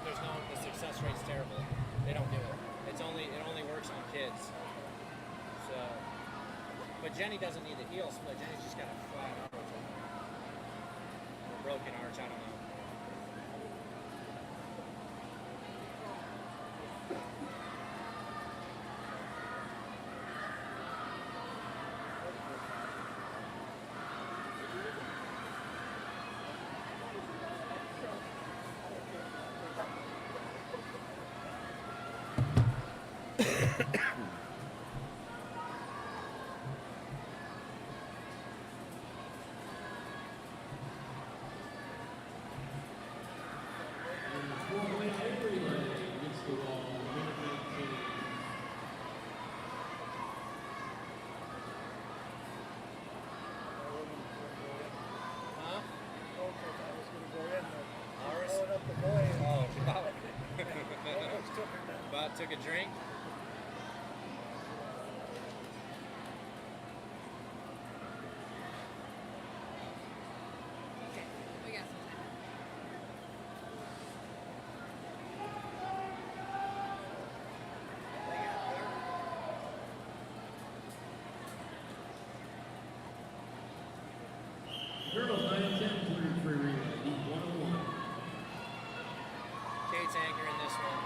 there's no, the success rate's terrible. They don't do it. It only works on kids. So, but Jenny doesn't need the heel split. Jenny's just got a flat arch or a broken arch. I don't know. Took a drink. We got some time. Girls 9 and 10, 203 relay, deep 101. Kate's anchoring this one.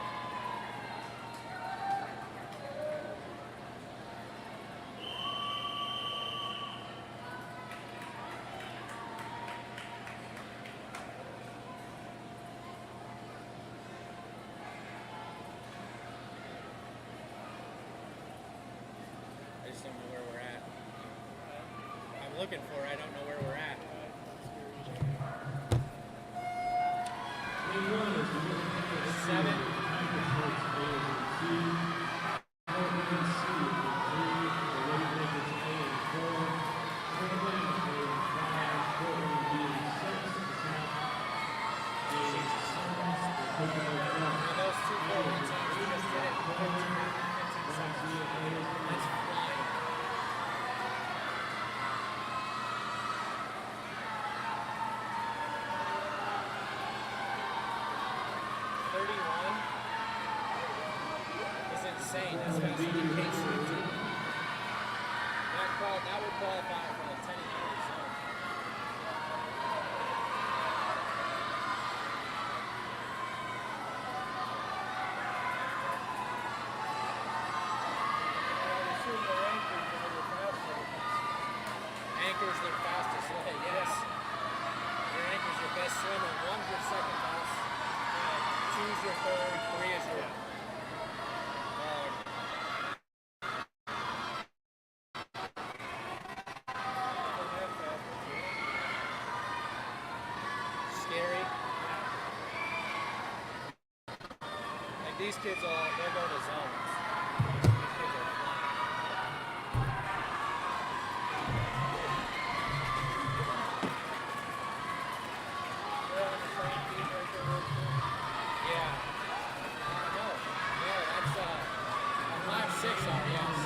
I just don't know where we're at. I'm looking for it, I don't know where we're at. Seven. Those two forward teams just did it in 15 seconds. That's flying. Is insane. That's faster than K-Street too. That would qualify for the 10 hours zone. Anchor's their fastest way, yes. Your anchor's your best swimmer. 1's your second best. 2's your third. 3 is your scary. Like these kids they'll go to zones. These kids are flying. Yeah. No, that's on lap 6 are, yes.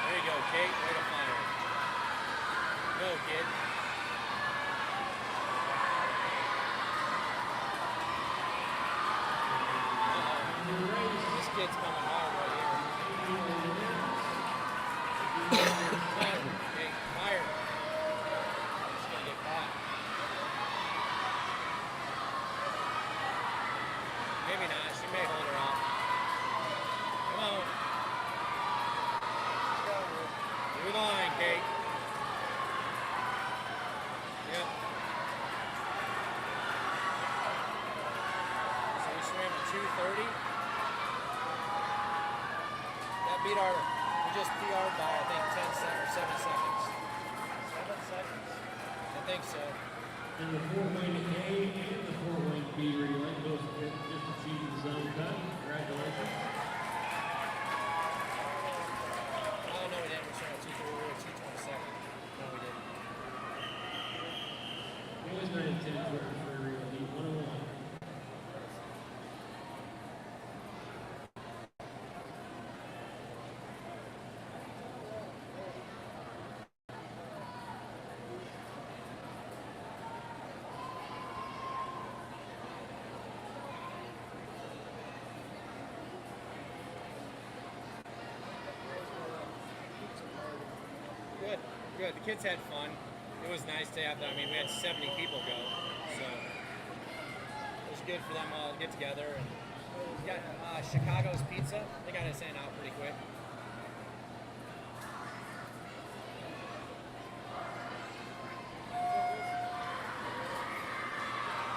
There you go, Kate. Way to fire. Go, kid. This kid's coming hard right here. Okay, fire. She's gonna get caught. Maybe not. She may hold her off. Come on. Through the line, Kate. Yep. So we swam at 2:30. That beat we just PR'd by, I think, 10 seconds or 7 seconds. 7 seconds? I think so. And the 4-wing A and the 4-wing B relay both just achieved the zone cut. Congratulations. Oh, no, we didn't. We started at 2:30. We were at 2:27. No, we didn't. Good, good. The kids had fun. It was nice to have. I mean, we had 70 people go, so it was good for them all to get together. And we got Chicago's Pizza. They got us in out pretty quick.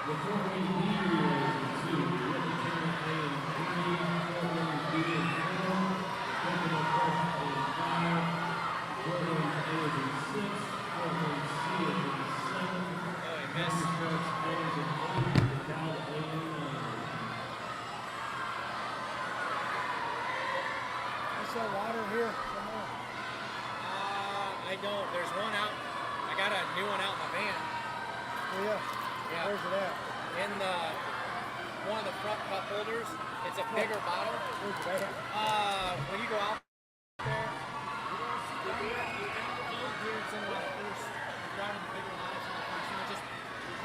The 4-way B relays in 2. Lieutenant A in 3. 4-way B in 4. Coconut Crush in 5. 4-way A is in 6. 4-way C is in 7. Oh, he missed. Backstroke A is in 8. The Cal A in 9. I saw water here somewhere. I don't. There's one out. I got a new one out in my van. Oh, yeah. Yeah. Where's it at? In the one of the front cup holders. It's a bigger bottle. Where's it at? When you go out there, it's in the first. You're driving the bigger line from the first. You just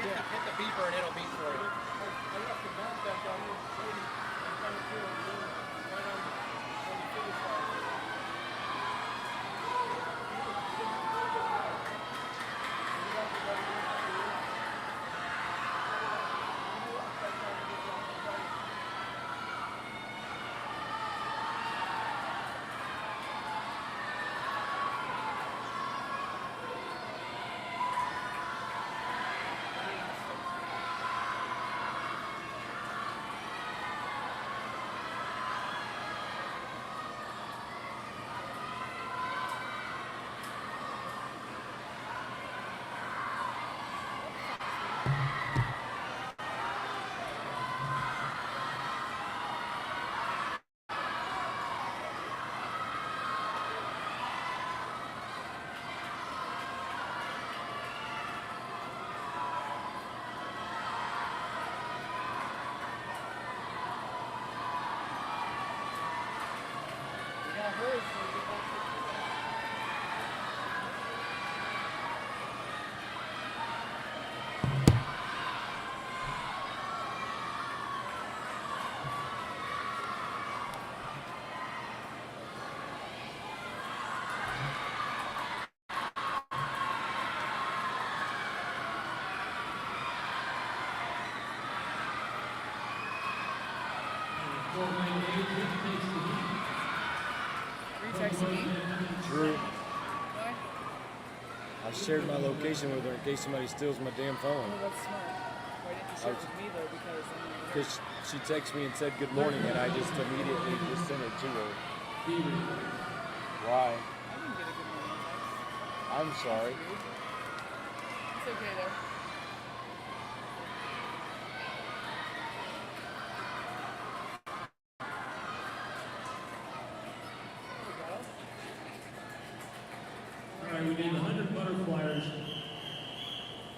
hit the beeper and it'll beep for you. I left the backpack down here. I'm trying to feel it right on the finish line. Drew. I shared my location with her in case somebody steals my damn phone. Oh, that's smart. Why didn't you share it with me, though? Because She texted me and said good morning, and I just immediately just sent it to her. Why? I didn't get a good morning text. I'm sorry. It's okay, though. All right, we need 100 butterflies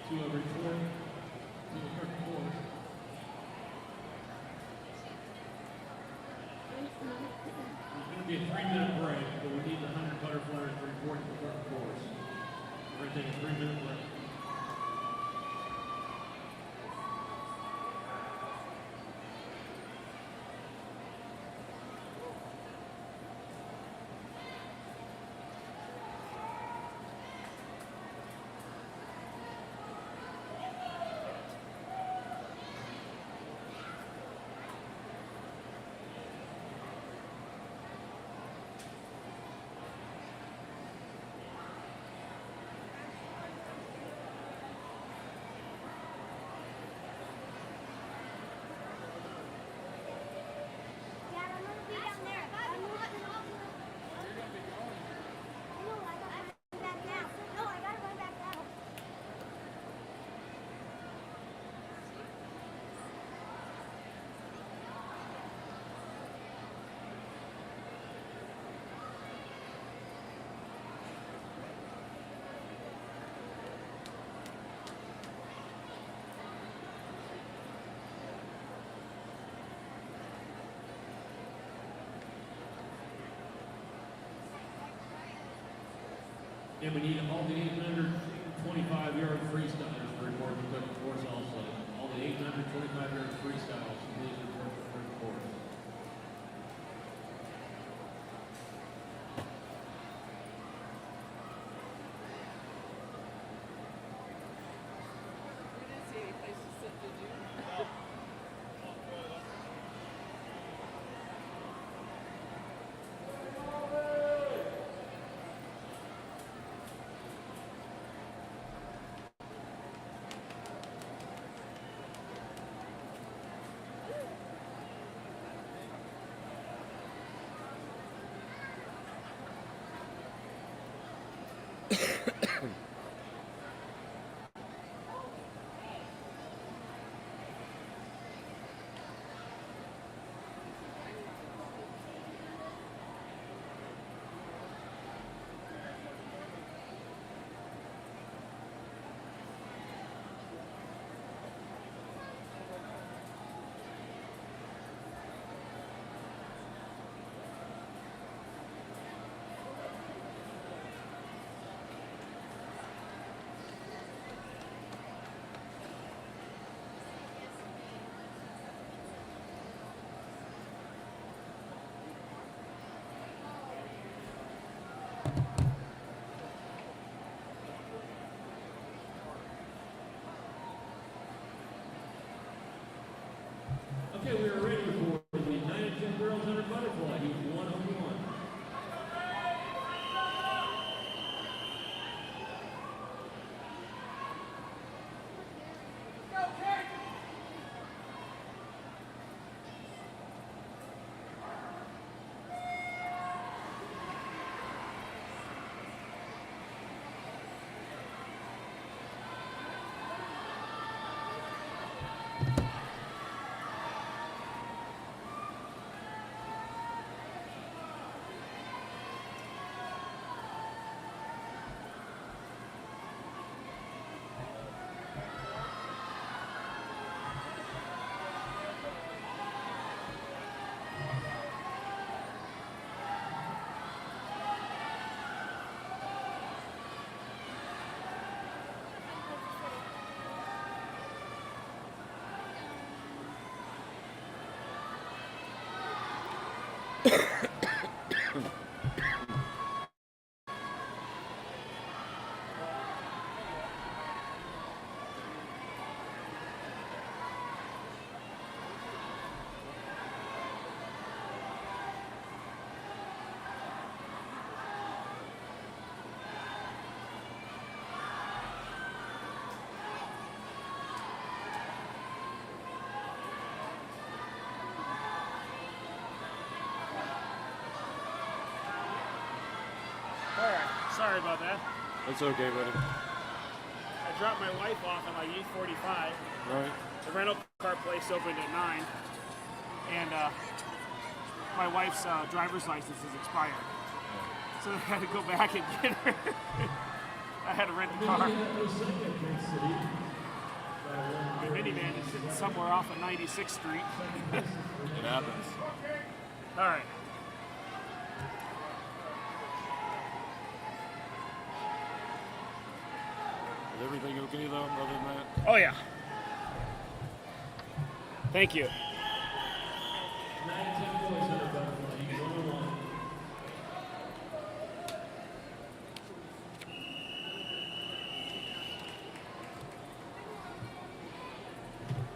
to report to the current course. There's going to be a 3-minute break, but we need 100 butterflies to report to the current course. We're going to take a 3-minute break. And we need all the 825-yard freestylers to report to the course also. All the 825-yard freestyles, please report to the course. Okay, we are ready for the 9 and 10 girls under butterfly, heat 101. Sorry about that. That's okay, buddy. I dropped my wife off at like 8:45. Right. The rental car place opened at 9, and my wife's driver's license is expired. So I had to go back and get her. I had to rent the car. The minivan is sitting somewhere off of 96th Street. It happens. All right. Is everything okay, though, other than that? Oh, yeah. Thank you. 9 and 10 boys under butterfly, heat 101.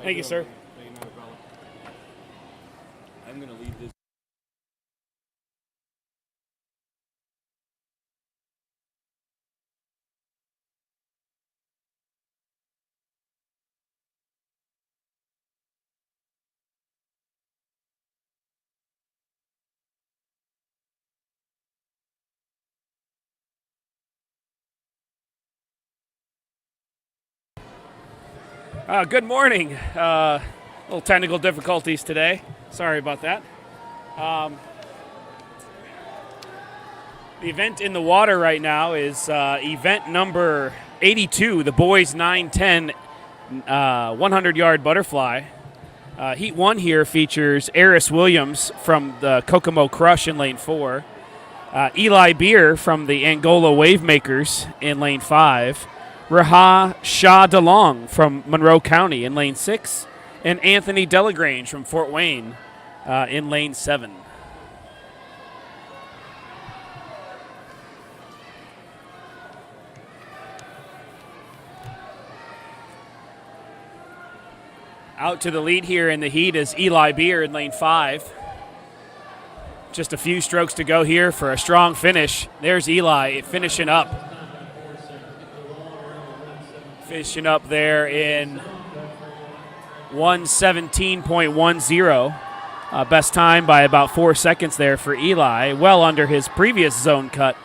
Thank you, sir. Thank you, not a problem. I'm going to leave this. Good morning. Little technical difficulties today. Sorry about that. The event in the water right now is event number 82, the boys 9-10 100-yard butterfly. Heat 1 here features Eris Williams from the Kokomo Crush in lane 4, Eli Beer from the Angola Wavemakers in lane 5, Raha Shah DeLong from Monroe County in lane 6, and Anthony Delagrange from Fort Wayne in lane 7. Out to the lead here in the heat is Eli Beer in lane 5. Just a few strokes to go here for a strong finish. There's Eli finishing up. Finishing up there in 1:17.10. Best time by about 4 seconds there for Eli. Well under his previous zone cut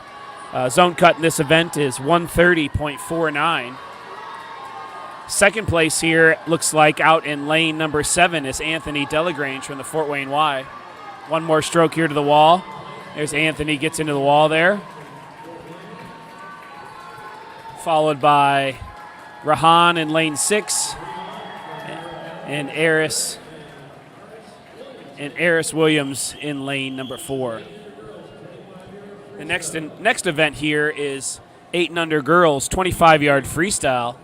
Zone cut in this event is 130.49. Second place here looks like out in lane number 7 is Anthony Delagrange from the Fort Wayne Y. One more stroke here to the wall. There's Anthony, gets into the wall there. Followed by Rahan in lane 6 and Eris Williams in lane number 4. The next event here is 8 and under girls 25-yard freestyle.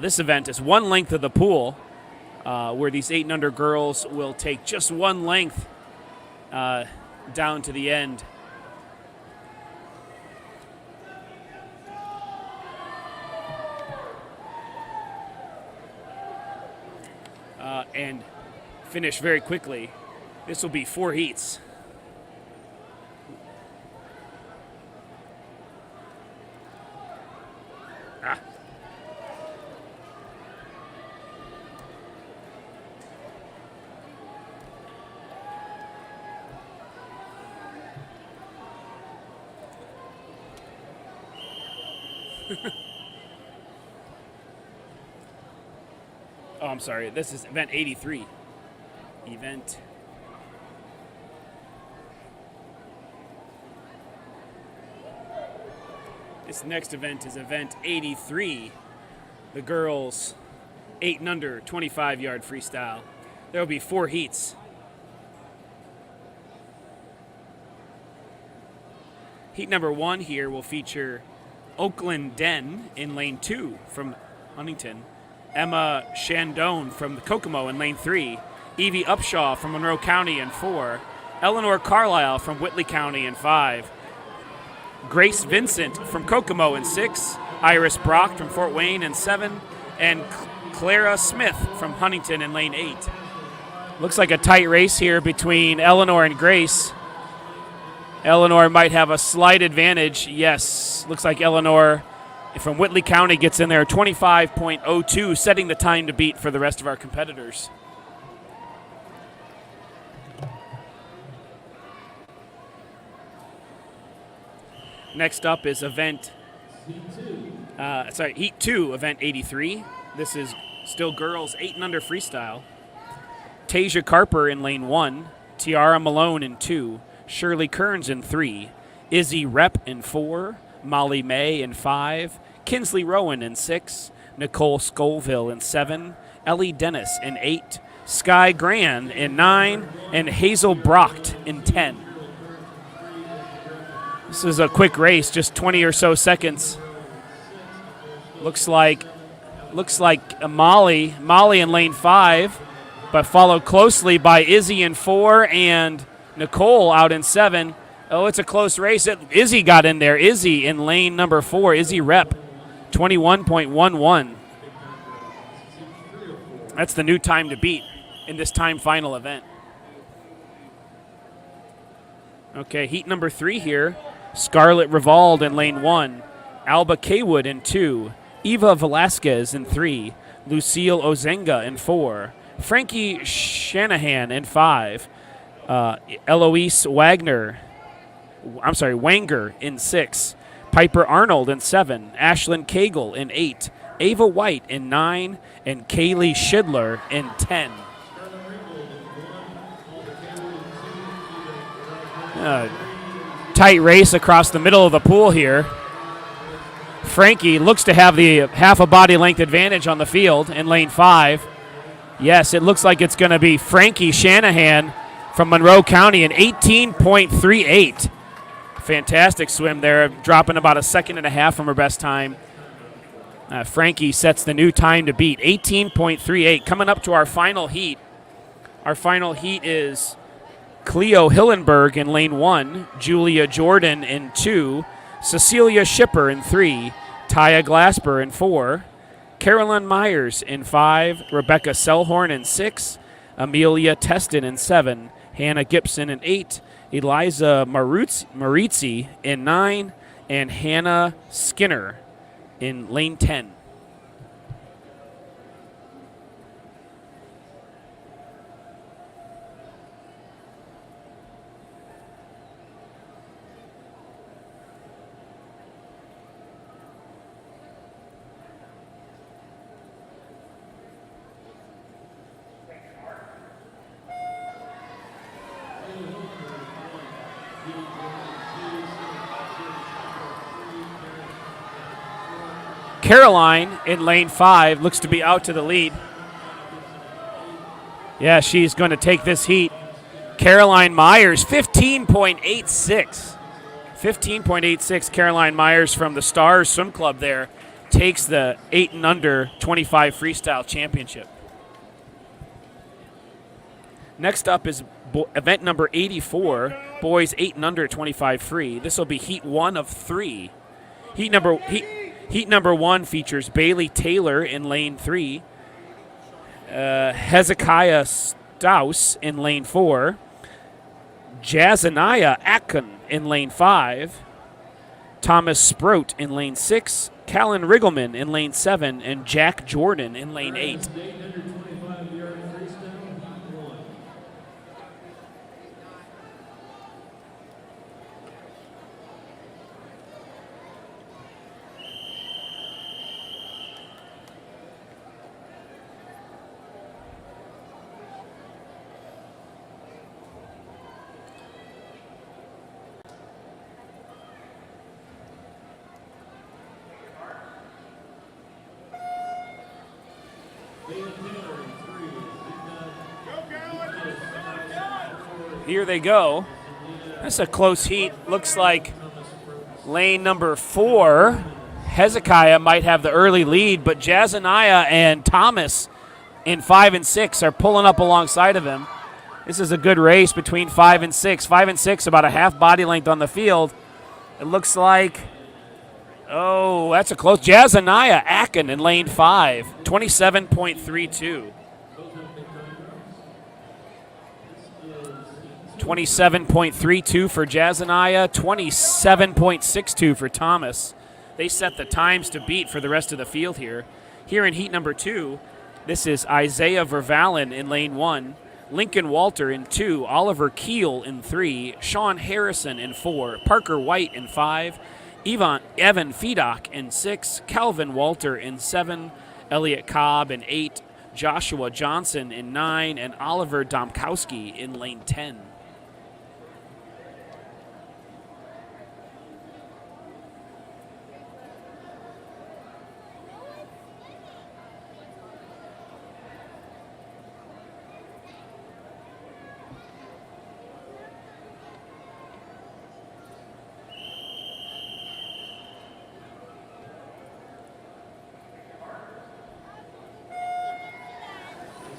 This event is one length of the pool, where these 8 and under girls will take just one length down to the end. And finish very quickly. This will be 4 heats. Oh, I'm sorry. This is event 83. This next event is event 83. The girls 8 and under 25-yard freestyle. There will be 4 heats. Heat number 1 here will feature Oakland Den in lane 2 from Huntington, Emma Shandone from Kokomo in lane 3, Evie Upshaw from Monroe County in 4, Eleanor Carlisle from Whitley County in 5, Grace Vincent from Kokomo in 6, Iris Brock from Fort Wayne in 7, and Clara Smith from Huntington in lane 8. Looks like a tight race here between Eleanor and Grace. Eleanor might have a slight advantage. Yes, looks like Eleanor from Whitley County gets in there 25.02, setting the time to beat for the rest of our competitors. Next up is Heat 2, event 83. This is still girls 8 and under freestyle. Tasia Carper in lane 1, Tiara Malone in 2, Shirley Kearns in 3, Izzy Rep in 4, Molly May in 5, Kinsley Rowan in 6, Nicole Scoville in 7, Ellie Dennis in 8, Sky Gran in 9, and Hazel Brocht in 10. This is a quick race, just 20 or so seconds. Looks like Molly in lane 5, but followed closely by Izzy in 4 and Nicole out in 7. Oh, it's a close race. Izzy got in there. Izzy in lane number 4. Izzy Rep, 21.11. That's the new time to beat in this time final event. Okay, heat number 3 here. Scarlett Rivalde in lane 1. Alba Kaywood in 2. Eva Velasquez in 3. Lucille Ozenga in 4. Frankie Shanahan in 5. Eloise Wanger in 6. Piper Arnold in 7. Ashlyn Cagle in 8. Ava White in 9. And Kaylee Schidler in 10. Tight race across the middle of the pool here. Frankie looks to have the half a body length advantage on the field in lane 5. Yes, it looks like it's going to be Frankie Shanahan from Monroe County in 18.38. Fantastic swim there, dropping about a second and a half from her best time. Frankie sets the new time to beat, 18.38. Coming up to our final heat. Our final heat is Cleo Hillenberg in lane 1, Julia Jordan in 2, Cecilia Schipper in 3, Taya Glasper in 4, Carolyn Myers in 5, Rebecca Selhorn in 6, Amelia Teston in 7, Hannah Gibson in 8, Eliza Marizzi in 9, and Hannah Skinner in lane 10. Caroline in lane 5 looks to be out to the lead. Yeah, she's going to take this heat. Caroline Myers, 15.86. 15.86. Caroline Myers from the Stars Swim Club there takes the 8 and under 25 freestyle championship. Next up is event number 84, boys 8 and under 25 free. This will be heat 1 of 3. Heat number 1 features Bailey Taylor in lane 3, Hezekiah Staus in lane 4, Jazaniah Atkin in lane 5, Thomas Sprout in lane 6, Callan Riggleman in lane 7, and Jack Jordan in lane 8. 825-yard freestyle, heat 1. Here they go. That's a close heat. Looks like lane number 4, Hezekiah might have the early lead, but Jazaniah and Thomas in 5 and 6 are pulling up alongside of him. This is a good race between 5 and 6. 5 and 6, about a half body length on the field. It looks like, oh, that's a close. Jazaniah Atkin in lane 5, 27.32. 27.32 for Jazaniah, 27.62 for Thomas. They set the times to beat for the rest of the field here. Here in heat number 2, this is Isaiah Vervallen in lane 1, Lincoln Walter in 2, Oliver Keel in 3, Sean Harrison in 4, Parker White in 5, Evan Fedock in 6, Calvin Walter in 7, Elliot Cobb in 8, Joshua Johnson in 9, and Oliver Domkowski in lane 10.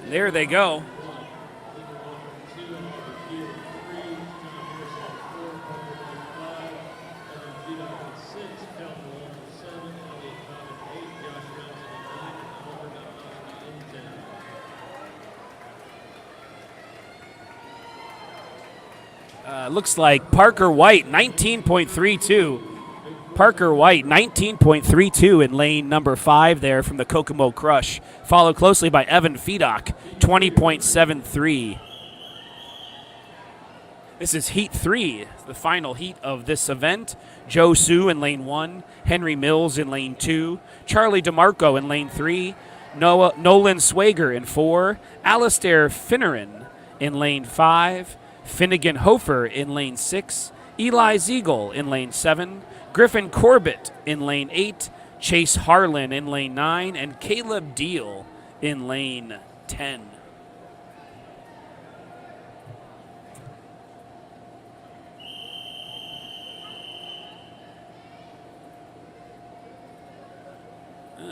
There they go. Looks like Parker White, 19.32. Parker White, 19.32 in lane number 5 there from the Kokomo Crush, followed closely by Evan Fedock, 20.73. This is heat 3, the final heat of this event. Joe Sue in lane 1, Henry Mills in lane 2, Charlie DeMarco in lane 3, Nolan Swager in 4, Alistair Finneran in lane 5, Finnegan Hofer in lane 6, Eli Ziegel in lane 7, Griffin Corbett in lane 8, Chase Harlan in lane 9, and Caleb Deal in lane 10.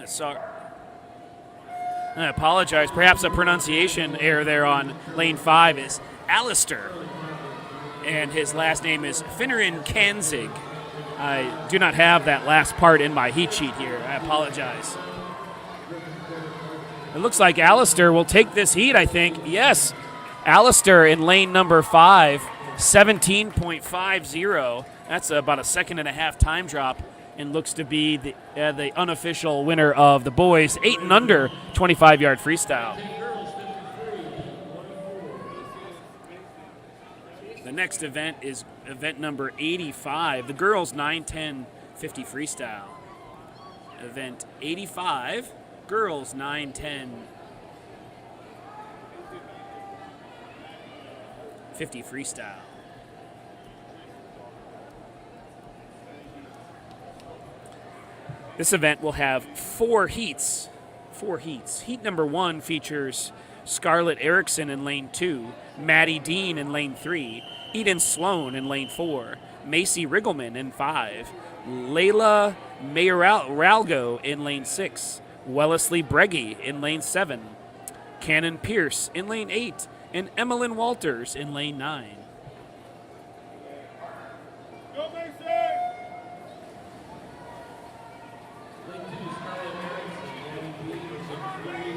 Sorry. I apologize. Perhaps a pronunciation error there on lane 5 is Alistair, and his last name is Finneran Kanzig. I do not have that last part in my heat sheet here. I apologize. It looks like Alistair will take this heat, I think. Yes, Alistair in lane number 5, 17.50. That's about a second and a half time drop, and looks to be the unofficial winner of the boys 8 and under 25-yard freestyle. The next event is event number 85, the girls 9-10-50 freestyle. Event 85, girls 9-10 50 freestyle. This event will have 4 heats. 4 heats. Heat number 1 features Scarlett Erickson in lane 2, Maddie Dean in lane 3, Eden Sloan in lane 4, Macy Riggleman in 5, Layla Mayoralgo in lane 6, Wellesley Breggy in lane 7, Cannon Pierce in lane 8, and Emmeline Walters in lane 9. Go Mason! Lane 2, Scarlett Erickson. Lane 3,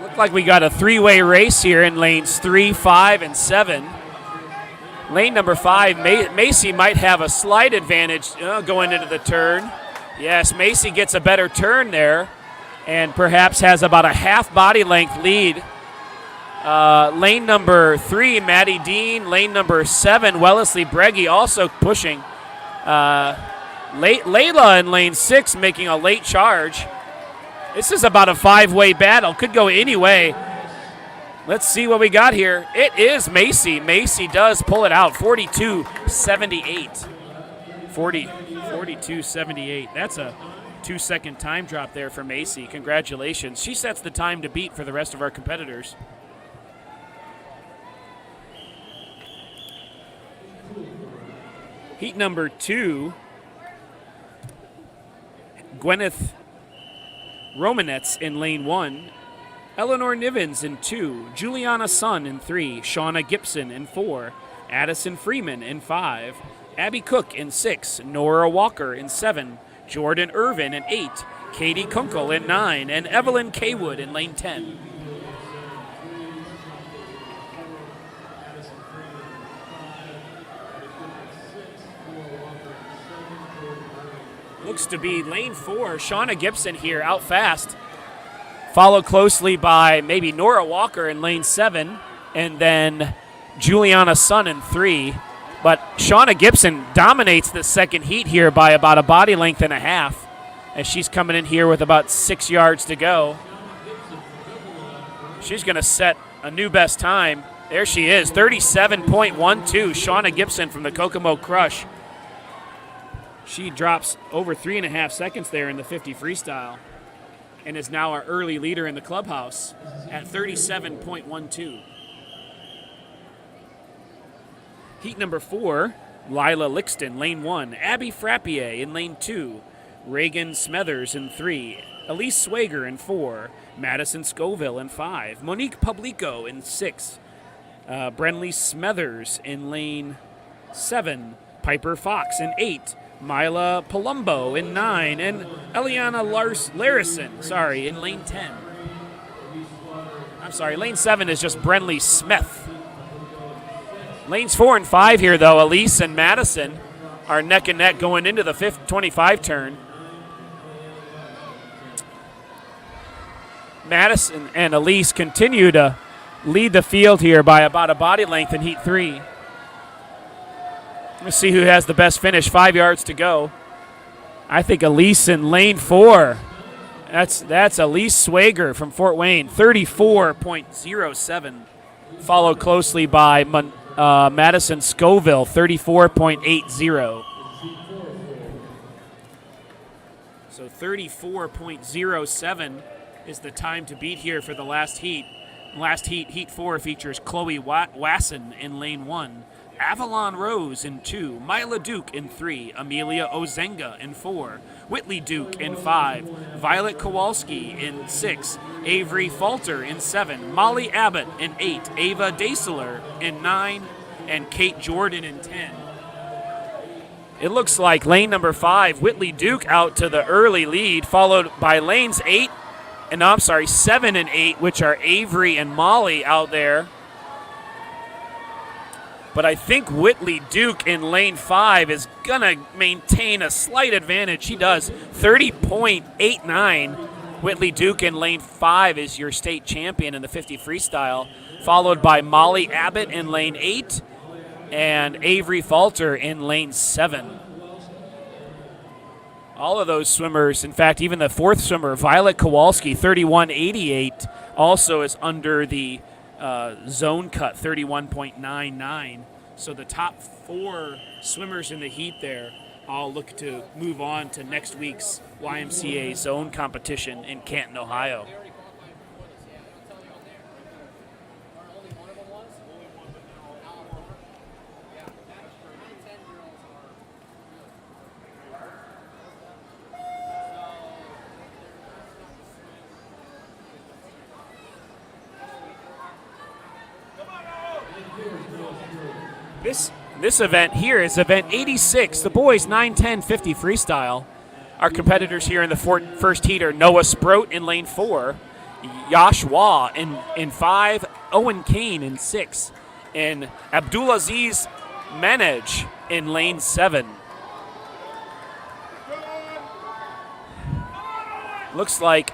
Look like we got a 3-way race here in lanes 3, 5, and 7. Lane number 5, Macy might have a slight advantage going into the turn. Yes, Macy gets a better turn there and perhaps has about a half body length lead. Lane number 3, Maddie Dean. Lane number 7, Wellesley Breggy also pushing. Layla in lane 6 making a late charge. This is about a 5-way battle. Could go any way. Let's see what we got here. It is Macy. Macy does pull it out, 42.78. 42.78. That's a 2-second time drop there for Macy. Congratulations. She sets the time to beat for the rest of our competitors. Heat number 2, Gwyneth Romanets in lane 1, Eleanor Nivens in 2, Juliana Sun in 3, Shauna Gibson in 4, Addison Freeman in 5, Abby Cook in 6, Nora Walker in 7, Jordan Irvin in 8, Katie Kunkel in 9, and Evelyn Kaywood in lane 10. Looks to be lane 4, Shauna Gibson here out fast. Followed closely by maybe Nora Walker in lane 7, and then Juliana Sun in 3. But Shauna Gibson dominates the second heat here by about a body length and a half, as she's coming in here with about 6 yards to go. She's going to set a new best time. There she is, 37.12, Shauna Gibson from the Kokomo Crush. She drops over 3.5 seconds there in the 50 freestyle, and is now our early leader in the clubhouse at 37.12. Heat number 4, Lila Lixton, lane 1. Abby Frappier in lane 2. Reagan Smethers in 3. Elise Swager in 4. Madison Scoville in 5. Monique Publico in 6. Brenly Smethers in lane 7. Piper Fox in 8. Mila Palumbo in 9, and Eliana Larison, in lane 10. I'm sorry, lane 7 is just Brenly Smith. Lanes 4 and 5 here, though, Elise and Madison are neck and neck going into the 25 turn. Madison and Elise continue to lead the field here by about a body length in Heat 3. Let's see who has the best finish. 5 yards to go. I think Elise in lane 4. That's Elise Swager from Fort Wayne, 34.07. Followed closely by Madison Scoville, 34.80. So 34.07 is the time to beat here for the last heat. Last heat, Heat 4, features Chloe Wasson in lane 1. Avalon Rose in 2, Mila Duke in 3, Amelia Ozenga in 4, Whitley Duke in 5, Violet Kowalski in 6, Avery Falter in 7, Molly Abbott in 8, Ava Daisler in 9, and Kate Jordan in 10. It looks like lane number 5, Whitley Duke out to the early lead, followed by lanes 7 and 8, which are Avery and Molly out there. But I think Whitley Duke in lane 5 is going to maintain a slight advantage. He does, 30.89. Whitley Duke in lane 5 is your state champion in the 50 freestyle, followed by Molly Abbott in lane 8 and Avery Falter in lane 7. All of those swimmers, in fact, even the fourth swimmer, Violet Kowalski, 31.88, also is under the zone cut, 31.99. So the top 4 swimmers in the heat there all look to move on to next week's YMCA zone competition in Canton, Ohio. This event here is event 86, the boys 9-10-50 freestyle. Our competitors here in the first heat are Noah Sproat in lane 4, Yash Wah in 5, Owen Kane in 6, and Abdulaziz Manaj in lane 7. Looks like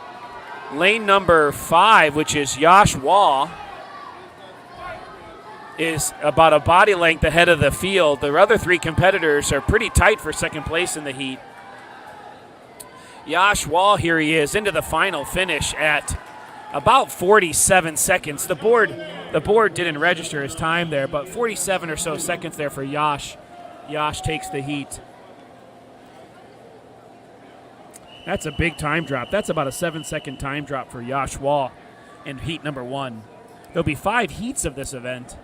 lane number 5, which is Yash Wah, is about a body length ahead of the field. The other 3 competitors are pretty tight for second place in the heat. Yash Wall, here he is, into the final finish at about 47 seconds. The board didn't register his time there, but 47 or so seconds there for Yash. Yash takes the heat. That's a big time drop. That's about a 7-second time drop for Yash Wall in heat number 1. There'll be 5 heats of this event.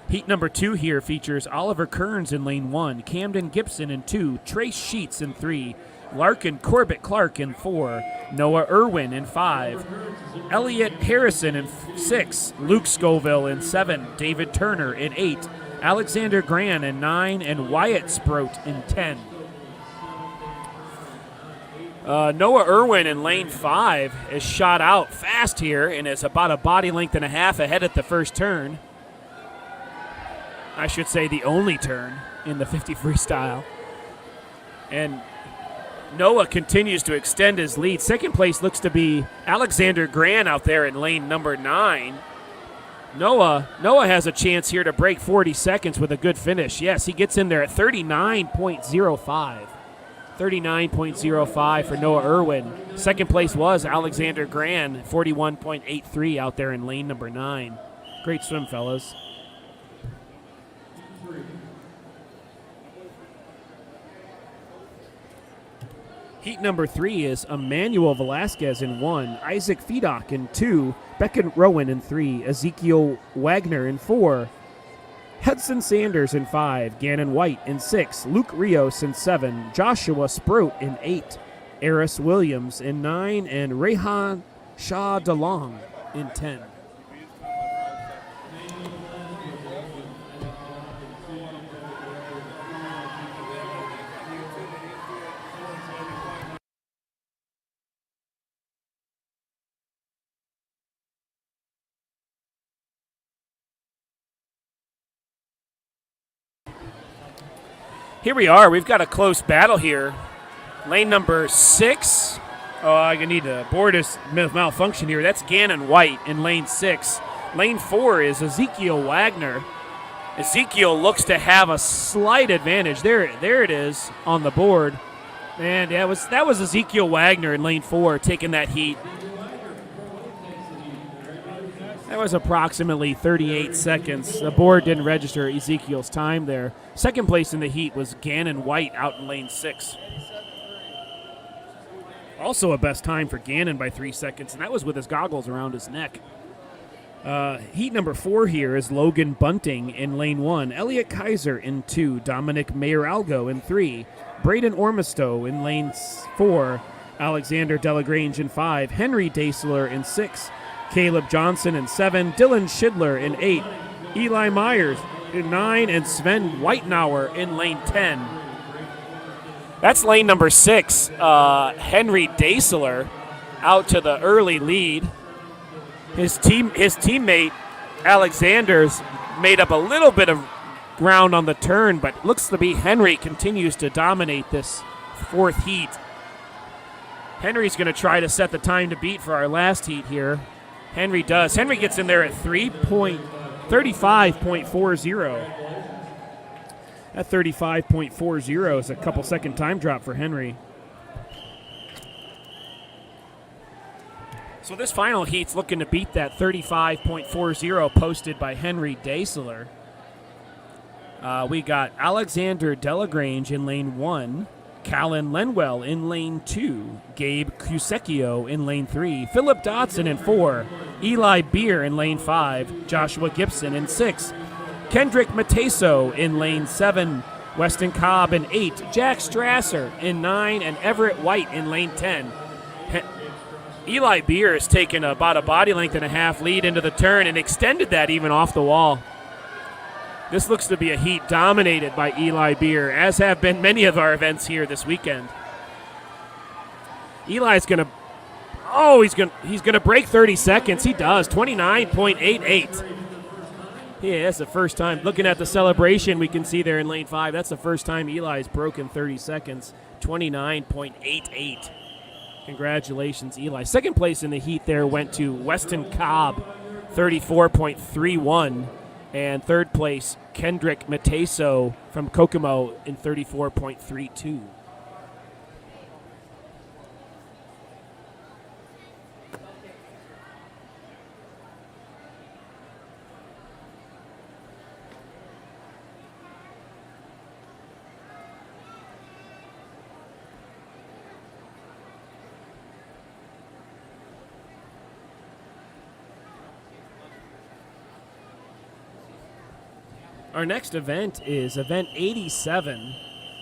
Heat number 2 here features Oliver Kearns in lane 1, Camden Gibson in 2, Trace Sheets in 3, Larkin Corbett Clark in 4, Noah Irwin in 5, Elliot Harrison in 6, Luke Scoville in 7, David Turner in 8, Alexander Gran in 9, and Wyatt Sproat in 10. Noah Irwin in lane 5 is shot out fast here and is about a body length and a half ahead at the first turn. I should say the only turn in the 50 freestyle. And Noah continues to extend his lead. Second place looks to be Alexander Gran out there in lane number 9. Noah has a chance here to break 40 seconds with a good finish. Yes, he gets in there at 39.05. 39.05 for Noah Irwin. Second place was Alexander Gran, 41.83 out there in lane number 9. Great swim, fellas. Heat number 3 is Emmanuel Velasquez in 1, Isaac Fedock in 2, Beckett Rowan in 3, Ezekiel Wagner in 4, Hudson Sanders in 5, Gannon White in 6, Luke Rios in 7, Joshua Sproat in 8, Eris Williams in 9, and Rehan Shah DeLong in 10. Here we are. We've got a close battle here. Lane number 6. Oh, I need to board is malfunction here. That's Gannon White in lane 6. Lane 4 is Ezekiel Wagner. Ezekiel looks to have a slight advantage. There it is on the board. And that was Ezekiel Wagner in lane 4 taking that heat. That was approximately 38 seconds. The board didn't register Ezekiel's time there. Second place in the heat was Gannon White out in lane 6. Also a best time for Gannon by 3 seconds, and that was with his goggles around his neck. Heat number 4 here is Logan Bunting in lane 1, Elliot Kaiser in 2, Dominic Mayoralgo in 3, Braden Ormisto in lane 4, Alexander Delagrange in 5, Henry Daisler in 6, Caleb Johnson in 7, Dylan Schidler in 8, Eli Myers in 9, and Sven Whitenauer in lane 10. That's lane number 6. Henry Daisler out to the early lead. His teammate Alexander's made up a little bit of ground on the turn, but looks to be Henry continues to dominate this 4th heat. Henry's going to try to set the time to beat for our last heat here. Henry does. Henry gets in there at 35.40. That 35.40 is a couple second time drop for Henry. So this final heat's looking to beat that 35.40 posted by Henry Daisler. We got Alexander Delagrange in lane 1, Callan Lenwell in lane 2, Gabe Cusecchio in lane 3, Philip Dotson in 4, Eli Beer in lane 5, Joshua Gibson in 6, Kendrick Mateso in lane 7, Weston Cobb in 8, Jack Strasser in 9, and Everett White in lane 10. Eli Beer has taken about a body length and a half lead into the turn and extended that even off the wall. This looks to be a heat dominated by Eli Beer, as have been many of our events here this weekend. Eli's going to, he's going to break 30 seconds. He does, 29.88. Yeah, that's the first time. Looking at the celebration we can see there in lane 5, that's the first time Eli's broken 30 seconds, 29.88. Congratulations, Eli. Second place in the heat there went to Weston Cobb, 34.31. And third place, Kendrick Mateso from Kokomo in 34.32. Our next event is event 87,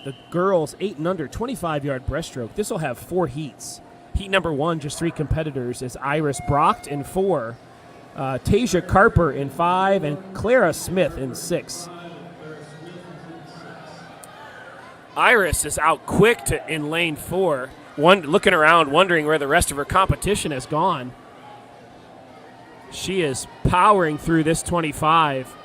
the girls 8 and under 25-yard breaststroke. This will have 4 heats. Heat number 1, just 3 competitors, is Iris Brocht in 4, Tasia Carper in 5, and Clara Smith in 6. Iris is out quick in lane 4, looking around, wondering where the rest of her competition has gone. She is powering through this 25.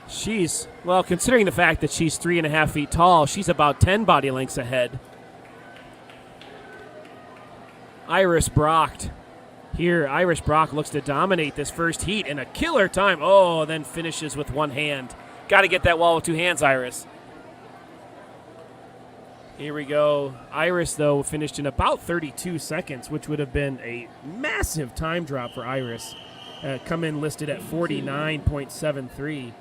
She's, well, considering the fact that she's 3.5 feet tall, she's about 10 body lengths ahead. Iris Brocht. Here, Iris Brocht looks to dominate this first heat in a killer time. Oh, then finishes with one hand. Got to get that wall with 2 hands, Iris. Here we go. Iris, though, finished in about 32 seconds, which would have been a massive time drop for Iris. Come in listed at 49.73.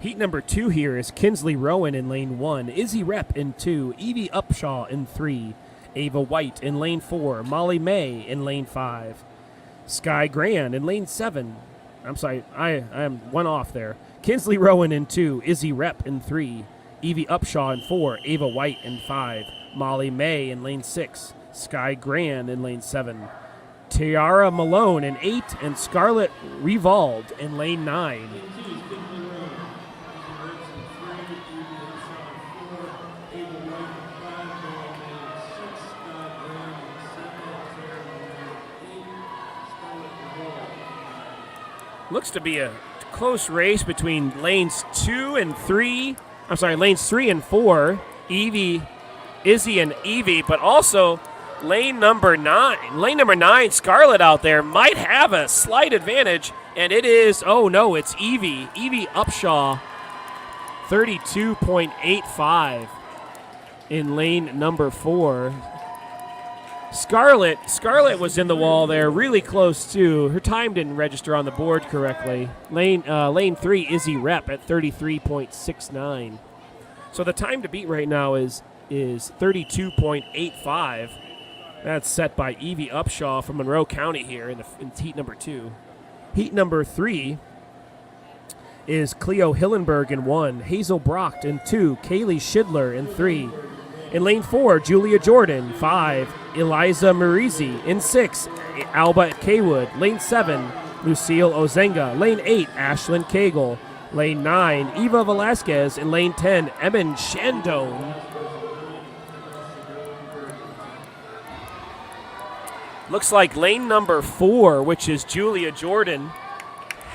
Heat number 2 here is Kinsley Rowan in lane 1, Izzy Rep in 2, Evie Upshaw in 3, Ava White in lane 4, Molly May in lane 5, Sky Grand in lane 7. I'm sorry, I'm one off there. Kinsley Rowan in 2, Izzy Rep in 3, Evie Upshaw in 4, Ava White in 5, Molly May in lane 6, Sky Grand in lane 7, Tiara Malone in 8, and Scarlett Revald in lane 9. Looks to be a close race between lanes 3 and 4, Izzy and Evie, but also lane number 9, Scarlett out there might have a slight advantage, and it is, oh no, it's Evie Upshaw, 32.85 in lane number 4. Scarlett was in the wall there, really close too. Her time didn't register on the board correctly. Lane 3, Izzy Rep at 33.69. So the time to beat right now is 32.85. That's set by Evie Upshaw from Monroe County here in heat number 2. Heat number 3 is Cleo Hillenberg in 1, Hazel Brocht in 2, Kaylee Schidler in 3. In lane 4, Julia Jordan, 5, Eliza Murizi. In 6, Alba Kaywood. Lane 7, Lucille Ozenga. Lane 8, Ashlyn Cagle. Lane 9, Eva Velasquez. In lane 10, Emin Shandone. Looks like lane number 4, which is Julia Jordan,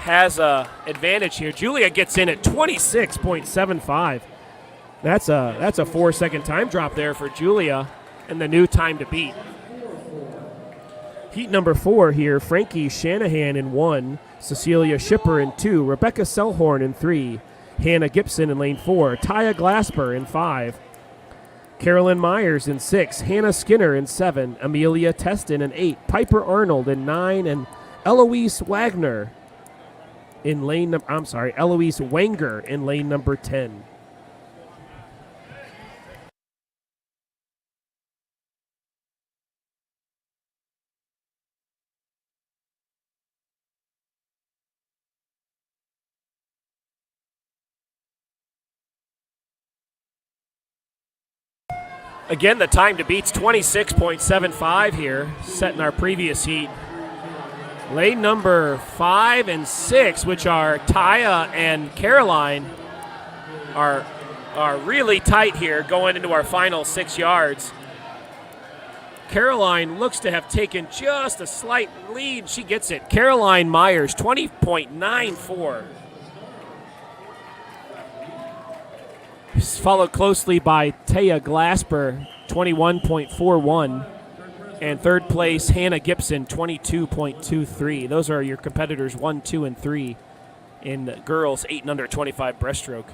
has a advantage here. Julia gets in at 26.75. That's a 4-second time drop there for Julia and the new time to beat. Heat number 4 here, Frankie Shanahan in 1, Cecilia Schipper in 2, Rebecca Selhorn in 3, Hannah Gibson in lane 4. Taya Glasper in 5. Carolyn Myers in 6. Hannah Skinner in 7. Amelia Teston in 8. Piper Arnold in 9. And Eloise Wagner in lane Eloise Wanger in lane number 10. Again, the time to beat's 26.75 here, set in our previous heat. Lane number 5 and 6, which are Taya and Caroline, are really tight here going into our final 6 yards. Caroline looks to have taken just a slight lead. She gets it. Caroline Myers, 20.94. Followed closely by Taya Glasper, 21.41. And third place, Hannah Gibson, 22.23. Those are your competitors 1, 2, and 3 in the girls 8 and under 25 breaststroke.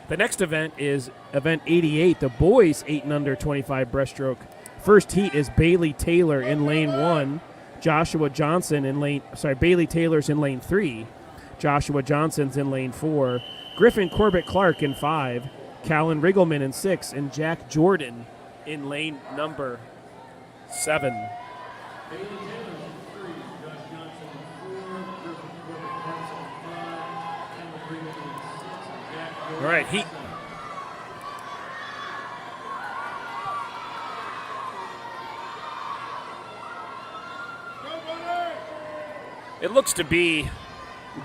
The next event is event 88, the boys 8 and under 25 breaststroke. First heat is Bailey Taylor in lane 1. Bailey Taylor's in lane 3. Joshua Johnson's in lane 4. Griffin Corbett Clark in 5. Callan Riggleman in 6. And Jack Jordan in lane number 7. All right, heat. It looks to be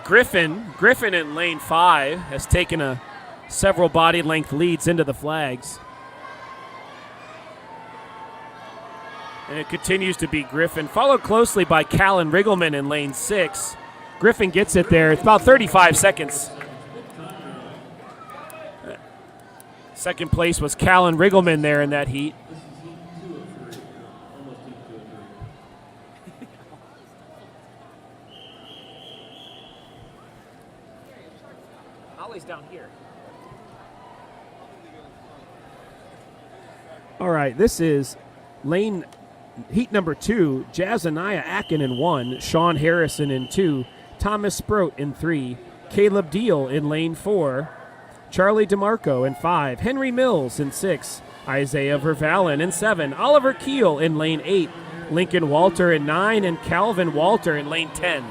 Griffin. Griffin in lane 5 has taken a several body length leads into the flags. And it continues to be Griffin, followed closely by Callan Riggleman in lane 6. Griffin gets it there. It's about 35 seconds. Second place was Callan Riggleman there in that heat. Ollie's down here. All right, this is lane heat number 2, Jazaniah Akin in 1, Sean Harrison in 2, Thomas Sproat in 3, Caleb Deal in lane 4, Charlie DeMarco in 5, Henry Mills in 6, Isaiah Vervallen in 7, Oliver Keel in lane 8, Lincoln Walter in 9, and Calvin Walter in lane 10.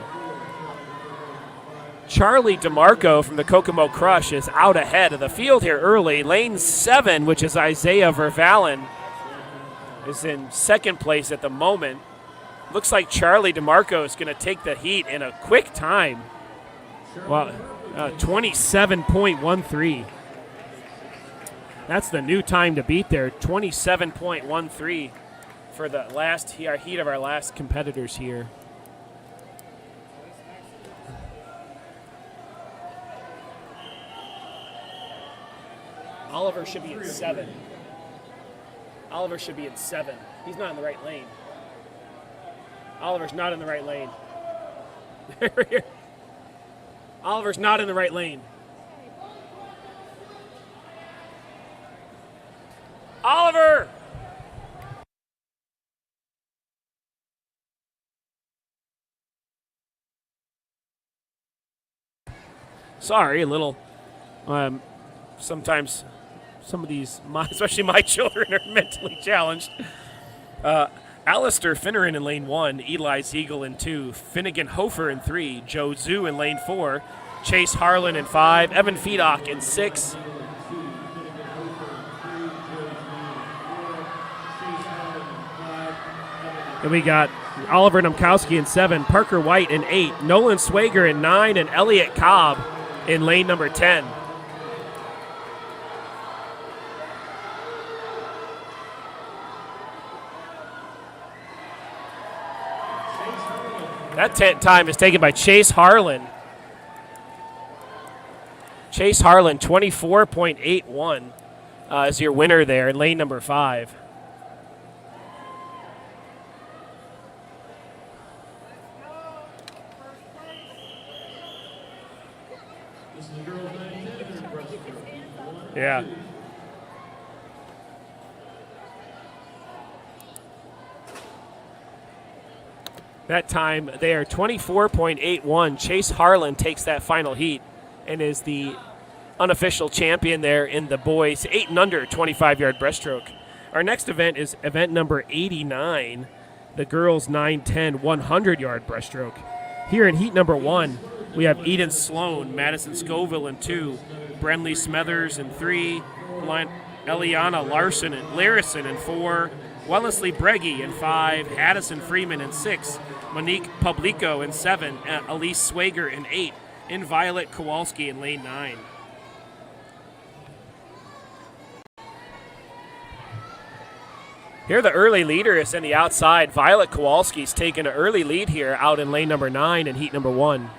Charlie DeMarco from the Kokomo Crush is out ahead of the field here early. Lane 7, which is Isaiah Vervallen, is in second place at the moment. Looks like Charlie DeMarco is going to take the heat in a quick time. Well, 27.13. That's the new time to beat there, 27.13 for the last heat of our last competitors here. Oliver should be at 7. Oliver should be at 7. He's not in the right lane. Oliver's not in the right lane. Oliver's not in the right lane. Oliver! Sorry, a little. Sometimes some of these, especially my children, are mentally challenged. Alistair Finneran in lane 1, Eli Siegel in 2, Finnegan Hofer in 3, Joe Zhu in lane 4, Chase Harlan in 5, Evan Fedock in 6. And we got Oliver Nomkowski in 7, Parker White in 8, Nolan Swager in 9, and Elliot Cobb in lane number 10. That time is taken by Chase Harlan. Chase Harlan, 24.81 is your winner there in lane number 5. This is the girls' 9 10 breaststroke. Yeah. That time they are 24.81. Chase Harlan takes that final heat and is the unofficial champion there in the boys 8 and under 25-yard breaststroke. Our next event is event number 89, the girls 9-10 100-yard breaststroke. Here in heat number 1, we have Eden Sloan, Madison Scoville in 2, Brenly Smethers in 3, Eliana Larison in 4, Wellesley Breggy in 5, Haddison Freeman in 6, Monique Publico in 7, Elise Swager in 8, and Violet Kowalski in lane 9. Here the early leader is in the outside. Violet Kowalski's taken an early lead here out in lane number 9 in heat number 1.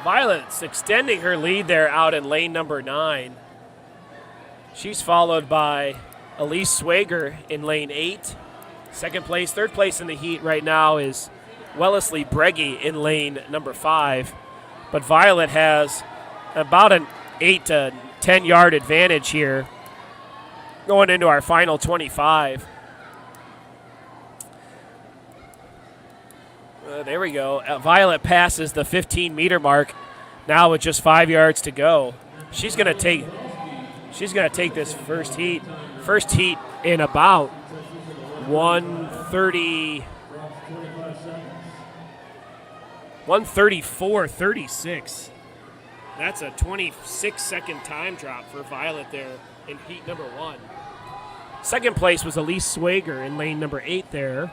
Violet's extending her lead there out in lane number 9. She's followed by Elise Swager in lane 8. Second place, third place in the heat right now is Wellesley Breggy in lane number 5. But Violet has about an 8 to 10 yard advantage here going into our final 25. There we go. Violet passes the 15-meter mark now with just 5 yards to go. She's gonna take this first heat in about 134.36. That's a 26-second time drop for Violet there in heat number 1. Second place was Elise Swager in lane number 8 there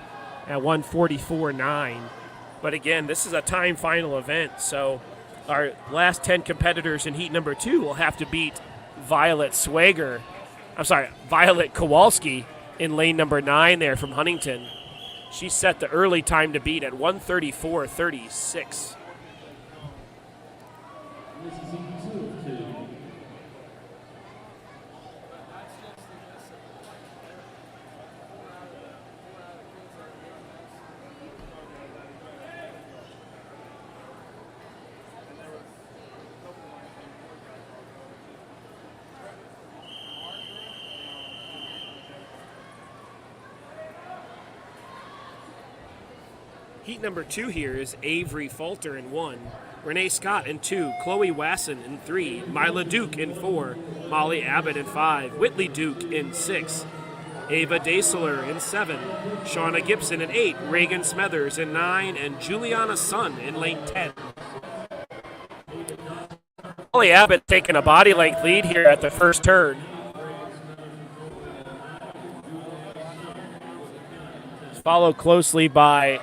at 144.9. But again, this is a time final event, so our last 10 competitors in heat number 2 will have to beat Violet Kowalski in lane number 9 there from Huntington. She set the early time to beat at 134.36. Heat number 2 here is Avery Falter in 1, Renee Scott in 2, Chloe Wasson in 3, Mila Duke in 4, Molly Abbott in 5, Whitley Duke in 6, Ava Daisler in 7, Shauna Gibson in 8, Reagan Smethers in 9, and Juliana Sun in lane 10. Molly Abbott taking a body length lead here at the first turn. Followed closely by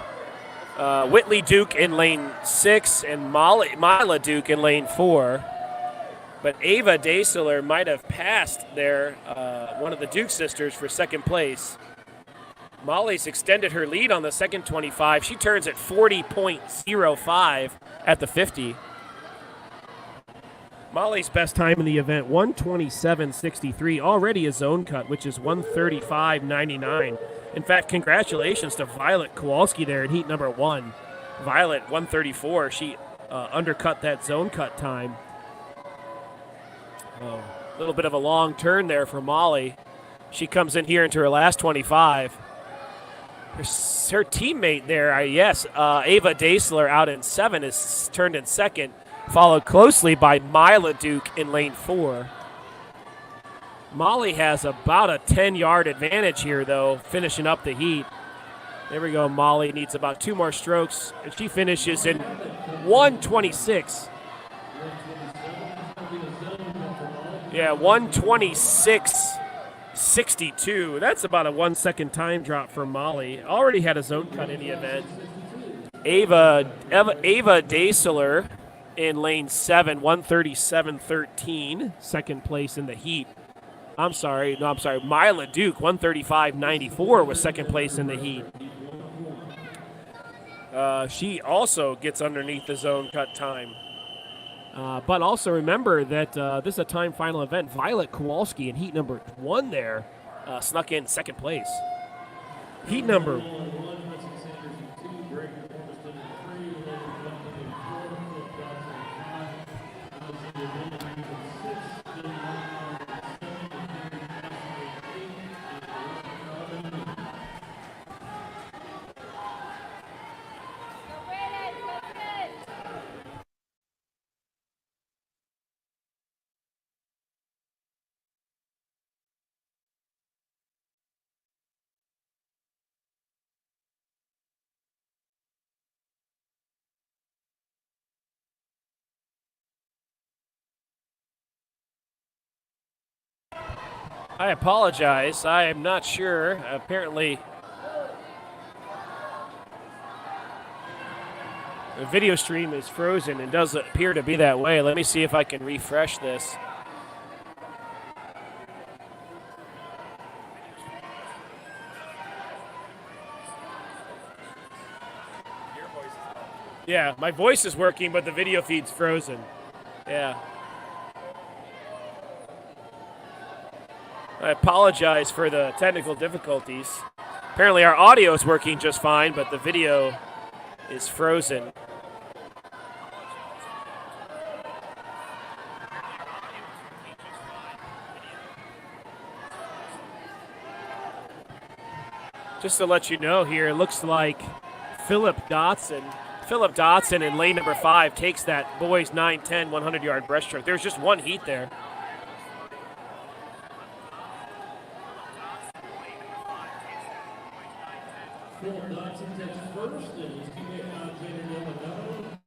Whitley Duke in lane 6 and Mila Duke in lane 4. But Ava Daisler might have passed there, one of the Duke sisters, for second place. Molly's extended her lead on the second 25. She turns at 40.05 at the 50. Molly's best time in the event, 127.63, already a zone cut, which is 135.99. In fact, congratulations to Violet Kowalski there in heat number 1. Violet, 134. She undercut that zone cut time. A little bit of a long turn there for Molly. She comes in here into her last 25. Her teammate there, Ava Daisler out in 7 is turned in second, followed closely by Mila Duke in lane 4. Molly has about a 10-yard advantage here, though, finishing up the heat. There we go. Molly needs about 2 more strokes, and she finishes in 126. Yeah, 126.62. That's about a 1-second time drop for Molly. Already had a zone cut in the event. Ava Daisler in lane 7, 137.13, second place in the heat. I'm sorry. No, I'm sorry. Mila Duke, 135.94 was second place in the heat. She also gets underneath the zone cut time. But also remember that this is a time final event. Violet Kowalski in heat number 1 there snuck in second place. Heat number. I apologize. I am not sure. Apparently, the video stream is frozen and does appear to be that way. Let me see if I can refresh this. Yeah, my voice is working, but the video feed's frozen. Yeah. I apologize for the technical difficulties. Apparently our audio is working just fine, but the video is frozen. Just to let you know here, it looks like Philip Dotson in lane number 5 takes that boys 9-10 100-yard breaststroke. There's just one heat there. Philip Dotson takes first, and his teammate Alexander Delgado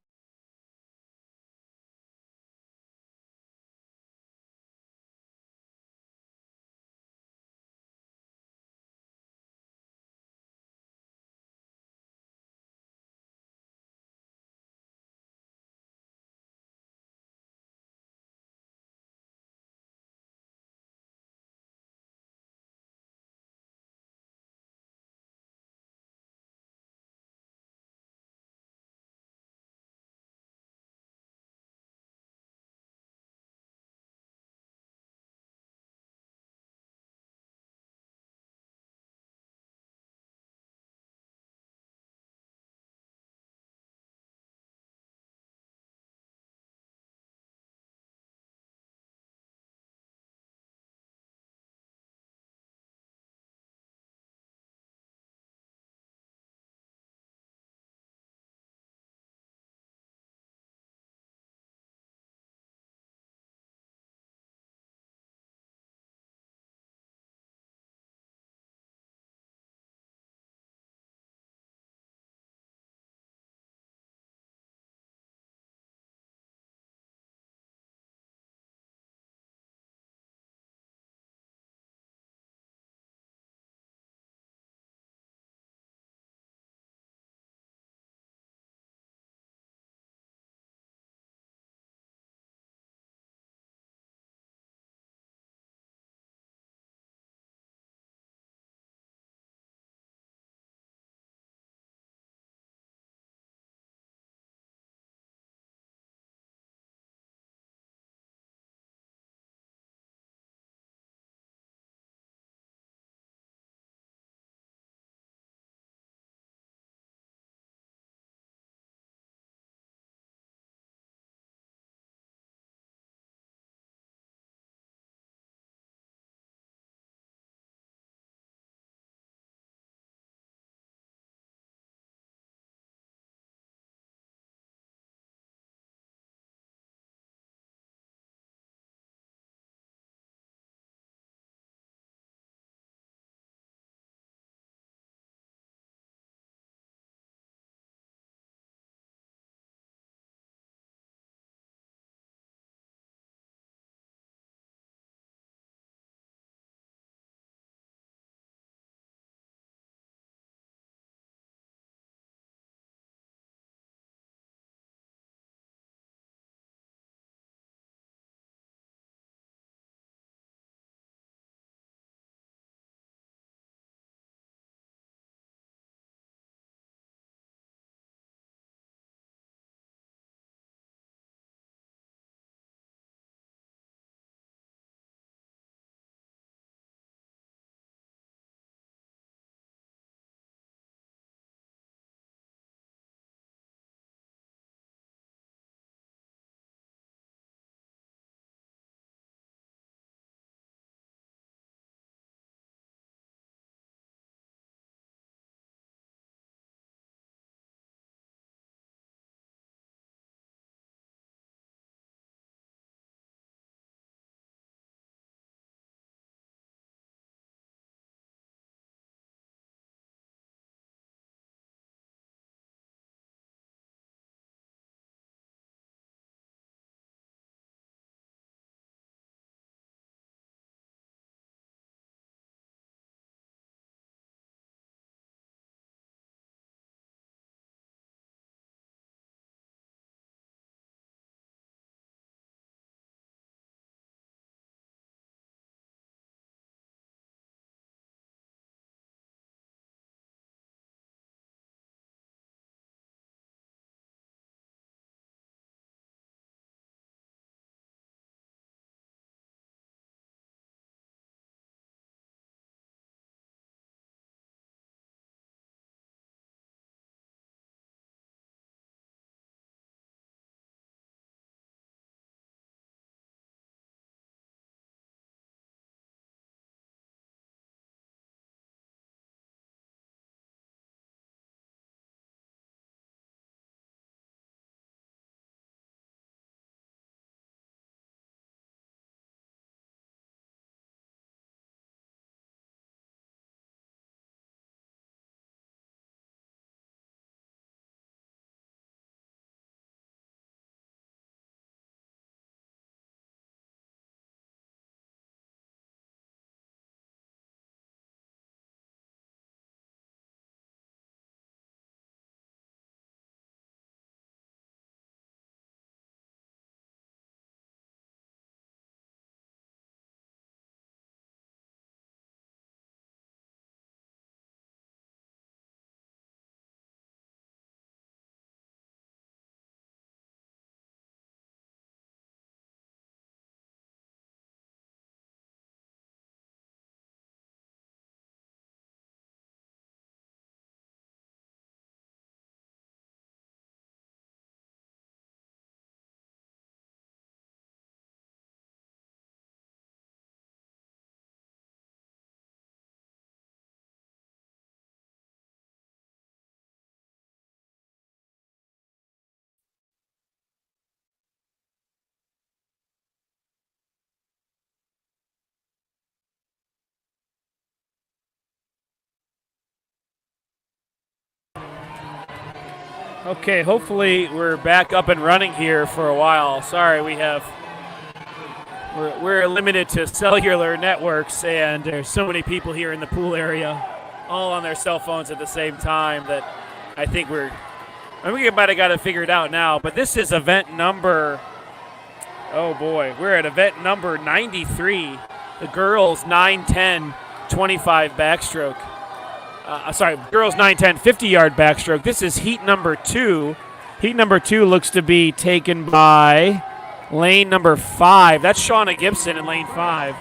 Okay, hopefully we're back up and running here for a while. Sorry, we're limited to cellular networks, and there's so many people here in the pool area, all on their cell phones at the same time, that I think we might have got it figured out now. But this is event number, oh boy, we're at event number 93, the girls 9-10 25 backstroke. Girls 9-10 50-yard backstroke. This is heat number 2. Heat number 2 looks to be taken by lane number 5. That's Shauna Gibson in lane 5.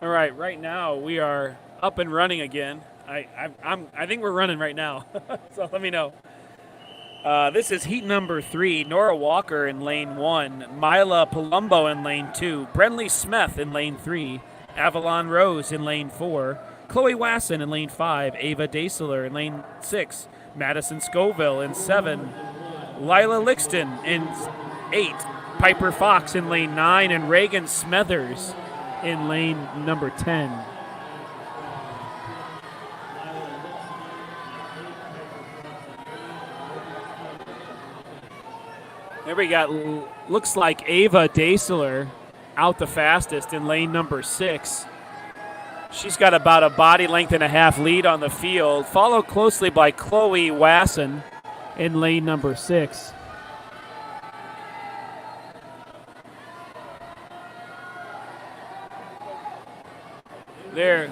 All right, right now we are up and running again. I think we're running right now, so let me know. This is heat number 3. Nora Walker in lane 1, Mila Palumbo in lane 2, Brenly Smith in lane 3, Avalon Rose in lane 4, Chloe Wasson in lane 5, Ava Daisler in lane 6, Madison Scoville in 7, Lila Lixton in 8, Piper Fox in lane 9, and Reagan Smethers in lane number 10. There we got, looks like Ava Daisler out the fastest in lane number 6. She's got about a body length and a half lead on the field, followed closely by Chloe Wasson in lane number 6. There.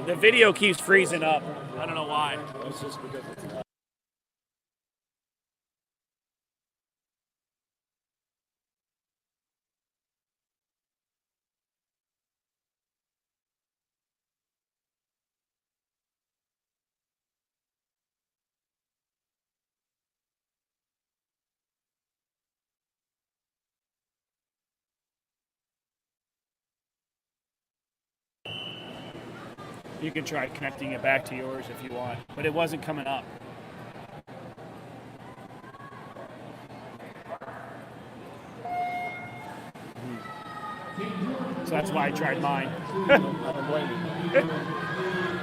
The video keeps freezing up. I don't know why. That's just because it's You can try connecting it back to yours if you want, but it wasn't coming up. So that's why I tried mine.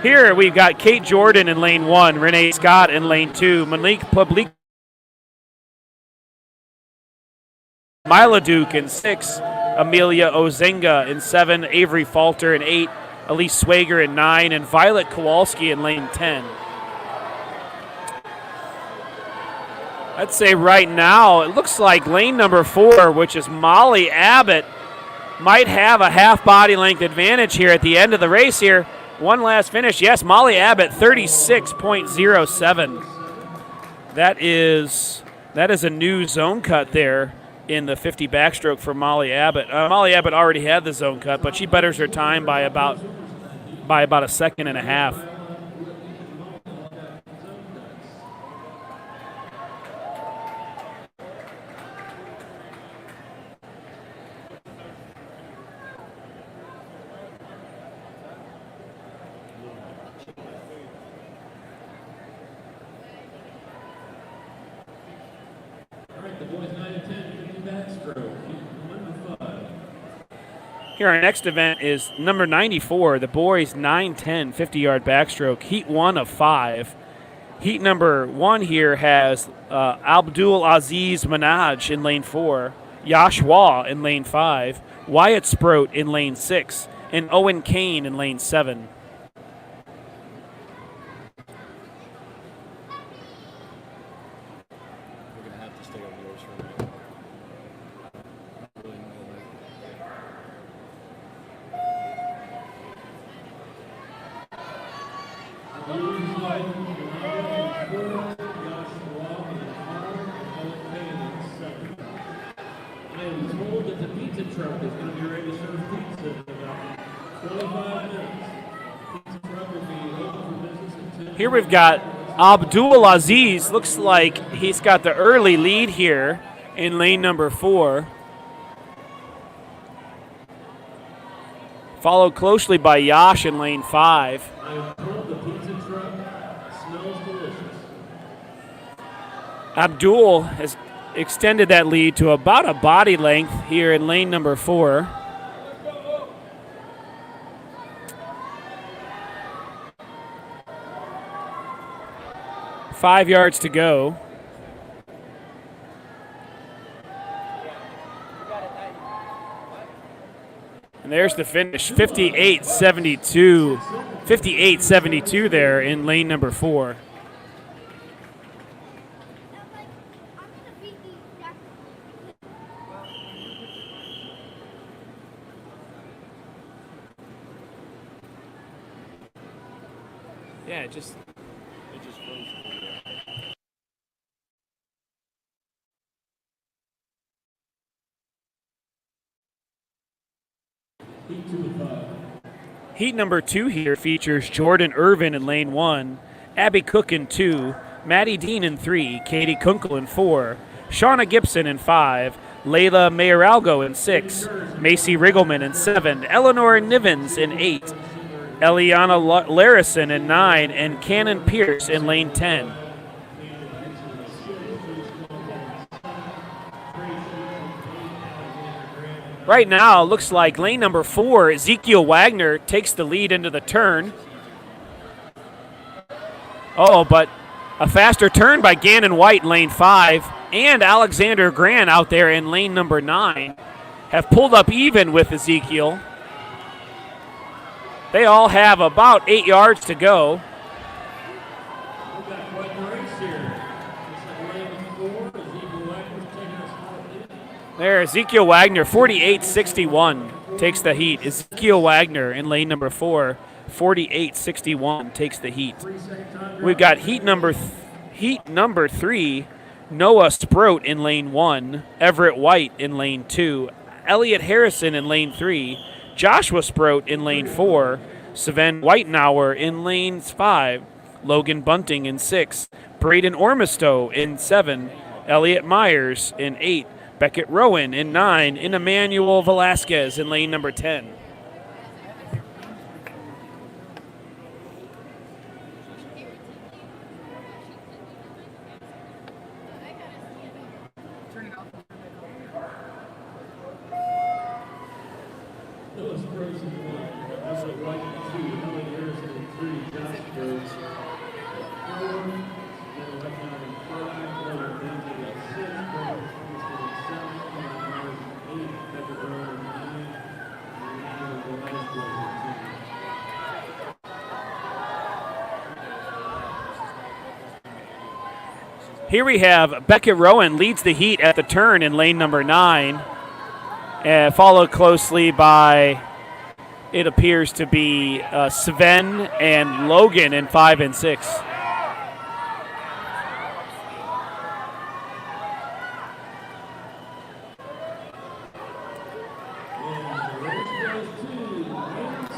Here we've got Kate Jordan in lane 1, Renee Scott in lane 2, Monique Public, Mila Duke in 6, Amelia Ozenga in 7, Avery Falter in 8, Elise Swager in 9, and Violet Kowalski in lane 10. I'd say right now it looks like lane number 4, which is Molly Abbott, might have a half body length advantage here at the end of the race here. One last finish. Yes, Molly Abbott, 36.07. That is a new zone cut there in the 50 backstroke for Molly Abbott. Molly Abbott already had the zone cut, but she betters her time by about a second and a half. Here, our next event is number 94, the boys 9-10 50-yard backstroke, heat 1 of 5. Heat number 1 here has Abdul Aziz Manaj in lane 4, Yash Waugh in lane 5, Wyatt Sproat in lane 6, and Owen Kane in lane 7. we're gonna have to stay on yours for a minute. Not really know I am told that the pizza truck is going to be ready to serve pizza in about 25 minutes. Pizza truck will be open for business until... Here we've got Abdul Aziz. Looks like he's got the early lead here in lane number 4. followed closely by Yash in lane 5. I am told the pizza truck smells delicious. Abdul has extended that lead to about a body length here in lane number 4. Five yards to go. And there's the finish, 58-72. 58-72 there in lane number 4. Yeah, It just froze. Heat 2 to 5. Heat number 2 here features Jordan Irvin in lane 1, Abby Cook in 2, Maddie Dean in 3, Katie Kunkel in 4, Shauna Gibson in 5, Layla Mayaralgo in 6, Macy Riggleman in 7, Eleanor Nivens in 8, Eliana Larison in 9, and Cannon Pierce in lane 10. Right now, looks like lane number 4, Ezekiel Wagner, takes the lead into the turn. Oh, but a faster turn by Gannon White in lane 5, and Alexander Grant out there in lane number 9 have pulled up even with Ezekiel. They all have about 8 yards to go. We've got quite the race here. It's lane 4. Ezekiel Wagner's taking a small lead. There, Ezekiel Wagner, 48-61, takes the heat. Ezekiel Wagner in lane number 4, 48-61, takes the heat. 3-second time. We've got heat number 3, Noah Sproat in lane 1, Everett White in lane 2, Elliot Harrison in lane 3, Joshua Sproat in lane 4, Sven Whitenauer in lanes 5, Logan Bunting in 6, Braden Ormistow in 7, Elliot Myers in 8, Beckett Rowan in 9, and Emmanuel Velasquez in lane number 10. Lewis Gross in 1. Everett White in 2. Ellie Harrison in 3. Josh Gross 4. Then left out in 5. Logan Bunting in 6. Braden Ormistow in 7. Elliot Myers in 8. Beckett Rowan in 9. And Emmanuel Velasquez in 10. Here we have Beckett Rowan leads the heat at the turn in lane number 9, followed closely by, it appears to be Sven and Logan in 5 and 6.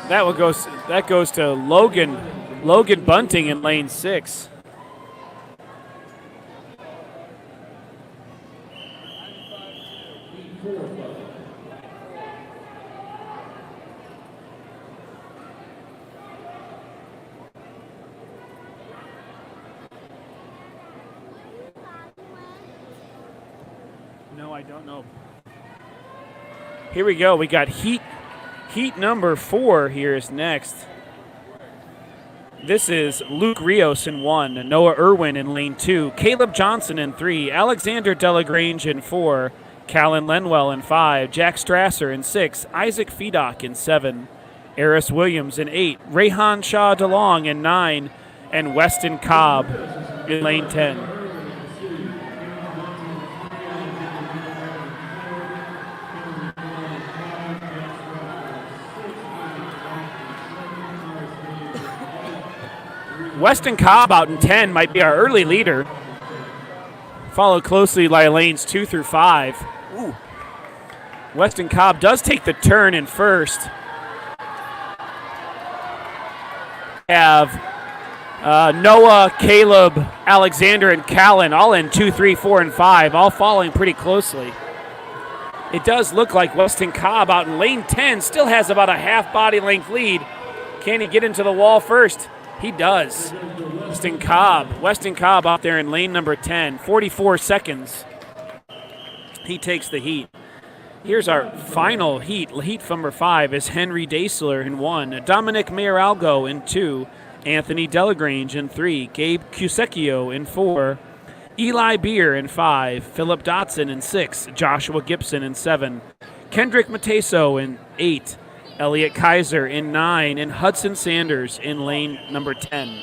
That goes to Logan Bunting in lane 6. No, I don't know. Here we go. We got heat number 4 here is next. This is Luke Rios in 1, Noah Irwin in lane 2, Caleb Johnson in 3, Alexander Delagrange in 4, Callan Lenwell in 5, Jack Strasser in 6, Isaac Fedock in 7, Eris Williams in 8, Rayhan Shah DeLong in 9, and Weston Cobb in lane 10. Weston Cobb out in 10 might be our early leader, followed closely by lanes 2 through 5. Ooh. Weston Cobb does take the turn in first. Have Noah, Caleb, Alexander, and Callan all in 2, 3, 4, and 5, all following pretty closely. It does look like Weston Cobb out in lane 10 still has about a half body length lead. Can he get into the wall first? He does. Weston Cobb out there in lane number 10, 44 seconds. He takes the heat. Here's our final heat. Heat number 5 is Henry Daisler in 1, Dominic Mayoralgo in 2, Anthony Delagrange in 3, Gabe Cusecchio in 4, Eli Beer in 5, Philip Dotson in 6, Joshua Gibson in 7, Kendrick Mateso in 8, Elliot Kaiser in 9, and Hudson Sanders in lane number 10.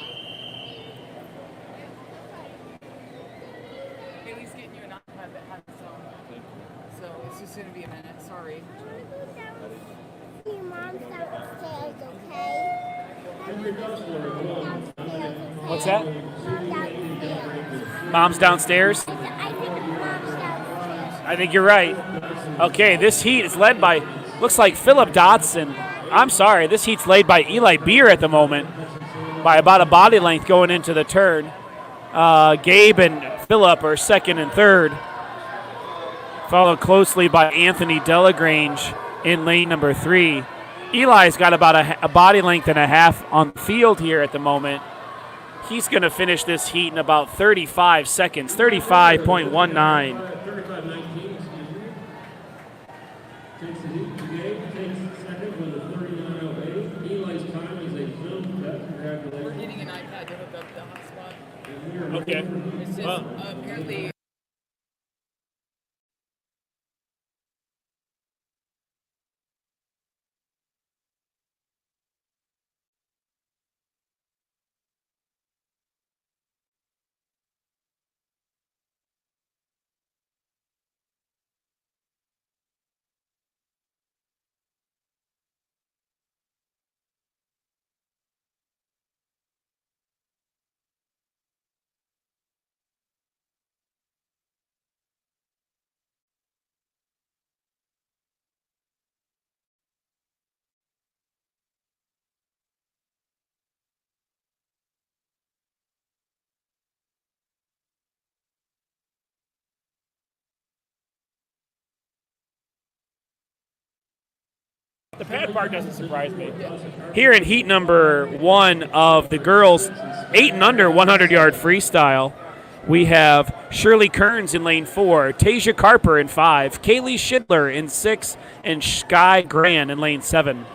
Haley's getting you an iPad that has its own. So it's just going to be a minute. Sorry. Your mom's downstairs, okay? What's that? Downstairs. Mom's downstairs? I think mom's downstairs. I think you're right. Okay, this heat is led by, looks like Philip Dotson. I'm sorry, this heat's led by Eli Beer at the moment by about a body length going into the turn. Gabe and Philip are second and third, followed closely by Anthony Delagrange in lane number 3. Eli's got about a body length and a half on the field here at the moment. He's going to finish this heat in about 35 seconds, 35.19. 35-19, takes the heat. Gabe takes second with a 39.08. Eli's time is a film cut. We're Congratulations. getting an iPad to hook up the hotspot. And we are Okay. It's just apparently. The pad part doesn't surprise me. Here in heat number 1 of the girls 8 and under 100-yard freestyle, we have Shirley Kearns in lane 4, Tasia Carper in 5, Kaylee Schindler in 6, and Sky Gran in lane 7.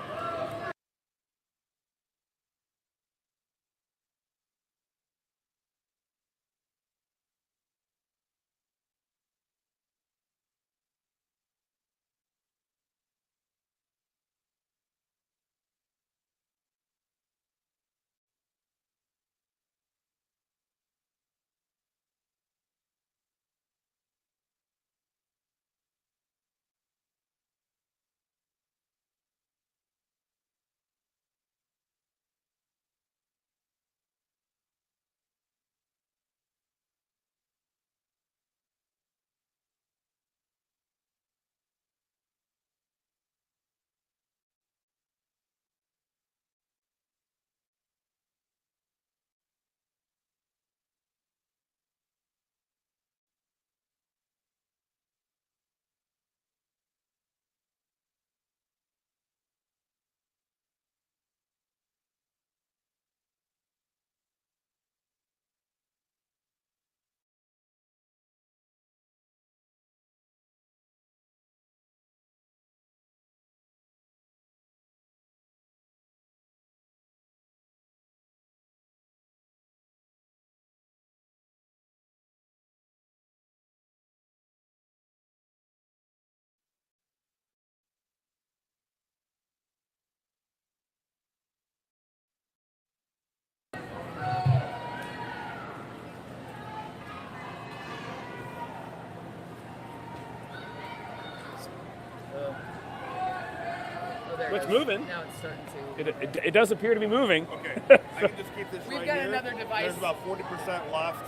Oh, there it It's goes. moving. Now it's starting to. It does appear to be moving. Okay, I can just keep this We've right got here. another device. There's about 40% left.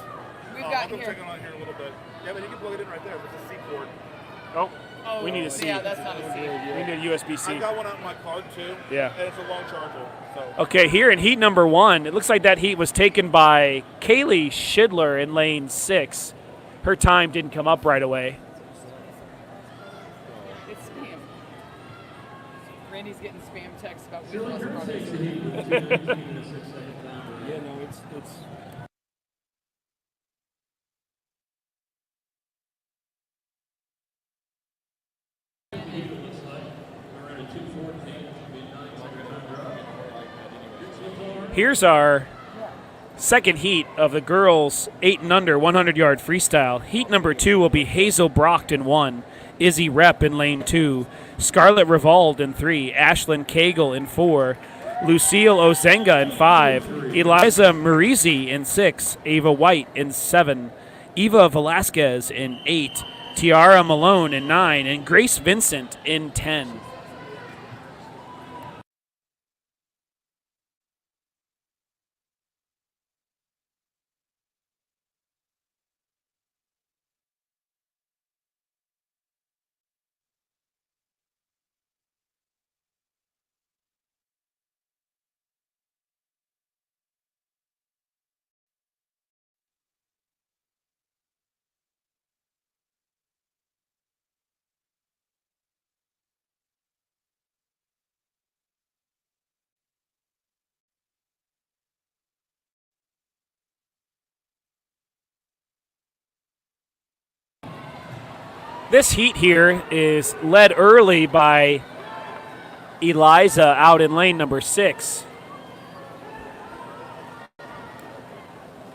We've I'll got come here. check it on here in a little bit. Yeah, but you can plug it in right there. It's a C cord. Oh, Oh, we need a C. Yeah, that's not a C. we need a USB-C. I've got one out in my card too. Yeah. And it's a long charger. So Okay, here in heat number 1, it looks like that heat was taken by Kaylee Schindler in lane 6. Her time didn't come up right away. Andy's getting spam texts about weight loss products. Yeah, no, it's Here's our second heat of the girls 8 and under 100-yard freestyle. Heat number 2 will be Hazel Brocht in 1, Izzy Rep in lane 2, Scarlett Revold in 3, Ashlyn Cagle in 4, Lucille Ozenga in 5, Eliza Murizi in 6, Ava White in 7, Eva Velasquez in 8, Tiara Malone in 9, and Grace Vincent in 10. This heat here is led early by Eliza out in lane number 6.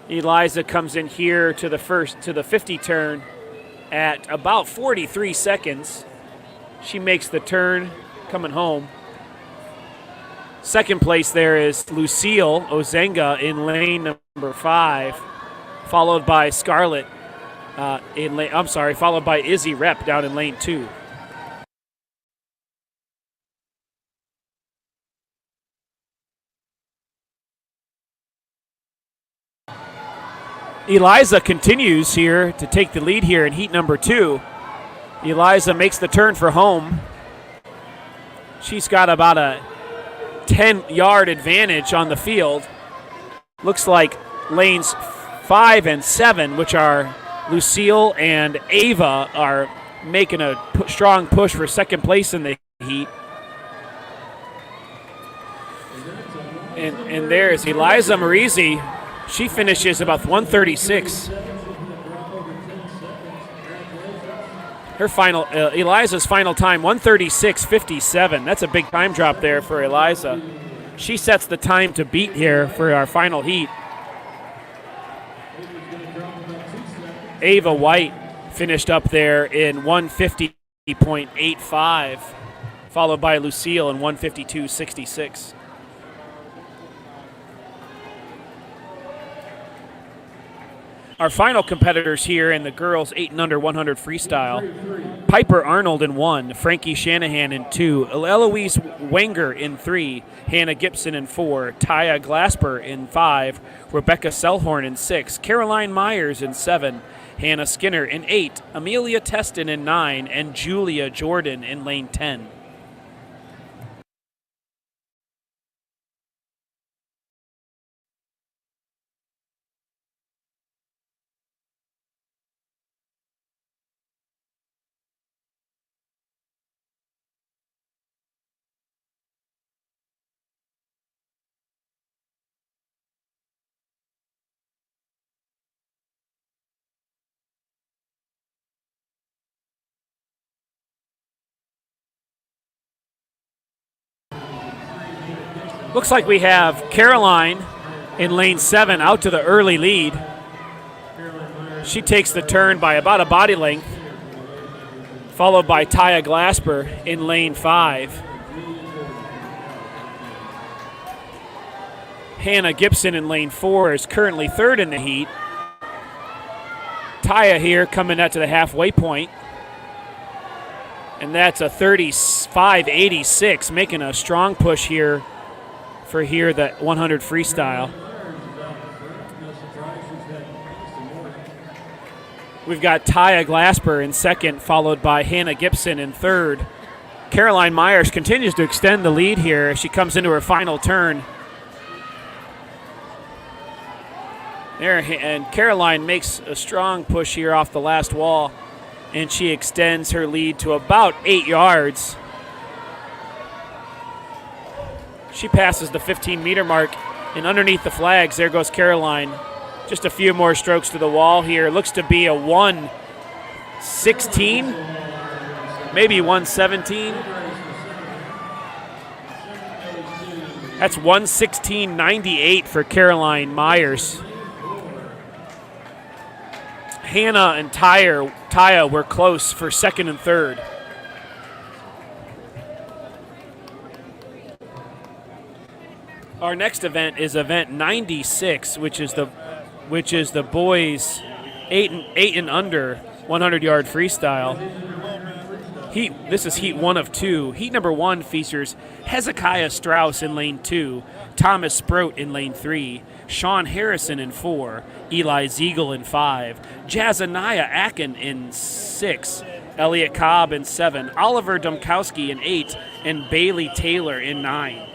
Eliza comes in here to the 50 turn at about 43 seconds. She makes the turn coming home. Second place there is Lucille Ozenga in lane number 5, followed by Scarlett followed by Izzy Rep down in lane 2. Eliza continues here to take the lead here in heat number 2. Eliza makes the turn for home. She's got about a 10-yard advantage on the field. Looks like lanes 5 and 7, which are Lucille and Ava, are making a strong push for second place in the heat. And there's Eliza Murizi. She finishes about 136. Her final, Eliza's final time, 136.57. That's a big time drop there for Eliza. She sets the time to beat here for our final heat. Ava White finished up there in 150.85, followed by Lucille in 152.66. Our final competitors here in the girls 8 and under 100 freestyle: Piper Arnold in 1, Frankie Shanahan in 2, Eloise Wenger in 3, Hannah Gibson in 4, Taya Glasper in 5, Rebecca Selhorn in 6, Caroline Myers in 7, Hannah Skinner in 8, Amelia Teston in 9, and Julia Jordan in lane 10. Looks like we have Caroline in lane 7 out to the early lead. She takes the turn by about a body length, followed by Taya Glasper in lane 5. Hannah Gibson in lane 4 is currently third in the heat. Taya here coming out to the halfway point. And that's a 35.86, making a strong push here for the 100 freestyle. We've got Taya Glasper in second, followed by Hannah Gibson in third. Caroline Myers continues to extend the lead here as she comes into her final turn. There, and Caroline makes a strong push here off the last wall, and she extends her lead to about 8 yards. She passes the 15-meter mark, and underneath the flags, there goes Caroline. Just a few more strokes to the wall here. Looks to be a 1:16, maybe 1:17. That's 1:16.98 for Caroline Myers. Hannah and Taya were close for second and third. Our next event is event 96, which is the boys 8 and under 100-yard freestyle. This is heat 1 of 2. Heat number 1 features Hezekiah Strauss in lane 2, Thomas Sproat in lane 3, Sean Harrison in 4, Eli Ziegel in 5, Jazaniah Akin in 6, Elliot Cobb in 7, Oliver Domkowski in 8, and Bailey Taylor in 9.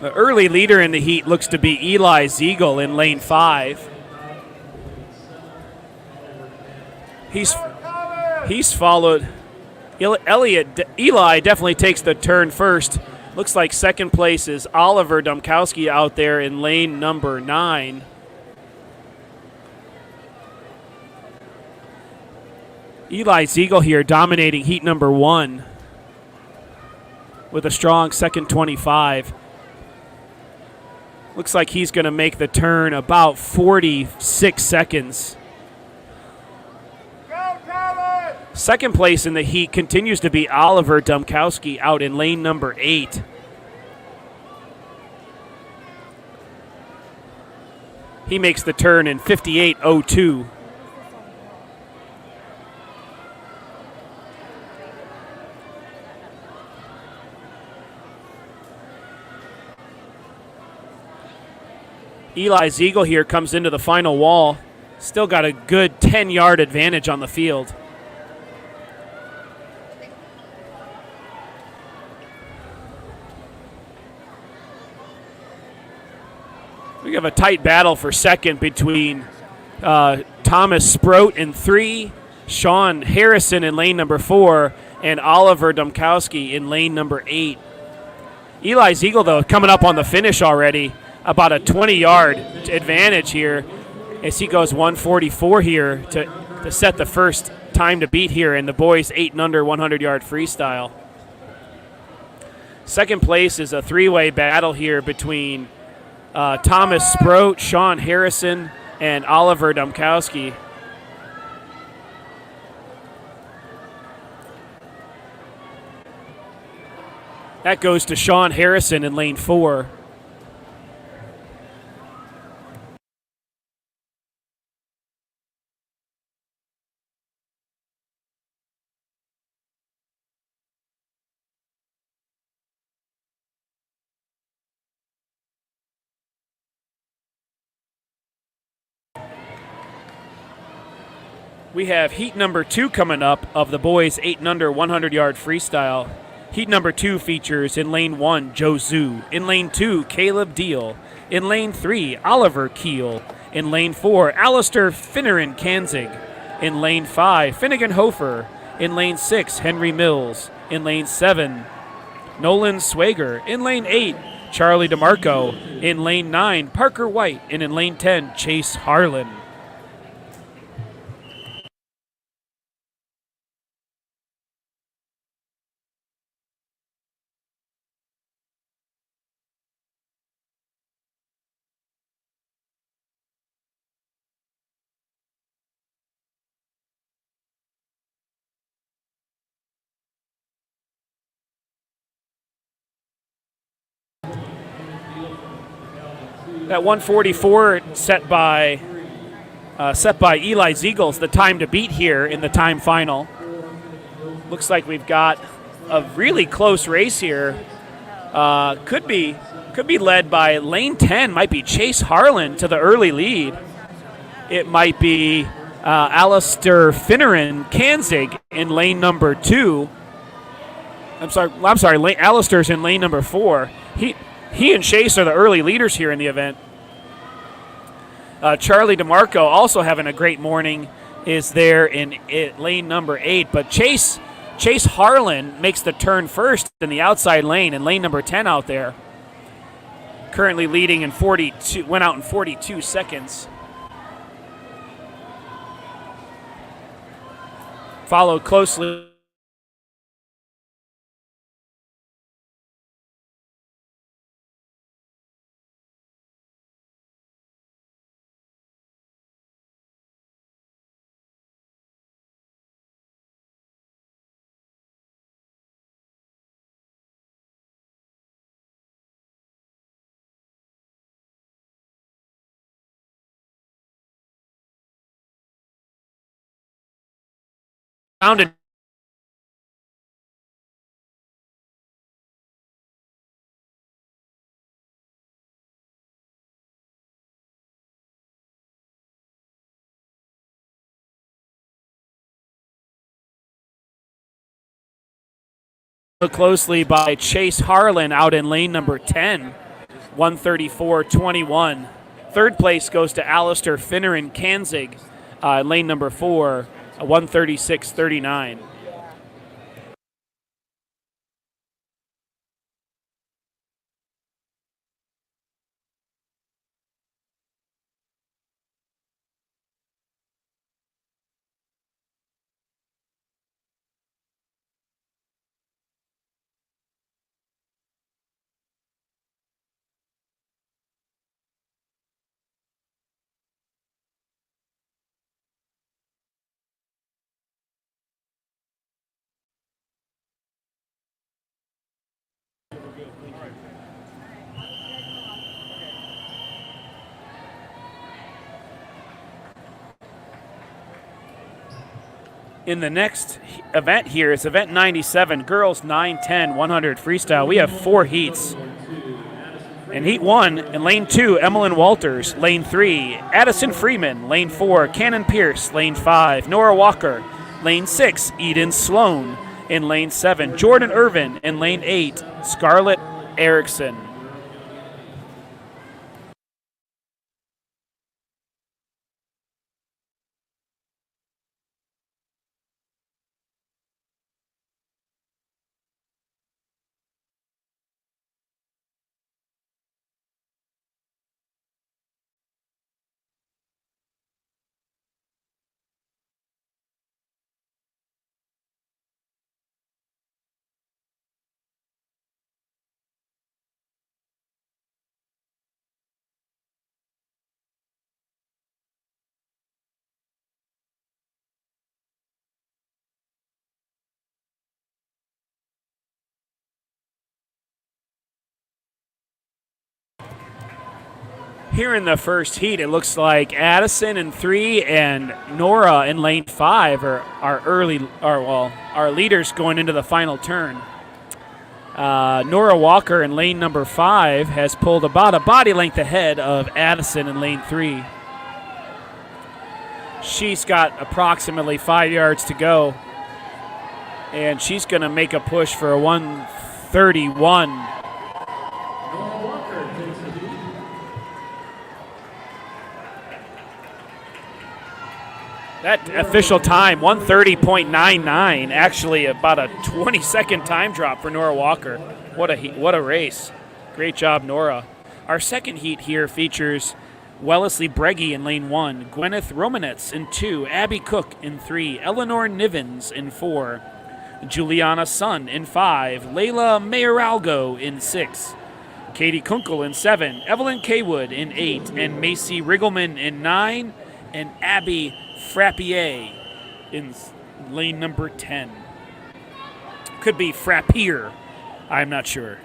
The early leader in the heat looks to be Eli Ziegel in lane 5. He's followed. Eli definitely takes the turn first. Looks like second place is Oliver Domkowski out there in lane number 9. Eli Ziegel here dominating heat number 1 with a strong second 25. Looks like he's going to make the turn about 46 seconds. Second place in the heat continues to be Oliver Domkowski out in lane number 8. He makes the turn in 58.02. Eli Ziegel here comes into the final wall. Still got a good 10-yard advantage on the field. We have a tight battle for second between Thomas Sproat in 3, Sean Harrison in lane number 4, and Oliver Domkowski in lane number 8. Eli Ziegel, though, coming up on the finish already. About a 20-yard advantage here as he goes 1:44 here to set the first time to beat here in the boys 8 and under 100-yard freestyle. Second place is a three-way battle here between Thomas Sproat, Sean Harrison, and Oliver Domkowski. That goes to Sean Harrison in lane 4. We have heat number 2 coming up of the boys 8 and under 100-yard freestyle. Heat number 2 features in lane 1, Joe Zhu. In lane 2, Caleb Deal. In lane 3, Oliver Keel. In lane 4, Alistair Finneran Kanzig. In lane 5, Finnegan Hofer. In lane 6, Henry Mills. In lane 7, Nolan Swager. In lane 8, Charlie DeMarco. In lane 9, Parker White. And in lane 10, Chase Harlan. That 1:44 set by Eli Ziegel's the time to beat here in the time final. Looks like we've got a really close race here. Could be led by lane 10. Might be Chase Harlan to the early lead. It might be Alistair Finneran Kanzig in lane number 2. I'm sorry. Alistair's in lane number 4. He and Chase are the early leaders here in the event. Charlie DeMarco also having a great morning is there in lane number 8. But Chase Harlan makes the turn first in the outside lane in lane number 10 out there. Currently leading in 42, went out in 42 seconds. Followed closely founded closely by Chase Harlan out in lane number 10, 134.21. Third place goes to Alistair Finneran Kanzig, lane number 4, 136.39. In the next event here is event 97, girls 9-10, 100 freestyle. We have 4 heats. In heat 1, in lane 2, Emmeline Walters. Lane 3, Addison Freeman. Lane 4, Cannon Pierce. Lane 5, Nora Walker. Lane 6, Eden Sloan. In lane 7, Jordan Irvin. In lane 8, Scarlett Erickson. Here in the first heat, it looks like Addison in 3 and Nora in lane 5 are our leaders going into the final turn. Nora Walker in lane number 5 has pulled about a body length ahead of Addison in lane 3. She's got approximately 5 yards to go, and she's going to make a push for a 131. That official time, 130.99, actually about a 20-second time drop for Nora Walker. What a race. Great job, Nora. Our second heat here features Wellesley Breggy in lane 1, Gwyneth Romanetz in 2, Abby Cook in 3, Eleanor Nivens in 4, Juliana Sun in 5, Layla Mayoralgo in 6, Katie Kunkel in 7, Evelyn Kaywood in 8, and Macy Riggleman in 9, and Abby Frappier in lane number 10. Could be Frappier. I'm not sure.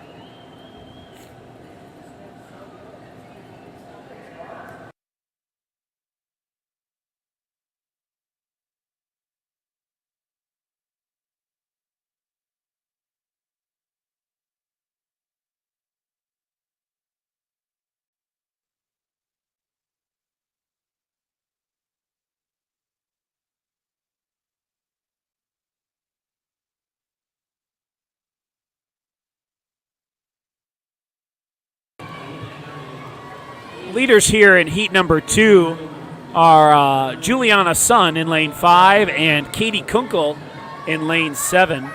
Leaders here in heat number 2 are Juliana Sun in lane 5 and Katie Kunkel in lane 7.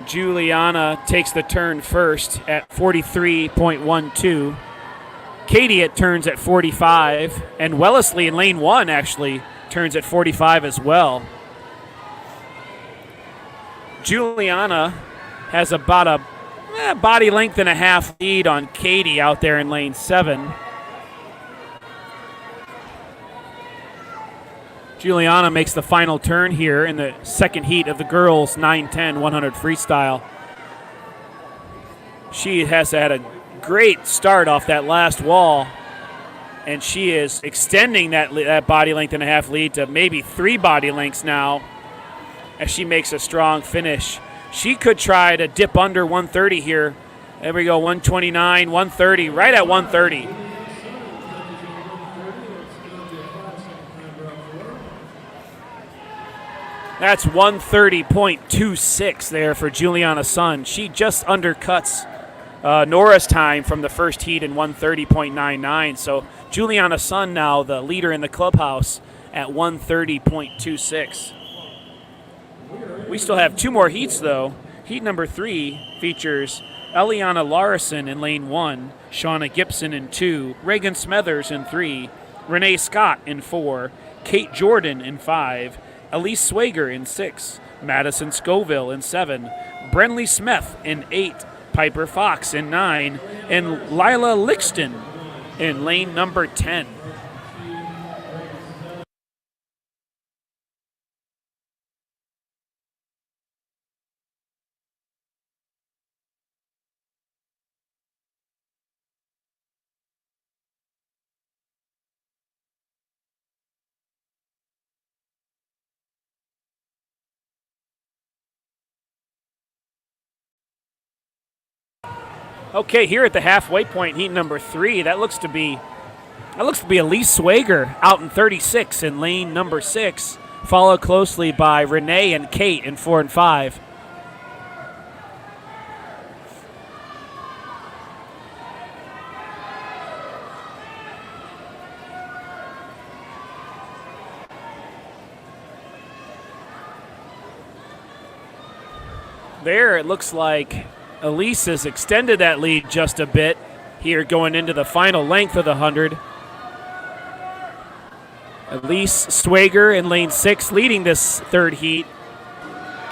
Juliana takes the turn first at 43.12. Katie at turns at 45, and Wellesley in lane 1 actually turns at 45 as well. Juliana has about a body length and a half lead on Katie out there in lane 7. Juliana makes the final turn here in the second heat of the girls 9-10 100 freestyle. She has had a great start off that last wall, and she is extending that body length and a half lead to maybe 3 body lengths now as she makes a strong finish. She could try to dip under 130 here. There we go, 129, 130, right at 130. That's 130.26 there for Juliana Sun. She just undercuts Nora's time from the first heat in 130.99. So Juliana Sun now the leader in the clubhouse at 130.26. We still have 2 more heats though. Heat number 3 features Eliana Larison in lane 1, Shauna Gibson in 2, Reagan Smethers in 3, Renee Scott in 4, Kate Jordan in 5, Elise Swager in 6, Madison Scoville in 7, Brenly Smith in 8, Piper Fox in 9, and Lila Lixton in lane number 10. Okay, here at the halfway point, heat number 3, that looks to be Elise Swager out in 36 in lane number 6, followed closely by Renee and Kate in 4 and 5. There, it looks like Elise has extended that lead just a bit here going into the final length of the 100. Elise Swager in lane 6 leading this third heat.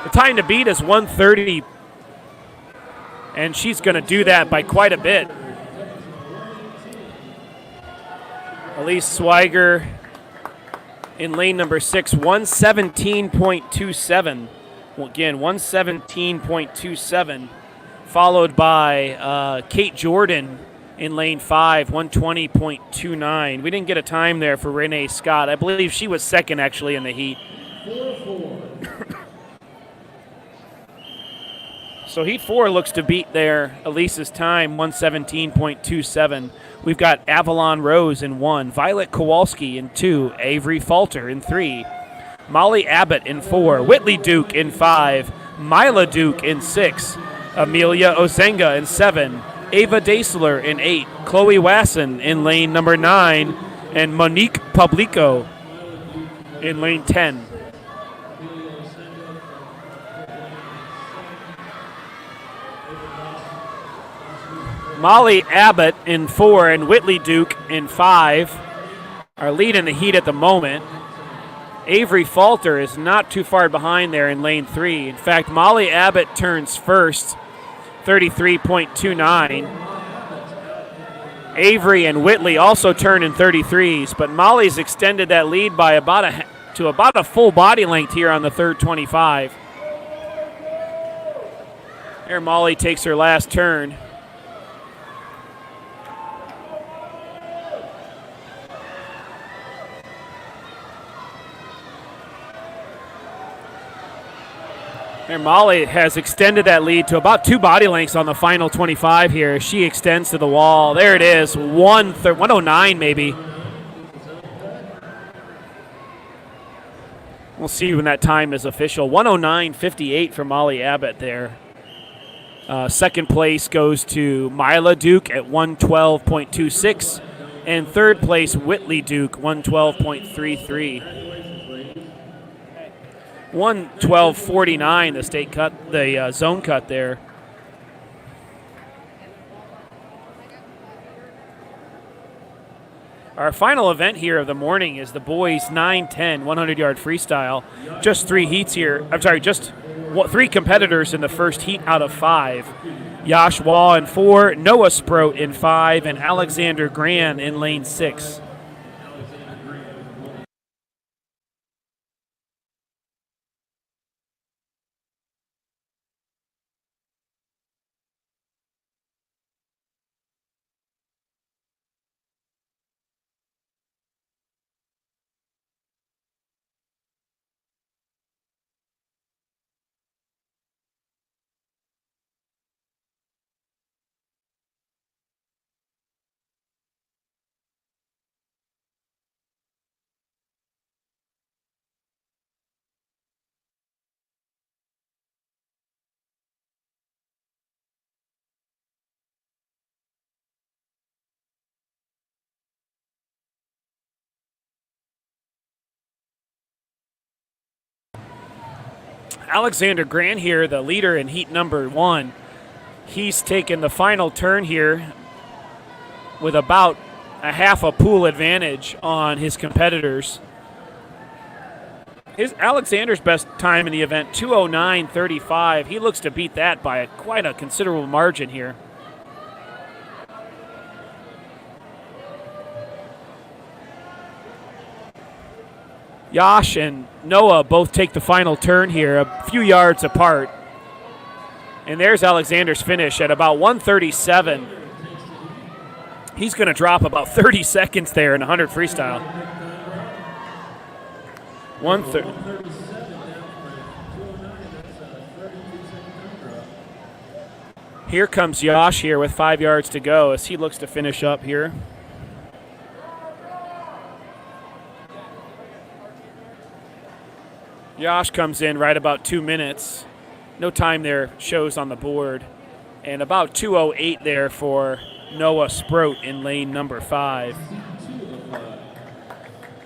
The time to beat is 1:30, and she's going to do that by quite a bit. Elise Swager in lane number 6, 117.27. Again, 117.27. Followed by Kate Jordan in lane 5, 120.29. We didn't get a time there for Renee Scott. I believe she was second, actually, in the heat. So heat 4 looks to beat there Elise's time, 117.27. We've got Avalon Rose in 1, Violet Kowalski in 2, Avery Falter in 3, Molly Abbott in 4, Whitley Duke in 5, Mila Duke in 6, Amelia Ozenga in 7, Ava Daisler in 8, Chloe Wasson in lane number 9, and Monique Publico in lane 10. Molly Abbott in 4 and Whitley Duke in 5 are leading the heat at the moment. Avery Falter is not too far behind there in lane 3. In fact, Molly Abbott turns first, 33.29. Avery and Whitley also turn in 33s, but Molly's extended that lead by about a full body length here on the third 25. There Molly takes her last turn. And Molly has extended that lead to about 2 body lengths on the final 25 here. She extends to the wall. There it is, 109 maybe. We'll see when that time is official. 109.58 for Molly Abbott there. Second place goes to Mila Duke at 112.26. And third place, Whitley Duke, 112.33. 112.49, the state cut, the zone cut there. Our final event here of the morning is the boys 9-10 100-yard freestyle. Just 3 heats here. I'm sorry, just 3 competitors in the first heat out of 5. Yash Wall in 4, Noah Sproat in 5, and Alexander Gran in lane 6. Alexander Gran here, the leader in heat number 1. He's taken the final turn here with about a half a pool advantage on his competitors. Alexander's best time in the event, 2:09.35. He looks to beat that by quite a considerable margin here. Yash and Noah both take the final turn here, a few yards apart. And there's Alexander's finish at about 1:37. He's going to drop about 30 seconds there in 100 freestyle. 1:30. Here comes Yash here with 5 yards to go as he looks to finish up here. Yash comes in right about 2 minutes. No time there shows on the board. And about 2:08 there for Noah Sproat in lane number 5.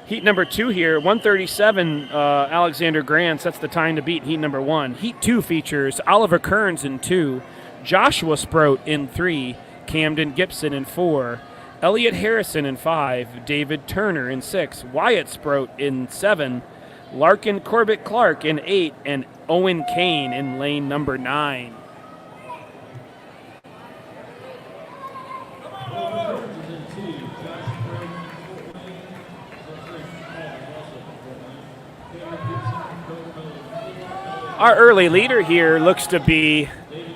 Heat number 2 here, 1:37. Alexander Gran sets the time to beat heat number 1. Heat 2 features Oliver Kearns in 2, Joshua Sproat in 3, Camden Gibson in 4, Elliot Harrison in 5, David Turner in 6, Wyatt Sproat in 7, Larkin Corbett Clark in 8, and Owen Kane in lane number 9. Our early leader here looks to be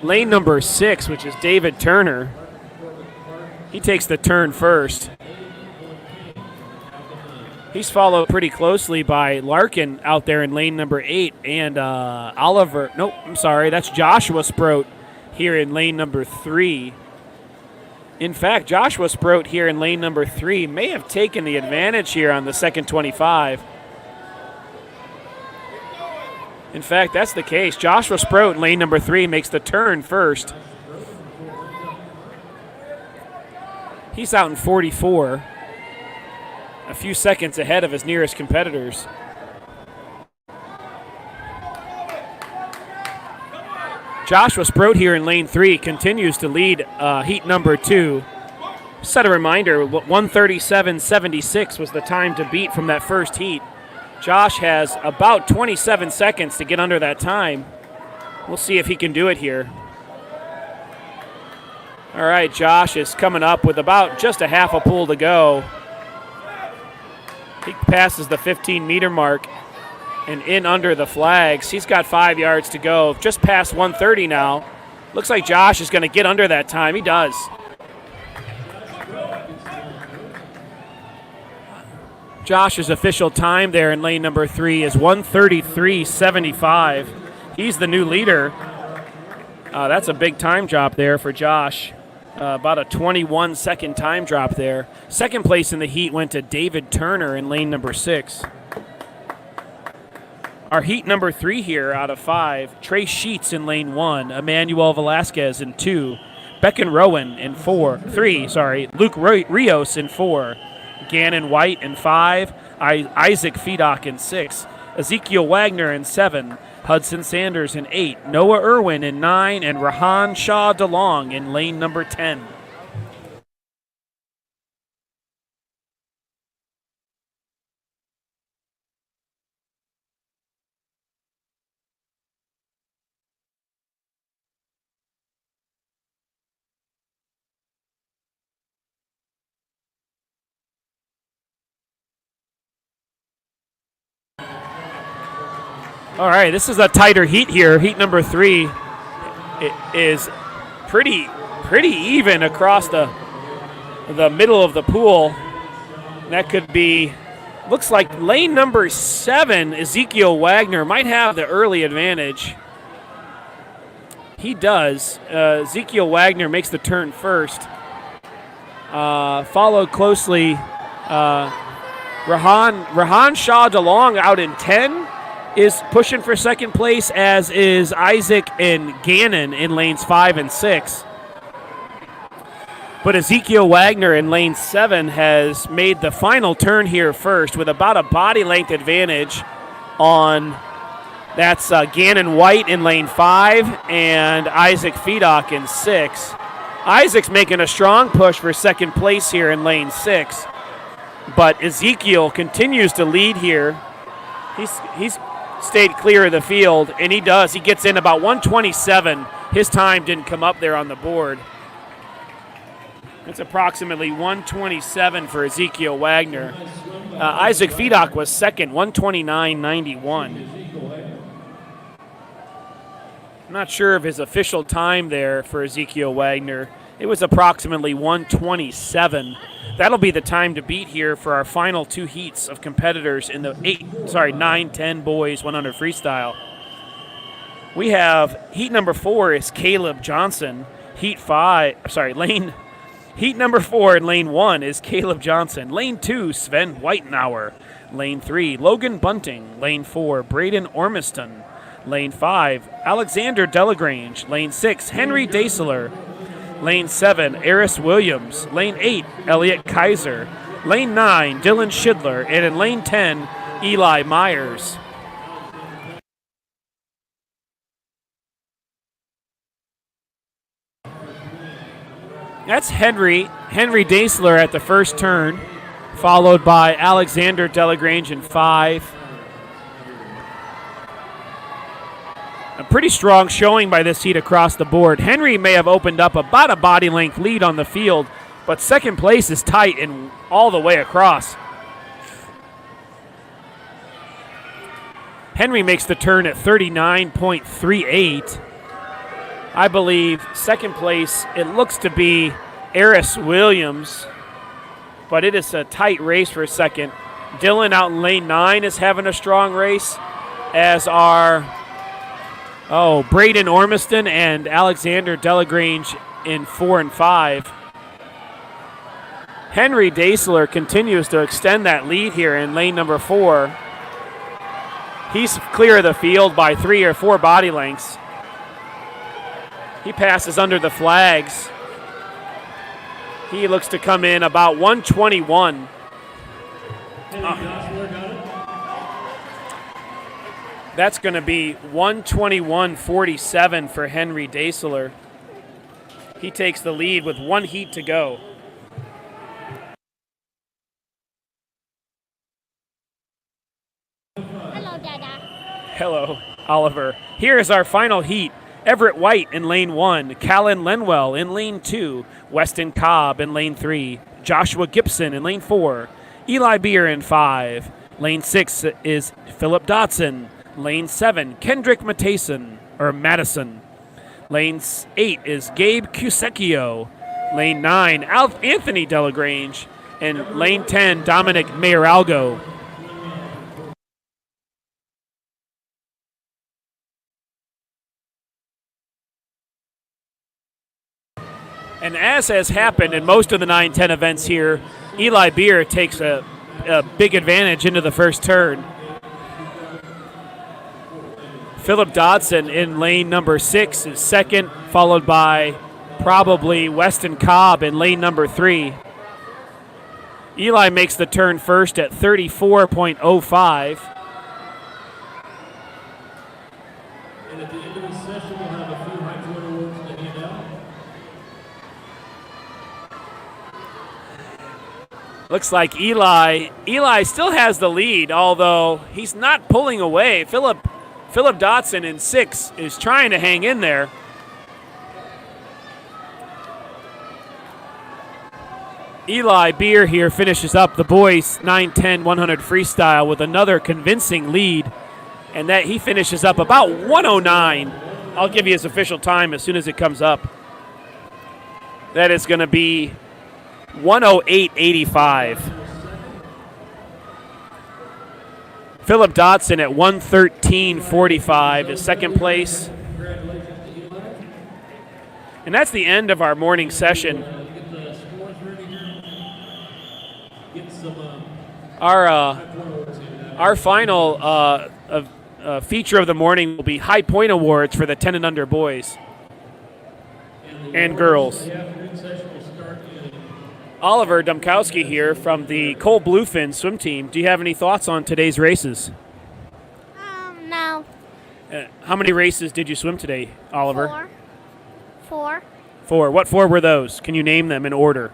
lane number 6, which is David Turner. He takes the turn first. He's followed pretty closely by Larkin out there in lane number 8 and that's Joshua Sproat here in lane number 3. In fact, Joshua Sproat here in lane number 3 may have taken the advantage here on the second 25. In fact, that's the case. Joshua Sproat in lane number 3 makes the turn first. He's out in 44. A few seconds ahead of his nearest competitors. Joshua Sproat here in lane 3 continues to lead heat number 2. Set a reminder, 1:37.76 was the time to beat from that first heat. Josh has about 27 seconds to get under that time. We'll see if he can do it here. All right, Josh is coming up with about just a half a pool to go. He passes the 15-meter mark and in under the flags. He's got 5 yards to go. Just past 1:30 now. Looks like Josh is going to get under that time. He does. Josh's official time there in lane number 3 is 1:33.75. He's the new leader. That's a big time drop there for Josh. About a 21-second time drop there. Second place in the heat went to David Turner in lane number 6. Our heat number 3 here out of 5, Trey Sheets in lane 1, Emmanuel Velasquez in 2, Becken Rowan in 3, Luke Rios in 4, Gannon White in 5, Isaac Fedock in 6, Ezekiel Wagner in 7, Hudson Sanders in 8, Noah Irwin in 9, and Rahan Shah DeLong in lane number 10. All right, this is a tighter heat here. Heat number 3 is pretty even across the middle of the pool. That could be, looks like lane number 7, Ezekiel Wagner, might have the early advantage. He does. Ezekiel Wagner makes the turn first. Followed closely, Rahan Shah DeLong out in 10. Is pushing for second place, as is Isaac and Gannon in lanes 5 and 6. But Ezekiel Wagner in lane 7 has made the final turn here first with about a body length advantage on, that's Gannon White in lane 5 and Isaac Fedock in 6. Isaac's making a strong push for second place here in lane 6. But Ezekiel continues to lead here. He's stayed clear of the field, and he does. He gets in about 127. His time didn't come up there on the board. It's approximately 127 for Ezekiel Wagner. Isaac Fedock was second, 129.91. I'm not sure of his official time there for Ezekiel Wagner. It was approximately 127. That'll be the time to beat here for our final 2 heats of competitors in the 9-10 boys 100 freestyle. We have heat number 4 is Caleb Johnson. Heat number 4 in lane 1 is Caleb Johnson. Lane 2, Sven Whitenauer. Lane 3, Logan Bunting. Lane 4, Braden Ormiston. Lane 5, Alexander Delagrange. Lane 6, Henry Daisler. Lane 7, Eris Williams. Lane 8, Elliot Kaiser. Lane 9, Dylan Schidler. And in lane 10, Eli Myers. That's Henry Daisler at the first turn, followed by Alexander Delagrange in 5. A pretty strong showing by this heat across the board. Henry may have opened up about a body length lead on the field, but second place is tight and all the way across. Henry makes the turn at 39.38. I believe second place, it looks to be Eris Williams, but it is a tight race for a second. Dylan out in lane 9 is having a strong race, as are Braden Ormiston and Alexander Delagrange in 4 and 5. Henry Daisler continues to extend that lead here in lane number 4. He's clear of the field by 3 or 4 body lengths. He passes under the flags. He looks to come in about 121. That's going to be 121.47 for Henry Daisler. He takes the lead with 1 heat to go. Hello, Dada. Hello, Oliver. Here is our final heat. Everett White in lane 1, Callan Lenwell in lane 2, Weston Cobb in lane 3, Joshua Gibson in lane 4, Eli Beer in 5. Lane 6 is Philip Dotson. Lane 7, Kendrick Madison. Lane 8 is Gabe Cusecchio. Lane 9, Anthony Delagrange. And lane 10, Dominic Mayoralgo. And as has happened in most of the 9-10 events here, Eli Beer takes a big advantage into the first turn. Philip Dodson in lane number 6 is second, followed by probably Weston Cobb in lane number 3. Eli makes the turn first at 34.05. And at the end of the session, we'll have a few high point awards to hand out. Looks like Eli still has the lead, although he's not pulling away. Philip Dotson in 6 is trying to hang in there. Eli Beer here finishes up the boys 9-10 100 freestyle with another convincing lead, and that he finishes up about 109. I'll give you his official time as soon as it comes up. That is going to be 108.85. Philip Dotson at 113.45 is second place. And that's the end of our morning session. Get the scores ready. Get some Our high point awards handed out. our final feature of the morning will be high point awards for the 10 and under boys and girls. The afternoon session will start in Oliver Dumkowski here from the Cole Bluefin swim team. Do you have any thoughts on today's races? No. How many races did you swim today, Oliver? 4. 4. What 4 were those? Can you name them in order?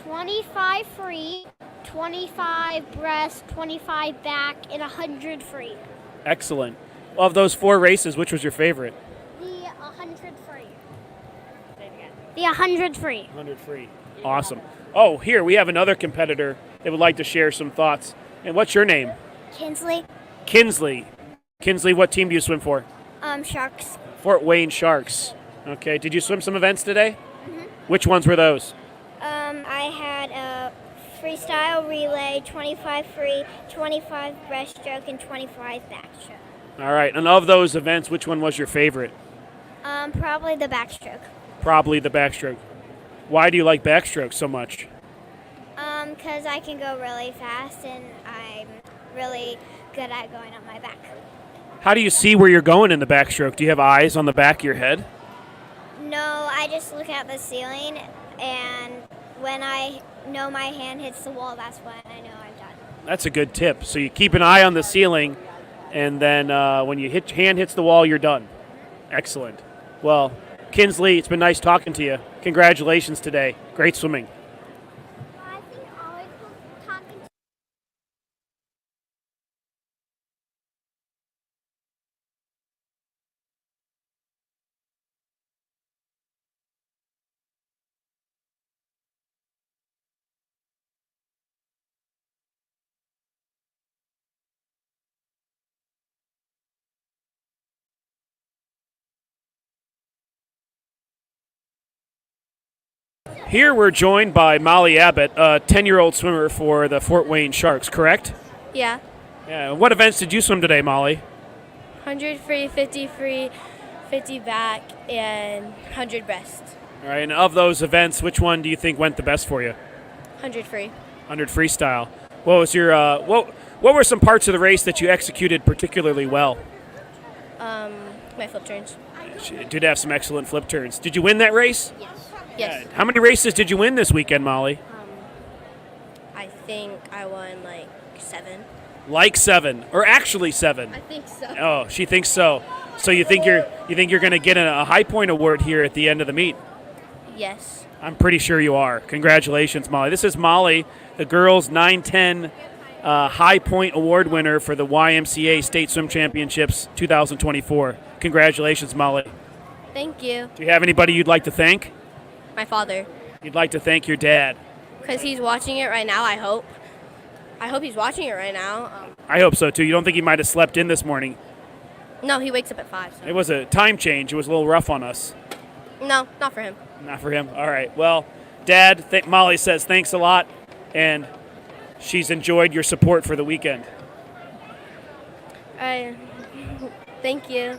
25 free, 25 breast, 25 back, and 100 free. Excellent. Of those 4 races, which was your favorite? The 100 free. The 100 free. 100 free. Awesome. Oh, here we have another competitor that would like to share some thoughts. And what's your name? Kinsley. Kinsley. Kinsley, what team do you swim for? Sharks. Fort Wayne Sharks. Okay. Did you swim some events today? Which ones were those? I had a freestyle relay, 25 free, 25 breaststroke, and 25 backstroke. All right. And of those events, which one was your favorite? Probably the backstroke. Probably the backstroke. Why do you like backstroke so much? Because I can go really fast and I'm really good at going on my back. How do you see where you're going in the backstroke? Do you have eyes on the back of your head? No, I just look at the ceiling, and when I know my hand hits the wall, that's when I know I'm done. That's a good tip. So you keep an eye on the ceiling, and then when your hand hits the wall, you're done. Excellent. Well, Kinsley, it's been nice talking to you. Congratulations today. Great swimming. I think always talking to Here we're joined by Molly Abbott, a 10-year-old swimmer for the Fort Wayne Sharks, correct? Yeah. Yeah. What events did you swim today, Molly? 100 free, 50 free, 50 back, and 100 breast. All right. And of those events, which one do you think went the best for you? 100 free. 100 freestyle. What was your what were some parts of the race that you executed particularly well? My flip turns. She did have some excellent flip turns. Did you win that race? Yes. How many races did you win this weekend, Molly? I think I won like 7. Like 7, or actually 7. I think so. Oh, she thinks so. So you think you're going to get a high point award here at the end of the meet? Yes. I'm pretty sure you are. Congratulations, Molly. This is Molly, the girls 9-10 high point award winner for the YMCA State Swim Championships 2024. Congratulations, Molly. Thank you. Do you have anybody you'd like to thank? My father. You'd like to thank your dad. Because he's watching it right now, I hope. I hope he's watching it right now. I hope so, too. You don't think he might have slept in this morning? No, he wakes up at 5. So. It was a time change. It was a little rough on us. No, not for him. Not for him. All right. Well, Dad, Molly says thanks a lot, and she's enjoyed your support for the weekend. Thank you.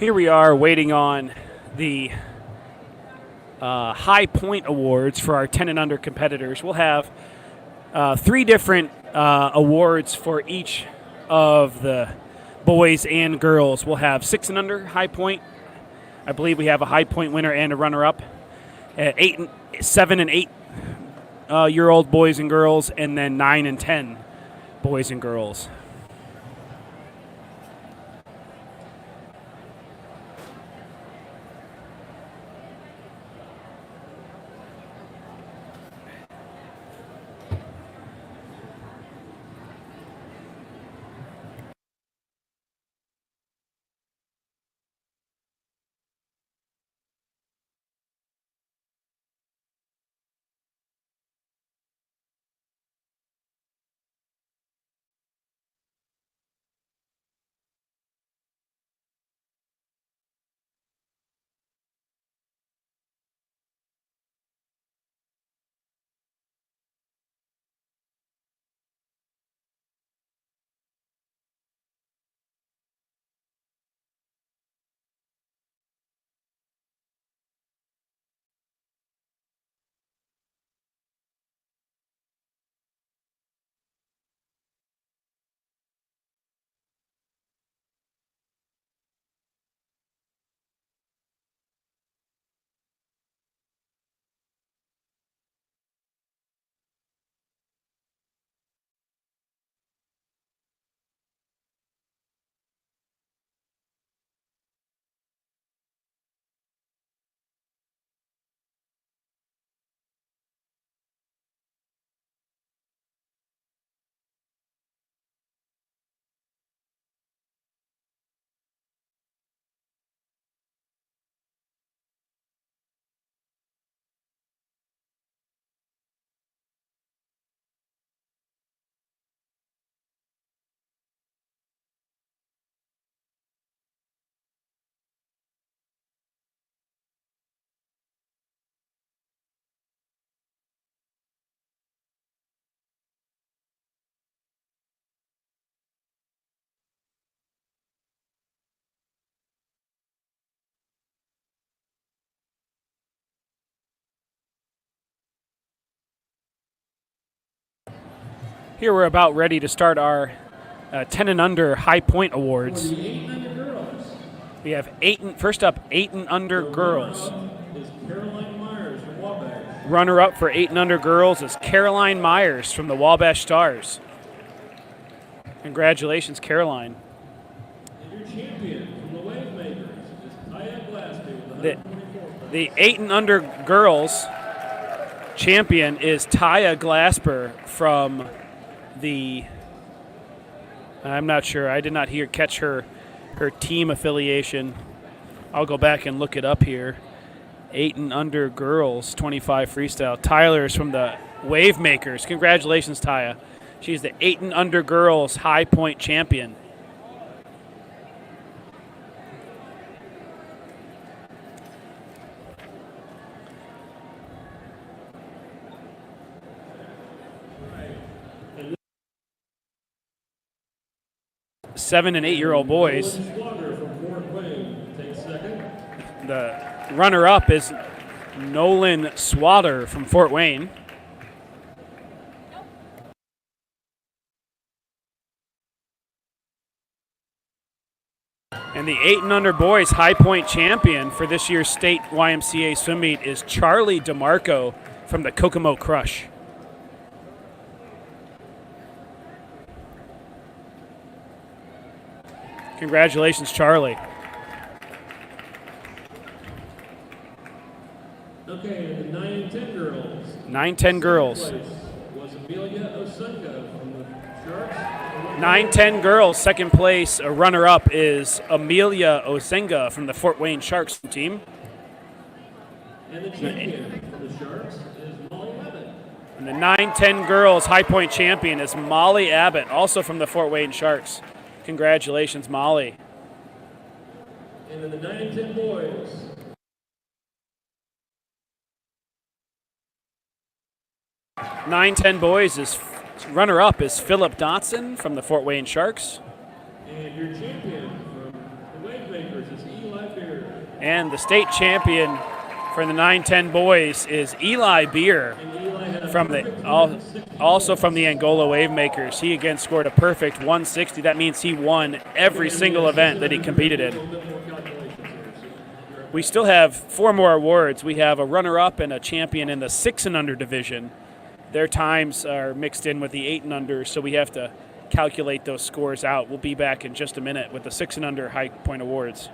Here we are waiting on the high point awards for our 10 and under competitors. We'll have 3 different awards for each of the boys and girls. We'll have 6 and under high point. I believe we have a high point winner and a runner-up. 7 and 8 year old boys and girls, and then 9 and 10 boys and girls. Here we're about ready to start our 10 and under high point awards. We have first up, 8 and under girls. Runner up for 8 and under girls is Caroline Myers from the Wabash Stars. Congratulations, Caroline. The 8 and under girls champion is Taya Glasper from I'm not sure. I did not catch her team affiliation. I'll go back and look it up here. 8 and under girls, 25 freestyle. Tyler's from the Wave Makers. Congratulations, Taya. She's the 8 and under girls high point champion. Seven and 8 year old boys. The runner up is Nolan Swatter from Fort Wayne. And the 8 and under boys high point champion for this year's state YMCA swim meet is Charlie DeMarco from the Kokomo Crush. Congratulations, Charlie. Okay, the 9 and 10 girls. 9-10 girls. Was Amelia Osenga from the Sharks. 9-10 girls, second place. A runner-up is Amelia Osenga from the Fort Wayne Sharks team. And the champion from the Sharks is Molly Abbott. And the 9-10 girls high point champion is Molly Abbott, also from the Fort Wayne Sharks. Congratulations, Molly. And then the 9 and 10 boys. 9-10 boys is runner-up is Philip Dotson from the Fort Wayne Sharks. And your champion from the Wave Makers is Eli And the state champion for the 9-10 boys is Eli Beer from also from the Angola Wavemakers. He again scored a perfect 160. That means he won every single event that he competed in. We still have 4 more awards. We have a runner-up and a champion in the 6 and under division. Their times are mixed in with the 8 and under, so we have to calculate those scores out. We'll be back in just a minute with the 6 and under high point awards.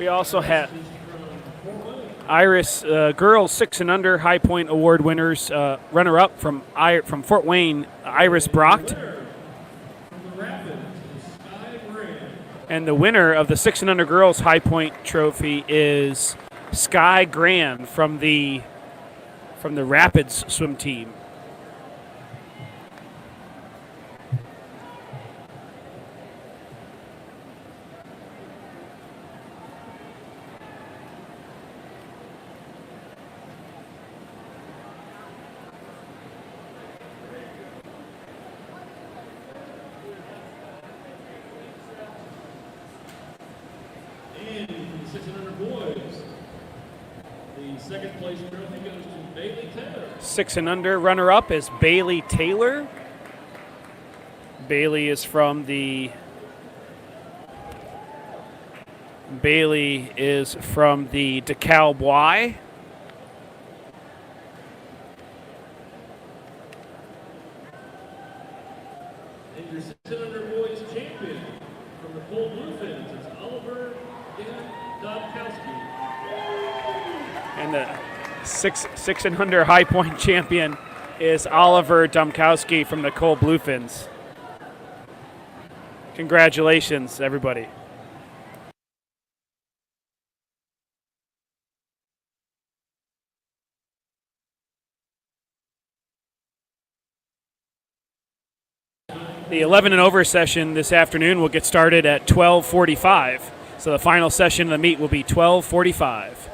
We also have Iris girls 6 and under High Point Award winners, runner-up from Fort Wayne, Iris Brocht, and the winner of the 6 and under girls High Point trophy is Sky Grand from the Rapids swim team. And for the 6 and under boys, the second place trophy goes to Bailey Taylor. 6 and under runner-up is Bailey Taylor. Bailey is from the DeKalb Y. And your 6 and under boys champion from the Cold Bluefins is Oliver Dobkowski. And the six and under High Point champion is Oliver Domkowski from the Cole Bluefins. Congratulations, everybody. The 11 and over session this afternoon will get started at 12:45. So the final session of the meet will be 12:45.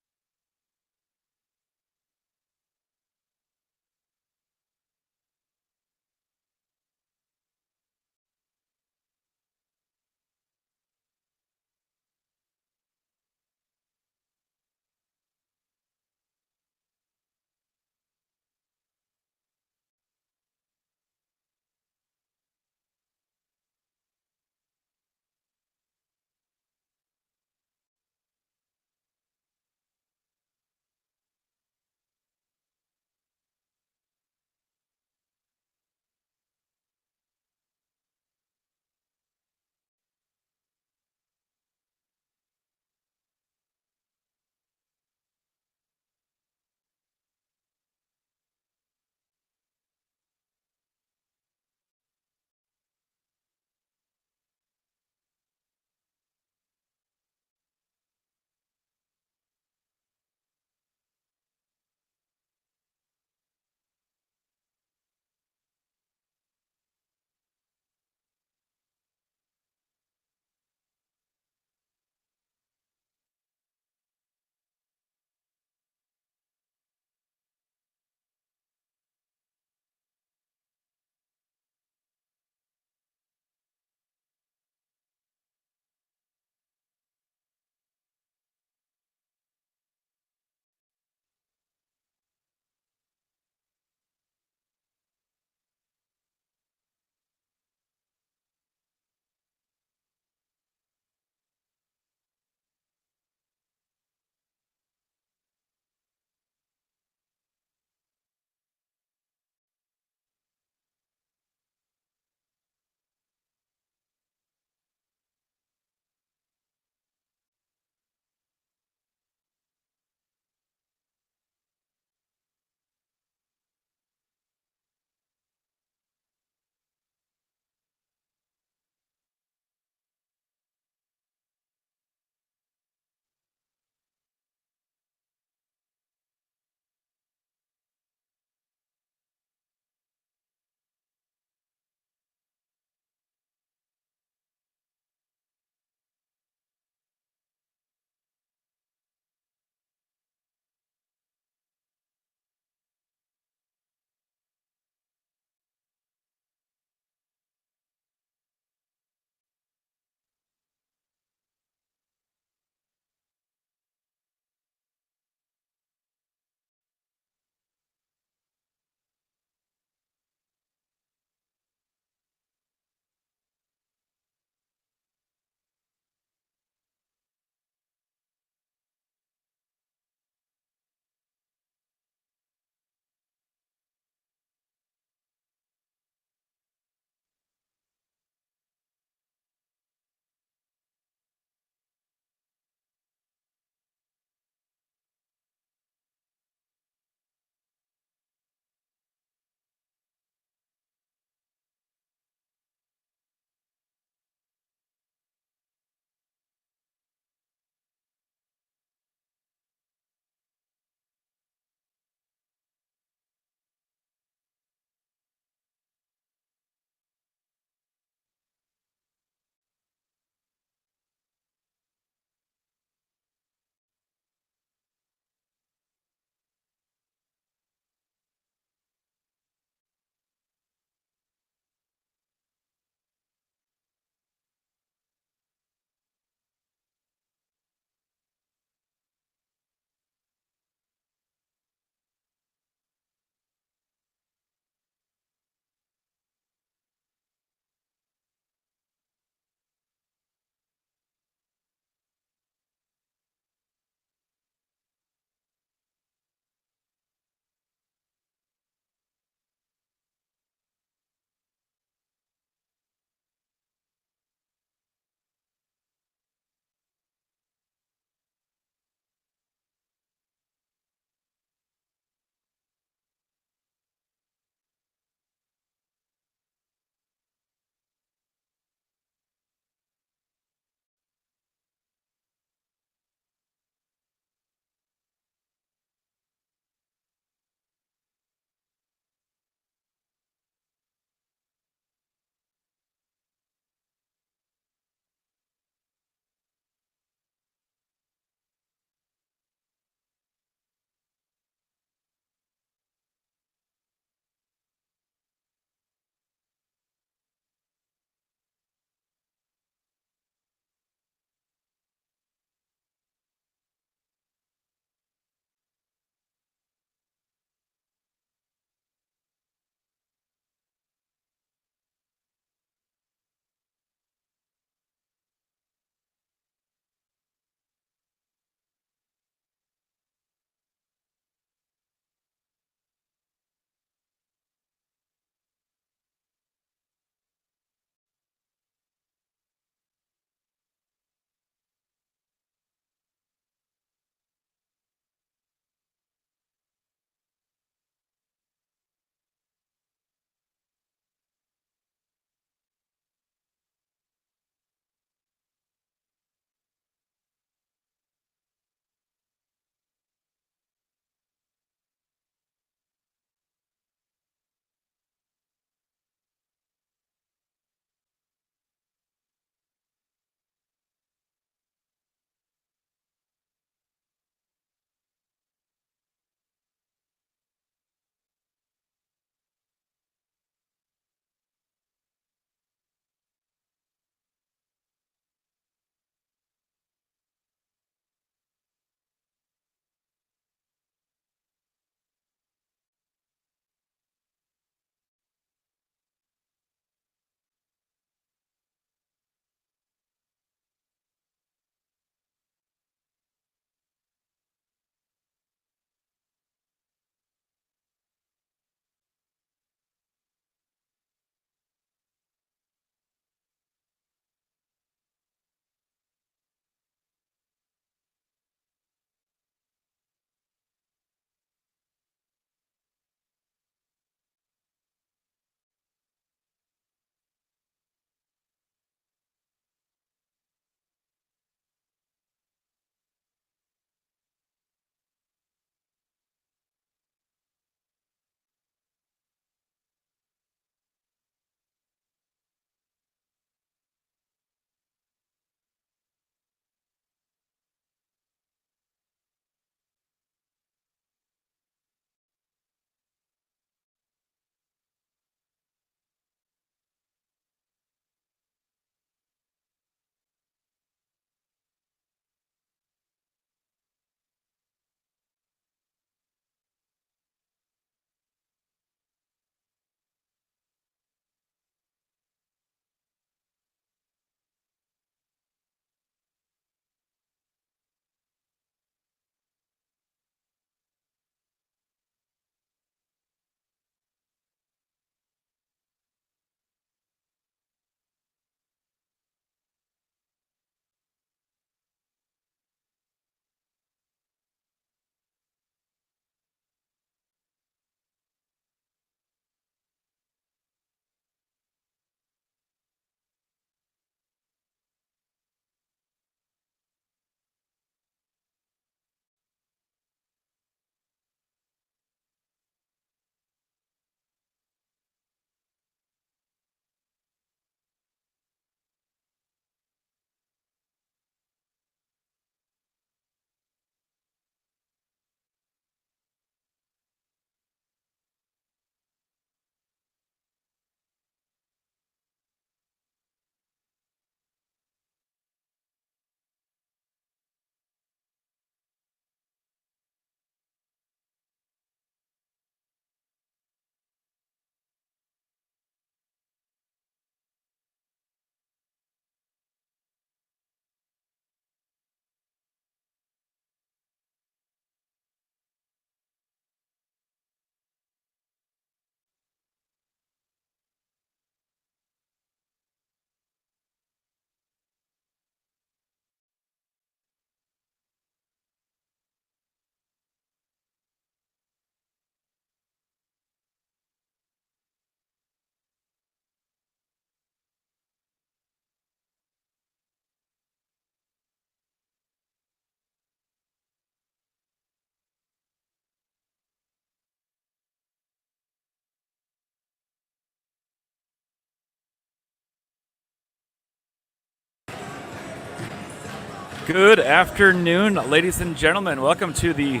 Good afternoon, ladies and gentlemen. Welcome to the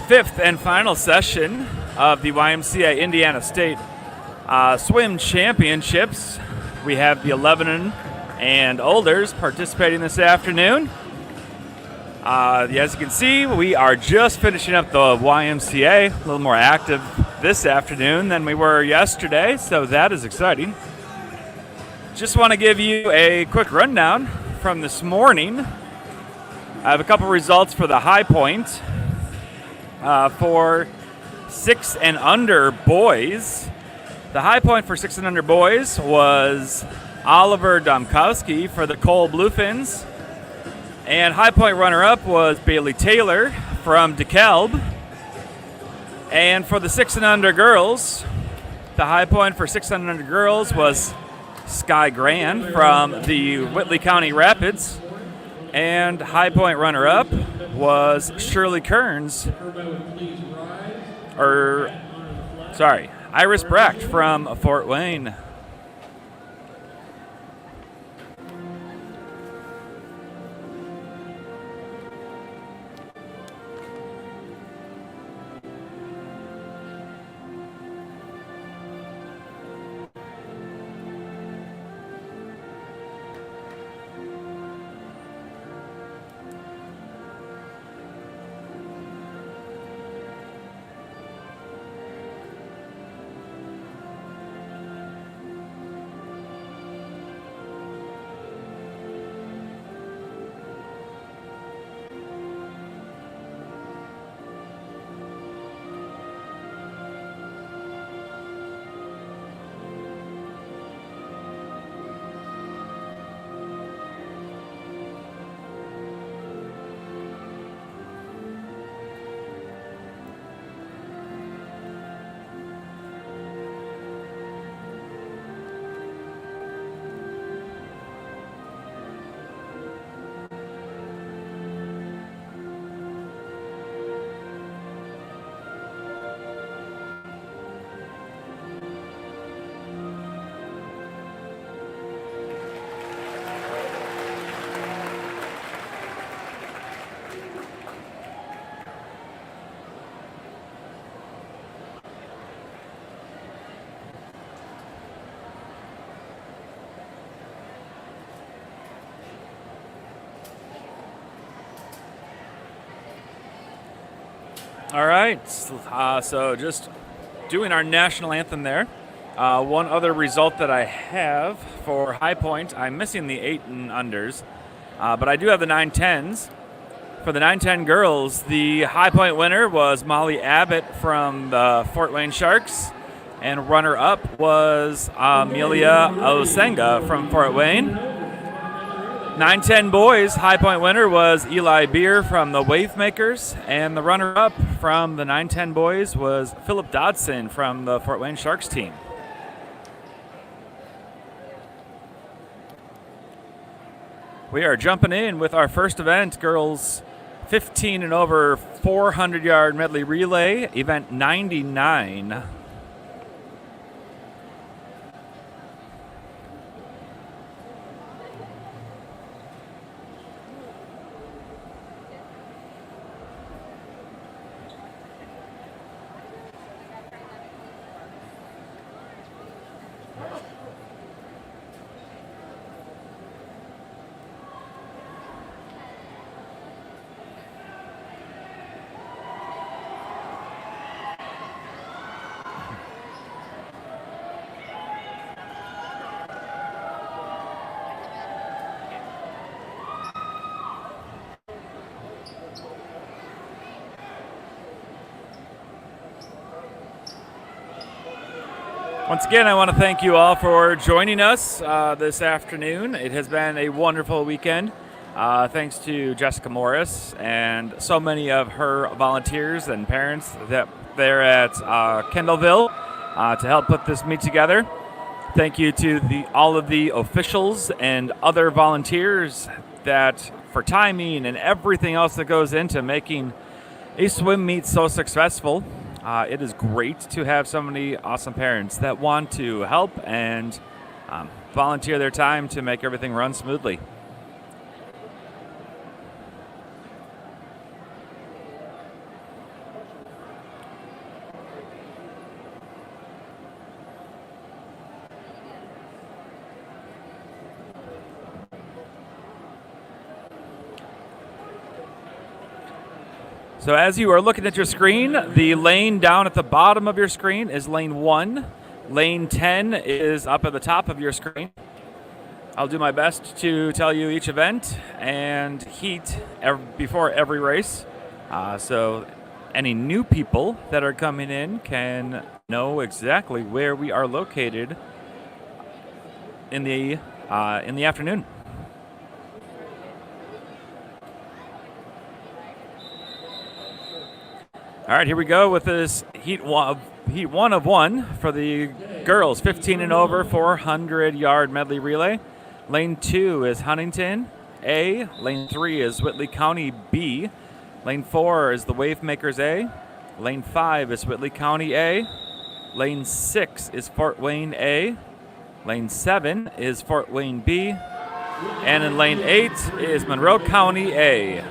fifth and final session of the YMCA Indiana State Swim Championships. We have the 11 and olders participating this afternoon. As you can see, we are just finishing up the YMCA, a little more active this afternoon than we were yesterday, so that is exciting. Just want to give you a quick rundown from this morning. I have a couple results for the high point. For 6 and under boys, the high point for 6 and under boys was Oliver Domkowski for the Cole Bluefins. And high point runner-up was Bailey Taylor from DeKalb. And for the 6 and under girls, the high point for 6 and under girls was Sky Grand from the Whitley County Rapids. And high point runner-up was Shirley Kearns, Iris Bracht from Fort Wayne. All right, so just doing our national anthem there. One other result that I have for high point, I'm missing the 8 and unders, but I do have the 9-10s. For the 9-10 girls, the high point winner was Molly Abbott from the Fort Wayne Sharks, and runner-up was Amelia Osenga from Fort Wayne. 9-10 boys, high point winner was Eli Beer from the Wavemakers, and the runner-up from the 9-10 boys was Philip Dodson from the Fort Wayne Sharks team. We are jumping in with our first event, girls 15 and over 400-yard medley relay, event 99. Once again, I want to thank you all for joining us this afternoon. It has been a wonderful weekend. Thanks to Jessica Morris and so many of her volunteers and parents that there at Kendallville to help put this meet together. Thank you to all of the officials and other volunteers that for timing and everything else that goes into making a swim meet so successful. It is great to have so many awesome parents that want to help and volunteer their time to make everything run smoothly. So as you are looking at your screen, the lane down at the bottom of your screen is lane 1. Lane 10 is up at the top of your screen. I'll do my best to tell you each event and heat before every race. So any new people that are coming in can know exactly where we are located in the afternoon. All right, here we go with this heat one of one for the girls, 15 and over, 400-yard medley relay. Lane 2 is Huntington A. Lane 3 is Whitley County B. Lane 4 is the Wave Makers A. Lane 5 is Whitley County A. Lane 6 is Fort Wayne A. Lane 7 is Fort Wayne B. And in lane 8 is Monroe County A.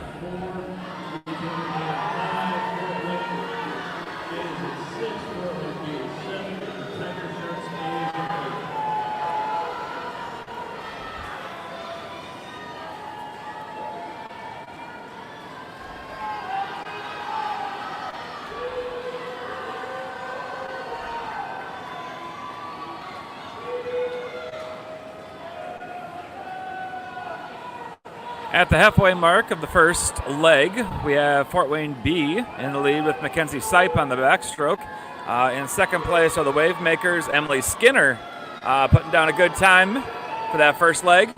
At the halfway mark of the first leg, we have Fort Wayne B in the lead with Mackenzie Sipe on the backstroke. In second place are the Wave Makers, Emily Skinner putting down a good time for that first leg.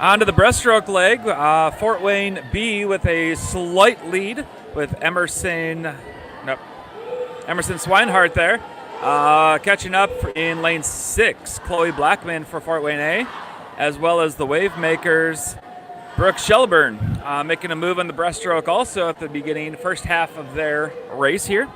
On to the breaststroke leg, Fort Wayne B with a slight lead with Emerson Swinehart there. Catching up in lane 6, Chloe Blackman for Fort Wayne A, as well as the Wave Makers, Brooke Shelburne, making a move on the breaststroke also at the beginning, first half of their race here.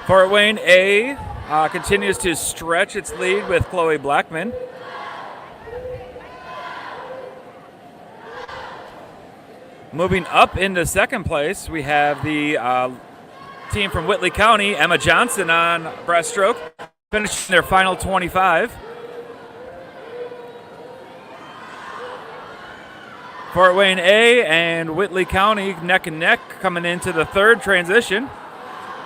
Fort Wayne A continues to stretch its lead with Chloe Blackman. Moving up into second place, we have the team from Whitley County, Emma Johnson on breaststroke, finishing their final 25. Fort Wayne A and Whitley County neck and neck coming into the third transition.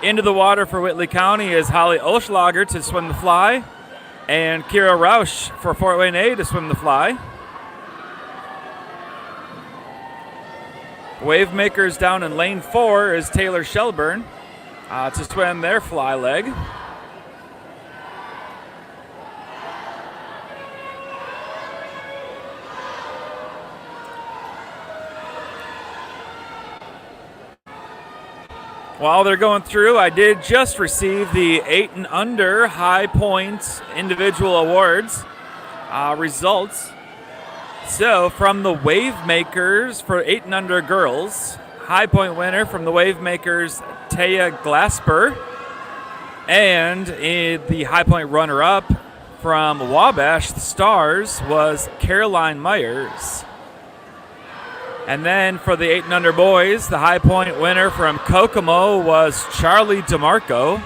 Into the water for Whitley County is Holly Olschlager to swim the fly, and Kira Rausch for Fort Wayne A to swim the fly. Wave Makers down in lane 4 is Taylor Shelburne to swim their fly leg. While they're going through, I did just receive the 8 and under high point individual awards results. So from the Wave Makers for 8 and under girls, high point winner from the Wave Makers, Taya Glasper. And the high point runner up from Wabash Stars was Caroline Myers. And then for the 8 and under boys, the high point winner from Kokomo was Charlie DeMarco.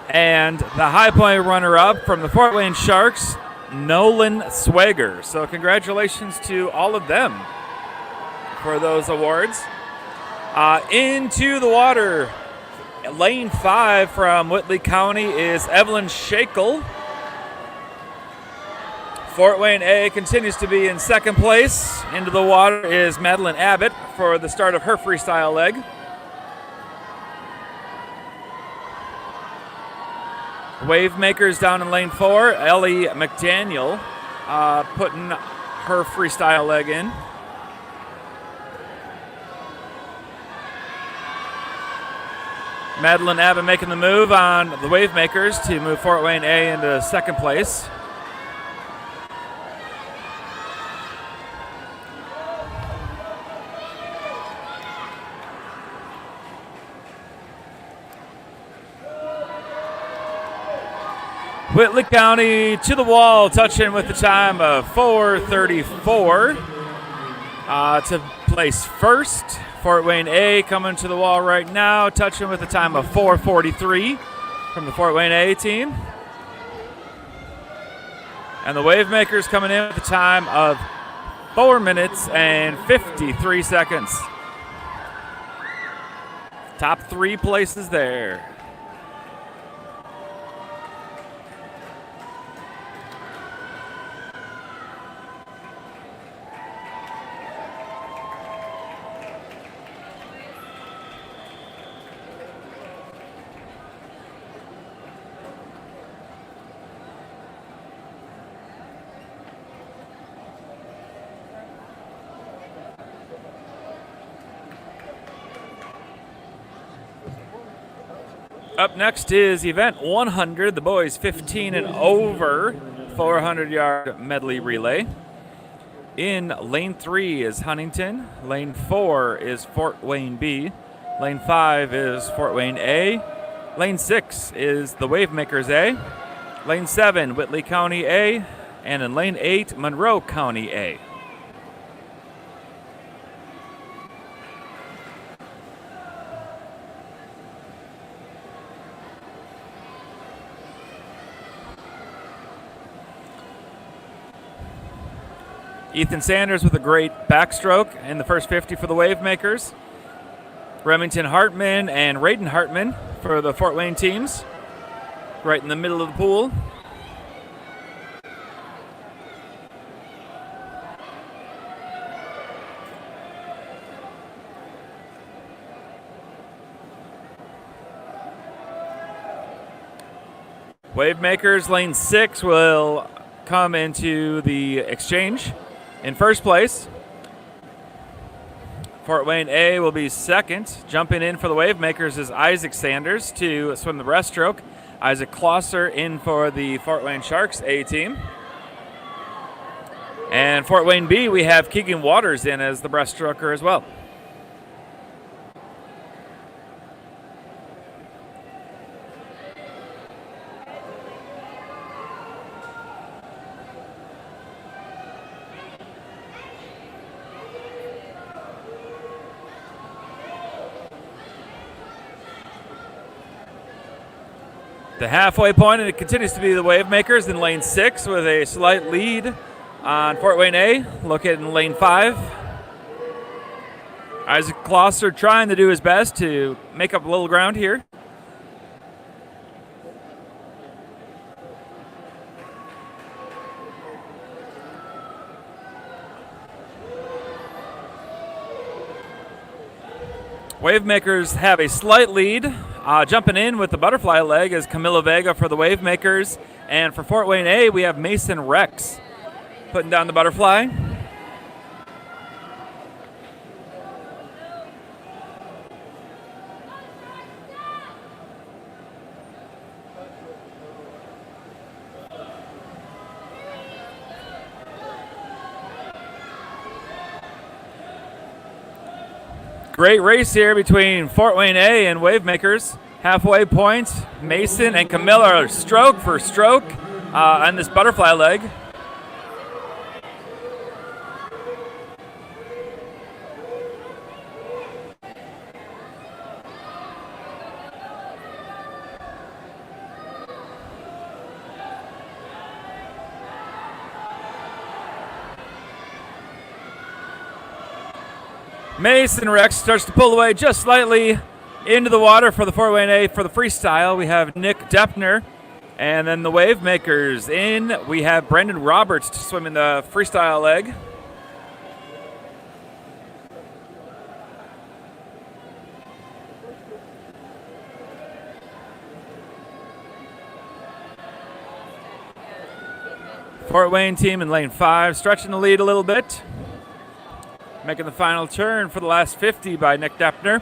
And the high point runner up from the Fort Wayne Sharks, Nolan Swager. So congratulations to all of them for those awards. Into the water, lane 5 from Whitley County is Evelyn Shakel. Fort Wayne A continues to be in second place. Into the water is Madeline Abbott for the start of her freestyle leg. Wave Makers down in lane 4, Ellie McDaniel putting her freestyle leg in. Madeline Abbott making the move on the Wave Makers to move Fort Wayne A into second place. Whitley County to the wall, touching with the time of 4:34 to place first. Fort Wayne A coming to the wall right now, touching with the time of 4:43 from the Fort Wayne A team. And the Wave Makers coming in with a time of 4 minutes and 53 seconds. Top 3 places there. Up next is event 100, the boys 15 and over, 400-yard medley relay. In lane 3 is Huntington. Lane 4 is Fort Wayne B. Lane 5 is Fort Wayne A. Lane 6 is the Wave Makers A. Lane 7, Whitley County A. And in lane 8, Monroe County A. Ethan Sanders with a great backstroke in the first 50 for the Wave Makers. Remington Hartman and Raiden Hartman for the Fort Wayne teams, right in the middle of the pool. Wave Makers lane 6 will come into the exchange. In first place, Fort Wayne A will be second. Jumping in for the Wave Makers is Isaac Sanders to swim the breaststroke. Isaac Klosser in for the Fort Wayne Sharks A team. And Fort Wayne B, we have Keegan Waters in as the breaststroker as well. The halfway point, and it continues to be the Wave Makers in lane 6 with a slight lead on Fort Wayne A, located in lane 5. Isaac Klosser trying to do his best to make up a little ground here. Wave Makers have a slight lead. Jumping in with the butterfly leg is Camila Vega for the Wave Makers. And for Fort Wayne A, we have Mason Rex putting down the butterfly. Great race here between Fort Wayne A and Wave Makers. Halfway point, Mason and Camilla are stroke for stroke on this butterfly leg. Mason Rex starts to pull away just slightly into the water for the Fort Wayne A. For the freestyle, we have Nick Deppner. And then the Wave Makers in, we have Brendan Roberts swimming the freestyle leg. Fort Wayne team in lane 5, stretching the lead a little bit. Making the final turn for the last 50 by Nick Deppner.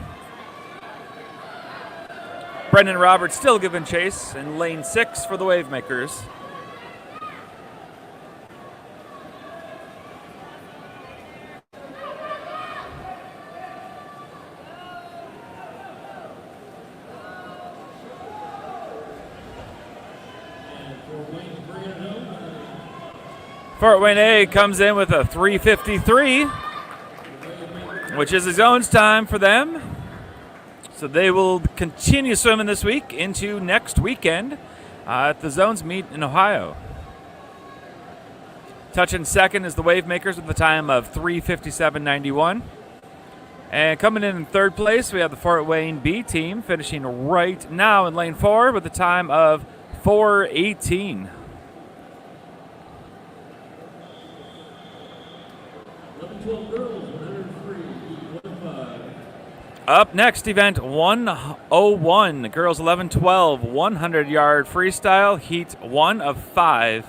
Brendan Roberts still giving chase in lane 6 for the Wavemakers. Fort Wayne A comes in with a 3:53, which is the zone's time for them. So they will continue swimming this week into next weekend at the zones meet in Ohio. Touching second is the Wavemakers with a time of 3:57.91. And coming in third place, we have the Fort Wayne B team finishing right now in lane 4 with a time of 4:18. Up next, event 101, girls 11-12, 100-yard freestyle, heat 1 of 5.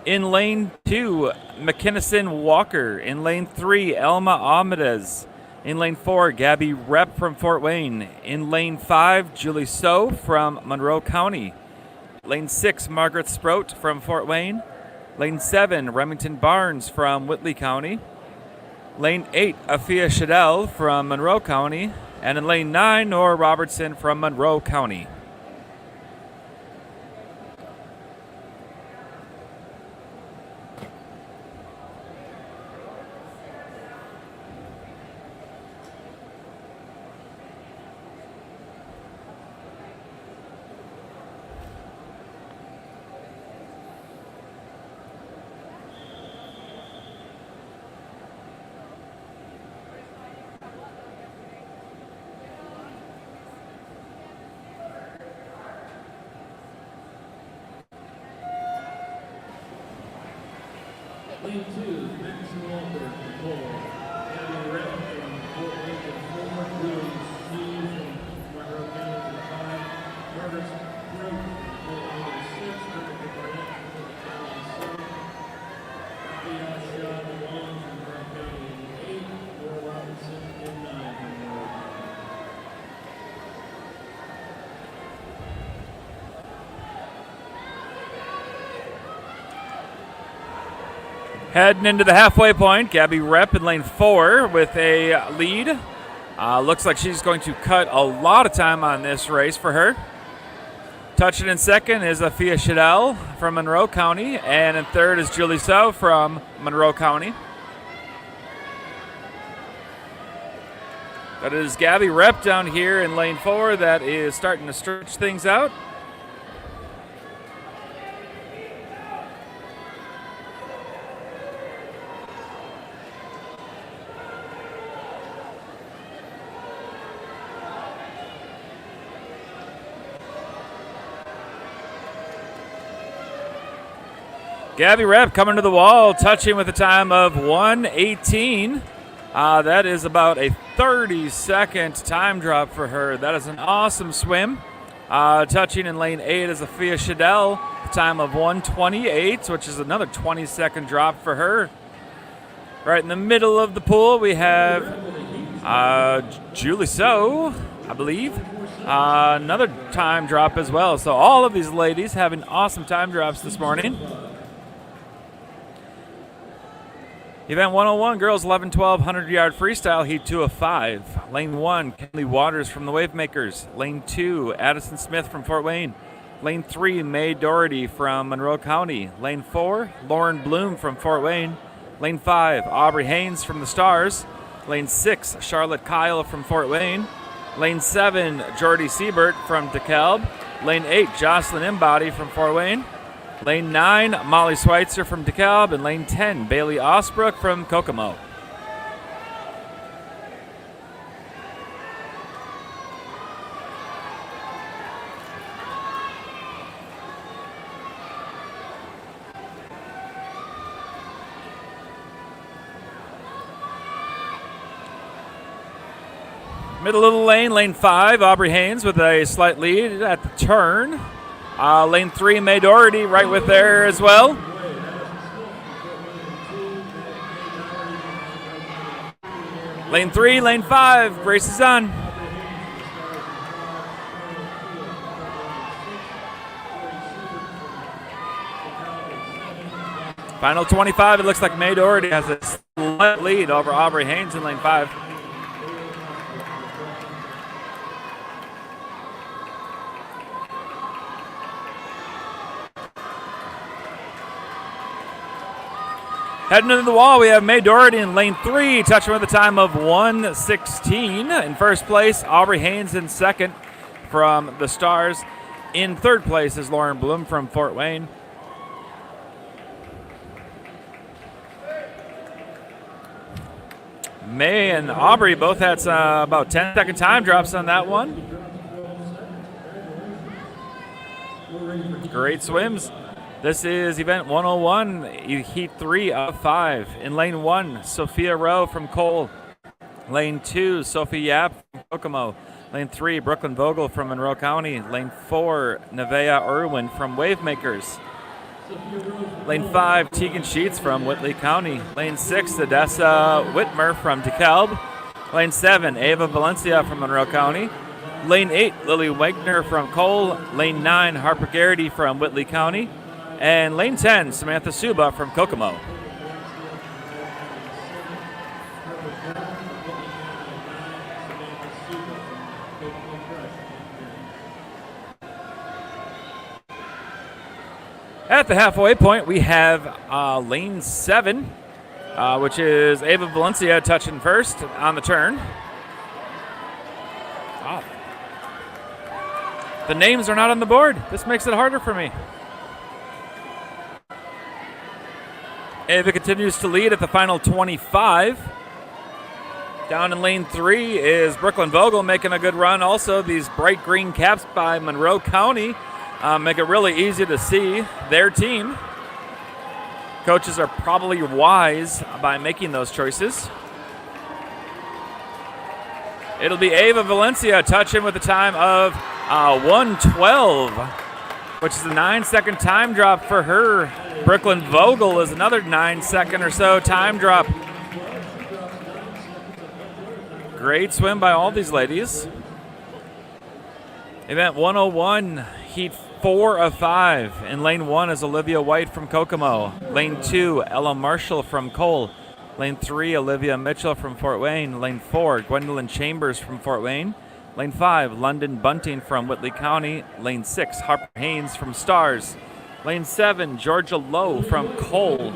In lane 2, McKinnison Walker. In lane 3, Elma Amades. In lane 4, Gabby Rep from Fort Wayne. In lane 5, Julie So from Monroe County. Lane 6, Margaret Sprout from Fort Wayne. Lane 7, Remington Barnes from Whitley County. Lane 8, Afia Shadell from Monroe County. And in lane 9, Nora Robertson from Monroe County. Lane 2, Max Walker from Cole. Gabby Rep from Fort Wayne 4. Julie Steve from Monroe County to 5. Margaret Sprout from Fort Wayne 6. Rebecca Barnett from Fort County 7. Afia Shadell from Monroe County 8. Nora Robinson in 9 from Monroe County. Heading into the halfway point, Gabby Rep in lane 4 with a lead. Looks like she's going to cut a lot of time on this race for her. Touching in second is Afia Shadell from Monroe County, and in third is Julie So from Monroe County. That is Gabby Rep down here in lane 4 that is starting to stretch things out. Gabby Rep coming to the wall, touching with a time of 1:18. That is about a 30-second time drop for her. That is an awesome swim. Touching in lane 8 is Afia Shadell, a time of 1:28, which is another 20-second drop for her. Right in the middle of the pool, we have Julie So, I believe. Another time drop as well. So all of these ladies having awesome time drops this morning. Event 101, girls 11-12, 100-yard freestyle, heat 2 of 5. Lane 1, Kelly Waters from the Wavemakers. Lane 2, Addison Smith from Fort Wayne. Lane 3, May Doherty from Monroe County. Lane 4, Lauren Bloom from Fort Wayne. Lane 5, Aubrey Haynes from the Stars. Lane 6, Charlotte Kyle from Fort Wayne. Lane 7, Jordy Siebert from DeKalb. Lane 8, Jocelyn Embody from Fort Wayne. Lane 9, Molly Schweitzer from DeKalb, and lane 10, Bailey Osbrook from Kokomo. Middle of the lane, lane 5, Aubrey Haynes with a slight lead at the turn. Lane 3, May Doherty right with there as well. Lane 3, lane 5, race is on. Final 25, it looks like May Doherty has a slight lead over Aubrey Haynes in lane 5. Heading into the wall, we have May Doherty in lane 3, touching with a time of 1:16. In first place, Aubrey Haynes in second from the Stars. In third place is Lauren Bloom from Fort Wayne. May and Aubrey both had about 10-second time drops on that one. Great swims. This is event 101, heat 3 of 5. In lane 1, Sophia Rowe from Cole. Lane 2, Sophie Yap from Kokomo. Lane 3, Brooklyn Vogel from Monroe County. Lane 4, Nevaeh Irwin from Wavemakers. Lane 5, Tegan Sheets from Whitley County. Lane 6, Odessa Whitmer from DeKalb. Lane 7, Ava Valencia from Monroe County. Lane 8, Lily Wagner from Cole. Lane 9, Harper Garrity from Whitley County. And lane 10, Samantha Suba from Kokomo. At the halfway point, we have lane 7, which is Ava Valencia touching first on the turn. Oh. The names are not on the board. This makes it harder for me. Ava continues to lead at the final 25. Down in lane 3 is Brooklyn Vogel making a good run. Also, these bright green caps by Monroe County make it really easy to see their team. Coaches are probably wise by making those choices. It'll be Ava Valencia touching with a time of 1:12, which is a 9-second time drop for her. Brooklyn Vogel is another 9-second or so time drop. Great swim by all these ladies. Event 101, heat 4 of 5. In lane 1 is Olivia White from Kokomo. Lane 2, Ella Marshall from Cole. Lane 3, Olivia Mitchell from Fort Wayne. Lane 4, Gwendolyn Chambers from Fort Wayne. Lane 5, London Bunting from Whitley County. Lane 6, Harper Haynes from Stars. Lane 7, Georgia Lowe from Cole.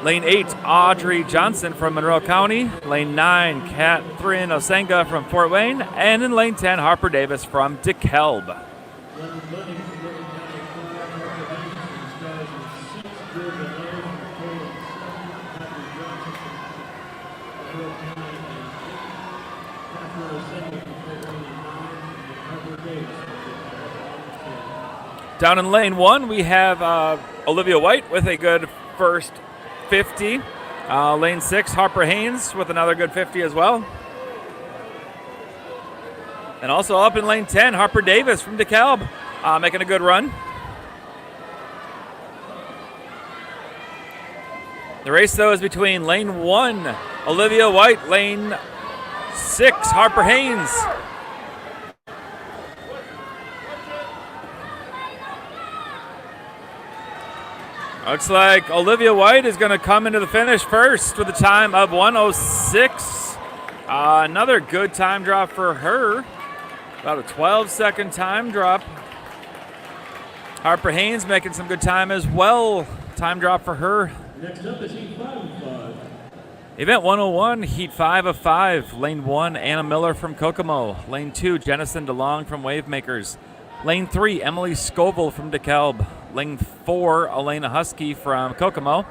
Lane 8, Audrey Johnson from Monroe County. Lane 9, Catherine Osenga from Fort Wayne. And in lane 10, Harper Davis from DeKalb. Down in lane 1, we have Olivia White with a good first 50. Lane 6, Harper Haynes with another good 50 as well. And also up in lane 10, Harper Davis from DeKalb making a good run. The race, though, is between lane 1, Olivia White, lane 6, Harper Haynes. Looks like Olivia White is going to come into the finish first with a time of 1:06. Another good time drop for her. About a 12-second time drop. Harper Haynes making some good time as well. Time drop for her. Next up is Heat 5 of 5. Event 101, Heat 5 of 5. Lane 1, Anna Miller from Kokomo. Lane 2, Jennison DeLong from Wavemakers. Lane 3, Emily Scoville from DeKalb. Lane 4, Elena Husky from Kokomo.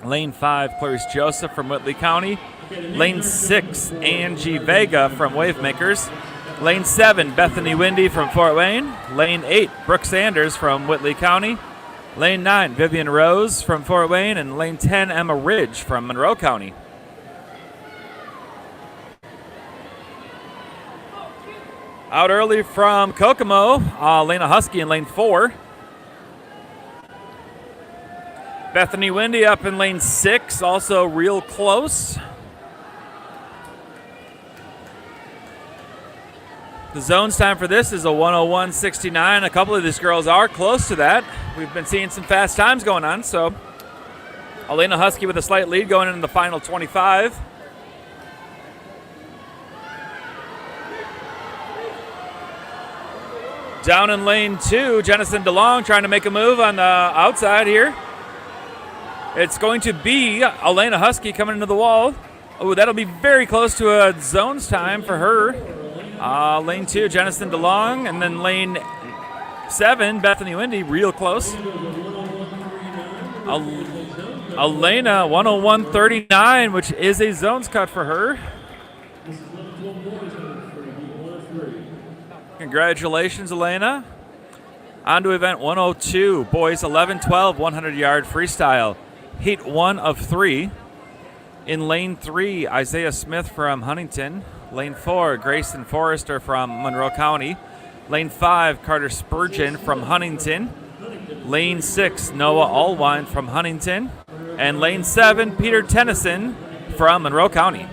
Lane 5, Clarice Joseph from Whitley County. Lane 6, Angie Vega from Wavemakers. Lane 7, Bethany Windy from Fort Wayne. Lane 8, Brooke Sanders from Whitley County. Lane 9, Vivian Rose from Fort Wayne. And lane 10, Emma Ridge from Monroe County. Out early from Kokomo, Lena Husky in lane 4. Bethany Windy up in lane 6, also real close. The zones time for this is a 101.69. A couple of these girls are close to that. We've been seeing some fast times going on, so Elena Husky with a slight lead going into the final 25. Down in lane 2, Jennison DeLong trying to make a move on the outside here. It's going to be Elena Husky coming into the wall. Oh, that'll be very close to a zones time for her. Lane 2, Jennison DeLong, and then lane 7, Bethany Windy, real close. Elena, 101.39, which is a zones cut for her. Congratulations, Elena. On to event 102, boys 11-12, 100-yard freestyle. Heat 1 of 3. In lane 3, Isaiah Smith from Huntington. Lane 4, Grayson Forrester from Monroe County. Lane 5, Carter Spurgeon from Huntington. Lane 6, Noah Allwine from Huntington. And lane 7, Peter Tennyson from Monroe County.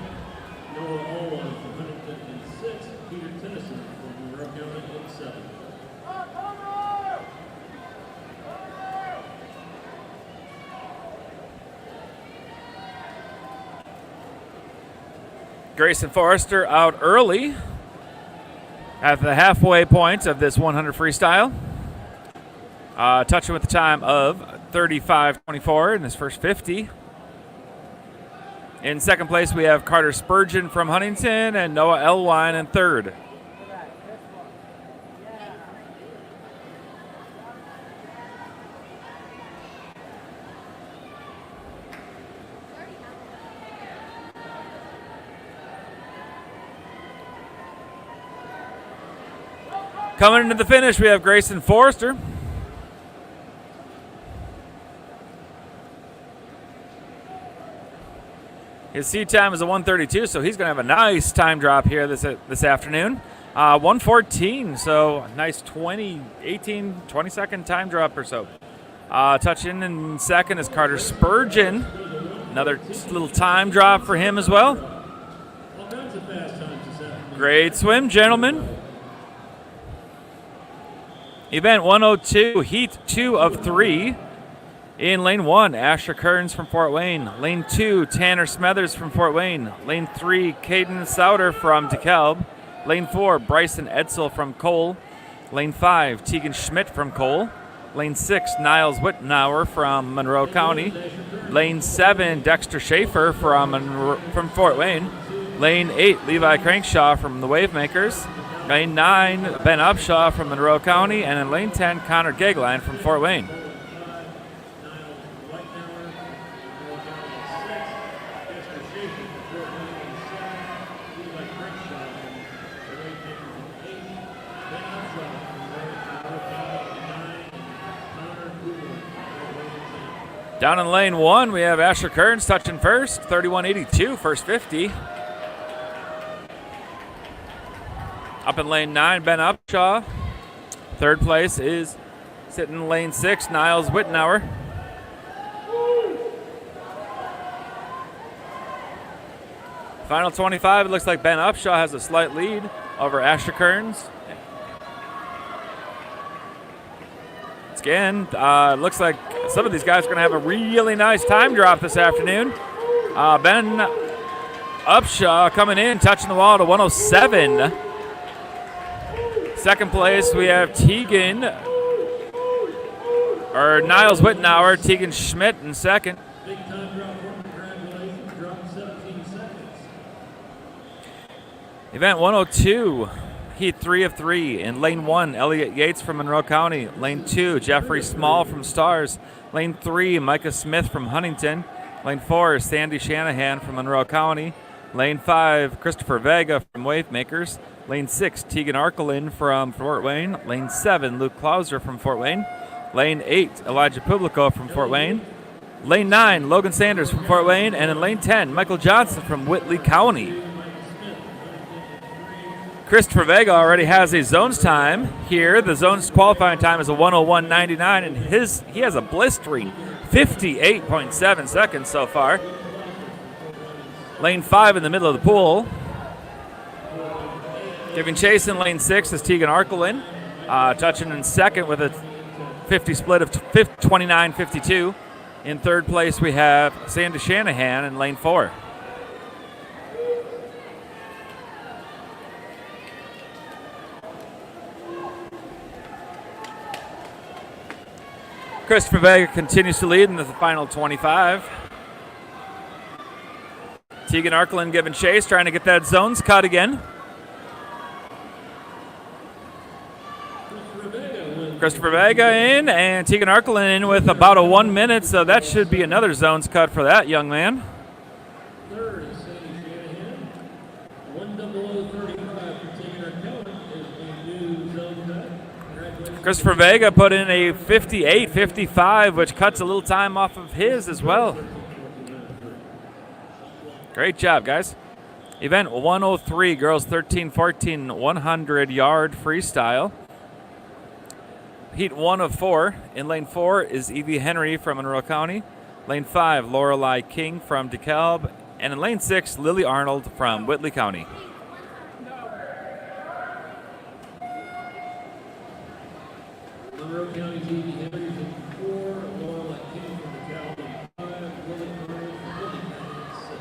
Grayson Forrester out early at the halfway point of this 100 freestyle. Touching with the time of 35.24 in his first 50. In second place, we have Carter Spurgeon from Huntington and Noah Elwine in third. Coming into the finish, we have Grayson Forrester. His seed time is a 1:32, so he's going to have a nice time drop here this afternoon. 1:14, so nice 20 second time drop or so. Touching in second is Carter Spurgeon. Another little time drop for him as well. Great swim, gentlemen. Event 102, Heat 2 of 3. In lane 1, Asher Kearns from Fort Wayne. Lane 2, Tanner Smethers from Fort Wayne. Lane 3, Caden Souter from DeKalb. Lane 4, Bryson Edsel from Cole. Lane 5, Tegan Schmidt from Cole. Lane 6, Niles Wittenauer from Monroe County. Lane 7, Dexter Schaefer from Fort Wayne. Lane 8, Levi Crankshaw from the Wavemakers. Lane 9, Ben Upshaw from Monroe County. And in lane 10, Connor Gagline from Fort Wayne. Down in lane 1, we have Asher Kearns touching first, 31.82, first 50. Up in lane 9, Ben Upshaw. Third place is sitting in lane 6, Niles Wittenauer. Final 25, it looks like Ben Upshaw has a slight lead over Asher Kearns. Again, looks like some of these guys are going to have a really nice time drop this afternoon. Ben Upshaw coming in, touching the wall to 107. Second place, we have Niles Wittenauer, Tegan Schmidt in second. Big time drop for him. Congratulations. Dropped 17 seconds. Event 102, Heat 3 of 3. In lane 1, Elliot Yates from Monroe County. Lane 2, Jeffrey Small from Stars. Lane 3, Micah Smith from Huntington. Lane 4, Sandy Shanahan from Monroe County. Lane 5, Christopher Vega from Wavemakers. Lane 6, Tegan Arkelin from Fort Wayne. Lane 7, Luke Clauser from Fort Wayne. Lane 8, Elijah Publico from Fort Wayne. Lane 9, Logan Sanders from Fort Wayne. And in lane 10, Michael Johnson from Whitley County. Christopher Vega already has a zones time here. The zones qualifying time is a 101.99, and he has a blistering 58.7 seconds so far. Lane 5 in the middle of the pool. Giving chase in lane 6 is Tegan Arkelin. Touching in second with a 50 split of 29-52. In third place, we have Sandy Shanahan in lane 4. Christopher Vega continues to lead in the final 25. Tegan Arkelin giving chase, trying to get that zones cut again. Christopher Vega in, and Tegan Arkelin in with about a 1 minute, so that should be another zones cut for that young man. Third is Sandy Shanahan. 1:00:35 for Tegan Arkelin is a new zone cut. Congratulations. Christopher Vega put in a 58-55, which cuts a little time off of his as well. Great job, guys. Event 103, girls 13-14, 100-yard freestyle. Heat 1 of 4. In lane 4 is Evie Henry from Monroe County. Lane 5, Lorelei King from DeKalb. And in lane 6, Lily Arnold from Whitley County. Monroe County's Evie Henry's in 4, Lorelei King from DeKalb in 5, Lily Arnold from Whitley County in 6.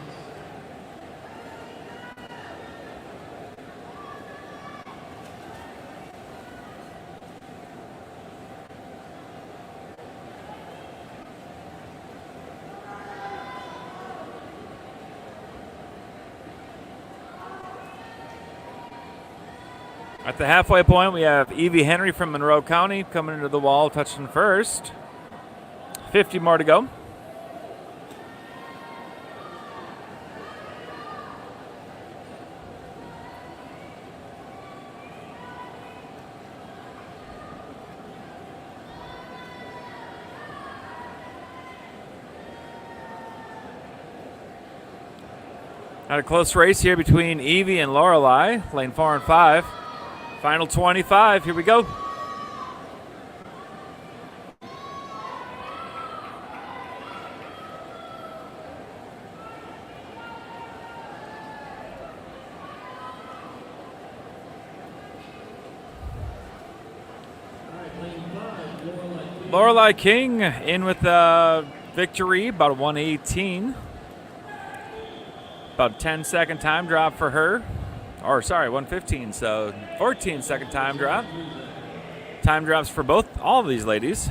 At the halfway point, we have Evie Henry from Monroe County coming into the wall, touching first. 50 more to go. Had a close race here between Evie and Lorelei, lane 4 and 5. Final 25, here we go. Lorelei King in with the victory, about a 118. About a 10-second time drop for her. Or sorry, 115, so 14-second time drop. Time drops for all of these ladies.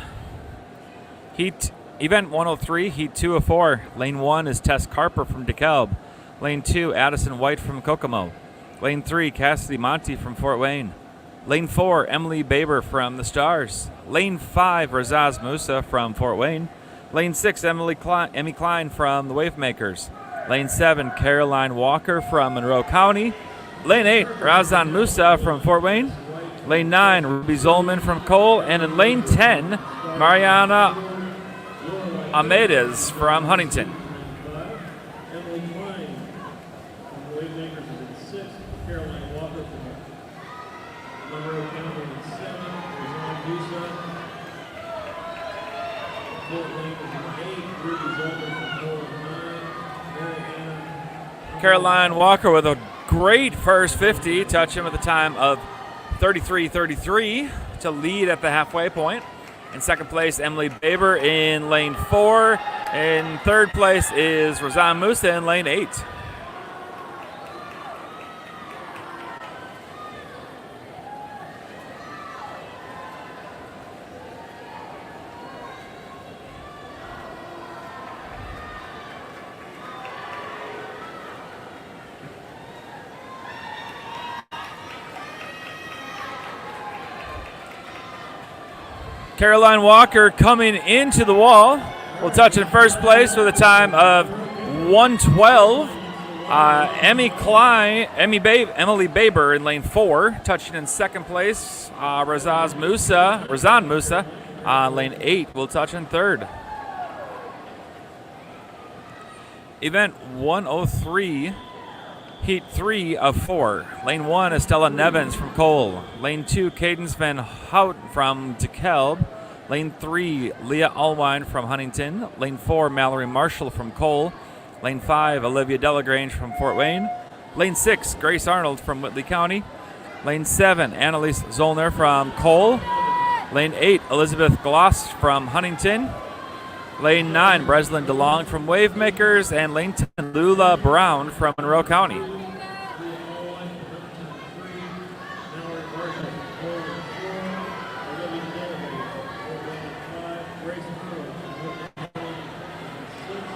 Event 103, Heat 2 of 4. Lane 1 is Tess Carper from DeKalb. Lane 2, Addison White from Kokomo. Lane 3, Cassidy Monty from Fort Wayne. Lane 4, Emily Baber from the Stars. Lane 5, Razaz Musa from Fort Wayne. Lane 6, Emmy Klein from the Wavemakers. Lane 7, Caroline Walker from Monroe County. Lane 8, Razan Musa from Fort Wayne. Lane 9, Ruby Zolman from Cole. And in lane 10, Mariana Amedes from Huntington. Emily Klein from Wavemakers is in 6, Caroline Walker from Monroe County in 7, Razan Musa. Fort Wayne is in 8, Ruby Zolman from Cole in 9, Mariana. Caroline Walker with a great first 50, touching with a time of 33:33 to lead at the halfway point. In second place, Emily Baber in lane 4. In third place is Razan Musa in lane 8. Caroline Walker coming into the wall will touch in first place with a time of 1:12. Emily Baber in lane 4, touching in second place. Razan Musa, lane 8 will touch in third. Event 103, Heat 3 of 4. Lane 1, Estella Nevins from Cole. Lane 2, Cadence Van Hout from DeKalb. Lane 3, Leah Allwine from Huntington. Lane 4, Mallory Marshall from Cole. Lane 5, Olivia Delagrange from Fort Wayne. Lane 6, Grace Arnold from Whitley County. Lane 7, Annalise Zollner from Cole. Lane 8, Elizabeth Gloss from Huntington. Lane 9, Breslin DeLong from Wavemakers. And lane 10, Lula Brown from Monroe County.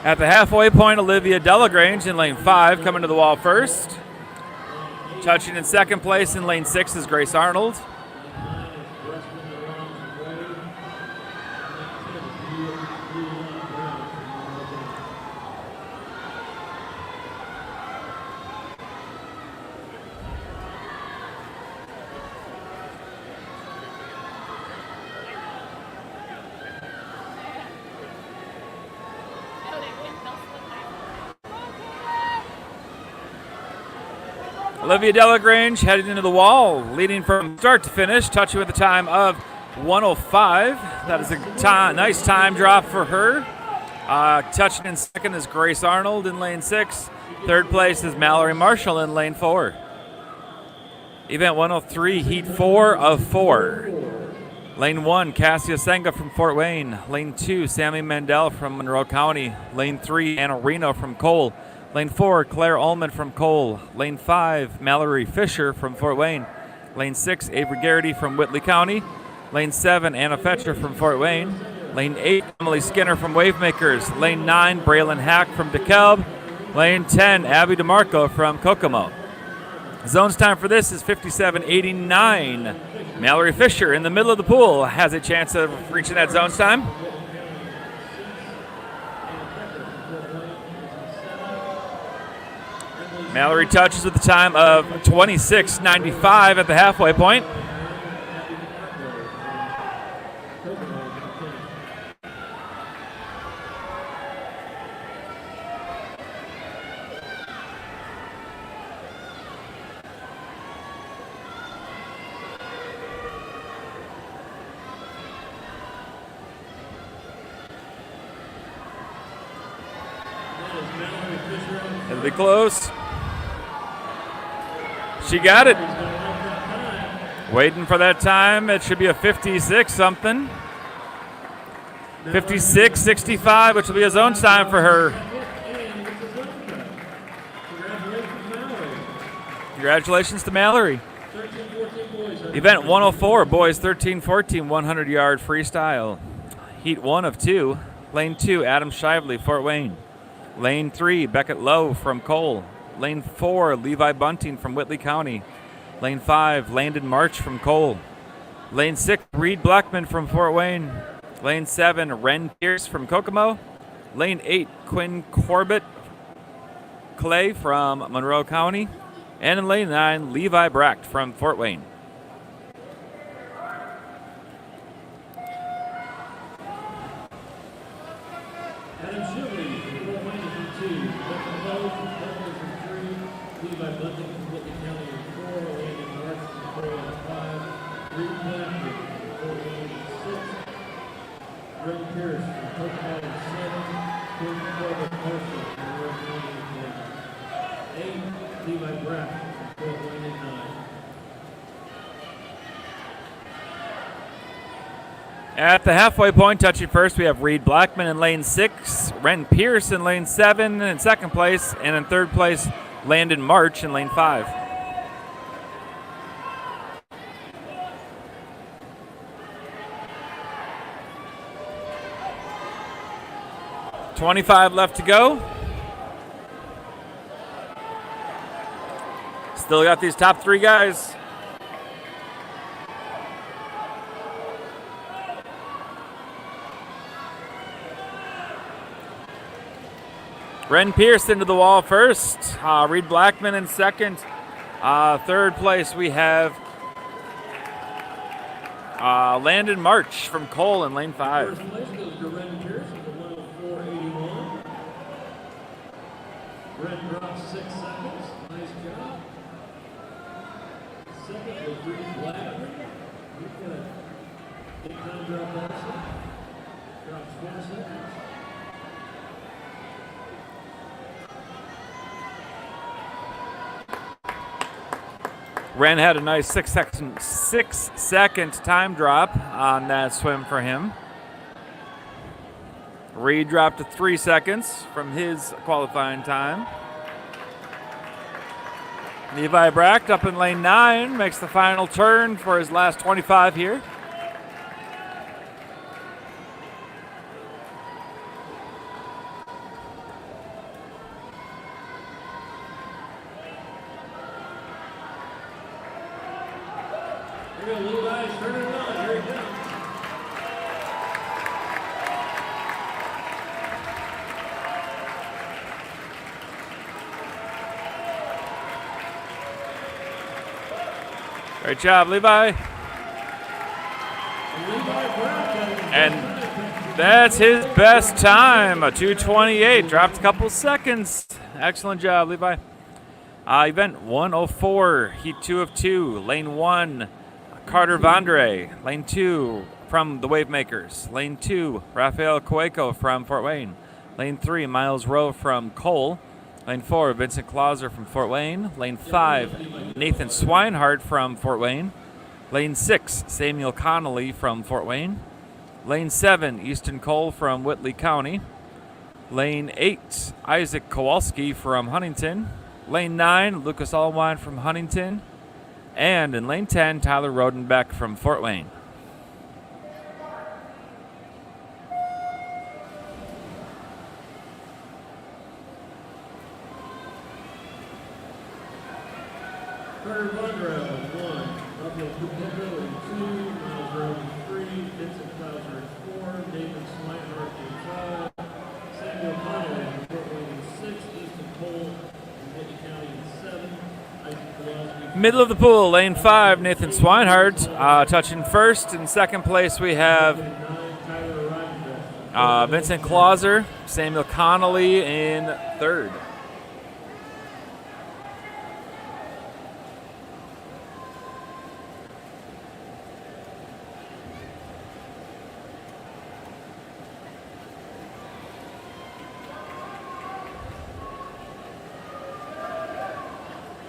At the halfway point, Olivia Delagrange in lane 5 coming to the wall first. Touching in second place in lane 6 is Grace Arnold. Olivia Delagrange heading into the wall, leading from start to finish, touching with a time of 1:05. That is a nice time drop for her. Touching in second is Grace Arnold in lane 6. Third place is Mallory Marshall in lane 4. Event 103, heat 4 of 4. Lane 1, Cassia Senga from Fort Wayne. Lane 2, Sammy Mandel from Monroe County. Lane 3, Anna Reno from Cole. Lane 4, Claire Ullman from Cole. Lane 5, Mallory Fisher from Fort Wayne. Lane 6, Avery Garrity from Whitley County. Lane 7, Anna Fetcher from Fort Wayne. Lane 8, Emily Skinner from Wavemakers. Lane 9, Braylon Hack from DeKalb. Lane 10, Abby DeMarco from Kokomo. Zones time for this is 57:89. Mallory Fisher in the middle of the pool has a chance of reaching that zones time. Mallory touches with a time of 26:95 at the halfway point. It'll be close. She got it. Waiting for that time. It should be a 56 something. 56:65, which will be a zone time for her. Congratulations to Mallory. Event 104, boys 13-14, 100-yard freestyle. Heat 1 of 2. Lane 2, Adam Shively, Fort Wayne. Lane 3, Beckett Lowe from Cole. Lane 4, Levi Bunting from Whitley County. Lane 5, Landon March from Cole. Lane 6, Reed Blackman from Fort Wayne. Lane 7, Ren Pierce from Kokomo. Lane 8, Quinn Corbett Clay from Monroe County. And in lane 9, Levi Bracht from Fort Wayne. Adam Shively, Fort Wayne is in 2. Beckett Lowe from Kokomo is in 3. Levi Bunting from Whitley County in 4. Landon March from Cole in 5. Reed Blackman from Fort Wayne in 6. Ren Pierce from Kokomo in 7. Quinn Corbett Marshall from Monroe County in 8. Levi Bracht from Fort Wayne in 9. At the halfway point, touching first, we have Reed Blackman in lane 6, Ren Pierce in lane 7 in second place, and in third place, Landon March in lane 5. .25 left to go. Still got these top 3 guys. Ren Pierce into the wall first. Reed Blackman in second. Third place we have Landon March from Cole in lane 5. First place goes to Ren Pierce at the 104.81. Ren drops 6 seconds. Nice job. Second was Reed Blackman. He's got a big time drop also. Drops 4 seconds. Ran had a nice 6-second time drop on that swim for him. Reed dropped to 3 seconds from his qualifying time. Levi Bracht up in lane 9, makes the final turn for his last 25 here. Here we go, little guys, turn it on. Here we go. Great job, Levi. And that's his best time, a 2:28. Dropped a couple seconds. Excellent job, Levi. Event 104, heat 2 of 2, lane 1, Carter Vondre. Lane 2 from the Wavemakers. Lane 2, Rafael Cueco from Fort Wayne. Lane 3, Miles Rowe from Cole. Lane 4, Vincent Clauser from Fort Wayne. Lane 5, Nathan Swinehart from Fort Wayne. Lane 6, Samuel Connolly from Fort Wayne. Lane 7, Easton Cole from Whitley County. Lane 8, Isaac Kowalski from Huntington. Lane 9, Lucas Allwine from Huntington. And in lane 10, Tyler Rodenbeck from Fort Wayne. Carter Vondre, 1. Rafael Cueco in 2. Miles Rowe in 3. Vincent Clauser in 4. David Swinehart in 5. Samuel Connolly in Fort Wayne in 6. Easton Cole in Whitley County in 7. Isaac Kowalski. Middle of the pool, lane 5, Nathan Swinehart touching first. In second place, we have Vincent Clauser, Samuel Connolly in third.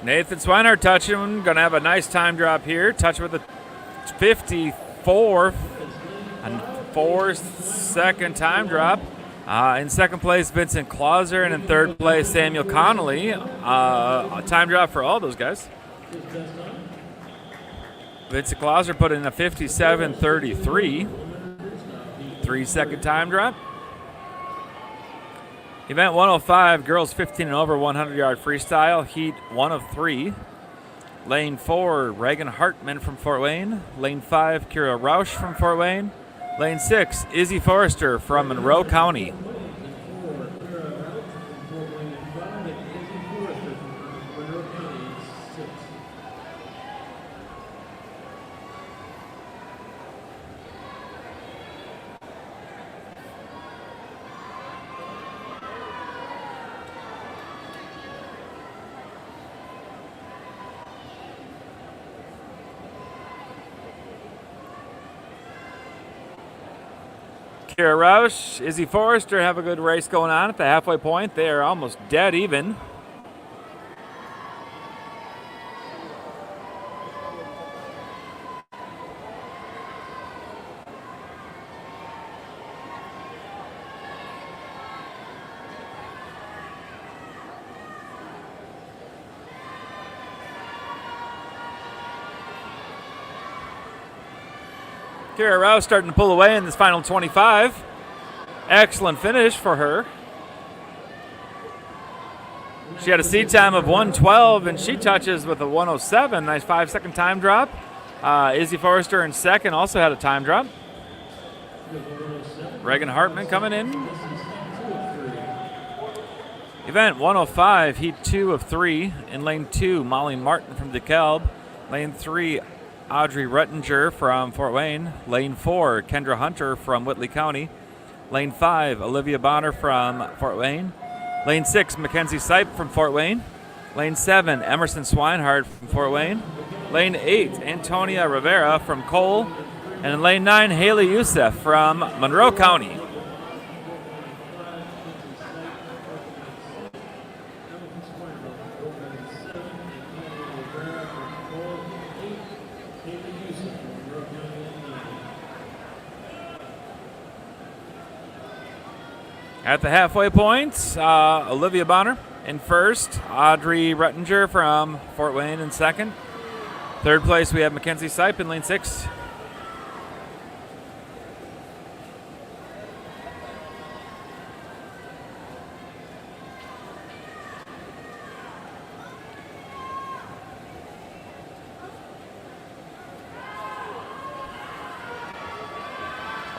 Nathan Swinehart touching, gonna have a nice time drop here. Touch with a 54 and 4-second time drop. In second place, Vincent Clauser, and in third place, Samuel Connolly. A time drop for all those guys. Vincent Clauser put in a 57.33, 3-second time drop. Event 105, girls 15 and over, 100-yard freestyle, heat 1 of 3. Lane 4, Reagan Hartman from Fort Wayne. Lane 5, Kira Rausch from Fort Wayne. Lane 6, Izzy Forrester from Monroe County. Kira Rausch, Izzy Forrester have a good race going on at the halfway point. They are almost dead even. Kira Rouse starting to pull away in this final 25. Excellent finish for her. She had a seat time of 1:12, and she touches with a 1:07. Nice 5-second time drop. Izzy Forrester in second also had a time drop. Reagan Hartman coming in. Event 105, heat 2 of 3. In lane 2, Molly Martin from DeKalb. Lane 3, Audrey Rettinger from Fort Wayne. Lane 4, Kendra Hunter from Whitley County. Lane 5, Olivia Bonner from Fort Wayne. Lane 6, Mackenzie Sipe from Fort Wayne. Lane 7, Emerson Swinehart from Fort Wayne. Lane 8, Antonia Rivera from Cole. And in lane 9, Haley Youssef from Monroe County. At the halfway point, Olivia Bonner in first, Audrey Rettinger from Fort Wayne in second. Third place, we have Mackenzie Sipe in lane 6.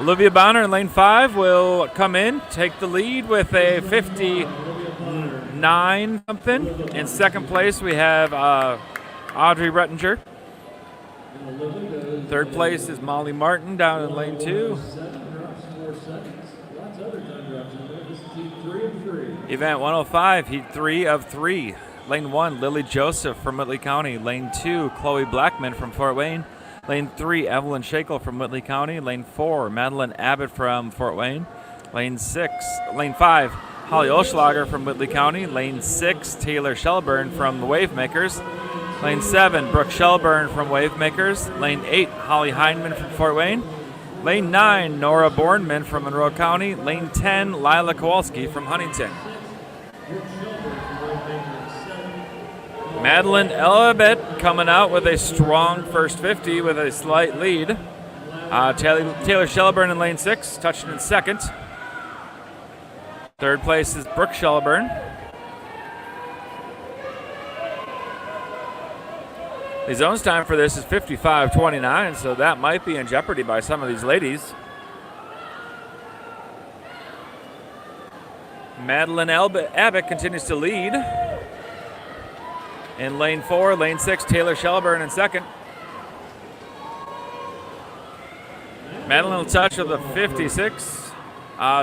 Olivia Bonner in lane 5 will come in, take the lead with a 59 something. In second place, we have Audrey Rettinger. Third place is Molly Martin down in lane 2. Event 105, heat 3 of 3. Lane 1, Lily Joseph from Whitley County. Lane 2, Chloe Blackman from Fort Wayne. Lane 3, Evelyn Shakel from Whitley County. Lane 4, Madeline Abbott from Fort Wayne. Lane 5, Holly Oschlager from Whitley County. Lane 6, Taylor Shelburne from the Wavemakers. Lane 7, Brooke Shelburne from Wavemakers. Lane 8, Holly Hindman from Fort Wayne. Lane 9, Nora Bornman from Monroe County. Lane 10, Lila Kowalski from Huntington. Madeline Elabet coming out with a strong first 50 with a slight lead. Taylor Shelburne in lane 6, touching in second. Third place is Brooke Shelburne. The zones time for this is 55:29, so that might be in jeopardy by some of these ladies. Madeline Abbott continues to lead. In lane 4, lane 6, Taylor Shelburne in second. Madeline will touch of the 56.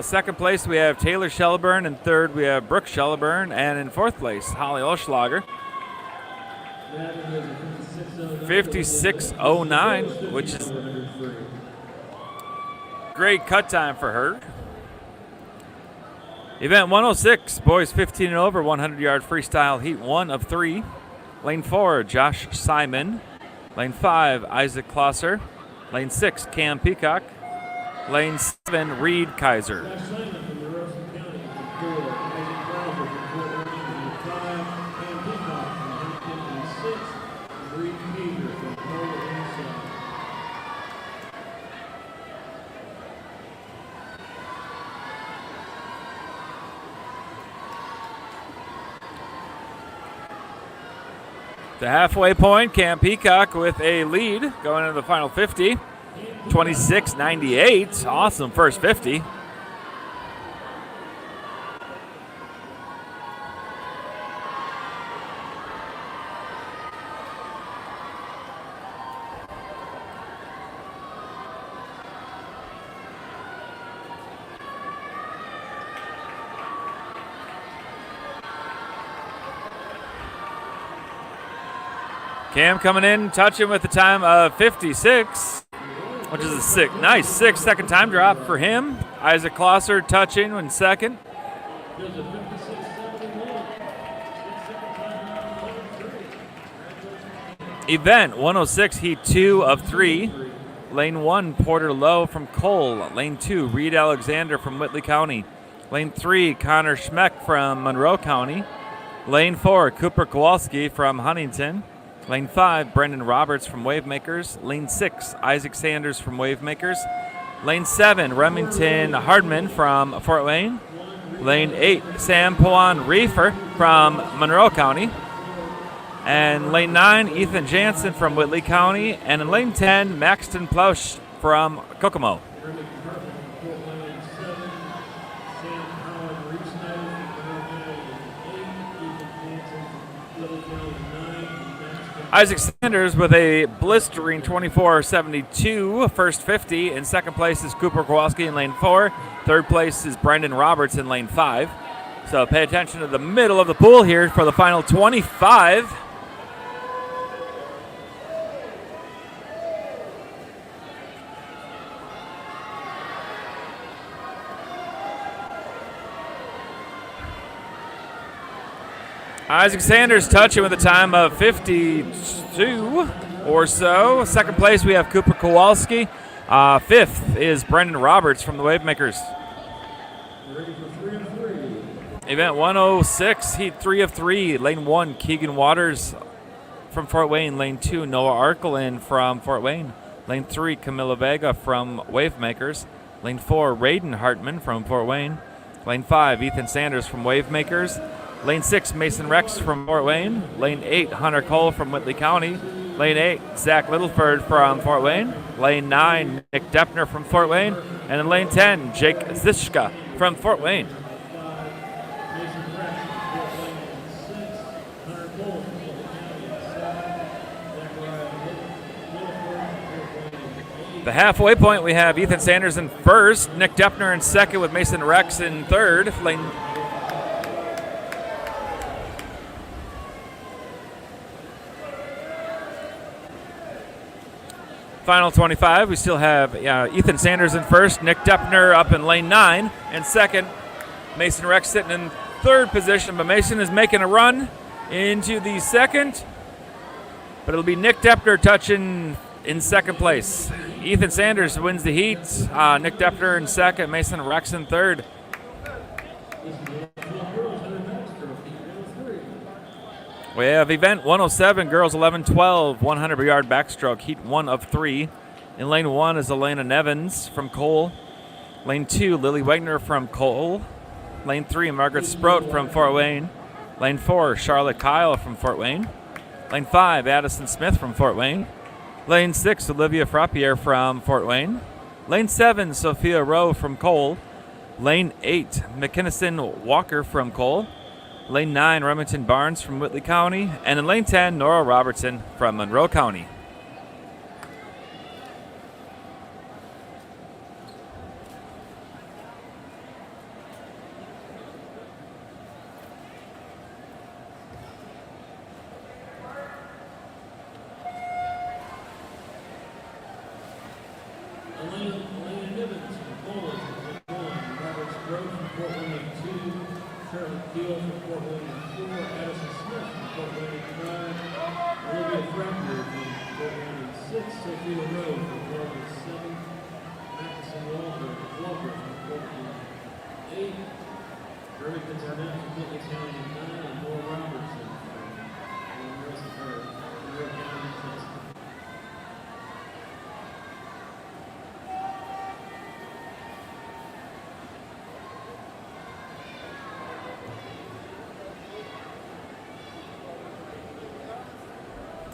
Second place, we have Taylor Shelburne. And third, we have Brooke Shelburne. And in fourth place, Holly Oschlager. 56:09, which is great cut time for her. Event 106, boys 15 and over, 100-yard freestyle, heat 1 of 3. Lane 4, Josh Simon. Lane 5, Isaac Klosser. Lane 6, Cam Peacock. Lane 7, Reed Kaiser. The halfway point, Cam Peacock with a lead going into the final 50. 26:98. Awesome first 50. Cam coming in, touching with the time of 56, which is a nice 6-second time drop for him. Isaac Klosser touching in second. Event 106, heat 2 of 3. Lane 1, Porter Lowe from Cole. Lane 2, Reed Alexander from Whitley County. Lane 3, Connor Schmeck from Monroe County. Lane 4, Cooper Kowalski from Huntington. Lane 5, Brendan Roberts from Wavemakers. Lane 6, Isaac Sanders from Wavemakers. Lane 7, Remington Hardman from Fort Wayne. Lane 8, Sam Poan Reefer from Monroe County. And lane 9, Ethan Jansen from Whitley County. And in lane 10, Maxton Plausch from Kokomo. Isaac Sanders with a blistering 24:72 first 50. In second place is Cooper Kowalski in lane 4. Third place is Brendan Roberts in lane 5. So pay attention to the middle of the pool here for the final 25. Isaac Sanders touching with a time of 52 or so. Second place, we have Cooper Kowalski. Fifth is Brendan Roberts from the Wavemakers. Ready for 3 of 3. Event 106, heat 3 of 3. Lane 1, Keegan Waters from Fort Wayne. Lane 2, Noah Arkelin from Fort Wayne. Lane 3, Camila Vega from Wavemakers. Lane 4, Raiden Hartman from Fort Wayne. Lane 5, Ethan Sanders from Wavemakers. Lane 6, Mason Rex from Fort Wayne. Lane 8, Hunter Cole from Whitley County. Lane 8, Zach Littleford from Fort Wayne. Lane 9, Nick Deppner from Fort Wayne. And in lane 10, Jake Zishka from Fort Wayne. Mason Rex from Fort Wayne in 6. Hunter Cole from Whitley County in 7. Zachariah Littleford from Fort Wayne in 8. The halfway point, we have Ethan Sanders in first, Nick Deppner in second with Mason Rex in third. Final 25, we still have Ethan Sanders in first, Nick Deppner up in lane 9 and second. Mason Rex sitting in third position, but Mason is making a run into the second. But it'll be Nick Deppner touching in second place. Ethan Sanders wins the heat. Nick Deppner in second, Mason Rex in third. We have event 107, girls 11-12, 100-yard backstroke, heat 1 of 3. In lane 1 is Elena Nevins from Cole. Lane 2, Lily Wagner from Cole. Lane 3, Margaret Sproat from Fort Wayne. Lane 4, Charlotte Kyle from Fort Wayne. Lane 5, Addison Smith from Fort Wayne. Lane 6, Olivia Frappier from Fort Wayne. Lane 7, Sophia Rowe from Cole. Lane 8, McKinnison Walker from Cole. Lane 9, Remington Barnes from Whitley County. And in lane 10, Nora Robertson from Monroe County. Elena Nivens from Cole is in 1. Robert Stroke from Fort Wayne in 2. Charlotte Keel from Fort Wayne in 4. Addison Smith from Fort Wayne in 5. Olivia Frappier from Fort Wayne in 6. Sophia Rowe from Fort Wayne in 7. Matheson Walker from Fort Wayne in 8. Remington Barnett from Whitley County in 9. And Noah Robertson from the rest of her Monroe County in 10.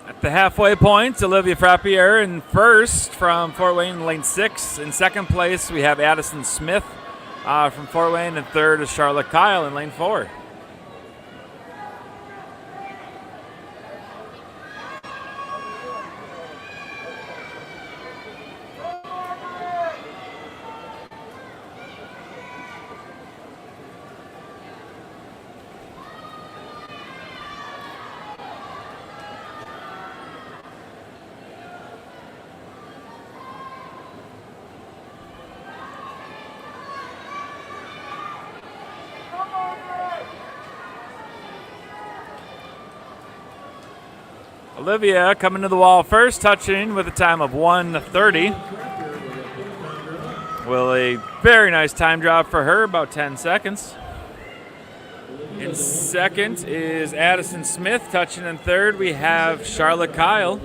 At the halfway point, Olivia Frappier in first from Fort Wayne in lane 6. In second place, we have Addison Smith from Fort Wayne. And third is Charlotte Kyle in lane 4. Olivia coming to the wall first, touching with a time of 1:30. Well, a very nice time drop for her, about 10 seconds. In second is Addison Smith, touching in third. We have Charlotte Kyle.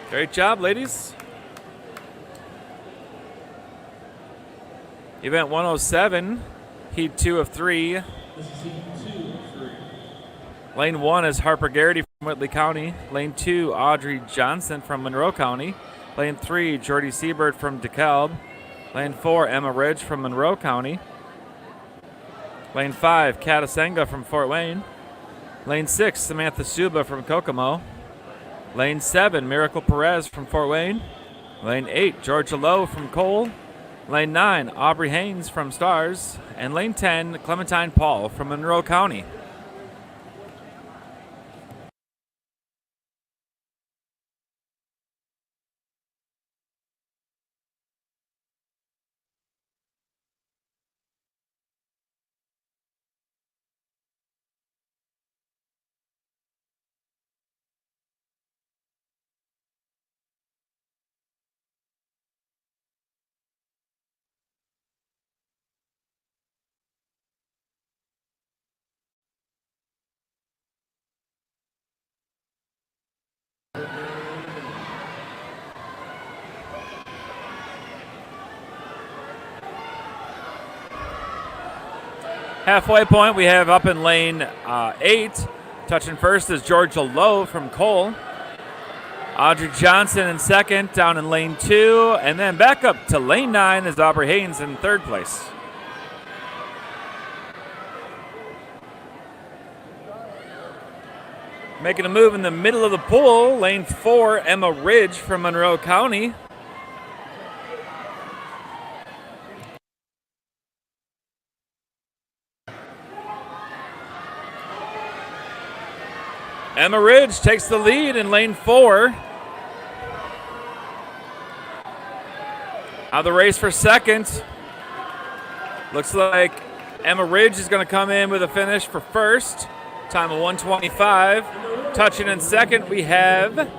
Great job, ladies. Event 107, heat 2 of 3. Lane 1 is Harper Garrity from Whitley County. Lane 2, Audrey Johnson from Monroe County. Lane 3, Jordy Siebert from DeKalb. Lane 4, Emma Ridge from Monroe County. Lane 5, Katasenga from Fort Wayne. Lane 6, Samantha Suba from Kokomo. Lane 7, Miracle Perez from Fort Wayne. Lane 8, Georgia Lowe from Cole. Lane 9, Aubrey Haynes from Stars. And lane 10, Clementine Paul from Monroe County. Halfway point, we have up in lane 8. Touching first is Georgia Lowe from Cole. Audrey Johnson in second, down in lane 2. And then back up to lane 9 is Aubrey Haynes in third place. Making a move in the middle of the pool, lane 4, Emma Ridge from Monroe County. Emma Ridge takes the lead in lane 4. Out of the race for second. Looks like Emma Ridge is going to come in with a finish for first. Time of 1:25. Touching in second, we have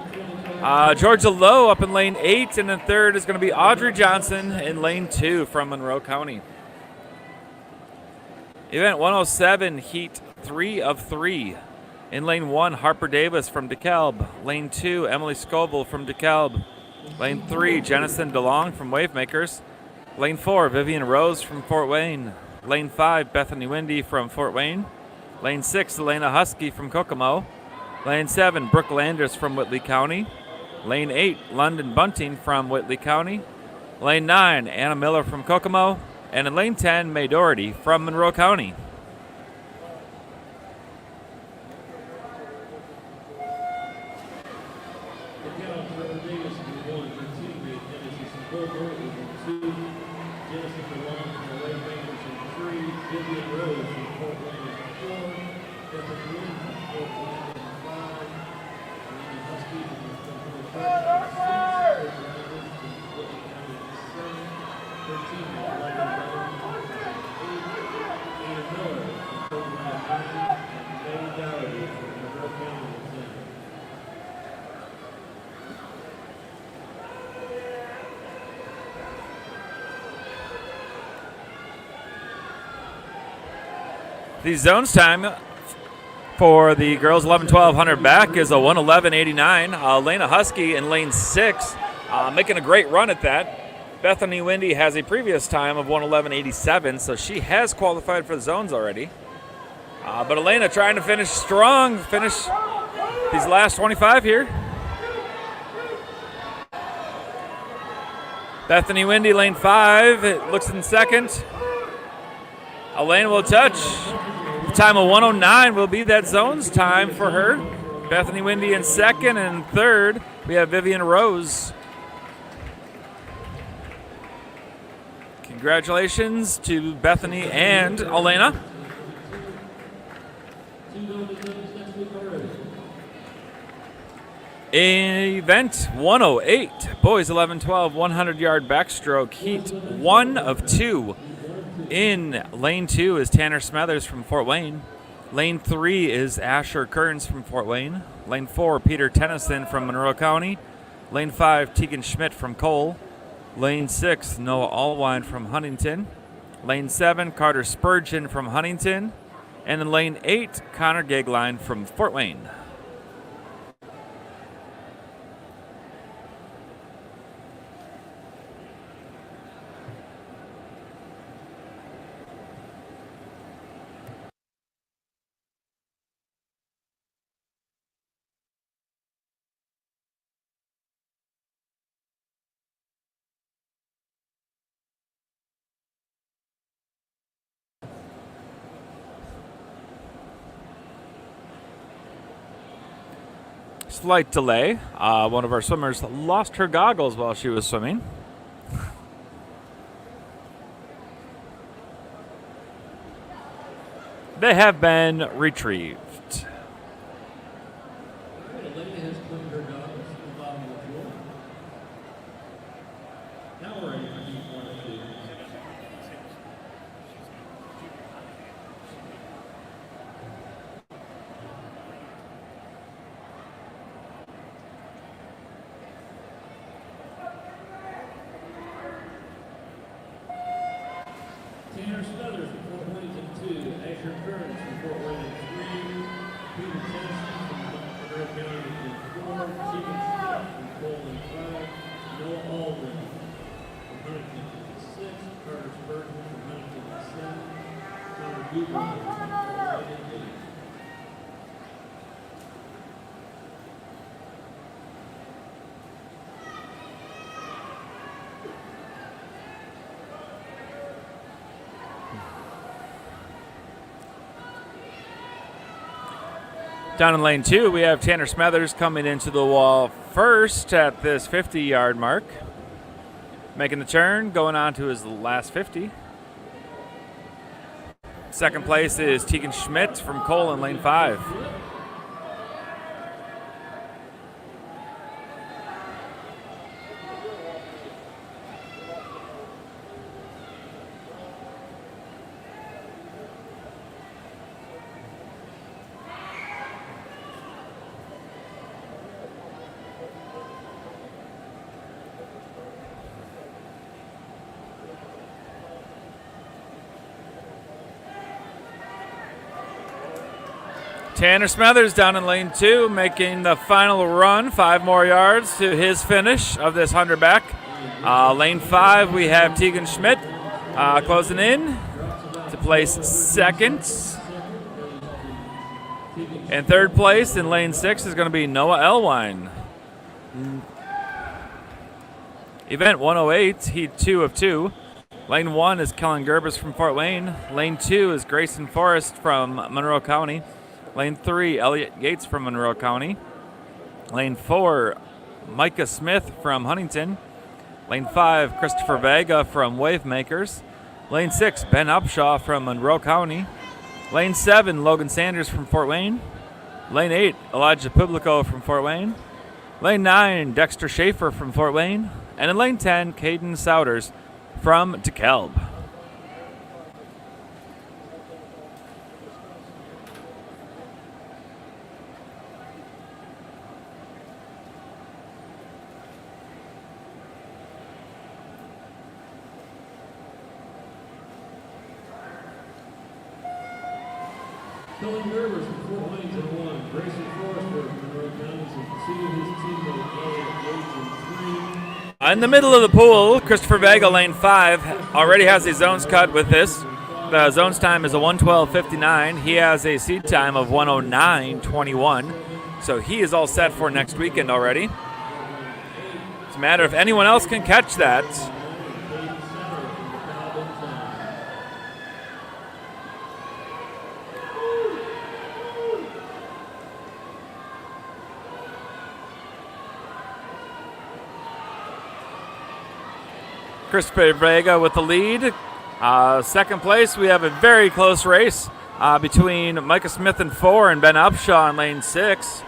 Georgia Lowe up in lane 8. And in third is going to be Audrey Johnson in lane 2 from Monroe County. Event 107, heat 3 of 3. In lane 1, Harper Davis from DeKalb. Lane 2, Emily Scoville from DeKalb. Lane 3, Jennison DeLong from Wavemakers. Lane 4, Vivian Rose from Fort Wayne. Lane 5, Bethany Windy from Fort Wayne. Lane 6, Elena Husky from Kokomo. Lane 7, Brooke Landers from Whitley County. Lane 8, London Bunting from Whitley County. Lane 9, Anna Miller from Kokomo. And in lane 10, May Doherty from Monroe County. The zones time for the girls 11-1200 back is a 1:11.89. Lena Husky in lane 6, making a great run at that. Bethany Windy has a previous time of 1:11.87, so she has qualified for the zones already. But Elena trying to finish strong, finish these last 25 here. Bethany Windy, lane 5, it looks in second. Elena will touch. Time of 1:09 will be that zones time for her. Bethany Windy in second, and third we have Vivian Rose. Congratulations to Bethany and Elena. Event 108, boys 11-12 100-yard backstroke, heat 1 of 2. In lane 2 is Tanner Smethers from Fort Wayne. Lane 3 is Asher Kearns from Fort Wayne. Lane 4, Peter Tennyson from Monroe County. Lane 5, Tegan Schmidt from Cole. Lane 6, Noah Allwine from Huntington. Lane 7, Carter Spurgeon from Huntington. And in lane 8, Connor Gagline from Fort Wayne. Slight delay. One of our swimmers lost her goggles while she was swimming. They have been retrieved. Elena has cleaned her goggles to the bottom of the floor. Now we're ready for heat 1 of 2. Tanner Smothers from Fort Wayne in 2, Asher Kearns from Fort Wayne in 3, Peter Tennyson from Monroe County in 4, Tegan Smith from Cole in 5, Noah Aldrin from Huntington in 6, Carter Spurgeon from Huntington in 7, Connor Down in lane 2, we have Tanner Smethers coming into the wall first at this 50-yard mark. Making the turn, going on to his last 50. Second place is Tegan Schmidt from Cole in lane 5. Tanner Smethers down in lane 2, making the final run, 5 more yards to his finish of this 100 back. Lane 5, we have Tegan Schmidt closing in to place second. And third place in lane 6 is going to be Noah Elwine. Event 108, heat 2 of 2. Lane 1 is Kellen Gerbis from Fort Wayne. Lane 2 is Grayson Forrest from Monroe County. Lane 3, Elliot Yates from Monroe County. Lane 4, Micah Smith from Huntington. Lane 5, Christopher Vega from Wavemakers. Lane 6, Ben Upshaw from Monroe County. Lane 7, Logan Sanders from Fort Wayne. Lane 8, Elijah Publico from Fort Wayne. Lane 9, Dexter Schaefer from Fort Wayne. And in lane 10, Caden Souders from DeKalb. Kellen Gerbis from Fort Wayne's in 1. Grayson Forrester from Monroe County's in 2. His teammate Elliot Yates in 3. In the middle of the pool, Christopher Vega, lane 5, already has his zones cut with this. The zones time is a 1:12:59. He has a seed time of 1:09:21. So he is all set for next weekend already. It's a matter if anyone else can catch that. Christopher Vega with the lead. Second place, we have a very close race between Micah Smith in 4 and Ben Upshaw in lane 6.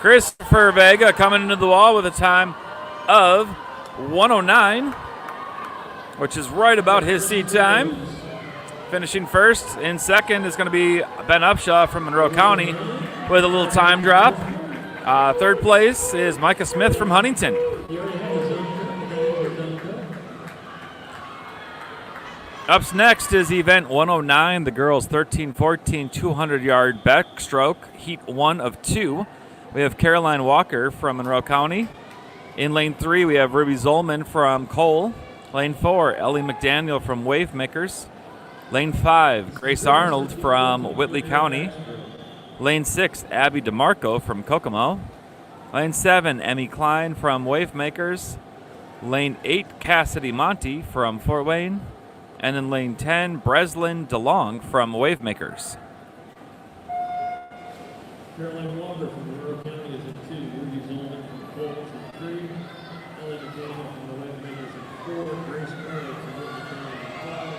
Christopher Vega coming into the wall with a time of 1:09, which is right about his seed time. Finishing first. In second is going to be Ben Upshaw from Monroe County with a little time drop. Third place is Micah Smith from Huntington. Up next is event 109, the girls 13-14 200-yard backstroke, heat 1 of 2. We have Caroline Walker from Monroe County. In lane 3, we have Ruby Zolman from Cole. Lane 4, Ellie McDaniel from Wavemakers. Lane 5, Grace Arnold from Whitley County. Lane 6, Abby DeMarco from Kokomo. Lane 7, Emmy Klein from Wavemakers. Lane 8, Cassidy Monty from Fort Wayne. And in lane 10, Breslin DeLong from Wavemakers. Caroline Walker from Monroe County is in 2. Ruby Zolman from Cole is in 3. Ellie McDaniel from the Wavemakers in 4. Grace Arnold from Whitley County in 5.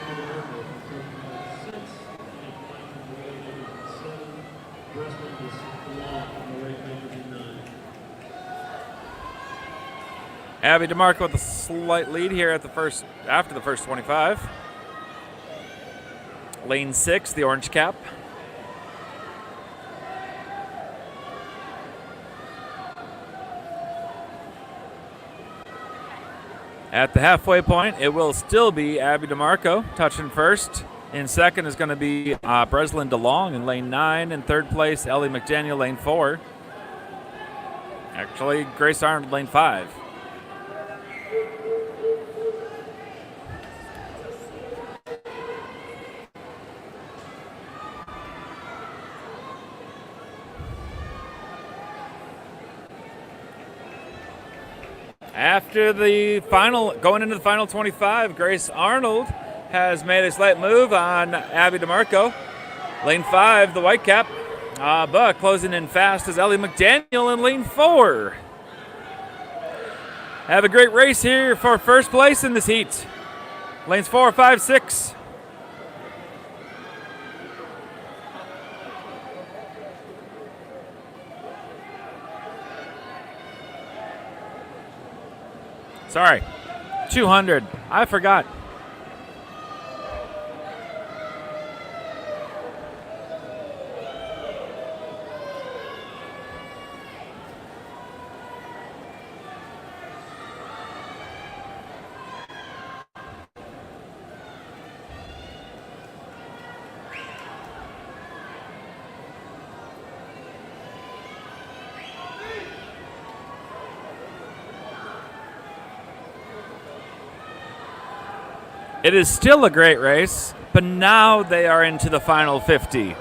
Emmy DeMarco from Kokomo in 6. Emmy Klein from the Wavemakers in 7. Breslin DeLong from the Wavemakers in 9. Abby DeMarco with a slight lead here at after the first 25. Lane 6, the orange cap. At the halfway point, it will still be Abby DeMarco touching first. In second is going to be Breslin DeLong in lane 9. In third place, Ellie McDaniel, lane 4. Actually, Grace Arnold, lane 5. After the final, going into the final 25, Grace Arnold has made a slight move on Abby DeMarco. Lane 5, the white cap. But closing in fast is Ellie McDaniel in lane 4. Have a great race here for first place in this heat. Lanes 4, 5, 6. Sorry, 200. I forgot. It is still a great race, but now they are into the final 50.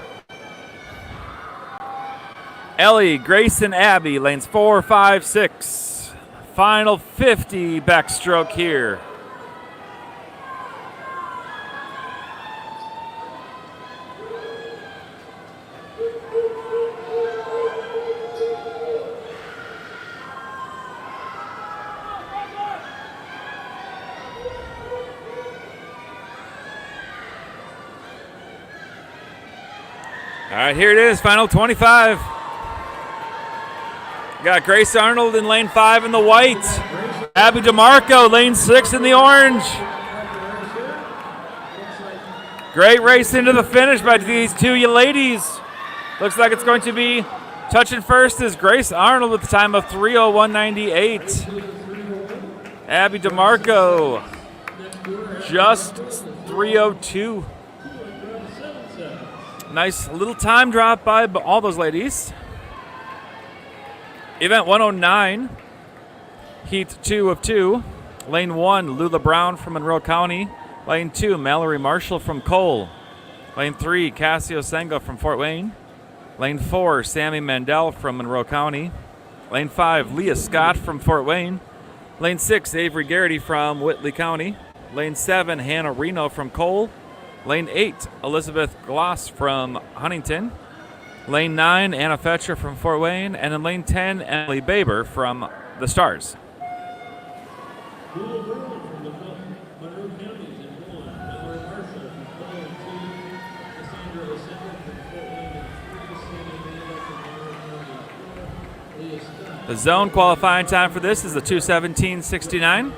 Ellie, Grace, and Abby, lanes 4, 5, 6. Final 50 backstroke here. All right, here it is, final 25. Got Grace Arnold in lane 5 in the white. Abby DeMarco, lane 6 in the orange. Great race into the finish by these two ladies. Looks like it's going to be touching first is Grace Arnold with the time of 3:01.98. Abby DeMarco, just 3:02. Nice little time drop by all those ladies. Event 109, heat 2 of 2. Lane 1, Lula Brown from Monroe County. Lane 2, Mallory Marshall from Cole. Lane 3, Cassio Senga from Fort Wayne. Lane 4, Sammy Mandel from Monroe County. Lane 5, Leah Scott from Fort Wayne. Lane 6, Avery Garrity from Whitley County. Lane 7, Hannah Reno from Cole. Lane 8, Elizabeth Gloss from Huntington. Lane 9, Anna Fetcher from Fort Wayne. And in lane 10, Emily Baber from the Stars. Lula Brown from the Monroe Counties in 1. Mallory Marshall from Cole in 2. Cassandra Osenda from Fort Wayne in 3. Sammy Mandel from Monroe County in 4. Leah Scott. The zone qualifying time for this is the 2:17.69.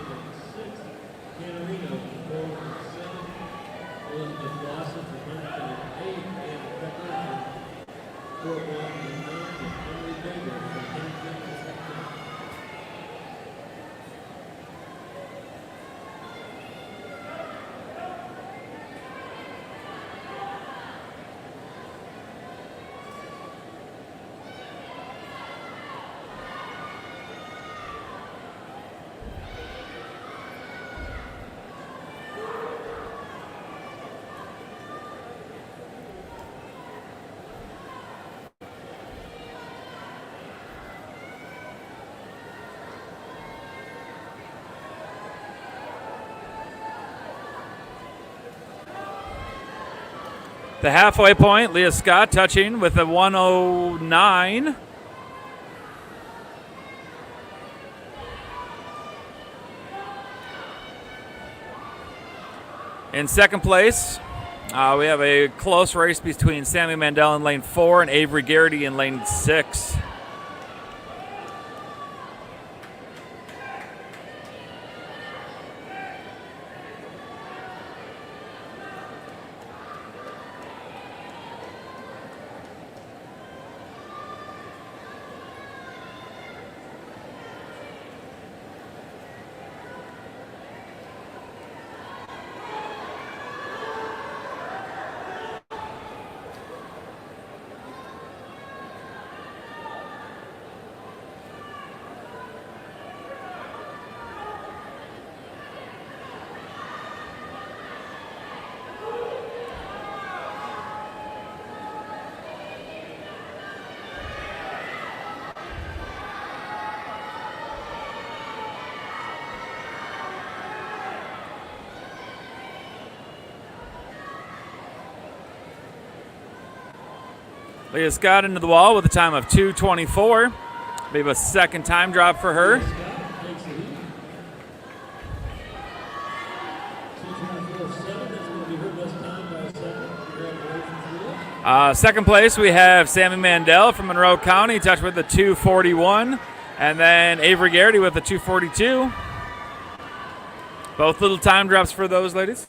The halfway point, Leah Scott touching with a 1:09. In second place, we have a close race between Sammy Mandel in lane 4 and Avery Garrity in lane 6. Leah Scott into the wall with a time of 2:24. Maybe a second time drop for her. Scott takes the lead. 2:24.7. That's going to be her best time by a second. Congratulations, Leah. Second place, we have Sammy Mandel from Monroe County, touched with a 2:41. And then Avery Garrity with a 2:42. Both little time drops for those ladies.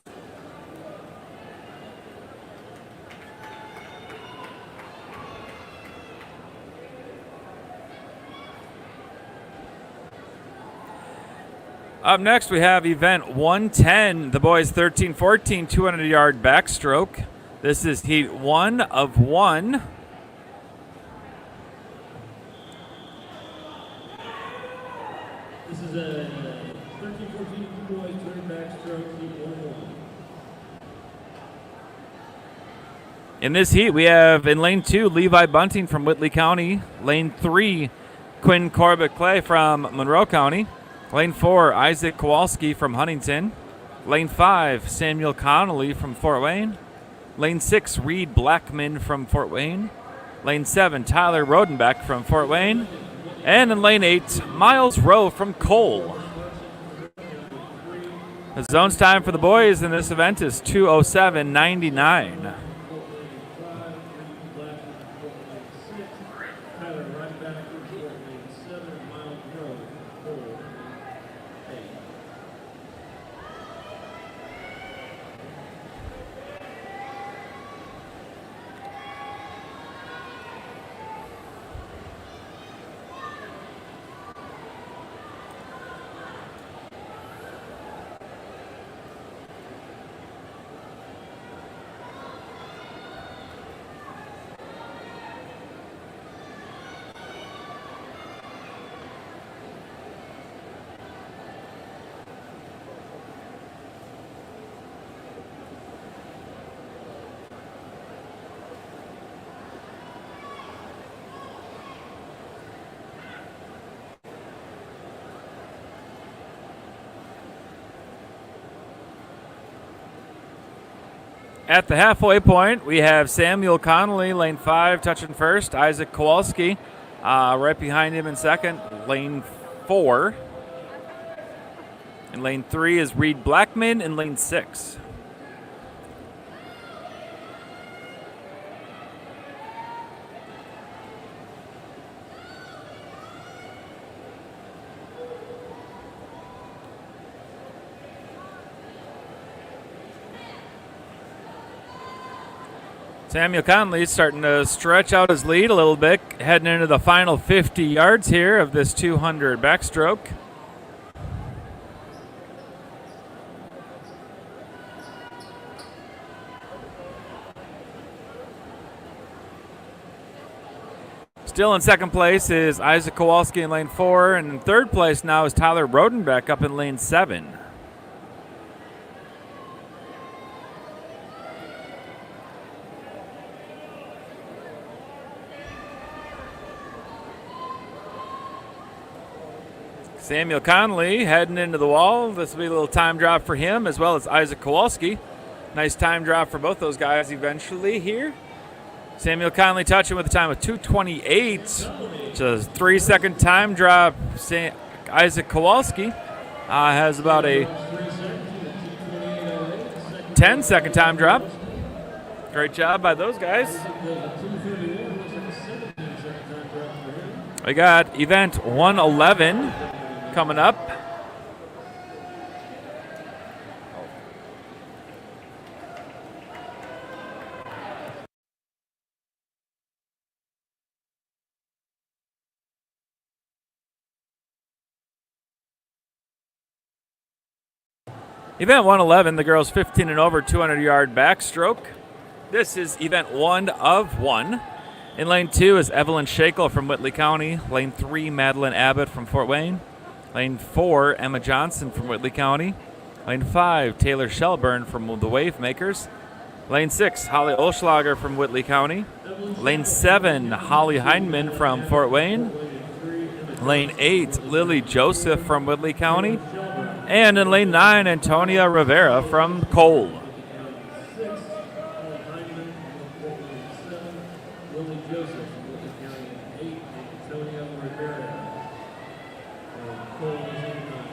Up next, we have event 110, the boys 13-14, 200-yard backstroke. This is heat 1 of 1. This is a 13-14 boys turn backstroke heat 1-1. In this heat, we have in lane 2, Levi Bunting from Whitley County. Lane 3, Quinn Corbett Clay from Monroe County. Lane 4, Isaac Kowalski from Huntington. Lane 5, Samuel Connolly from Fort Wayne. Lane 6, Reed Blackman from Fort Wayne. Lane 7, Tyler Rodenbeck from Fort Wayne. And in lane 8, Miles Rowe from Cole. The zones time for the boys in this event is 2:07.99. At the halfway point, we have Samuel Connolly, lane 5, touching first. Isaac Kowalski right behind him in second. Lane 4. In lane 3 is Reed Blackman in lane 6. Samuel Conley starting to stretch out his lead a little bit, heading into the final 50 yards here of this 200 backstroke. Still in second place is Isaac Kowalski in lane 4, and in third place now is Tyler Rodenbeck up in lane 7. Samuel Conley heading into the wall. This will be a little time drop for him as well as Isaac Kowalski. Nice time drop for both those guys eventually here. Samuel Conley touching with a time of 2:28. Just a 3-second time drop. Isaac Kowalski has about a 10-second time drop. Great job by those guys. We got event 111 coming up. Event 111, the girls 15 and over, 200-yard backstroke. This is event 1 of 1. In lane 2 is Evelyn Shakel from Whitley County. Lane 3, Madeline Abbott from Fort Wayne. Lane 4, Emma Johnson from Whitley County. Lane 5, Taylor Shelburne from the Wave Makers. Lane 6, Holly Olschlager from Whitley County. Lane 7, Holly Heinman from Fort Wayne. Lane 8, Lily Joseph from Whitley County. And in lane 9, Antonia Rivera from Cole. Cole is in nine.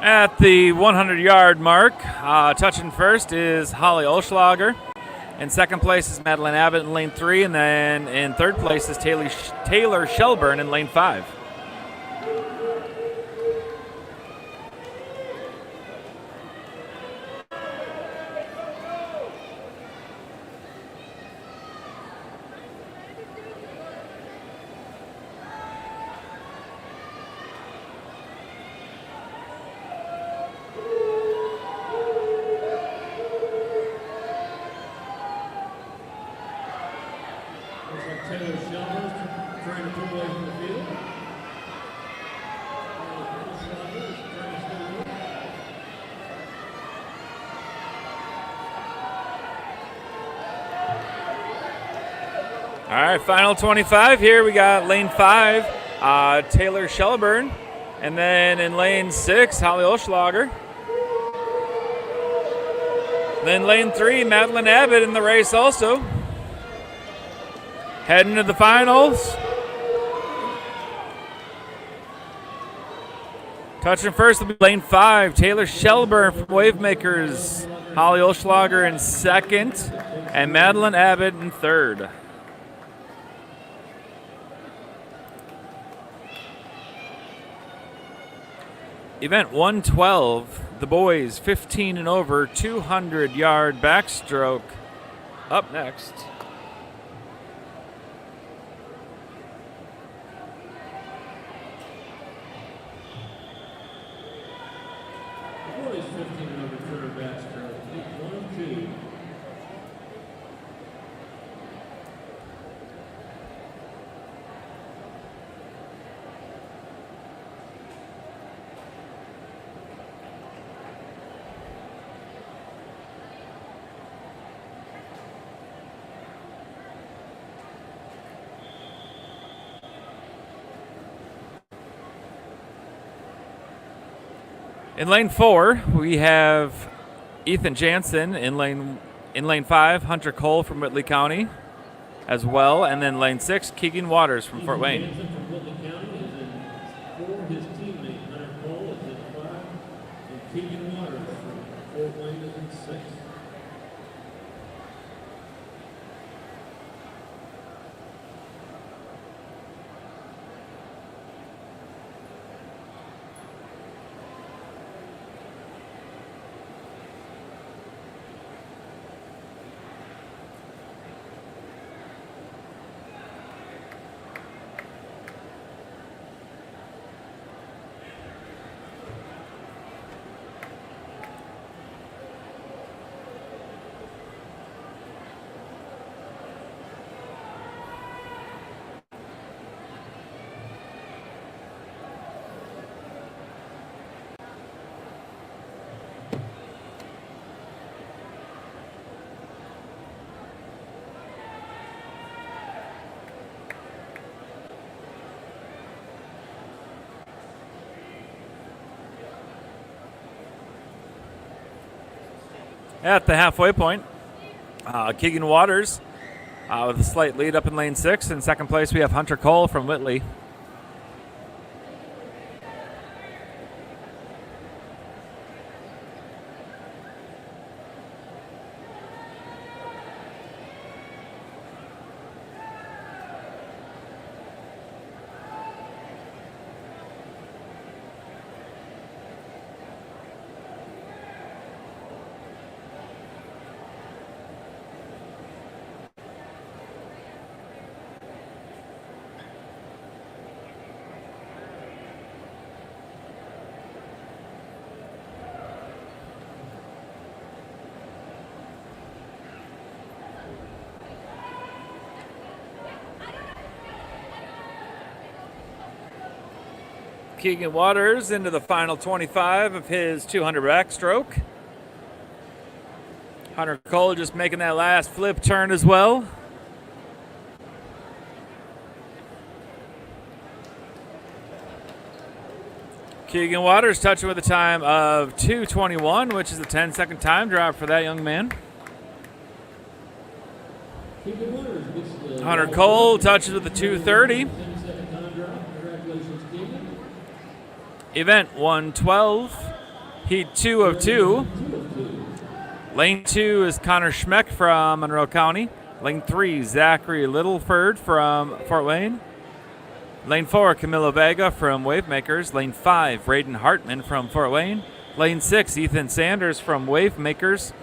At the 100-yard mark, touching first is Holly Olschlager. In second place is Madeline Abbott in lane 3, and then in third place is Taylor Shelburne in lane 5. Looks like Taylor Shelburne trying to pull away from the field. Shelburne is trying to stay with. All right, final 25 here. We got lane 5, Taylor Shelburne. And then in lane 6, Holly Olschlager. Then lane 3, Madeline Abbott in the race also. Heading to the finals. Touching first will be lane 5, Taylor Shelburne from Wavemakers. Holly Olschlager in second, and Madeline Abbott in third. Event 112, the boys 15 and over, 200-yard backstroke. Up next. The boys 15 and over 200 backstroke. Heat 1 and 2. In lane 4, we have Ethan Jansen in lane 5, Hunter Cole from Whitley County as well, and then lane 6, Keegan Waters from Fort Wayne. Jansen from Whitley County is in 4. His teammate Hunter Cole is in 5. And Keegan Waters from Fort Wayne is in 6. At the halfway point, Keegan Waters with a slight lead up in lane 6. In second place, we have Hunter Cole from Whitley. Keegan Waters into the final 25 of his 200 backstroke. Hunter Cole just making that last flip turn as well. Keegan Waters touching with a time of 2:21, which is a 10-second time drop for that young man. Hunter Cole touches with a 2:30. Event 112, heat 2 of 2. Lane 2 is Connor Schmeck from Monroe County. Lane 3, Zachary Littleford from Fort Wayne. Lane 4, Camilo Vega from Wavemakers. Lane 5, Braden Hartman from Fort Wayne. Lane 6, Ethan Sanders from Wavemakers.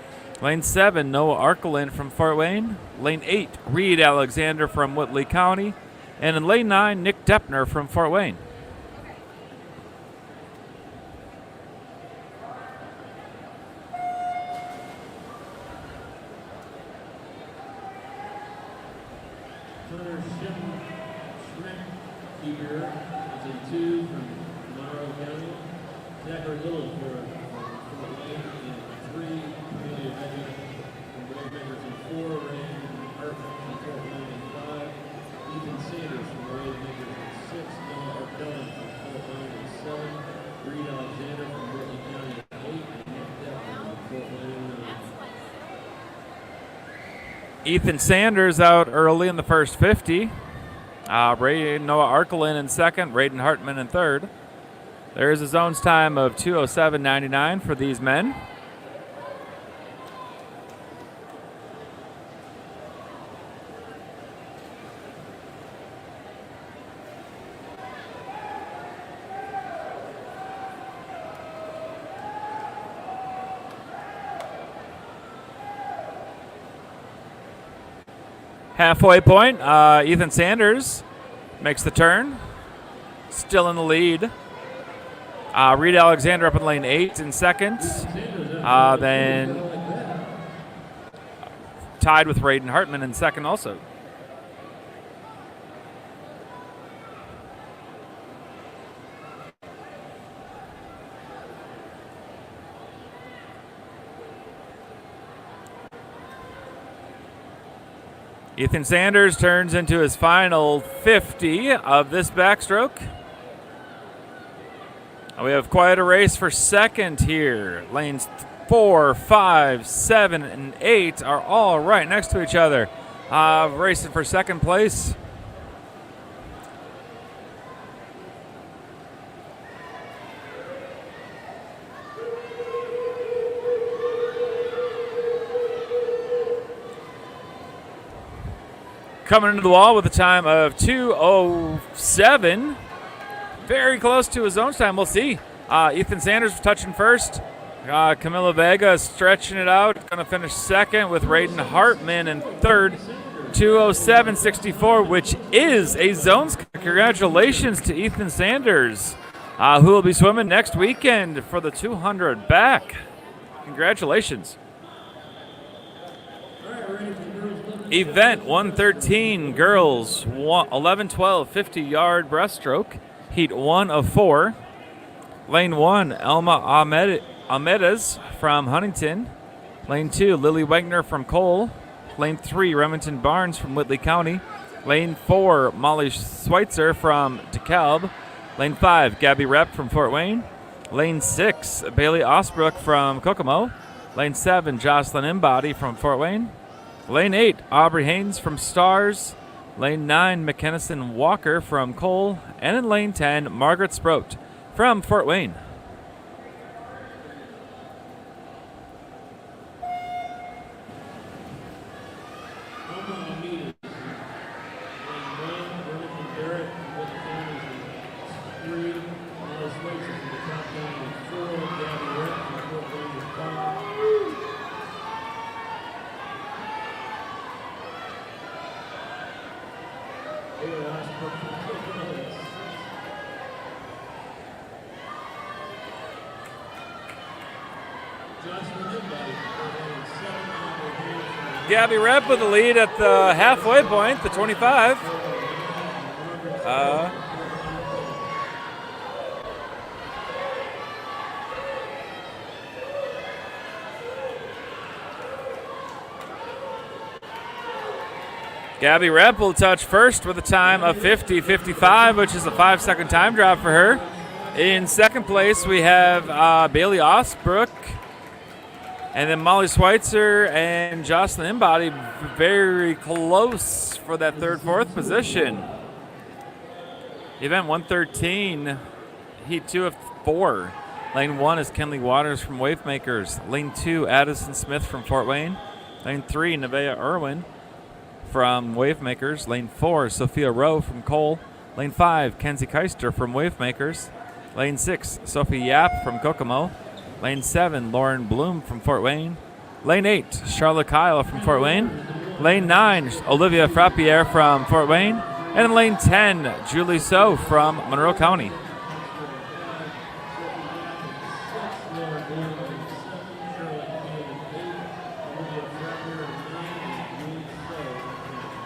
Lane 7, Noah Arkelin from Fort Wayne. Lane 8, Reed Alexander from Whitley County. And in lane 9, Nick Deppner from Fort Wayne. Connor Schmeck here is in 2 from Monroe County. Zachary Littleford from Fort Wayne in 3. Amelia Vega from Wavemakers in 4. Rain Hartman from Fort Wayne in 5. Ethan Sanders from Wavemakers in 6. Noah Arkelin from Fort Wayne in 7. Reed Alexander from Whitley County in 8. And Nick Deppner from Fort Wayne in 9. Ethan Sanders out early in the first 50. Noah Arkelin in second. Braden Hartman in third. There is a zones time of 2:07.99 for these men. Halfway point, Ethan Sanders makes the turn. Still in the lead. Reed Alexander up in lane 8 in second. Then tied with Braden Hartman in second also. Ethan Sanders turns into his final 50 of this backstroke. We have quite a race for second here. Lanes 4, 5, 7, and 8 are all right next to each other. Racing for second place. Coming into the wall with a time of 2:07. Very close to his own time. We'll see. Ethan Sanders touching first. Camilo Vega stretching it out. Going to finish second with Braden Hartman in third. 2:07.64, which is a zones. Congratulations to Ethan Sanders, who will be swimming next weekend for the 200 back. Congratulations. Event 113, girls 11-12 50-yard breaststroke, heat 1 of 4. Lane 1, Elma Ahmedez from Huntington. Lane 2, Lily Wagner from Cole. Lane 3, Remington Barnes from Whitley County. Lane 4, Molly Schweitzer from DeKalb. Lane 5, Gabby Rep from Fort Wayne. Lane 6, Bailey Osbrook from Kokomo. Lane 7, Jocelyn Embody from Fort Wayne. Lane 8, Aubrey Haynes from Stars. Lane 9, McKennison Walker from Cole. And in lane 10, Margaret Sproat from Fort Wayne. Gabby Rep with the lead at the halfway point, the 25. Gabby Repp will touch first with a time of 50:55, which is a 5-second time drop for her. In second place, we have Bailey Osbrook, and then Molly Schweitzer and Jocelyn Embody very close for that third, fourth position. Event 113, heat 2 of 4. Lane 1 is Kenley Waters from Wavemakers. Lane 2, Addison Smith from Fort Wayne. Lane 3, Nevaeh Irwin from Wavemakers. Lane 4, Sophia Rowe from Cole. Lane 5, Kenzie Keister from Wavemakers. Lane 6, Sophie Yap from Kokomo. Lane 7, Lauren Bloom from Fort Wayne. Lane 8, Charlotte Kyle from Fort Wayne. Lane 9, Olivia Frappier from Fort Wayne. And in lane 10, Julie So from Monroe County.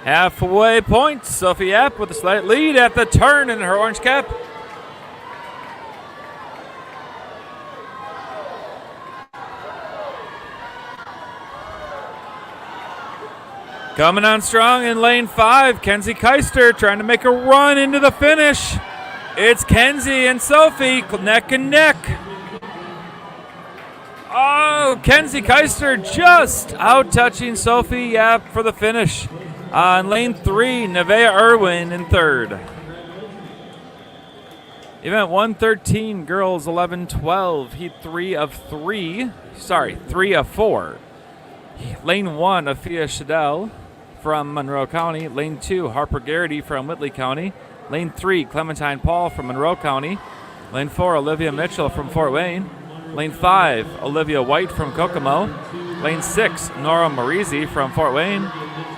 Halfway point, Sophie Yap with a slight lead at the turn in her orange cap. Coming on strong in lane 5, Kenzie Keister trying to make a run into the finish. It's Kenzie and Sophie neck and neck. Oh, Kenzie Keister just out-touching Sophie Yap for the finish. In lane 3, Nevaeh Irwin in third. Event 113, girls 11-12, heat 3 of 4. Lane 1, Afia Shadell from Monroe County. Lane 2, Harper Garrity from Whitley County. Lane 3, Clementine Paul from Monroe County. Lane 4, Olivia Mitchell from Fort Wayne. Lane 5, Olivia White from Kokomo. Lane 6, Nora Marizi from Fort Wayne.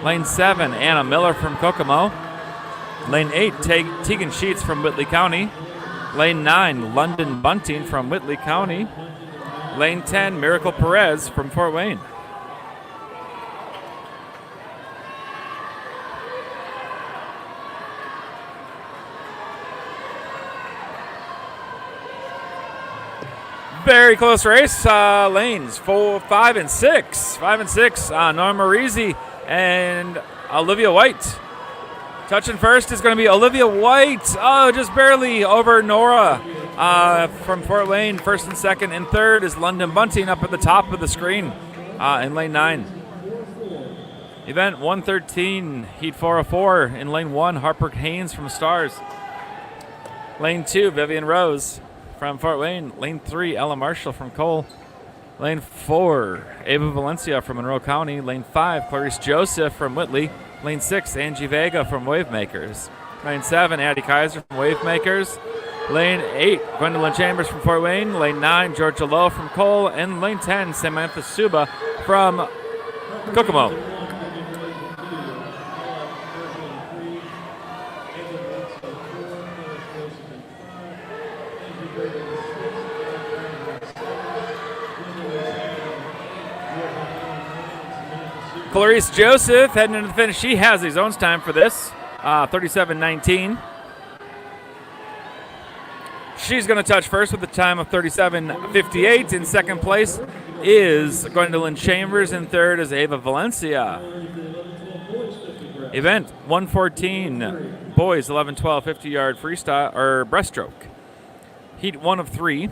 Lane 7, Anna Miller from Kokomo. Lane 8, Tegan Sheets from Whitley County. Lane 9, London Bunting from Whitley County. Lane 10, Miracle Perez from Fort Wayne. Very close race. Lanes 4, 5, and 6. 5 and 6. Norma Marizi and Olivia White. Touching first is going to be Olivia White. Oh, just barely over Nora from Fort Wayne. First and second and third is London Bunting up at the top of the screen in lane 9. Event 113, heat 4 of 4. In lane 1, Harper Haynes from Stars. Lane 2, Vivian Rose from Fort Wayne. Lane 3, Ella Marshall from Cole. Lane 4, Ava Valencia from Monroe County. Lane 5, Clarice Joseph from Whitley. Lane 6, Angie Vega from Wavemakers. Lane 7, Addie Kaiser from Wavemakers. Lane 8, Gwendolyn Chambers from Fort Wayne. Lane 9, Georgia Lowe from Cole. And lane 10, Samantha Suba from Kokomo. Clarice Joseph heading into the finish. She has his own time for this, 37:19. She's going to touch first with a time of 37:58. In second place is Gwendolyn Chambers. In third is Ava Valencia. Event 114, boys 11-12, 50-yard freestyle or breaststroke. Heat 1 of 3.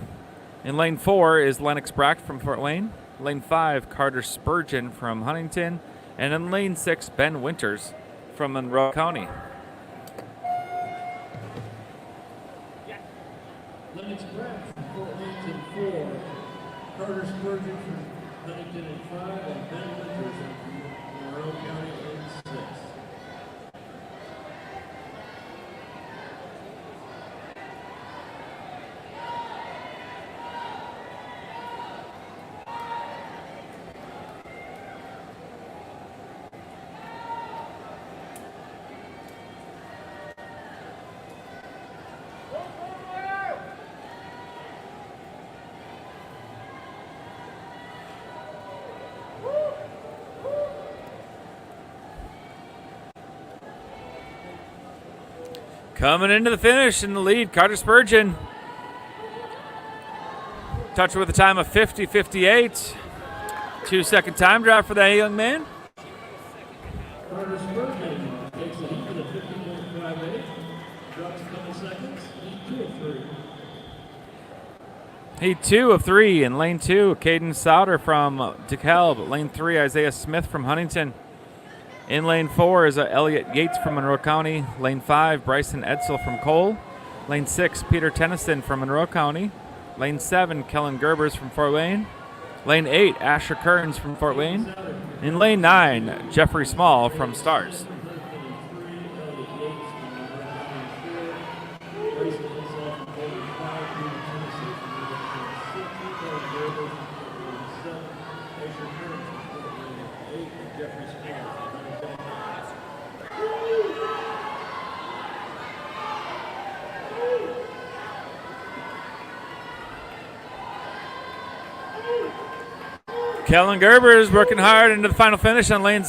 In lane 4 is Lennox Brack from Fort Wayne. Lane 5, Carter Spurgeon from Huntington. And in lane 6, Ben Winters from Monroe County. Lennox Brack from Fort Wayne in 4. Carter Spurgeon from Huntington in 5. And Ben Winters from Monroe County in 6. Coming into the finish in the lead, Carter Spurgeon. Touch with a time of 50:58. 2-second time drop for that young man. Carter Spurgeon Heat 2 of 3 in lane 2, Caden Souter from DeKalb. Lane 3, Isaiah Smith from Huntington. In lane 4 is Elliot Yates from Monroe County. Lane 5, Bryson Edsel from Cole. Lane 6, Peter Tennyson from Monroe County. Lane 7, Kellen Gerbers from Fort Wayne. Lane 8, Asher Kearns from Fort Wayne. In lane 9, Jeffrey Small from Stars. Kellen Gerber is working hard into the final finish on lane 8.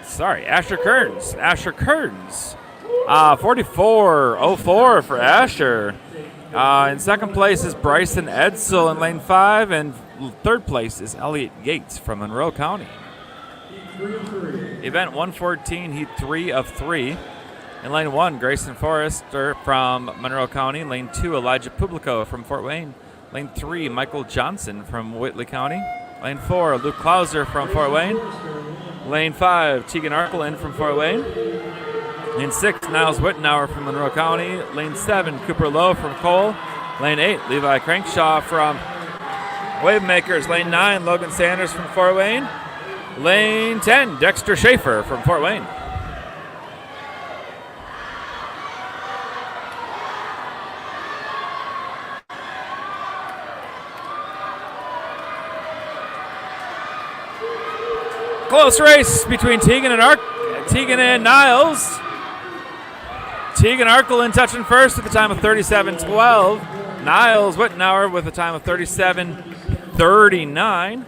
Sorry, Asher Kearns. 44.04 for Asher. In second place is Bryson Edsel in lane 5, and third place is Elliot Yates from Monroe County. Event 114, heat 3 of 3. In lane 1, Grayson Forrester from Monroe County. Lane 2, Elijah Publico from Fort Wayne. Lane 3, Michael Johnson from Whitley County. Lane 4, Luke Clauser from Fort Wayne. Lane 5, Tegan Arkelin from Fort Wayne. Lane 6, Niles Wittenauer from Monroe County. Lane 7, Cooper Lowe from Cole. Lane 8, Levi Crankshaw from Wavemakers. Lane 9, Logan Sanders from Fort Wayne. Lane 10, Dexter Schaefer from Fort Wayne. Close race between Tegan and Niles. Tegan Arkelin touching first with a time of 37:12. Niles Wittenauer with a time of 37:39.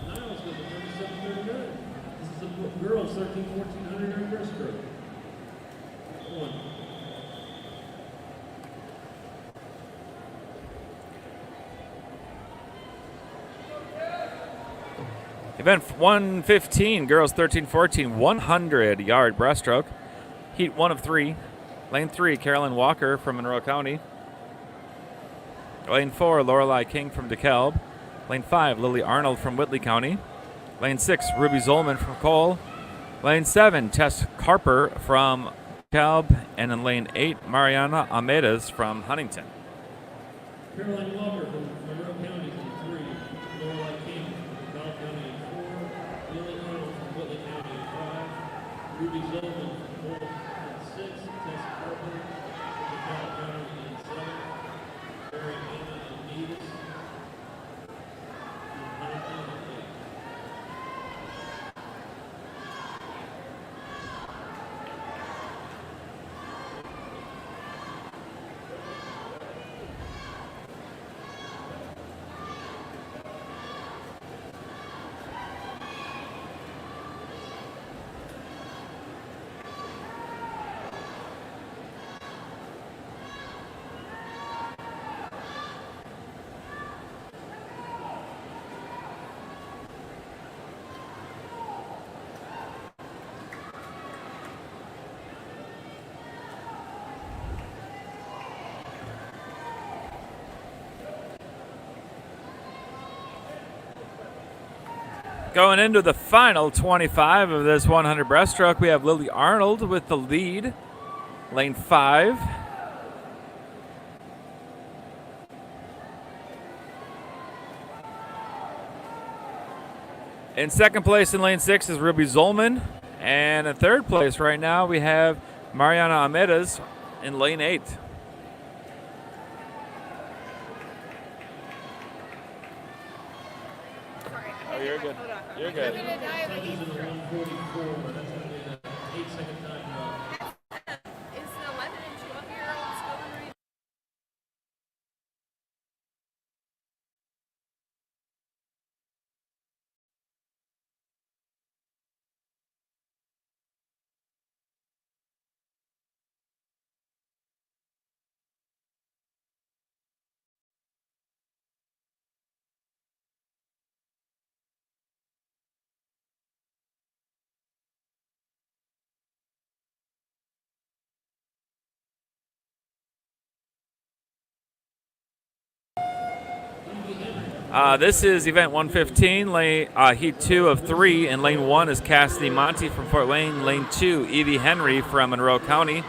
Niles with a 37.39. This is a girls 13-1400 in breaststroke. One. Event 115, girls 13-14, 100-yard breaststroke. Heat 1 of 3. Lane 3, Carolyn Walker from Monroe County. Lane 4, Lorelei King from DeKalb. Lane 5, Lily Arnold from Whitley County. Lane 6, Ruby Zolman from Cole. Lane 7, Tess Carper from DeKalb. And in lane 8, Mariana Almeidas from Huntington. Caroline Walker from Monroe County in 3. Lorelei King from DeKalb County in 4. Lily Arnold from Whitley County in 5. Ruby Zolman from Cole in 6. Tess Carper from DeKalb County in 7. Mary Anna Almeidas from Huntington in 8. Going into the final 25 of this 100 breaststroke, we have Lily Arnold with the lead. Lane 5. In second place in lane 6 is Ruby Zolman. And in third place right now, we have Mariana Almeidas in lane 8. Oh, you're good. You're good. I'm gonna die of a heat stroke. 144. That's going to be an 8-second time drop. This is event 115, heat 2 of 3. In lane 1 is Cassidy Monty from Fort Wayne. Lane 2, Evie Henry from Monroe County.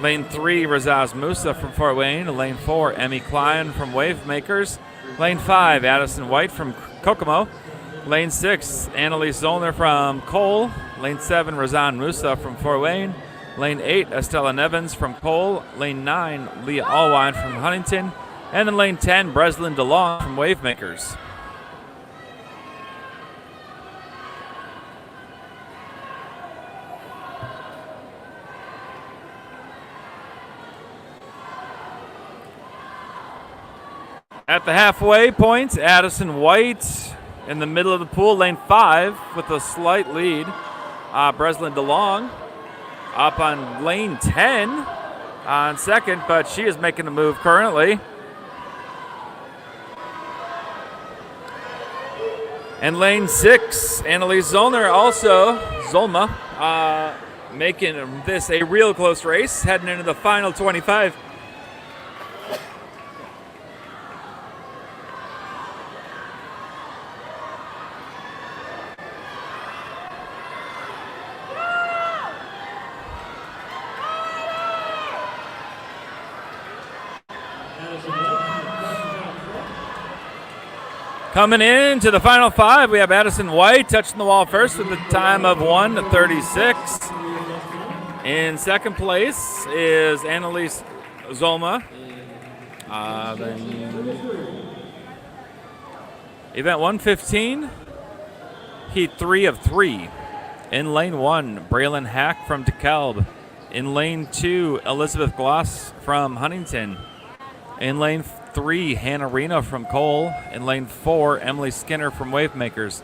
Lane 3, Razaz Musa from Fort Wayne. Lane 4, Emmy Klein from Wavemakers. Lane 5, Addison White from Kokomo. Lane 6, Annalise Zollner from Cole. Lane 7, Razan Musa from Fort Wayne. Lane 8, Estella Nevins from Cole. Lane 9, Leah Allwine from Huntington. And in lane 10, Breslin DeLong from Wavemakers. At the halfway point, Addison White in the middle of the pool, lane 5 with a slight lead. Breslin DeLong up on lane 10 on second, but she is making a move currently. And lane 6, Annalise Zollner, also Zolma, making this a real close race, heading into the final 25. Coming into the final 5, we have Addison White touching the wall first with a time of 1:36. In second place is Annalise Zolma. Event 115, heat 3 of 3. In lane 1, Braylon Hack from DeKalb. In lane 2, Elizabeth Gloss from Huntington. In lane 3, Hannah Rena from Cole. In lane 4, Emily Skinner from Wavemakers.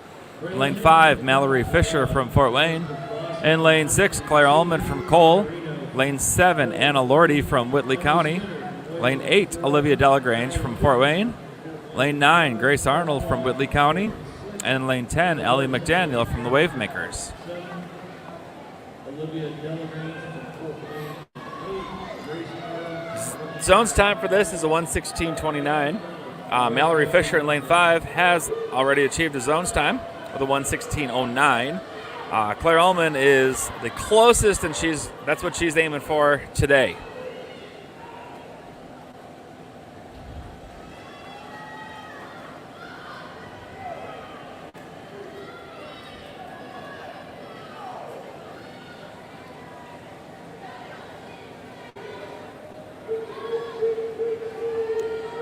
In lane 5, Mallory Fisher from Fort Wayne. In lane 6, Claire Allman from Cole. Lane 7, Anna Lordy from Whitley County. Lane 8, Olivia Delagrange from Fort Wayne. Lane 9, Grace Arnold from Whitley County. And in lane 10, Ellie McDaniel from the Wavemakers. Olivia Delagrange from Fort Wayne. Zone's time for this is a 1:16.29. Mallory Fisher in lane 5 has already achieved a zone's time with a 1:16.09. Claire Ullman is the closest, and that's what she's aiming for today.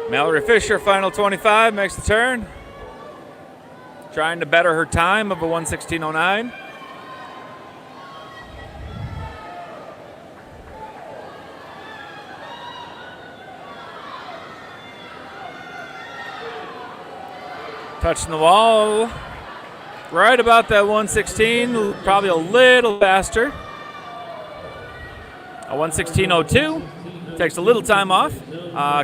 Mallory Fisher, final 25, makes the turn. Trying to better her time of a 1:16.09. Touching the wall. Right about that 1:16, probably a little faster. A 1:16.02. Takes a little time off.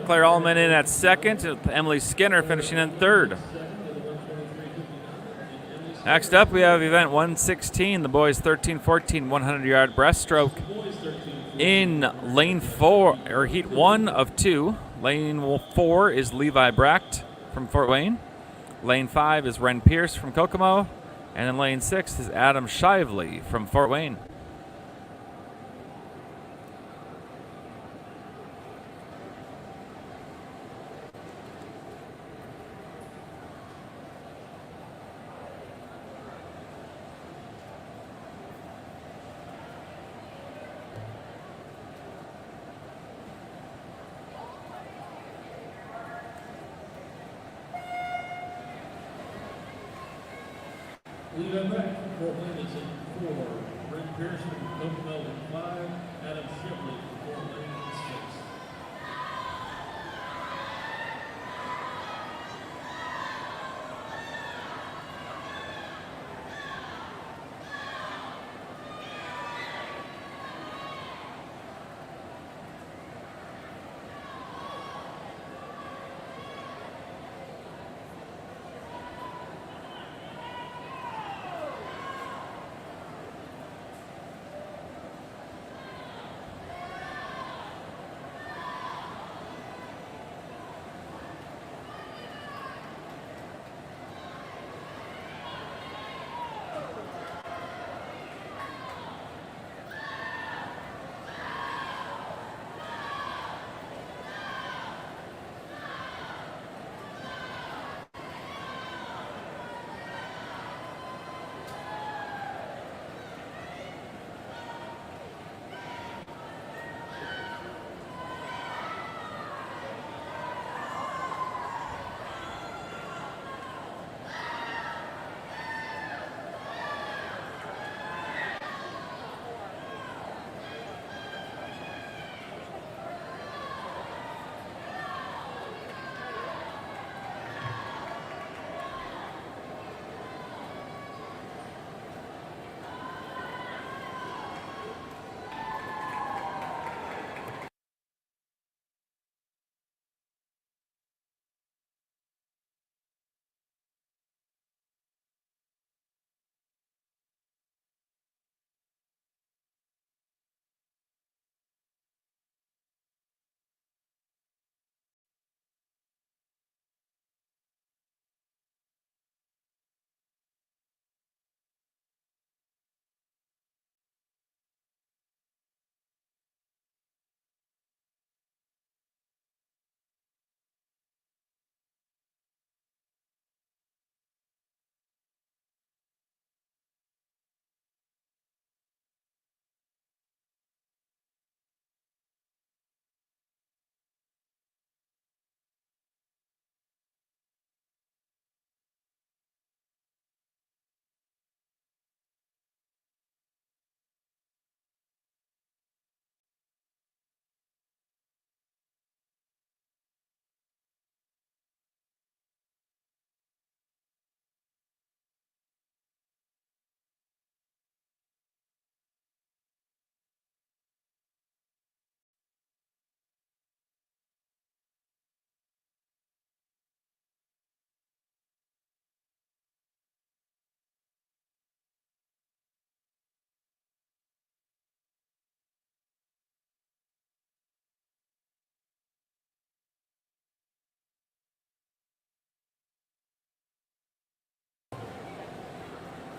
Claire Allman in at second. Emily Skinner finishing in third. Next up, we have event 116, the boys 13-14 100-yard breaststroke. In lane 4, or heat 1 of 2. Lane 4 is Levi Bracht from Fort Wayne. Lane 5 is Ren Pierce from Kokomo. And in lane 6 is Adam Shively from Fort Wayne. Levi Bracht from Fort Wayne is in 4. Ren Pierce from Kokomo in 5. Adam Shipley from Fort Wayne in 6.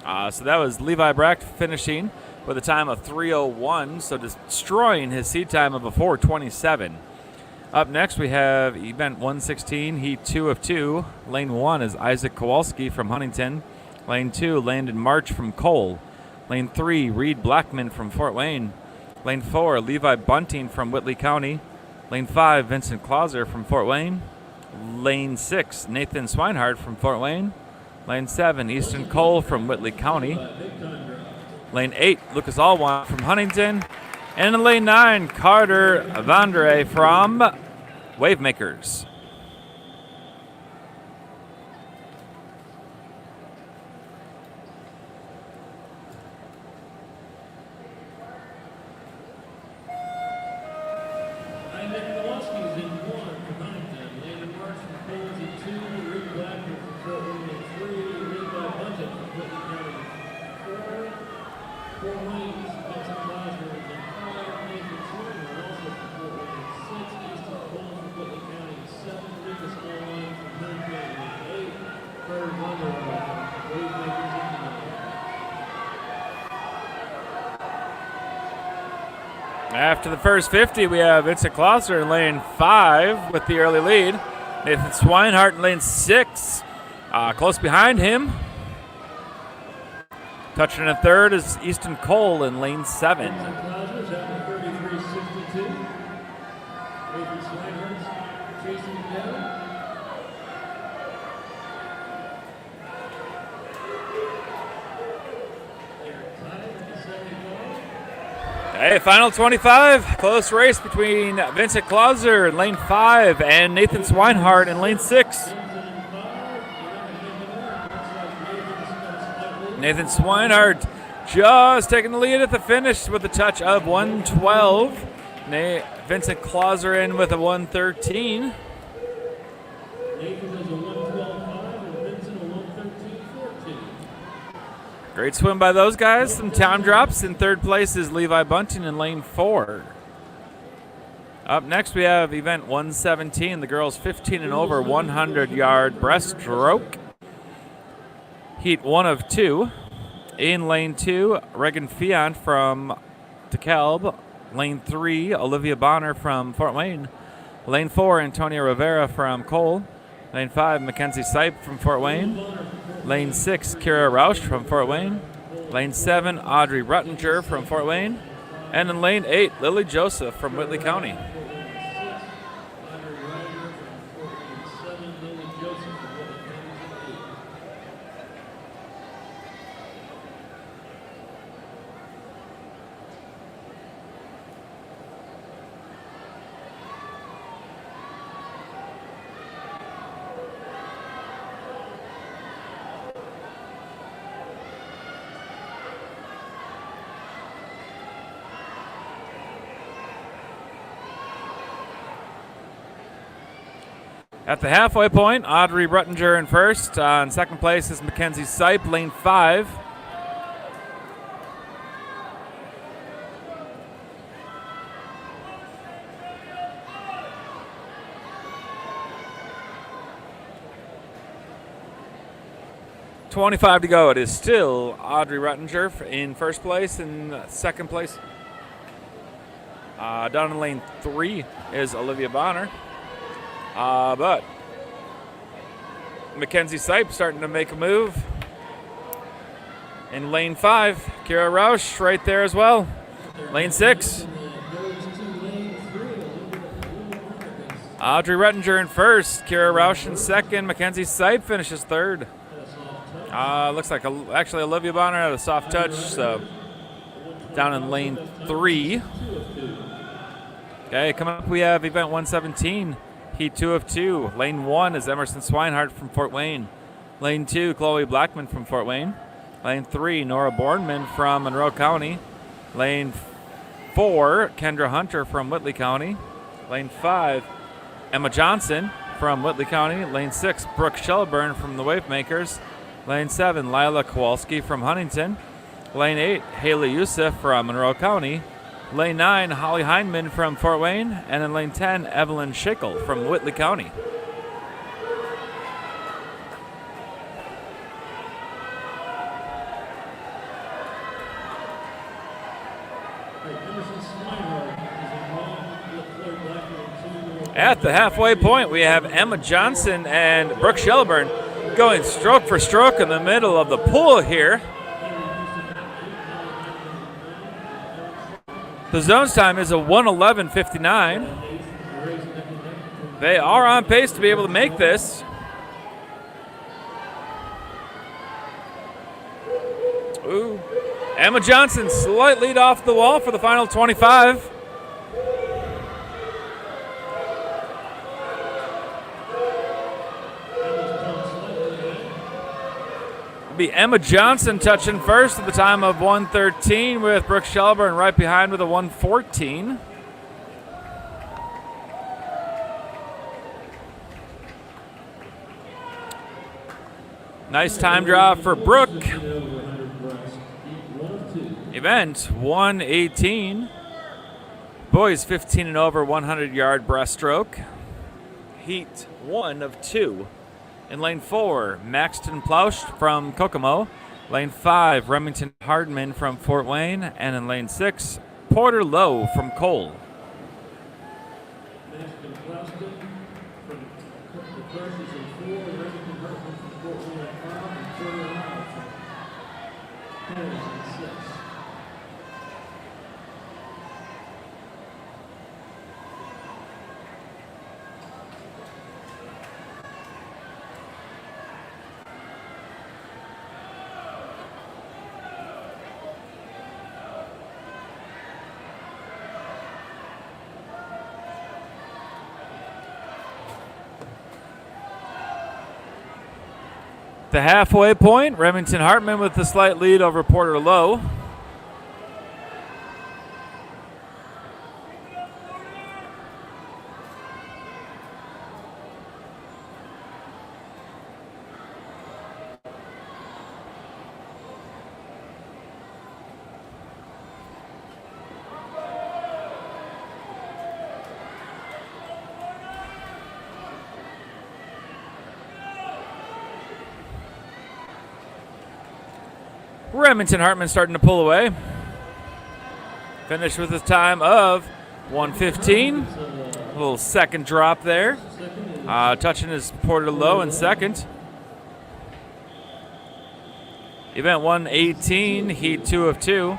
So that was Levi Brecht finishing with a time of 3:01, so destroying his seed time of a 4:27. Up next, we have event 116, heat 2 of 2. Lane 1 is Isaac Kowalski from Huntington. Lane 2, Landon March from Cole. Lane 3, Reed Blackman from Fort Wayne. Lane 4, Levi Bunting from Whitley County. Lane 5, Vincent Clauser from Fort Wayne. Lane 6, Nathan Swinehart from Fort Wayne. Lane 7, Easton Cole from Whitley County. Lane 8, Lucas Alwan from Huntington. And in lane 9, Carter Vandre from Wavemakers. Isaac Kowalski is in 1 from Huntington. Landon March from Coles in 2. Reed Blackman from Fort Wayne in 3. Levi Bunting from Whitley County in 4. Fort Wayne's Vincent Glasner is in 5. Nathan Swinehart also from Fort Wayne in 6. Easton Cole from Whitley County in 7. Lucas Alwan from Huntington in 8. Carter Vandre from Wavemakers in 9. After the first 50, we have Vincent Clauser in lane 5 with the early lead. Nathan Swinehart in lane 6, close behind him. Touching in third is Easton Cole in lane 7. Clauser's out to 33.62. Nathan Swinehart's chasing him down. They're tied at the 75. Hey, final 25. Close race between Vincent Clauser in lane 5 and Nathan Swinehart in lane 6. Nathan Swinehart just taking the lead at the finish with a touch of 112. Vincent Clauser in with a 113. Nathan has a 112.5 and Vincent a 113.14. Great swim by those guys. Some time drops. In third place is Levi Bunting in lane 4. Up next, we have event 117, the girls 15 and over 100-yard breaststroke. Heat 1 of 2. In lane 2, Regan Fiant from DeKalb. Lane 3, Olivia Bonner from Fort Wayne. Lane 4, Antonia Rivera from Cole. Lane 5, Mackenzie Sipe from Fort Wayne. Lane 6, Kira Rausch from Fort Wayne. Lane 7, Audrey Ruttinger from Fort Wayne. And in lane 8, Lily Joseph from Whitley County. At the halfway point, Audrey Ruttinger in first. In second place is Mackenzie Sipe, lane 5. .25 to go. It is still Audrey Ruttinger in first place. In second place, down in lane 3 is Olivia Bonner. But Mackenzie Sipe starting to make a move. In lane 5, Kira Rausch right there as well. Lane 6. Audrey Ruttinger in first, Kira Rausch in second, Mackenzie Sipe finishes third. Looks like actually Olivia Bonner had a soft touch, so down in lane 3. Okay, coming up we have event 117. Heat 2 of 2. Lane 1 is Emerson Swinehart from Fort Wayne. Lane 2, Chloe Blackman from Fort Wayne. Lane 3, Nora Bornman from Monroe County. Lane 4, Kendra Hunter from Whitley County. Lane 5, Emma Johnson from Whitley County. Lane 6, Brooke Shelburne from the Wavemakers. Lane 7, Lila Kowalski from Huntington. Lane 8, Haley Youssef from Monroe County. Lane 9, Holly Hindman from Fort Wayne. And in lane 10, Evelyn Schickel from Whitley County. At the halfway point, we have Emma Johnson and Brooke Shelburne going stroke for stroke in the middle of the pool here. The zones time is a 1:11:59. They are on pace to be able to make this. Ooh. Emma Johnson slight lead off the wall for the final 25. Be Emma Johnson touching first at the time of 1:13 with Brooke Shelburne right behind with a 1:14. Nice time drop for Brooke. Event 118. Boys 15 and over 100-yard breaststroke. Heat 1 of 2. In lane 4, Maxton Plausch from Kokomo. Lane 5, Remington Hardman from Fort Wayne. And in lane 6, Porter Lowe from Cole. Maxton Plaston from the first is in 4, Remington Hardman from Fort Wayne at 5, and Porter Lowe from Paris at 6. The halfway point, Remington Hartman with the slight lead over Porter Lowe. Remington Hartman starting to pull away. Finished with a time of 1:15. A little second drop there. Touching his Porter Lowe in second. Event 118, heat 2 of 2.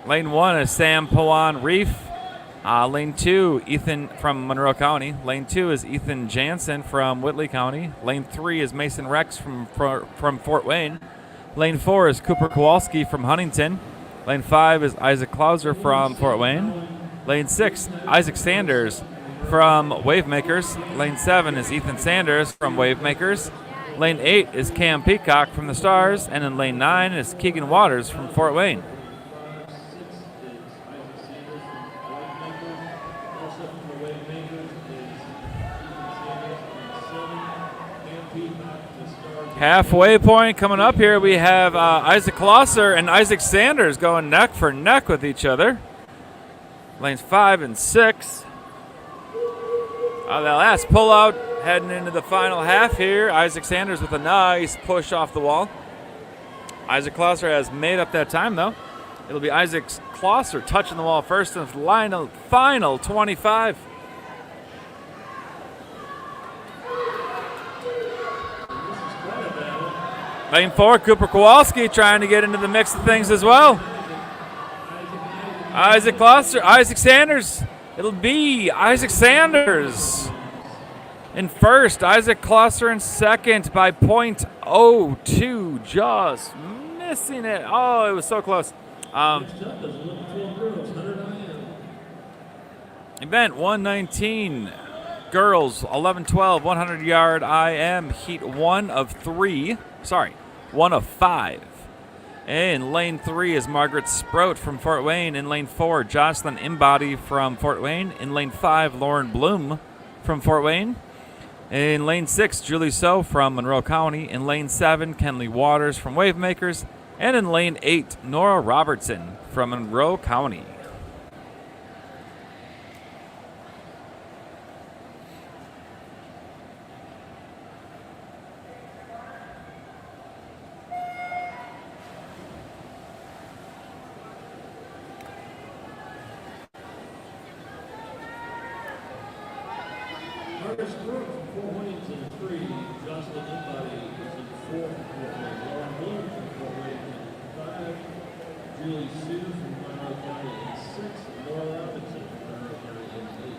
Lane 1 is Sam Powan Reef. Lane 2, Ethan from Monroe County. Lane 2 is Ethan Jansen from Whitley County. Lane 3 is Mason Rex from Fort Wayne. Lane 4 is Cooper Kowalski from Huntington. Lane 5 is Isaac Clauser from Fort Wayne. Lane 6, Isaac Sanders from Wavemakers. Lane 7 is Ethan Sanders from Wavemakers. Lane 8 is Cam Peacock from the Stars. And in lane 9 is Keegan Waters from Fort Wayne. Halfway point coming up here, we have Isaac Clauser and Isaac Sanders going neck for neck with each other. Lanes 5 and 6. The last pullout heading into the final half here. Isaac Sanders with a nice push off the wall. Isaac Clauser has made up that time, though. It'll be Isaac Clauser touching the wall first in the final 25. Lane 4, Cooper Kowalski trying to get into the mix of things as well. Isaac Clauser, Isaac Sanders. It'll be Isaac Sanders in first. Isaac Clauser in second by .02. Just missing it. Oh, it was so close. Event 119. Girls 11-12 100-yard IM heat 1 of 3. Sorry, 1 of 5. In lane 3 is Margaret Sprout from Fort Wayne. In lane 4, Jocelyn Imbody from Fort Wayne. In lane 5, Lauren Bloom from Fort Wayne. In lane 6, Julie So from Monroe County. In lane 7, Kenley Waters from Wavemakers. And in lane 8, Nora Robertson from Monroe County. wrestling in-body is in fourth from Fort Wayne. Lauren Bloom from Fort Wayne in 5. Julie Sue from Monroe County in 6. And Laura Robinson from Monroe County in 8.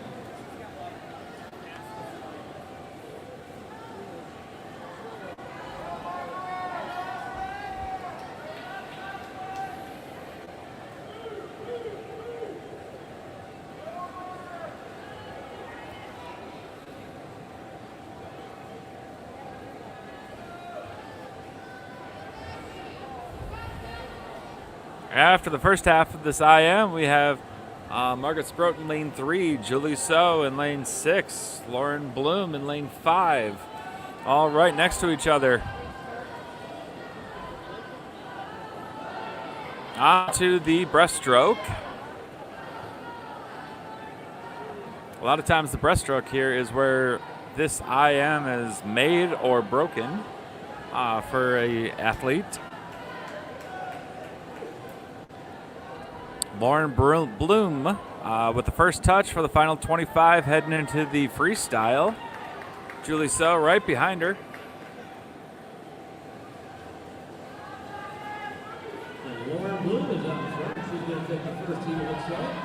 After the first half of this IM, we have Margaret Sproat in lane 3, Julie So in lane 6, Lauren Bloom in lane 5, all right next to each other. On to the breaststroke. A lot of times the breaststroke here is where this IM is made or broken for a athlete. Lauren Bloom with the first touch for the final 25 heading into the freestyle. Julie So right behind her. And Lauren Bloom is up front. She's going to take the first heat, it looks like.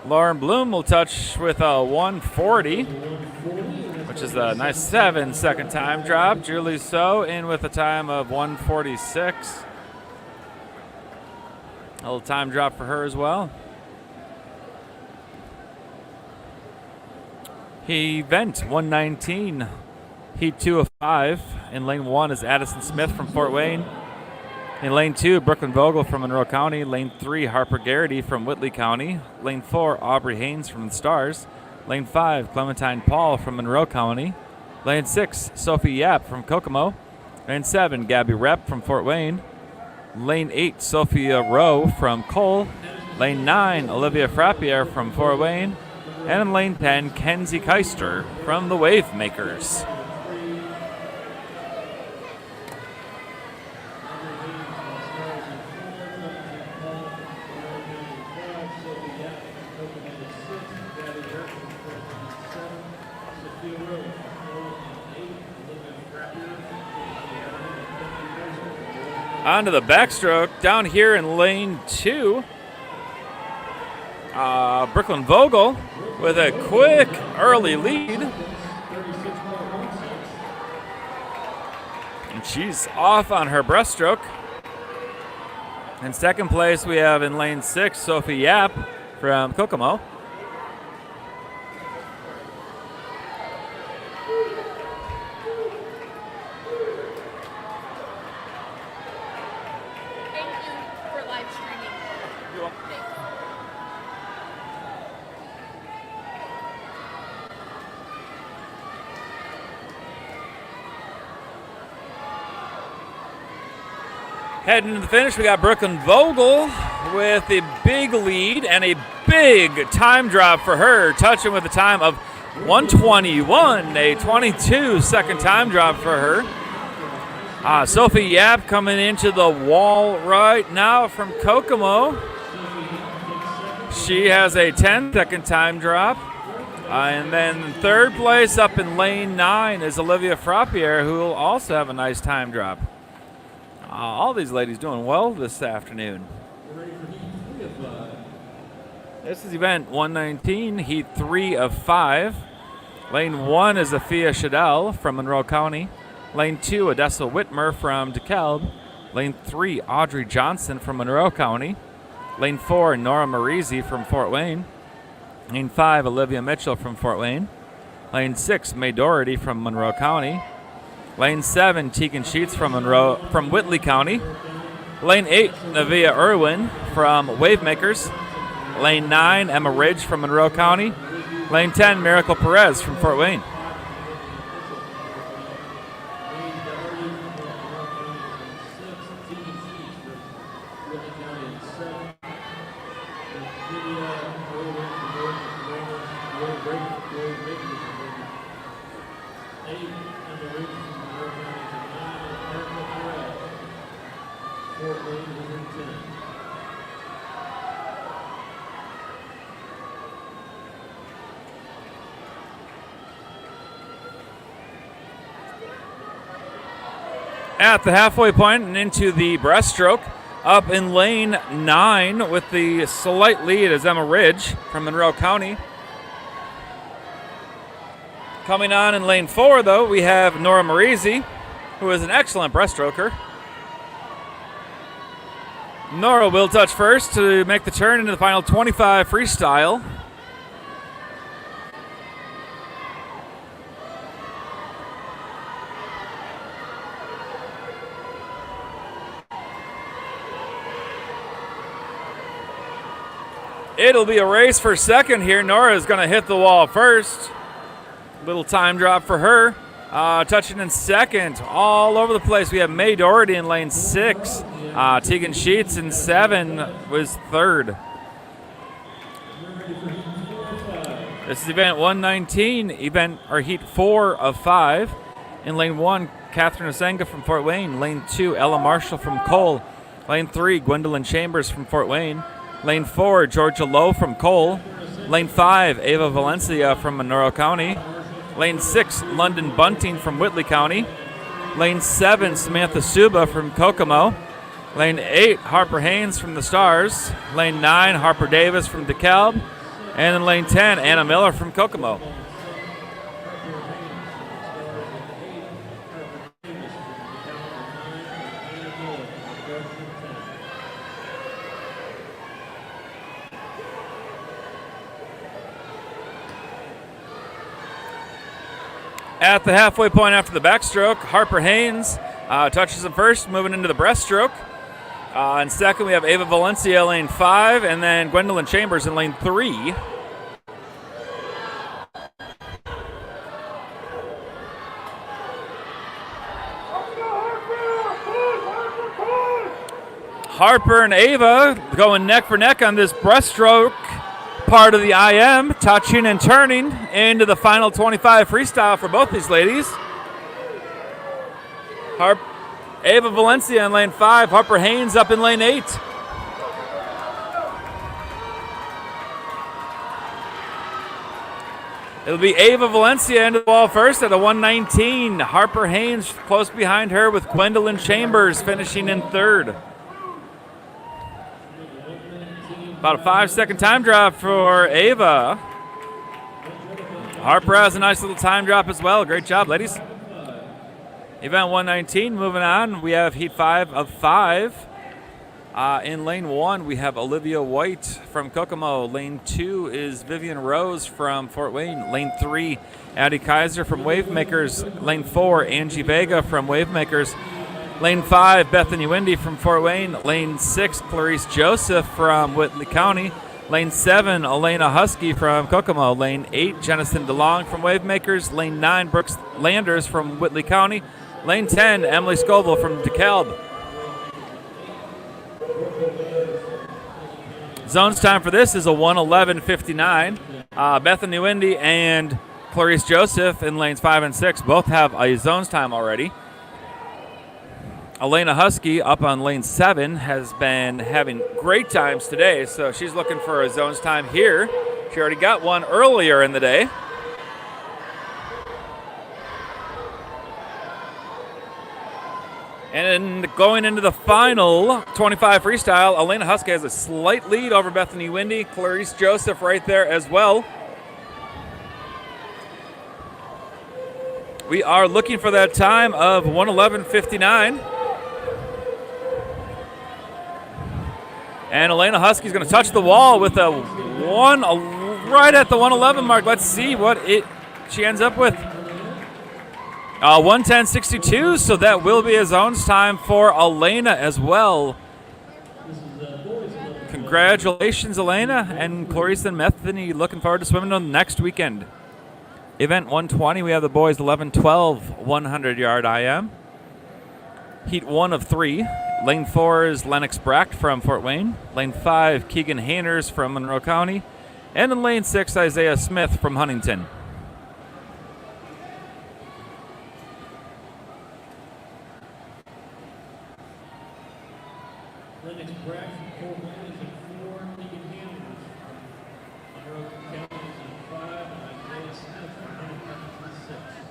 Lauren Bloom will touch with a 140, which is a nice 7-second time drop. Julie So in with a time of 146. A little time drop for her as well. Event 119, heat 2 of 5. In lane 1 is Addison Smith from Fort Wayne. In lane 2, Brooklyn Vogel from Monroe County. Lane 3, Harper Garrity from Whitley County. Lane 4, Aubrey Haynes from the Stars. Lane 5, Clementine Paul from Monroe County. Lane 6, Sophie Yap from Kokomo. Lane 7, Gabby Rep from Fort Wayne. Lane 8, Sophia Rowe from Cole. Lane 9, Olivia Frappier from Fort Wayne. And in lane 10, Kenzie Keister from the Wave Makers. On to the backstroke down here in lane 2. Brooklyn Vogel with a quick early lead. And she's off on her breaststroke. In second place, we have in lane 6, Sophie Yap from Kokomo. Heading to the finish, we got Brooklyn Vogel with a big lead and a big time drop for her, touching with a time of 121, a 22-second time drop for her. Sophie Yap coming into the wall right now from Kokomo. She has a 10-second time drop. And then third place up in lane 9 is Olivia Frappier, who will also have a nice time drop. All these ladies doing well this afternoon. This is event 119, heat 3 of 5. Lane 1 is Afia Shadell from Monroe County. Lane 2, Odessa Whitmer from DeKalb. Lane 3, Audrey Johnson from Monroe County. Lane 4, Nora Marizzi from Fort Wayne. Lane 5, Olivia Mitchell from Fort Wayne. Lane 6, May Doherty from Monroe County. Lane 7, Tegan Sheets from Whitley County. Lane 8, Navia Irwin from Wavemakers. Lane 9, Emma Ridge from Monroe County. Lane 10, Miracle Perez from Fort Wayne. At the halfway point and into the breaststroke. Up in lane 9 with the slight lead is Emma Ridge from Monroe County. Coming on in lane 4, though, we have Nora Marisi, who is an excellent breaststroker. Nora will touch first to make the turn into the final 25 freestyle. It'll be a race for second here. Nora is going to hit the wall first. Little time drop for her. Touching in second. All over the place. We have May Doherty in lane 6. Tegan Sheets in 7 was third. This is event 119, heat 4 of 5. In lane 1, Catherine Osenga from Fort Wayne. Lane 2, Ella Marshall from Cole. Lane 3, Gwendolyn Chambers from Fort Wayne. Lane 4, Georgia Lowe from Cole. Lane 5, Ava Valencia from Monroe County. Lane 6, London Bunting from Whitley County. Lane 7, Samantha Suba from Kokomo. Lane 8, Harper Haynes from the Stars. Lane 9, Harper Davis from DeKalb. And in lane 10, Anna Miller from Kokomo. At the halfway point after the backstroke, Harper Haynes touches him first, moving into the breaststroke. In second, we have Ava Valencia, lane 5, and then Gwendolyn Chambers in lane 3. Harper and Ava going neck for neck on this breaststroke part of the IM, touching and turning into the final 25 freestyle for both these ladies. Ava Valencia in lane 5, Harper Haynes up in lane 8. It'll be Ava Valencia into the wall first at a 119. Harper Haynes close behind her with Gwendolyn Chambers finishing in third. About a 5-second time drop for Ava. Harper has a nice little time drop as well. Great job, ladies. Event 119, moving on. We have heat 5 of 5. In lane 1, we have Olivia White from Kokomo. Lane 2 is Vivian Rose from Fort Wayne. Lane 3, Addie Kaiser from Wavemakers. Lane 4, Angie Vega from Wavemakers. Lane 5, Bethany Windy from Fort Wayne. Lane 6, Clarice Joseph from Whitley County. Lane 7, Elena Husky from Kokomo. Lane 8, Jennison DeLong from Wavemakers. Lane 9, Brooks Landers from Whitley County. Lane 10, Emily Scoville from DeKalb. Zones time for this is a 1:11:59. Bethany Windy and Clarice Joseph in lanes 5 and 6 both have a zones time already. Elena Husky up on lane 7 has been having great times today, so she's looking for a zones time here. She already got one earlier in the day. And going into the final 25 freestyle, Elena Husky has a slight lead over Bethany Windy. Clarice Joseph right there as well. We are looking for that time of 1:11:59. And Elena Husky's going to touch the wall with a one right at the 1:11 mark. Let's see what she ends up with. 1:10:62, so that will be a zones time for Elena as well. Congratulations, Elena, and Clarice and Bethany. Looking forward to swimming on next weekend. Event 120, we have the boys 11-12 100-yard IM. Heat 1 of 3. Lane 4 is Lennox Bracht from Fort Wayne. Lane 5, Keegan Hainers from Monroe County. And in lane 6, Isaiah Smith from Huntington. Lennox Bracht from Fort Wayne is in 4. Keegan Hainers from Monroe County is in 5. And Isaiah Smith from Huntington is in 6.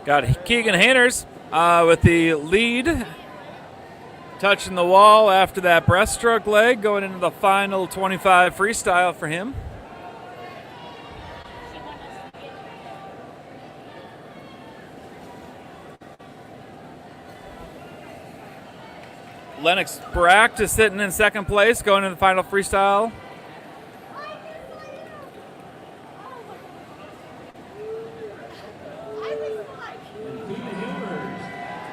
Got Keegan Hainers with the lead, touching the wall after that breaststroke leg, going into the final 25 freestyle for him. Lennox Bracht is sitting in second place, going into the final freestyle.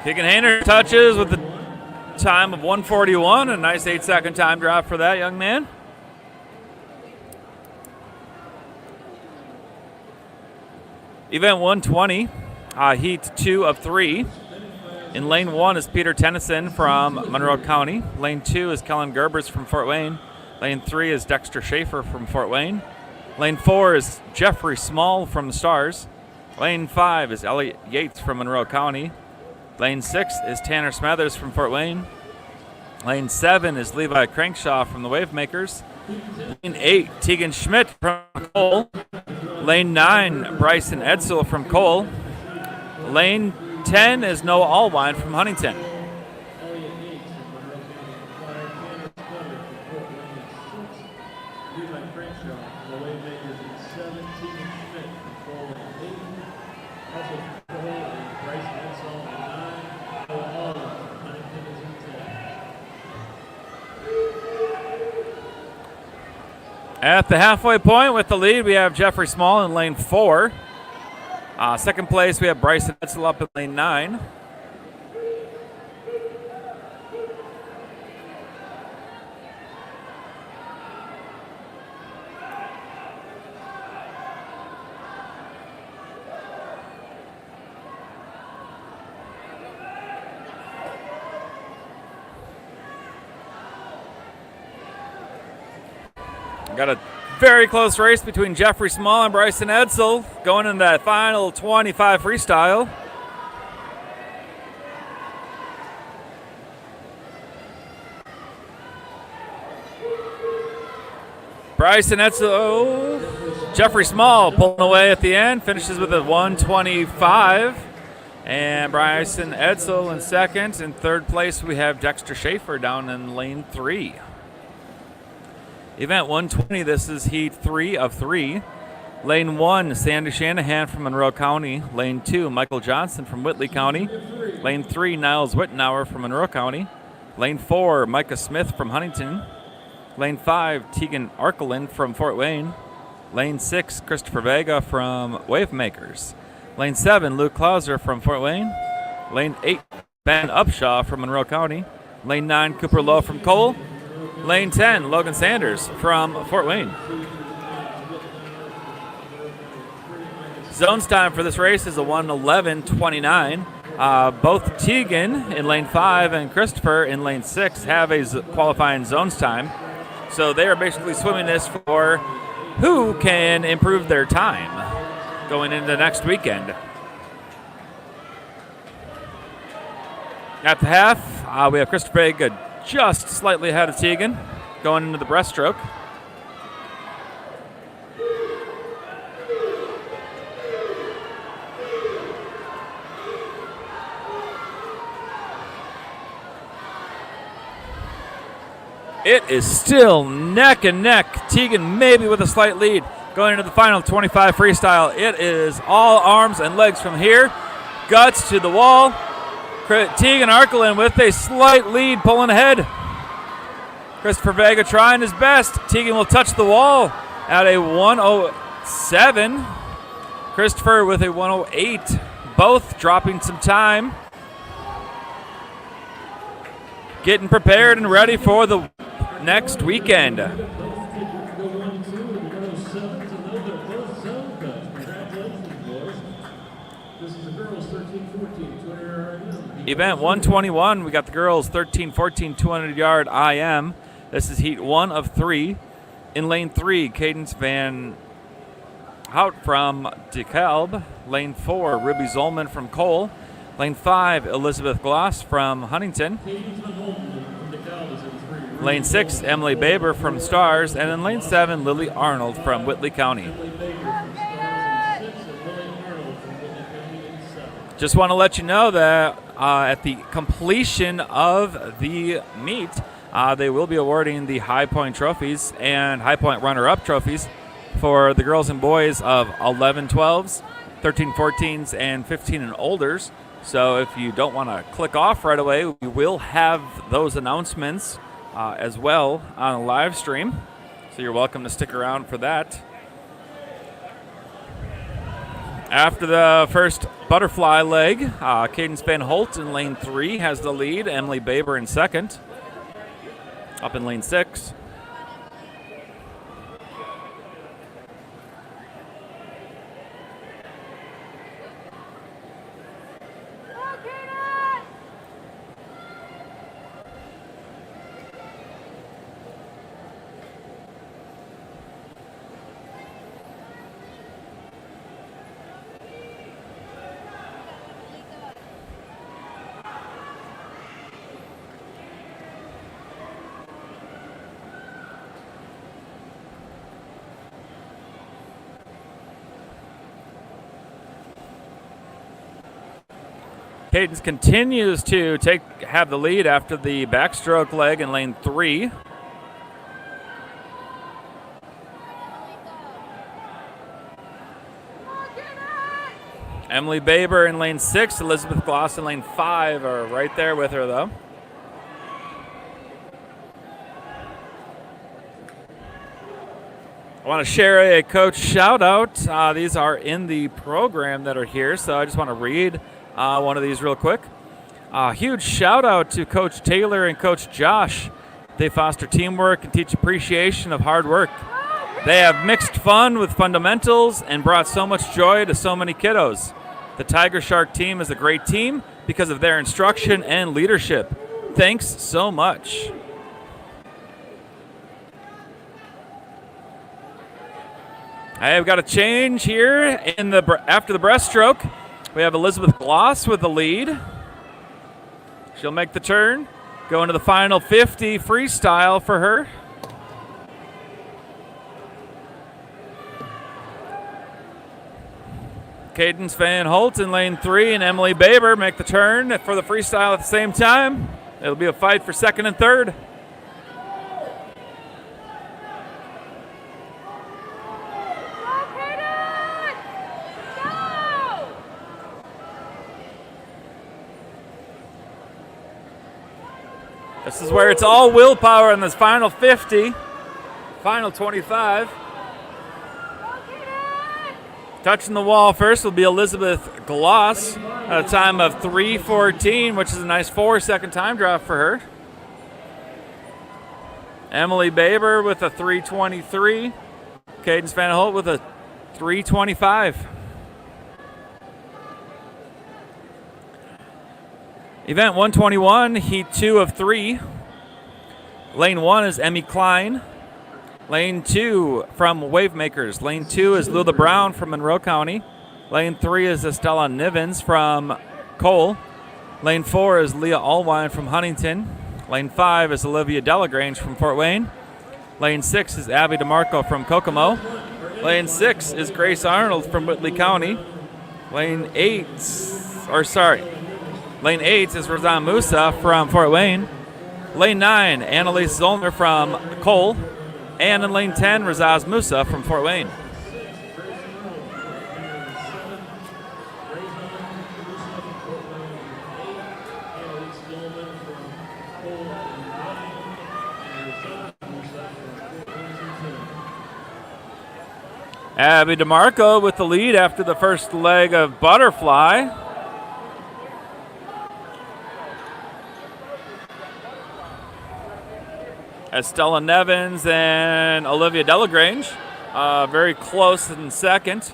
Keegan Hainer touches with the time of 1:41, a nice 8-second time drop for that young man. Event 120, heat 2 of 3. In lane 1 is Peter Tennyson from Monroe County. Lane 2 is Kellen Gerbers from Fort Wayne. Lane 3 is Dexter Schaefer from Fort Wayne. Lane 4 is Jeffrey Small from the Stars. Lane 5 is Elliot Yates from Monroe County. Lane 6 is Tanner Smathers from Fort Wayne. Lane 7 is Levi Crankshaw from the Wavemakers. Lane 8, Tegan Schmidt from Cole. Lane 9, Bryson Edsel from Cole. Lane 10 is Noah Allwine from Huntington. Elliot Yates from Monroe County 5, Tanner Sputter from Fort Wayne at 6, Levi Crenshaw from the Waymakers at 7, Tegan Schmidt from Cole at 8, also from Cole and Bryson Edsel at 9, Noah Allwine from Huntington is in 10. At the halfway point with the lead, we have Jeffrey Small in lane 4. Second place, we have Bryson Edsel up in lane 9. Got a very close race between Jeffrey Small and Bryson Edsel going in that final 25 freestyle. Bryson Edsel, Jeffrey Small pulling away at the end, finishes with a 125. And Bryson Edsel in second. In third place, we have Dexter Schaefer down in lane 3. Event 120, this is heat 3 of 3. Lane 1, Sandy Shanahan from Monroe County. Lane 2, Michael Johnson from Whitley County. Lane 3, Niles Wittenauer from Monroe County. Lane 4, Micah Smith from Huntington. Lane 5, Tegan Arkelin from Fort Wayne. Lane 6, Christopher Vega from Wavemakers. Lane 7, Luke Clauser from Fort Wayne. Lane 8, Ben Upshaw from Monroe County. Lane 9, Cooper Lowe from Cole. Lane 10, Logan Sanders from Fort Wayne. Zones time for this race is a 1:11.29. Both Tegan in lane 5 and Christopher in lane 6 have a qualifying zones time. So they are basically swimming this for who can improve their time going into next weekend. At the half, we have Christopher Vega just slightly ahead of Tegan going into the breaststroke. It is still neck and neck. Tegan maybe with a slight lead going into the final 25 freestyle. It is all arms and legs from here. Guts to the wall. Tegan Arkelin with a slight lead pulling ahead. Christopher Vega trying his best. Tegan will touch the wall at a 1:07. Christopher with a 1:08. Both dropping some time. Getting prepared and ready for the next weekend. Event 121, we got the girls 13-14 200-yard IM. This is heat 1 of 3. In lane 3, Cadence Van Hout from DeKalb. Lane 4, Ruby Zolman from Cole. Lane 5, Elizabeth Gloss from Huntington. Lane 6, Emily Baber from Stars. And in lane 7, Lily Arnold from Whitley County. Just want to let you know that at the completion of the meet, they will be awarding the High Point trophies and High Point runner-up trophies for the girls and boys of 11 12s, 13 14s, and 15 and olders. So if you don't want to click off right away, we will have those announcements as well on the live stream. So you're welcome to stick around for that. After the first butterfly leg, Cadence Van Holt in lane 3 has the lead. Emily Baber in second. Up in lane 6. Cadence continues to have the lead after the backstroke leg in lane 3. Emily Baber in lane 6, Elizabeth Gloss in lane 5 are right there with her though. I want to share a coach shout out. These are in the program that are here, so I just want to read one of these real quick. Huge shout out to Coach Taylor and Coach Josh. They foster teamwork and teach appreciation of hard work. They have mixed fun with fundamentals and brought so much joy to so many kiddos. The Tiger Shark team is a great team because of their instruction and leadership. Thanks so much. I've got a change here after the breaststroke. We have Elizabeth Gloss with the lead. She'll make the turn, go into the final 50 freestyle for her. Cadence Van Holt in lane 3 and Emily Baber make the turn for the freestyle at the same time. It'll be a fight for second and third. This is where it's all willpower in this final 50, final 25. Touching the wall first will be Elizabeth Gloss at a time of 3:14, which is a nice 4-second time drop for her. Emily Baber with a 3:23. Cadence Van Holt with a 3:25. Event 121, heat 2 of 3. Lane 1 is Emmy Klein. Lane 2 from Wavemakers. Lane 2 is Lula Brown from Monroe County. Lane 3 is Estella Nivens from Cole. Lane 4 is Leah Allwine from Huntington. Lane 5 is Olivia Delagrange from Fort Wayne. Lane 6 is Abby DeMarco from Kokomo. Lane 6 is Grace Arnold from Whitley County. Lane 8 is Razan Musa from Fort Wayne. Lane 9, Annalise Zollner from Cole. And in lane 10, Razaz Musa from Fort Wayne. Abby DeMarco with the lead after the first leg of butterfly. Estella Nevins and Olivia Delagrange very close in second.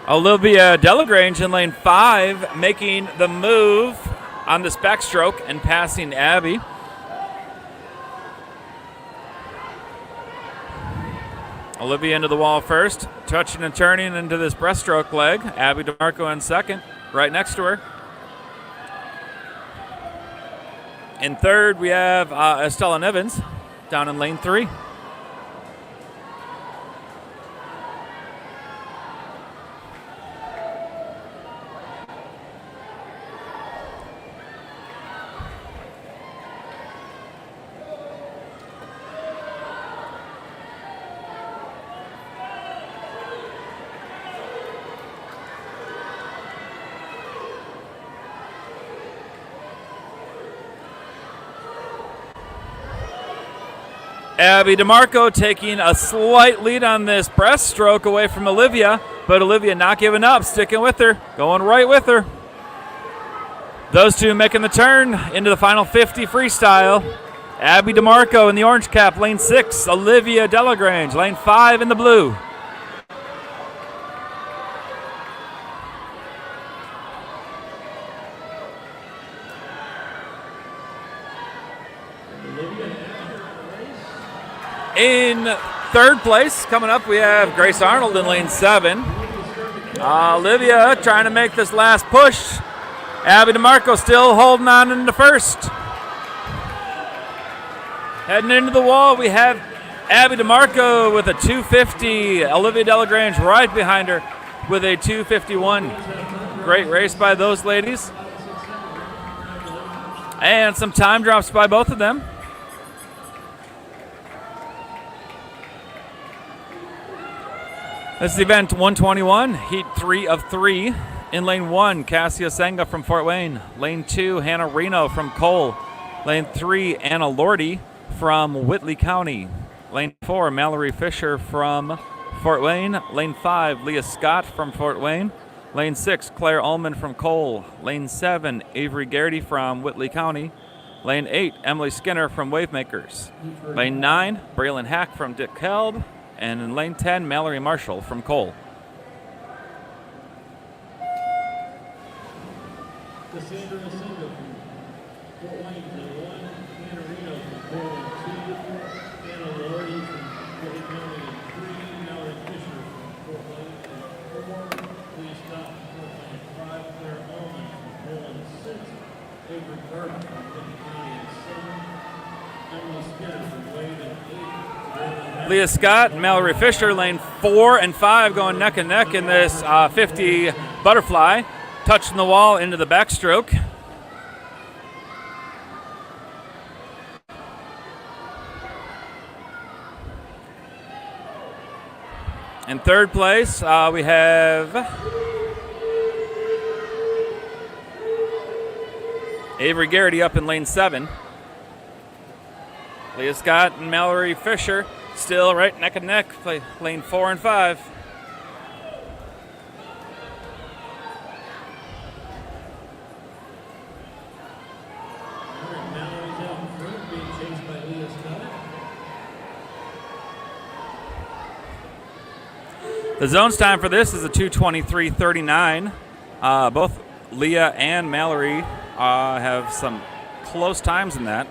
Olivia Delagrange in lane 5 making the move on this backstroke and passing Abby. Olivia into the wall first, touching and turning into this breaststroke leg. Abby DeMarco in second, right next to her. In third, we have Estella Nevins down in lane 3. Abby DeMarco taking a slight lead on this breaststroke away from Olivia, but Olivia not giving up, sticking with her, going right with her. Those two making the turn into the final 50 freestyle. Abby DeMarco in the orange cap, lane 6. Olivia Delagrange, lane 5 in the blue. In third place, coming up, we have Grace Arnold in lane 7. Olivia trying to make this last push. Abby DeMarco still holding on into first. Heading into the wall, we have Abby DeMarco with a 250. Olivia Delagrange right behind her with a 251. Great race by those ladies. And some time drops by both of them. This is event 121, heat 3 of 3. In lane 1, Cassia Senga from Fort Wayne. Lane 2, Hannah Reno from Cole. Lane 3, Anna Lordy from Whitley County. Lane 4, Mallory Fisher from Fort Wayne. Lane 5, Leah Scott from Fort Wayne. Lane 6, Claire Ullman from Cole. Lane 7, Avery Garrity from Whitley County. Lane 8, Emily Skinner from Wavemakers. Lane 9, Braylon Hack from Dick Kelb. And in lane 10, Mallory Marshall from Cole. Cassandra Asenga from Fort Wayne to 1, Hannah Reno from Cole 2, Anna Lordy from Whitley County 3, Mallory Fisher from Fort Wayne 4, Leah Scott from Fort Wayne 5, Claire Ullman from Cole 6, Avery Garden from Whitley County 7, Emily Skinner from Wade 8. Leah Scott and Mallory Fisher, lane 4 and 5, going neck and neck in this 50 butterfly, touching the wall into the backstroke. In third place, we have Avery Garrity up in lane 7. Leah Scott and Mallory Fisher still right neck and neck, play lane 4 and 5. Mallory's out in front, being chased by Leah Scott. The zones time for this is a 2:23:39. Both Leah and Mallory have some close times in that.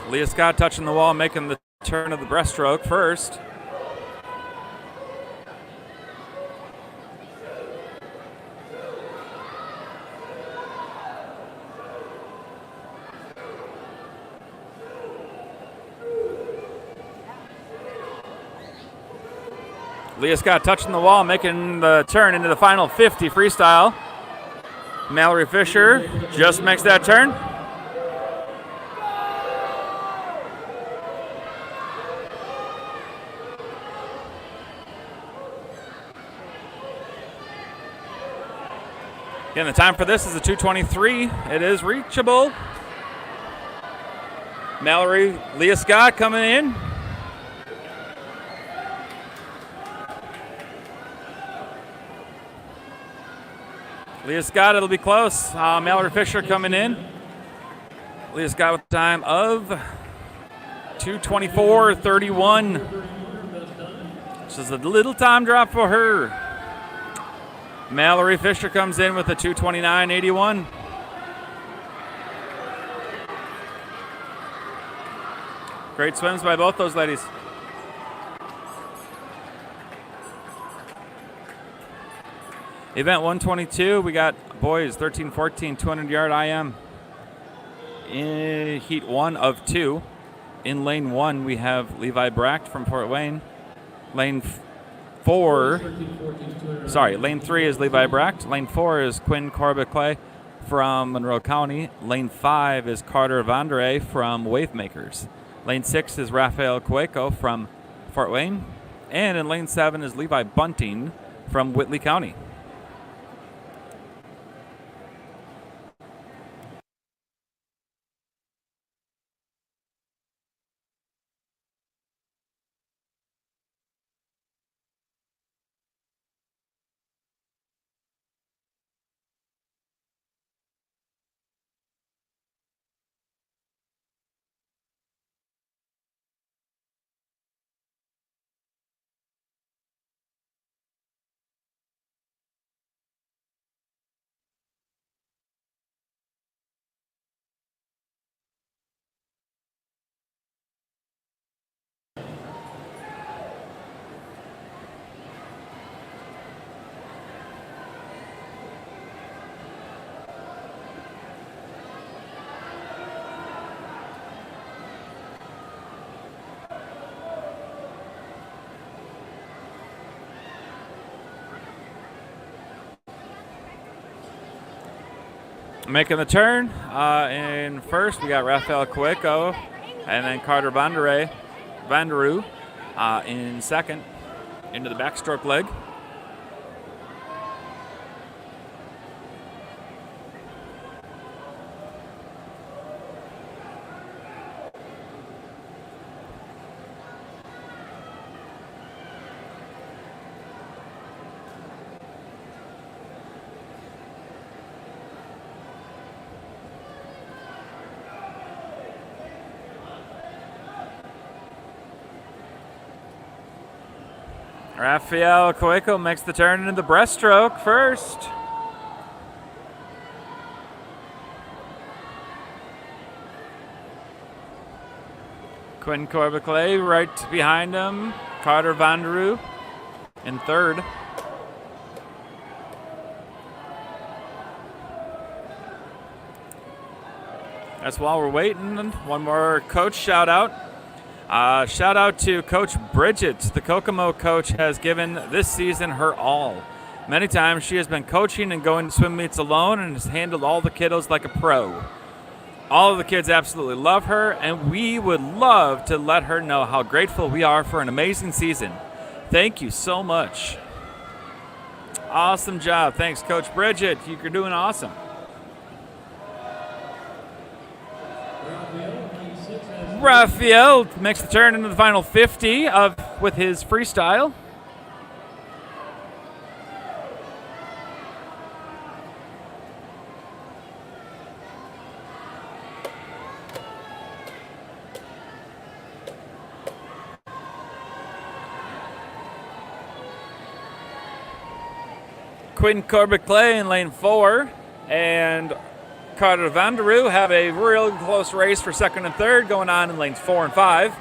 Leah Scott touching the wall, making the turn of the breaststroke first. Leah Scott touching the wall, making the turn into the final 50 freestyle. Mallory Fisher just makes that turn. Again, the time for this is a 2:23. It is reachable. Mallory, Leah Scott coming in. Leah Scott, it'll be close. Mallory Fisher coming in. Leah Scott with a time of 2:24:31. This is a little time drop for her. Mallory Fisher comes in with a 2:29.81. Great swims by both those ladies. Event 122, we got boys 13-14 200-yard IM. In heat 1 of 2. In lane 1, we have Levi Bracht from Fort Wayne. Lane 3 is Levi Bracht. Lane 4 is Quinn Corbett-Clay from Monroe County. Lane 5 is Carter Vandere from Wavemakers. Lane 6 is Rafael Cueco from Fort Wayne. And in lane 7 is Levi Bunting from Whitley County. Making the turn in first, we got Rafael Cueco, and then Carter Vanderu in second into the backstroke leg. Rafael Cueco makes the turn into the breaststroke first. Quinn Corbett-Clay right behind him. Carter Vanderu in third. That's while we're waiting. One more coach shout out. Shout out to Coach Bridget. The Kokomo coach has given this season her all. Many times she has been coaching and going to swim meets alone and has handled all the kiddos like a pro. All of the kids absolutely love her, and we would love to let her know how grateful we are for an amazing season. Thank you so much. Awesome job. Thanks, Coach Bridget. You're doing awesome. Rafael makes the turn into the final 50 with his freestyle. Quinn Corbett-Clay in lane 4 and Carter Vanderu have a real close race for second and third going on in lanes 4 and 5.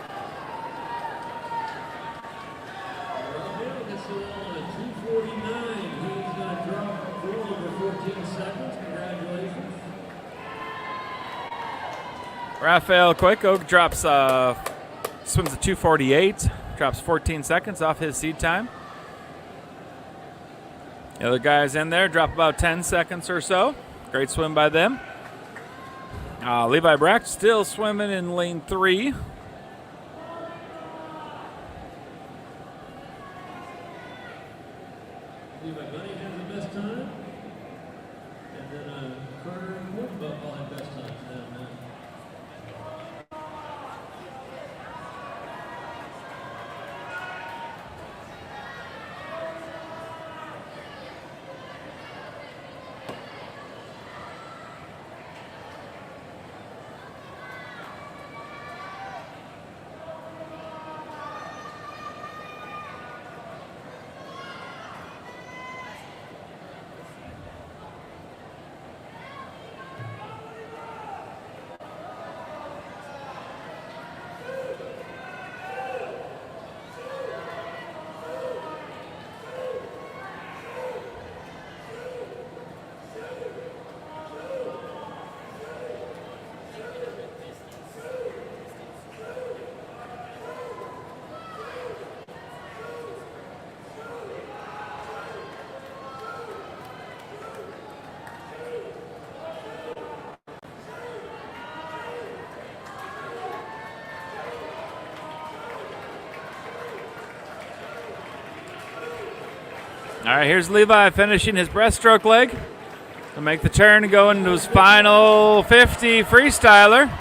Rafael Cueco drops, swims a 2:48, drops 14 seconds off his seed time. The other guys in there drop about 10 seconds or so. Great swim by them. Levi Bracht still swimming in lane 3. Levi Bunny has the best time. And then Carter and Woodbuck all have best times down there. All right, here's Levi finishing his breaststroke leg. To make the turn and go into his final 50 freestyler.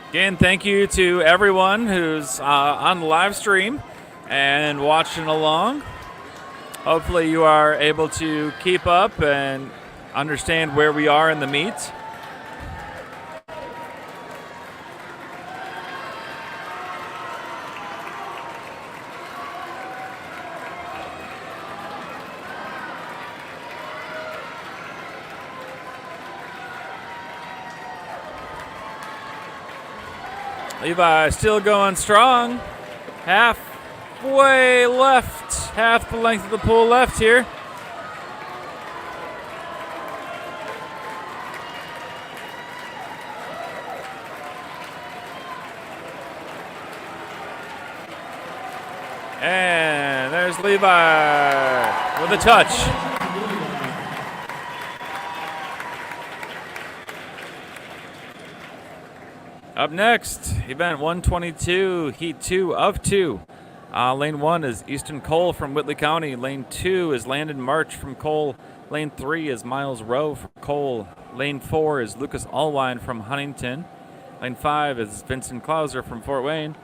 Again, thank you to everyone who's on the live stream and watching along. Hopefully you are able to keep up and understand where we are in the meet. Levi still going strong. Halfway left, half the length of the pool left here. And there's Levi with a touch. Up next, event 122, heat 2 of 2. Lane 1 is Easton Cole from Whitley County. Lane 2 is Landon March from Cole. Lane 3 is Miles Rowe from Cole. Lane 4 is Lucas Allwine from Huntington. Lane 5 is Vincent Clauser from Fort Wayne.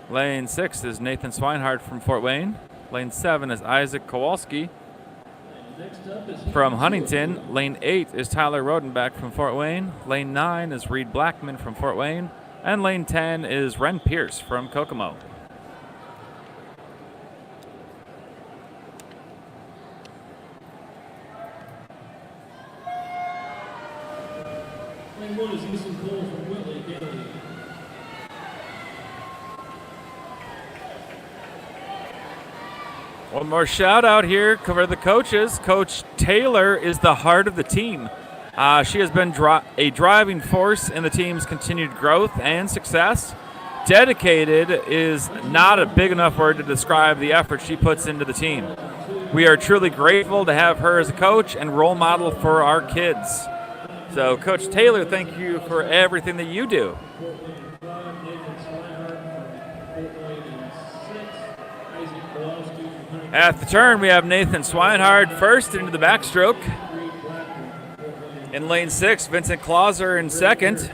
Lane 6 is Nathan Swinehart from Fort Wayne. Lane 7 is Isaac Kowalski from Huntington. Lane 8 is Tyler Rodenbach from Fort Wayne. Lane 9 is Reed Blackman from Fort Wayne. And lane 10 is Ren Pierce from Kokomo. Lane 1 is Easton Cole from Whitley County. One more shout out here for the coaches. Coach Taylor is the heart of the team. She has been a driving force in the team's continued growth and success. Dedicated is not a big enough word to describe the effort she puts into the team. We are truly grateful to have her as a coach and role model for our kids. So, Coach Taylor, thank you for everything that you do. At the turn, we have Nathan Swinehart first into the backstroke. In lane 6, Vincent Clauser in second.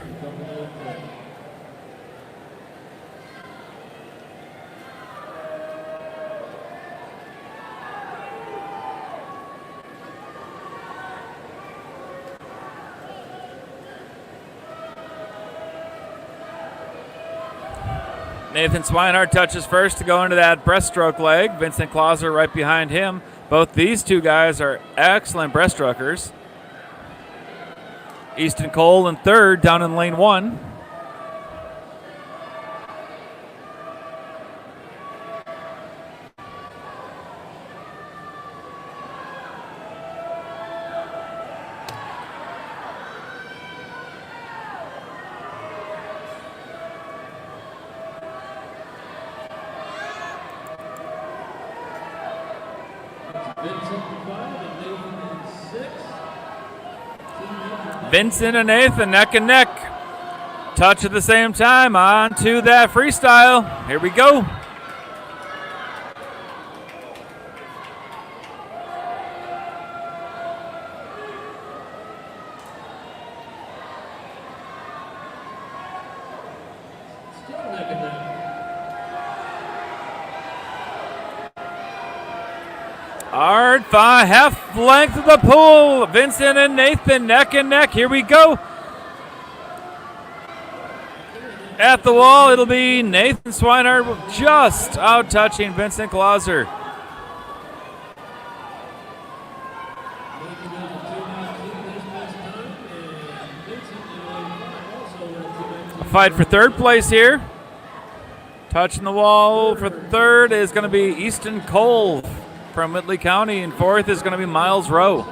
Nathan Swinehart touches first to go into that breaststroke leg. Vincent Clauser right behind him. Both these two guys are excellent breaststrokers. Easton Cole in third down in lane 1. Vincent and Nathan neck and neck. Touch at the same time. On to that freestyle. Here we go. Hard five, half length of the pool. Vincent and Nathan neck and neck. Here we go. At the wall, it'll be Nathan Swinehart just out touching Vincent Clauser. Fight for third place here. Touching the wall for third is going to be Easton Cole from Whitley County, and fourth is going to be Miles Rowe.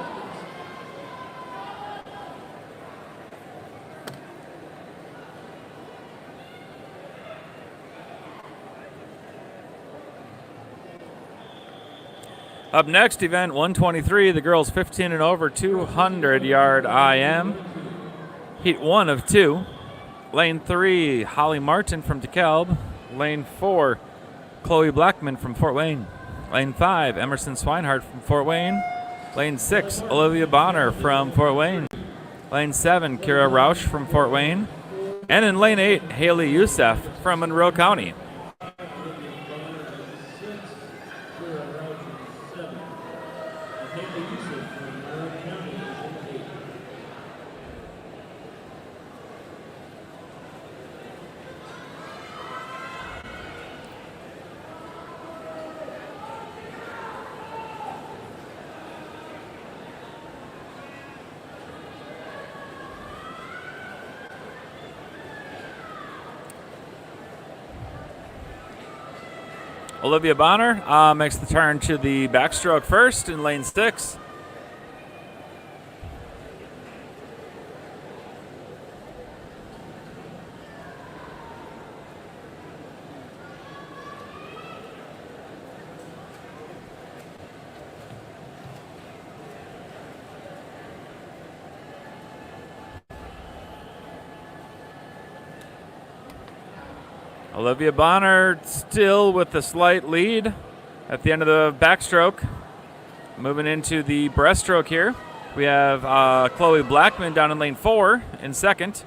Up next, event 123, the girls 15 and over, 200-yard IM. Heat 1 of 2. Lane 3, Holly Martin from DeKalb. Lane 4, Chloe Blackman from Fort Wayne. Lane 5, Emerson Swinehart from Fort Wayne. Lane 6, Olivia Bonner from Fort Wayne. Lane 7, Kira Rausch from Fort Wayne. And in lane 8, Haley Youssef from Monroe County. Olivia Bonner makes the turn to the backstroke first in lane 6. Olivia Bonner still with the slight lead at the end of the backstroke. Moving into the breaststroke here. We have Chloe Blackman down in lane 4 in second.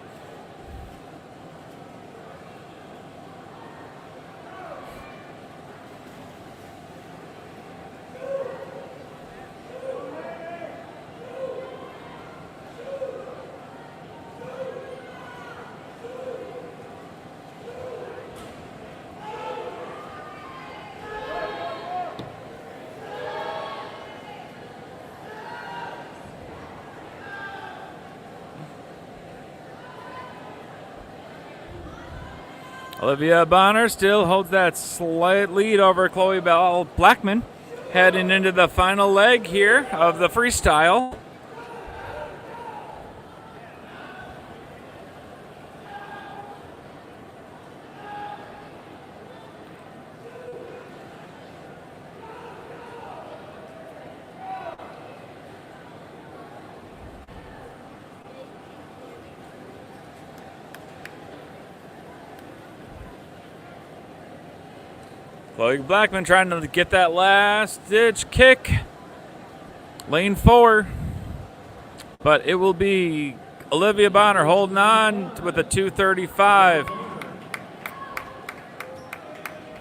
Olivia Bonner still holds that slight lead over Chloe Blackman. Heading into the final leg here of the freestyle. Chloe Blackman trying to get that last ditch kick. Lane 4. But it will be Olivia Bonner holding on with a 2:35.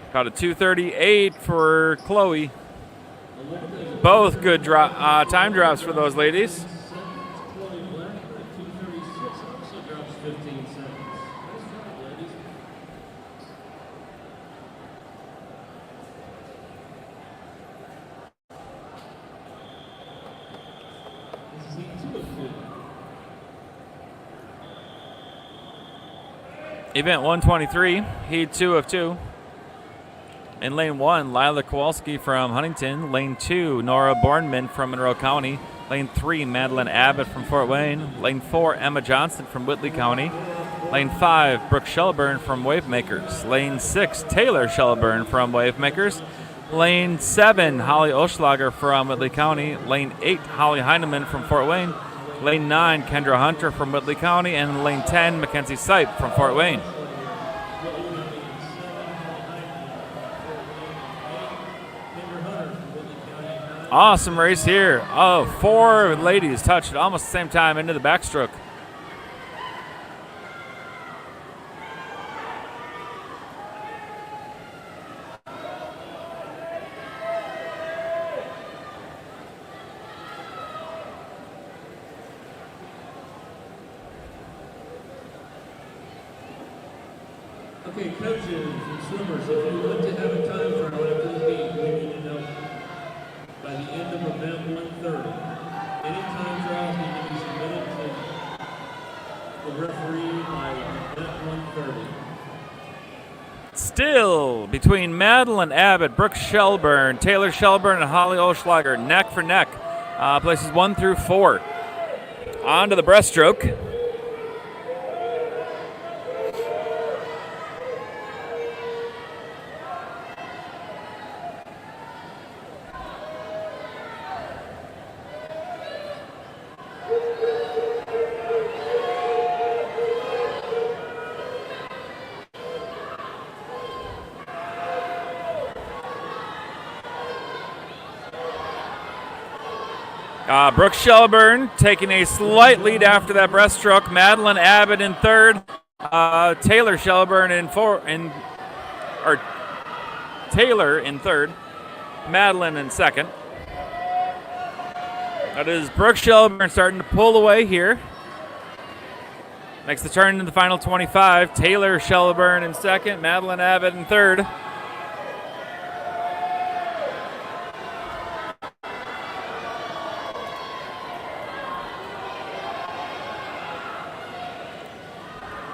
About a 2:38 for Chloe. Both good time drops for those ladies. Chloe Blackman at 2:36 also drops 15 seconds. Nice job, ladies. This is heat 2 of 2. Event 123, heat 2 of 2. In lane 1, Lila Kowalski from Huntington. Lane 2, Nora Bornman from Monroe County. Lane 3, Madeline Abbott from Fort Wayne. Lane 4, Emma Johnson from Whitley County. Lane 5, Brooke Shelburne from Wavemakers. Lane 6, Taylor Shelburne from Wavemakers. Lane 7, Holly Oschlager from Whitley County. Lane 8, Holly Heineman from Fort Wayne. Lane 9, Kendra Hunter from Whitley County. And lane 10, Mackenzie Sipe from Fort Wayne. Awesome race here. Oh, 4 ladies touched at almost the same time into the backstroke. Okay, coaches and swimmers, if you want to have a time trial after the meet, we need to know by the end of event 130. Any time trials need to be submitted to the referee by event 130. Still between Madeline Abbott, Brooke Shelburne, Taylor Shelburne, and Holly Oschlager, neck for neck. Places 1 through 4. On to the breaststroke. Brooke Shelburne taking a slight lead after that breaststroke. Madeline Abbott in third. Taylor Shelburne Taylor in third. Madeline in second. That is Brooke Shelburne starting to pull away here. Makes the turn in the final 25. Taylor Shelburne in second. Madeline Abbott in third.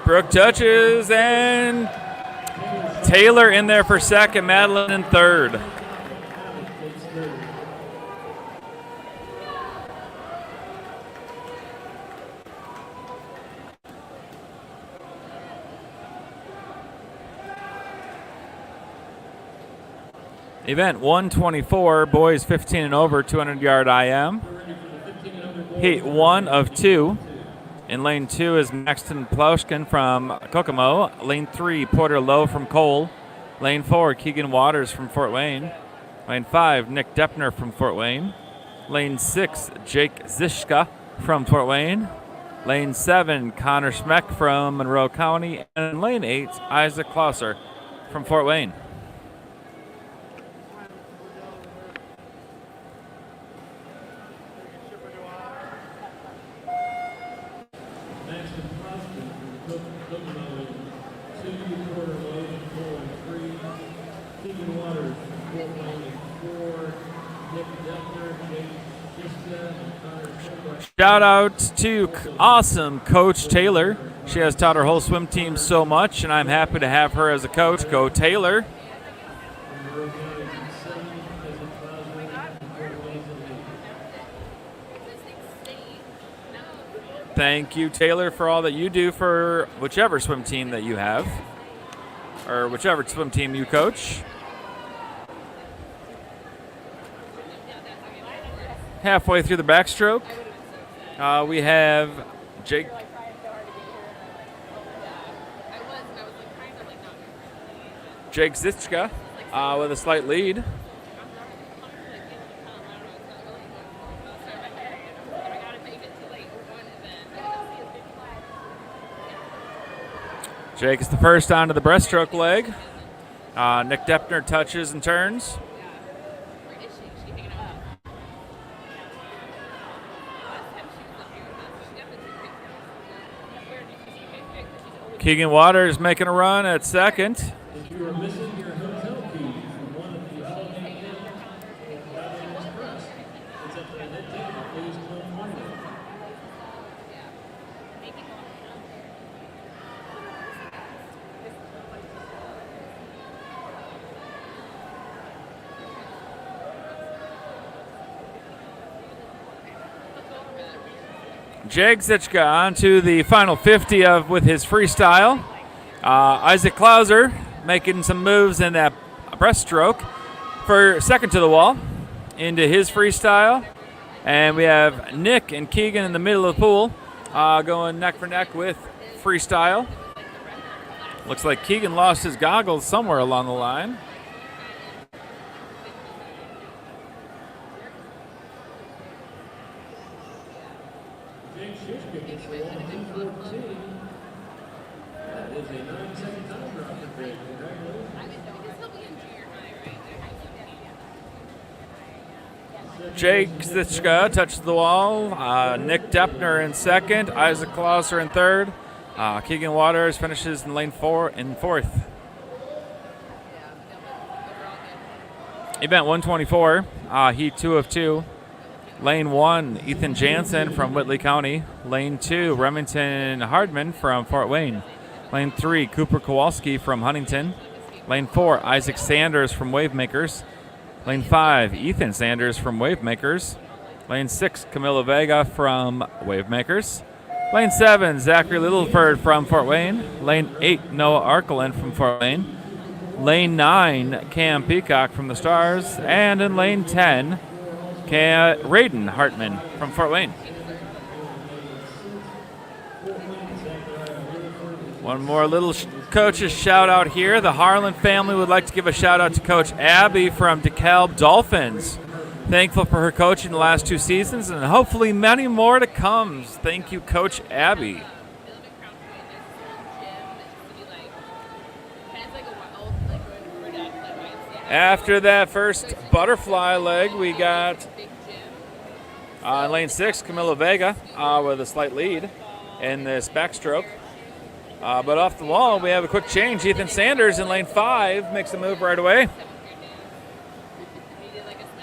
Brooke touches, and Taylor in there for second. Madeline in third. Event 124, boys 15 and over, 200-yard IM. Heat 1 of 2. In lane 2 is Maxton Plauschkin from Kokomo. Lane 3, Porter Lowe from Cole. Lane 4, Keegan Waters from Fort Wayne. Lane 5, Nick Deppner from Fort Wayne. Lane 6, Jake Zishka from Fort Wayne. Lane 7, Connor Schmeck from Monroe County. And lane 8, Isaac Klauser from Fort Wayne. Shout out to awesome Coach Taylor. She has taught her whole swim team so much, and I'm happy to have her as a coach. Go Taylor. Thank you, Taylor, for all that you do for whichever swim team that you have, or whichever swim team you coach. Halfway through the backstroke, we have Jake Zitchka with a slight lead. Jake is the first onto the breaststroke leg. Nick Deppner touches and turns. Keegan Waters making a run at second. If you are missing your hotel key from one of the Holiday Inn or Traveling Express, it's at the head table. Please come find it. Jake Zitchka onto the final 50 with his freestyle. Isaac Klauser making some moves in that breaststroke for second to the wall into his freestyle. And we have Nick and Keegan in the middle of the pool going neck for neck with freestyle. Looks like Keegan lost his goggles somewhere along the line. That is a 9-second time drop for Jake. Congratulations. Jake Zitchka touches the wall. Nick Deppner in second. Isaac Klauser in third. Keegan Waters finishes in lane 4 in fourth. Event 124, heat 2 of 2. Lane 1, Ethan Jansen from Whitley County. Lane 2, Remington Hardman from Fort Wayne. Lane 3, Cooper Kowalski from Huntington. Lane 4, Isaac Sanders from Wavemakers. Lane 5, Ethan Sanders from Wavemakers. Lane 6, Camilo Vega from Wavemakers. Lane 7, Zachary Littleford from Fort Wayne. Lane 8, Noah Arkelin from Fort Wayne. Lane 9, Cam Peacock from the Stars. And in lane 10, Raiden Hartman from Fort Wayne. One more little coach's shout out here. The Harlan family would like to give a shout out to Coach Abby from DeKalb Dolphins. Thankful for her coaching the last 2 seasons and hopefully many more to come. Thank you, Coach Abby. After that first butterfly leg, we got in lane 6, Camila Vega with a slight lead in this backstroke. But off the wall, we have a quick change. Ethan Sanders in lane 5 makes a move right away.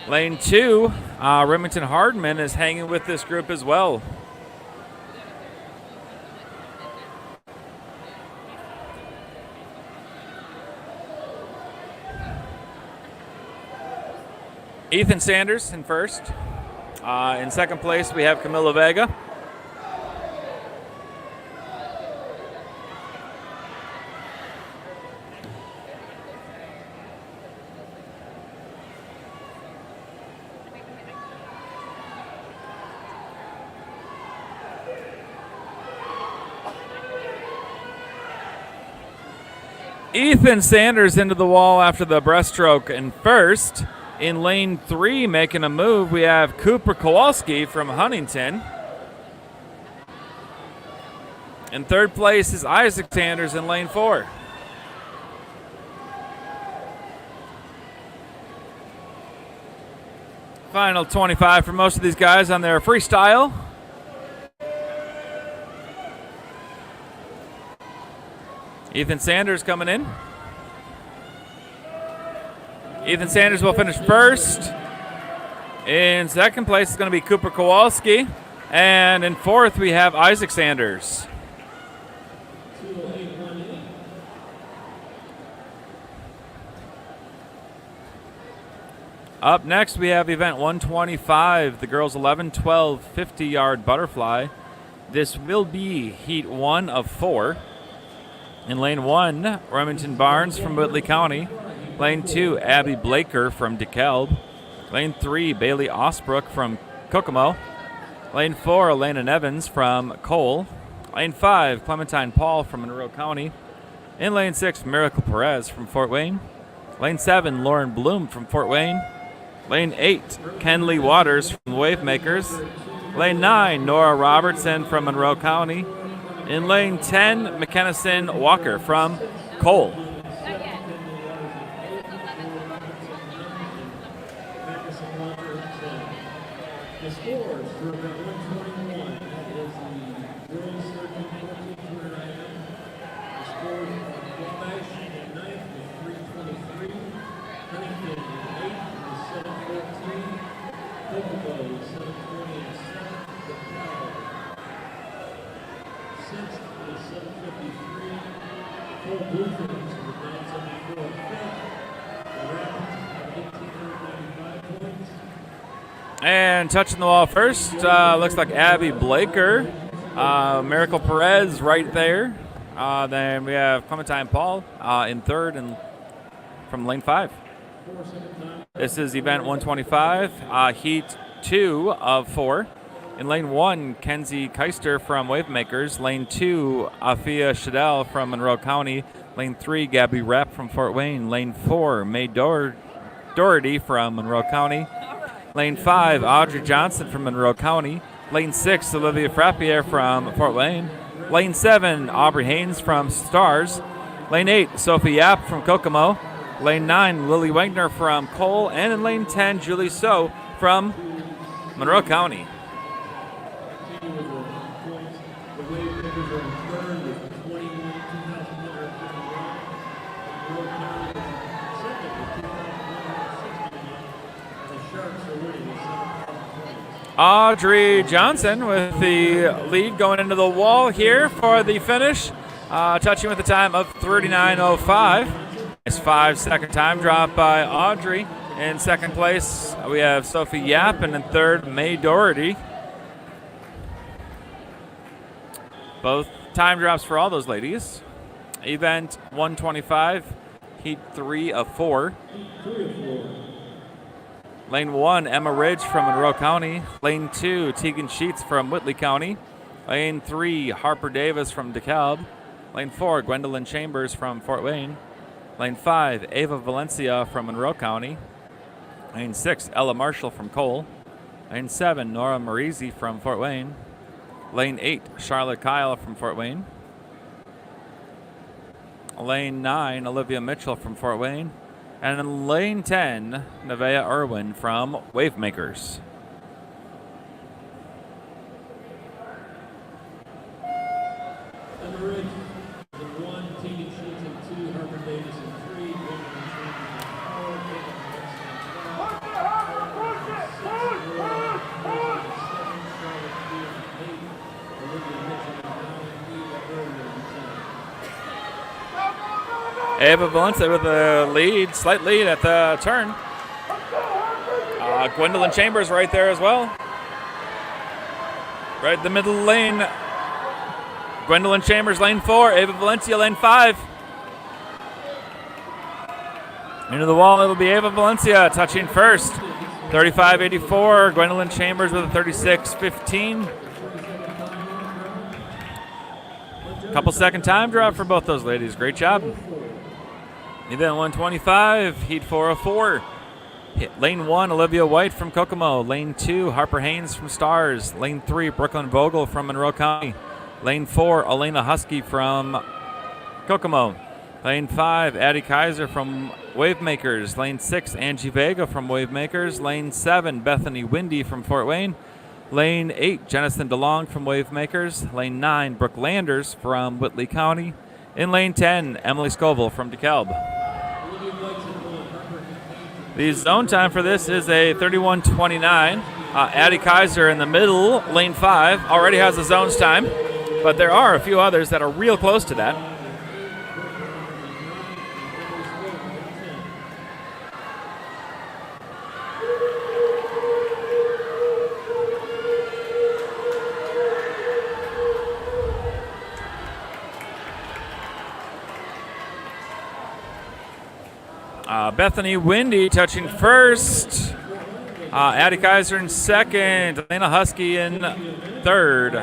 Lane 2, Remington Hardman is hanging with this group as well. Ethan Sanders in first. In second place, we have Camila Vega. Ethan Sanders into the wall after the breaststroke in first. In lane 3, making a move, we have Cooper Kowalski from Huntington. In third place is Isaac Sanders in lane 4. Final 25 for most of these guys on their freestyle. Ethan Sanders coming in. Ethan Sanders will finish first. In second place is going to be Cooper Kowalski. And in fourth, we have Isaac Sanders. Up next, we have event 125, the girls 11-12 50-yard butterfly. This will be heat 1 of 4. In lane 1, Remington Barnes from Whitley County. Lane 2, Abby Blaker from DeKalb. Lane 3, Bailey Osbrook from Kokomo. Lane 4, Elena Evans from Cole. Lane 5, Clementine Paul from Monroe County. In lane 6, Miracle Perez from Fort Wayne. Lane 7, Lauren Bloom from Fort Wayne. Lane 8, Kenley Waters from the Wavemakers. Lane 9, Nora Robertson from Monroe County. In lane 10, McKennison Walker from Cole. The scores for event 121, that is the girls 13-14 tournament. The scores are Wabash in 9th with 323, Huntington in 8th with 714, Kokomo with 720 and 7th, DeKalb 6th with 753, Cole Bluefields with 974 and 5th, the Rapids have 1,895 points. And touching the wall first, looks like Abby Blaker. Miracle Perez right there. Then we have Clementine Paul in third and from lane 5. This is event 125, heat 2 of 4. In lane 1, Kenzie Keister from Wavemakers. Lane 2, Afia Shadell from Monroe County. Lane 3, Gabby Rapp from Fort Wayne. Lane 4, May Doherty from Monroe County. Lane 5, Audrey Johnson from Monroe County. Lane 6, Olivia Frappier from Fort Wayne. Lane 7, Aubrey Haynes from Stars. Lane 8, Sophie Yap from Kokomo. Lane 9, Lily Wagner from Cole. And in lane 10, Julie So from Monroe County. The Wavemakers are in third with 21,251. Monroe County is in second with 2,161. The Sharks are winning with 7,000 points. Audrey Johnson with the lead going into the wall here for the finish. Touching with a time of 39.05. Nice 5-second time drop by Audrey. In second place, we have Sophie Yap, and in third, May Doherty. Both time drops for all those ladies. Event 125, heat 3 of 4. Lane 1, Emma Ridge from Monroe County. Lane 2, Tegan Sheets from Whitley County. Lane 3, Harper Davis from DeKalb. Lane 4, Gwendolyn Chambers from Fort Wayne. Lane 5, Ava Valencia from Monroe County. Lane 6, Ella Marshall from Cole. Lane 7, Nora Marizzi from Fort Wayne. Lane 8, Charlotte Kyle from Fort Wayne. Lane 9, Olivia Mitchell from Fort Wayne. And in lane 10, Nevaeh Irwin from Wavemakers. Number 8, the 1, Tegan Schultz, and 2, Harper Davis, and 3, Gwendolyn Chambers, and 4, Caitlin Ava Valencia with a lead, slight lead at the turn. Gwendolyn Chambers right there as well. Right in the middle lane. Gwendolyn Chambers, lane 4. Ava Valencia, lane 5. Into the wall, it'll be Ava Valencia touching first. 35.84. Gwendolyn Chambers with a 36.15. Couple second time drop for both those ladies. Great job. Event 125, heat 404. Lane 1, Olivia White from Kokomo. Lane 2, Harper Haynes from Stars. Lane 3, Brooklyn Vogel from Monroe County. Lane 4, Elena Husky from Kokomo. Lane 5, Addie Kaiser from Wavemakers. Lane 6, Angie Vega from Wavemakers. Lane 7, Bethany Windy from Fort Wayne. Lane 8, Jenison DeLong from Wavemakers. Lane 9, Brooke Landers from Whitley County. In lane 10, Emily Scoville from DeKalb. The zone time for this is a 31:29. Addie Kaiser in the middle, lane 5, already has the zones time, but there are a few others that are real close to that. Bethany Windy touching first. Addie Kaiser in second. Elena Husky in third.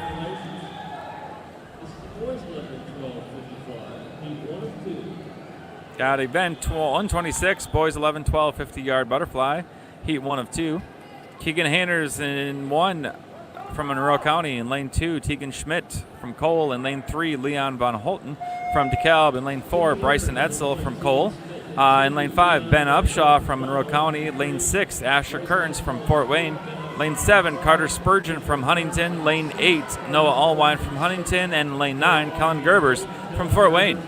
Got event 126, boys 11, 12, 50-yard butterfly. Heat 1 of 2. Keegan Hanners in 1 from Monroe County. In lane 2, Tegan Schmidt from Cole. In lane 3, Leon Von Holten from DeKalb. In lane 4, Bryson Edsel from Cole. In lane 5, Ben Upshaw from Monroe County. Lane 6, Asher Kearns from Fort Wayne. Lane 7, Carter Spurgeon from Huntington. Lane 8, Noah Allwine from Huntington. And lane 9, Kellen Gerbers from Fort Wayne.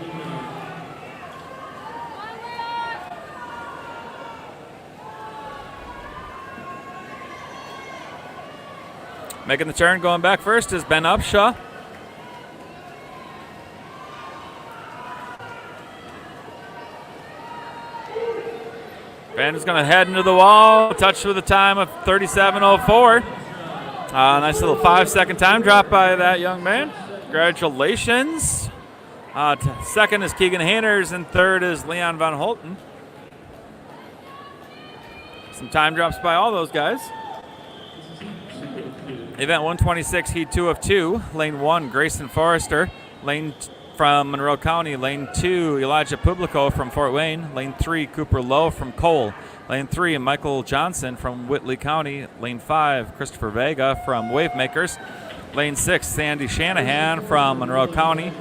Making the turn, going back first is Ben Upshaw. Ben is going to head into the wall, touch with a time of 37.04. Nice little 5-second time drop by that young man. Congratulations. Second is Keegan Hanners, and third is Leon Von Holten. Some time drops by all those guys. Event 126, heat 2 of 2. Lane 1, Grayson Forrester. Lane from Monroe County. Lane 2, Elijah Publico from Fort Wayne. Lane 3, Cooper Lowe from Cole. Lane 3, Michael Johnson from Whitley County. Lane 5, Christopher Vega from Wavemakers. Lane 6, Sandy Shanahan from Monroe County.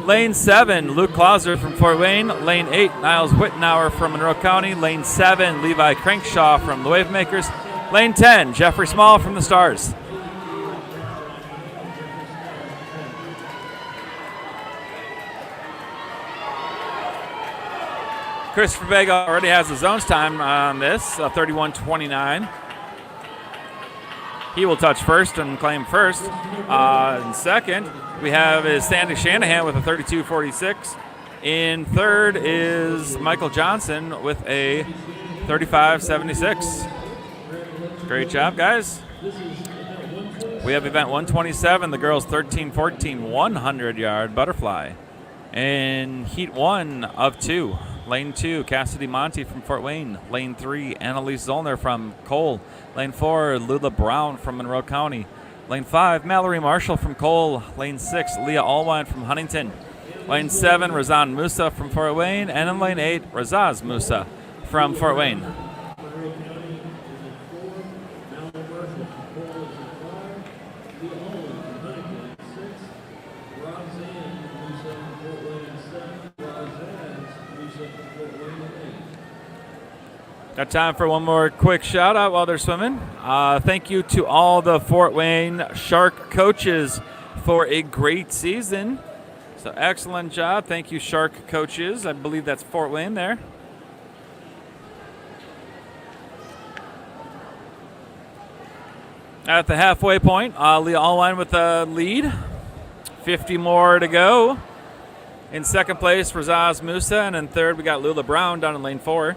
Lane 7, Luke Clauser from Fort Wayne. Lane 8, Niles Wittenauer from Monroe County. Lane 7, Levi Crankshaw from the Wavemakers. Lane 10, Jeffrey Small from the Stars. Christopher Vega already has the zones time on this, 31:29. He will touch first and claim first. In second, we have is Sandy Shanahan with a 32:46. In third is Michael Johnson with a 35:76. Great job, guys. We have event 127, the girls 13-14, 100-yard butterfly. In heat 1 of 2. Lane 2, Cassidy Monty from Fort Wayne. Lane 3, Annalise Zollner from Cole. Lane 4, Lula Brown from Monroe County. Lane 5, Mallory Marshall from Cole. Lane 6, Leah Allwine from Huntington. Lane 7, Razan Musa from Fort Wayne. And in lane 8, Razaz Musa from Fort Wayne. Got time for one more quick shout out while they're swimming. Thank you to all the Fort Wayne Shark coaches for a great season. So excellent job. Thank you, Shark coaches. I believe that's Fort Wayne there. At the halfway point, Leah Allwine with the lead. 50 more to go. In second place, Razaz Musa, and in third, we got Lula Brown down in lane 4.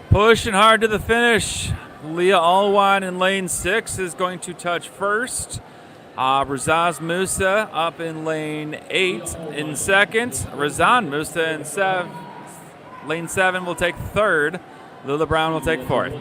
Pushing hard to the finish. Leah Allwine in lane 6 is going to touch first. Razaz Musa up in lane 8 in second. Razan Musa in lane 7 will take third. Lula Brown will take fourth.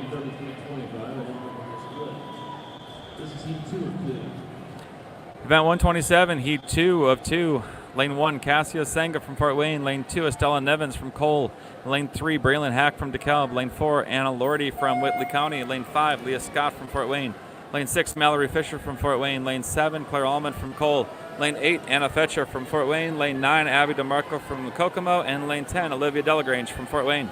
Event 127, heat 2 of 2. Lane 1, Cassio Senga from Fort Wayne. Lane 2, Estella Nevins from Cole. Lane 3, Braylon Hack from DeKalb. Lane 4, Anna Lordy from Whitley County. Lane 5, Leah Scott from Fort Wayne. Lane 6, Mallory Fisher from Fort Wayne. Lane 7, Claire Allman from Cole. Lane 8, Anna Fetcher from Fort Wayne. Lane 9, Abby DeMarco from Kokomo. And Lane 10, Olivia Delagrange from Fort Wayne.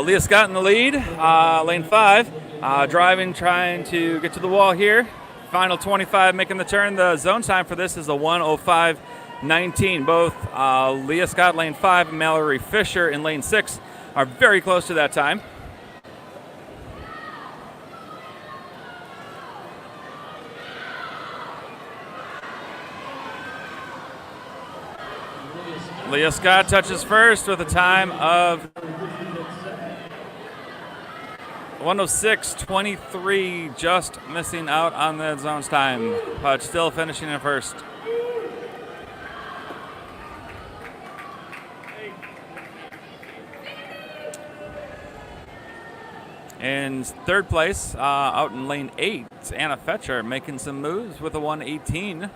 Leah Scott in the lead, lane 5, driving, trying to get to the wall here. Final 25 making the turn. The zone time for this is a 1:05.19. Both Leah Scott, lane 5, and Mallory Fisher in lane 6 are very close to that time. Leah Scott touches first with a time of 1:06.23, just missing out on the zone's time, but still finishing in first. In third place, out in lane 8, Anna Fetcher making some moves with a 1:18.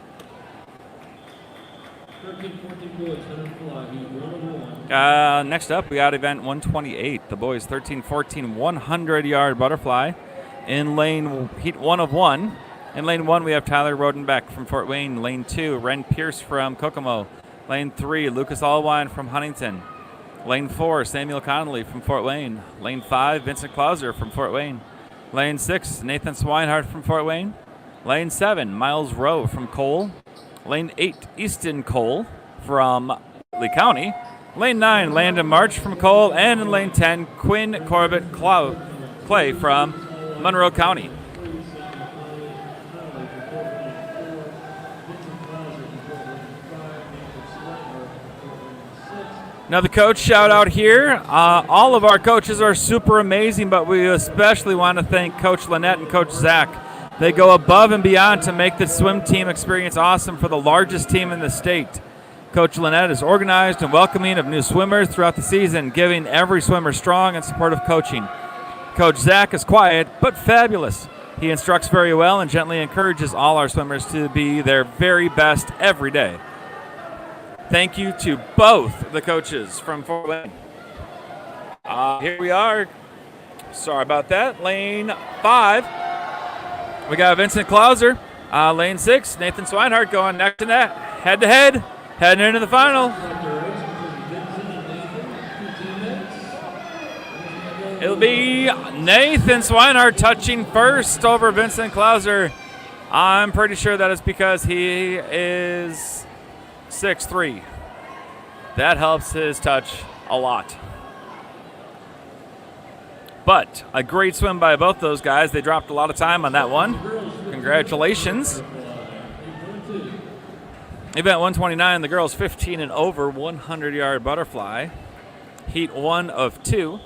Next up, we got event 128, the boys 13-14 100-yard butterfly in lane heat 1 of 1. In lane 1, we have Tyler Rodenbeck from Fort Wayne. Lane 2, Ren Pierce from Kokomo. Lane 3, Lucas Allwine from Huntington. Lane 4, Samuel Connolly from Fort Wayne. Lane 5, Vincent Clauser from Fort Wayne. Lane 6, Nathan Swinehart from Fort Wayne. Lane 7, Miles Rowe from Cole. Lane 8, Easton Cole from Lee County. Lane 9, Landon March from Cole. And in lane 10, Quinn Corbett Clay from Monroe County. Now the coach shout out here. All of our coaches are super amazing, but we especially want to thank Coach Lynette and Coach Zach. They go above and beyond to make the swim team experience awesome for the largest team in the state. Coach Lynette is organized and welcoming of new swimmers throughout the season, giving every swimmer strong and supportive coaching. Coach Zach is quiet but fabulous. He instructs very well and gently encourages all our swimmers to be their very best every day. Thank you to both the coaches from Fort Wayne. Here we are. Sorry about that. Lane 5. We got Vincent Clauser. Lane 6, Nathan Swinehart going neck to neck, head to head, heading into the final. It'll be Nathan Swinehart touching first over Vincent Clauser. I'm pretty sure that is because he is 6'3". That helps his touch a lot. But a great swim by both those guys. They dropped a lot of time on that one. Congratulations. Event 129, the girls 15 and over, 100-yard butterfly. Heat 1 of 2.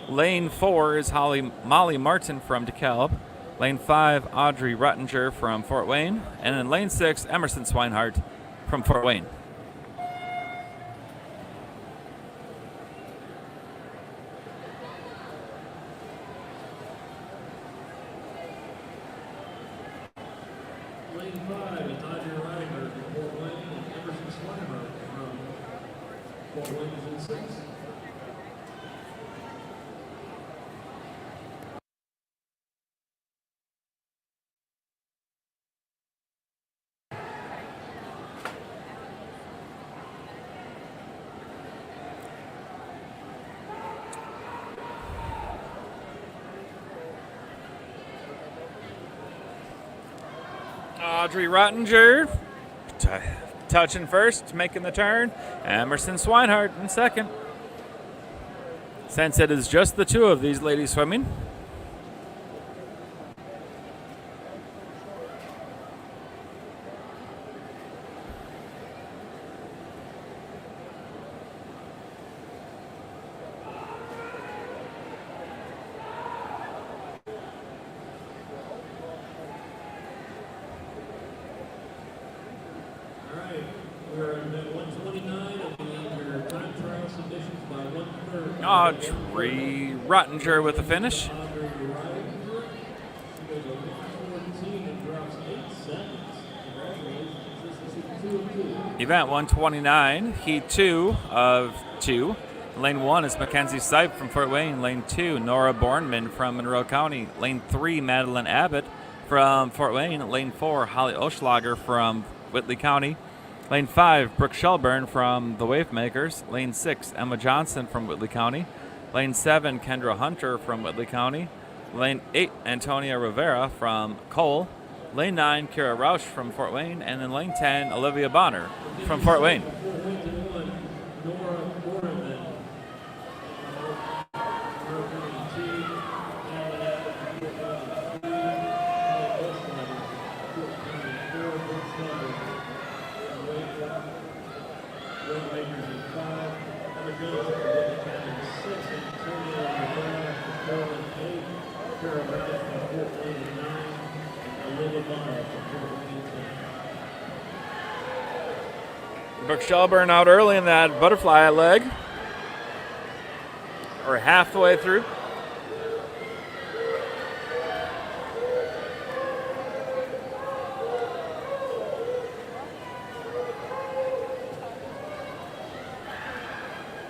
Lane 4 is Molly Martin from DeKalb. Lane 5, Audrey Ruttinger from Fort Wayne. And in lane 6, Emerson Swinehart from Fort Wayne. Lane 5, Audrey Ruttinger from Fort Wayne, and Emerson Swinehart from Fort Wayne is in 6. Audrey Ruttinger touching first, making the turn. Emerson Swinehart in second. Since it is just the two of these ladies swimming. Audrey Ruttinger with the finish. Event 129, Heat 2 of 2. Lane 1 is Mackenzie Sipe from Fort Wayne. Lane 2, Nora Bornman from Monroe County. Lane 3, Madeline Abbott from Fort Wayne. Lane 4, Holly Oschlager from Whitley County. Lane 5, Brooke Shelburne from the Wavemakers. Lane 6, Emma Johnson from Whitley County. Lane 7, Kendra Hunter from Whitley County. Lane 8, Antonia Rivera from Cole. Lane 9, Kira Rausch from Fort Wayne. And in lane 10, Olivia Bonner from Fort Wayne. Brooke Shelburne out early in that butterfly leg. Or halfway through.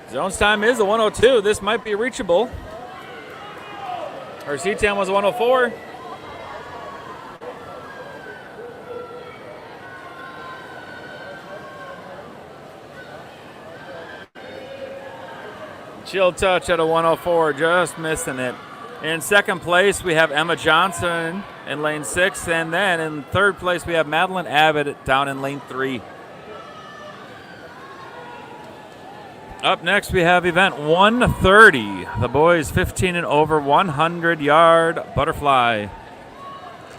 Zone's time is a 102. This might be reachable. Her seat time was a 104. Chill touch at a 104, just missing it. In second place, we have Emma Johnson in lane 6. And then in third place, we have Madeline Abbott down in lane 3. Up next, we have event 130. The boys 15 and over, 100-yard butterfly.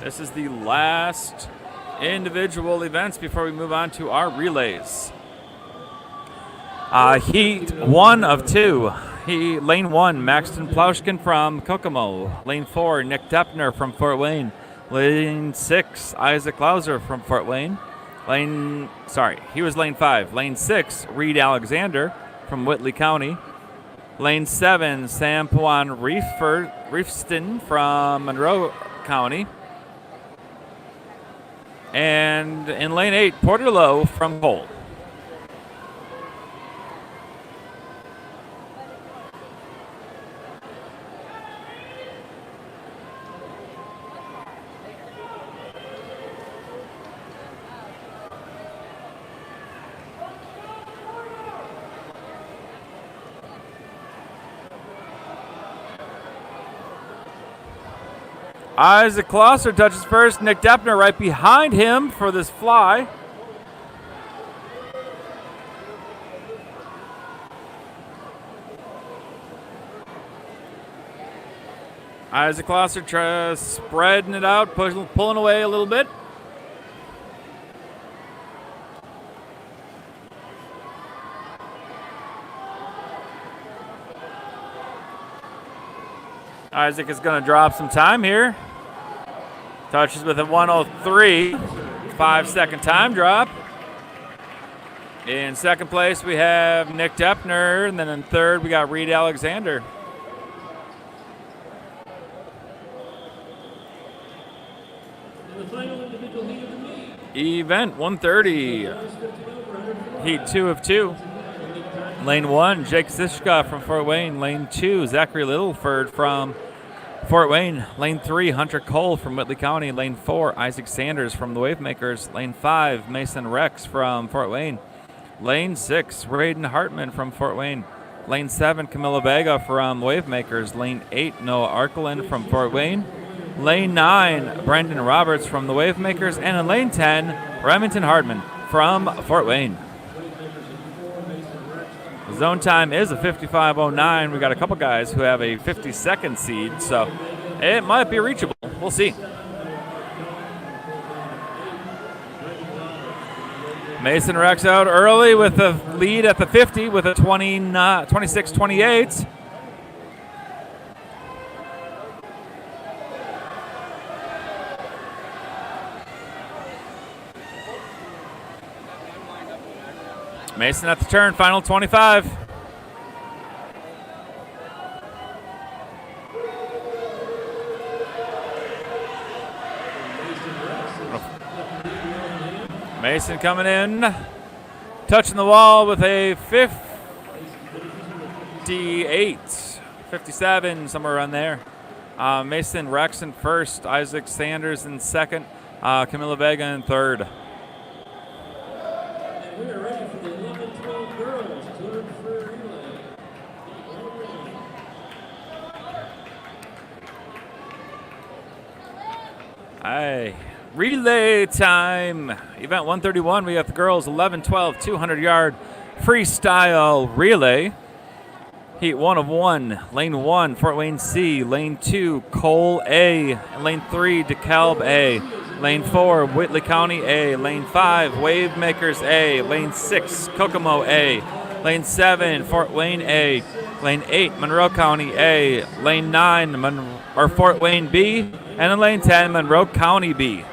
This is the last individual events before we move on to our relays. Heat 1 of 2. Lane 1, Maxton Plauschkin from Kokomo. Lane 4, Nick Deppner from Fort Wayne. Lane 6, Isaac Lauser from Fort Wayne. He was lane 5. Lane 6, Reed Alexander from Whitley County. Lane 7, Sam Puan Reefston from Monroe County. And in lane 8, Porter Lowe from Cole. Isaac Klosser touches first. Nick Deppner right behind him for this fly. Isaac Klosser spreading it out, pulling away a little bit. Isaac is going to drop some time here. Touches with a 103, 5-second time drop. In second place, we have Nick Deppner, and then in third, we got Reed Alexander. The final individual heat of the meet. Event 130, heat 2 of 2. Lane 1, Jake Zishka from Fort Wayne. Lane 2, Zachary Littleford from Fort Wayne. Lane 3, Hunter Cole from Whitley County. Lane 4, Isaac Sanders from the Wavemakers. Lane 5, Mason Rex from Fort Wayne. Lane 6, Braden Hartman from Fort Wayne. Lane 7, Camilla Vega from Wavemakers. Lane 8, Noah Arkeland from Fort Wayne. Lane 9, Brendan Roberts from the Wavemakers. And in lane 10, Remington Hartman from Fort Wayne. The zone time is a 55:09. We got a couple guys who have a 50-second seed, so it might be reachable. We'll see. Mason Rex out early with the lead at the 50 with a 26-28. Mason at the turn, final 25. Mason coming in, touching the wall with a 58, 57, somewhere around there. Mason Rex in first, Isaac Sanders in second, Camilla Vega in third. And we are ready for the 11-12 girls 200 free relay. Aye. Relay time. Event 131. We got the girls 11-12 200-yard freestyle relay. Heat 1 of 1. Lane 1, Fort Wayne C. Lane 2, Cole A. And lane 3, DeKalb A. Lane 4, Whitley County A. Lane 5, Wavemakers A. Lane 6, Kokomo A. Lane 7, Fort Wayne A. Lane 8, Monroe County A. Lane 9, Fort Wayne B. And in lane 10, Monroe County B.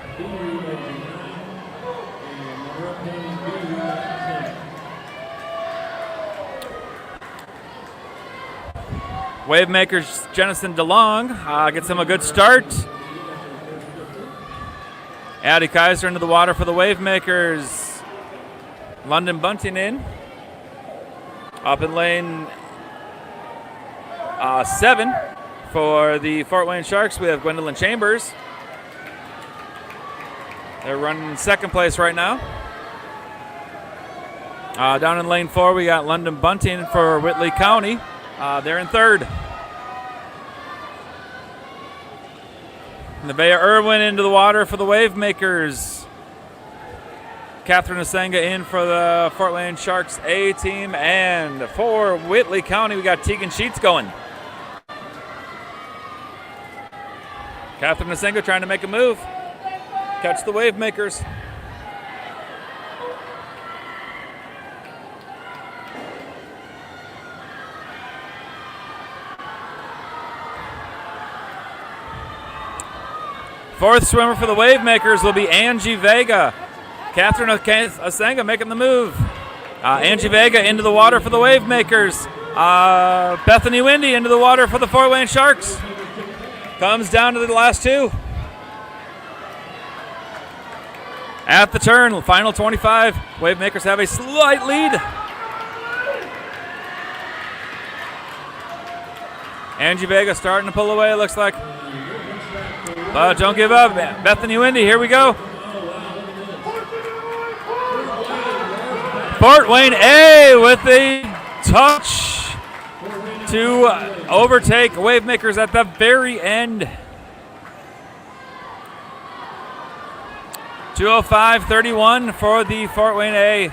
Wavemakers Jennison DeLong gets him a good start. Addie Kaiser into the water for the Wavemakers. London Bunting in. Up in lane 7 for the Fort Wayne Sharks, we have Gwendolyn Chambers. They're running second place right now. Down in lane 4, we got London Bunting for Whitley County. They're in third. Nevaeh Irwin into the water for the Wavemakers. Catherine Asenga in for the Fort Wayne Sharks A team. And for Whitley County, we got Tegan Sheets going. Catherine Asenga trying to make a move. Catch the Wavemakers. Fourth swimmer for the Wavemakers will be Angie Vega. Catherine Asenga making the move. Angie Vega into the water for the Wavemakers. Bethany Windy into the water for the Fort Wayne Sharks. Comes down to the last two. At the turn, final 25. Wavemakers have a slight lead. Angie Vega starting to pull away, looks like. But don't give up. Bethany Windy, here we go. Fort Wayne A with the touch to overtake Wavemakers at the very end. 205.31 for the Fort Wayne A.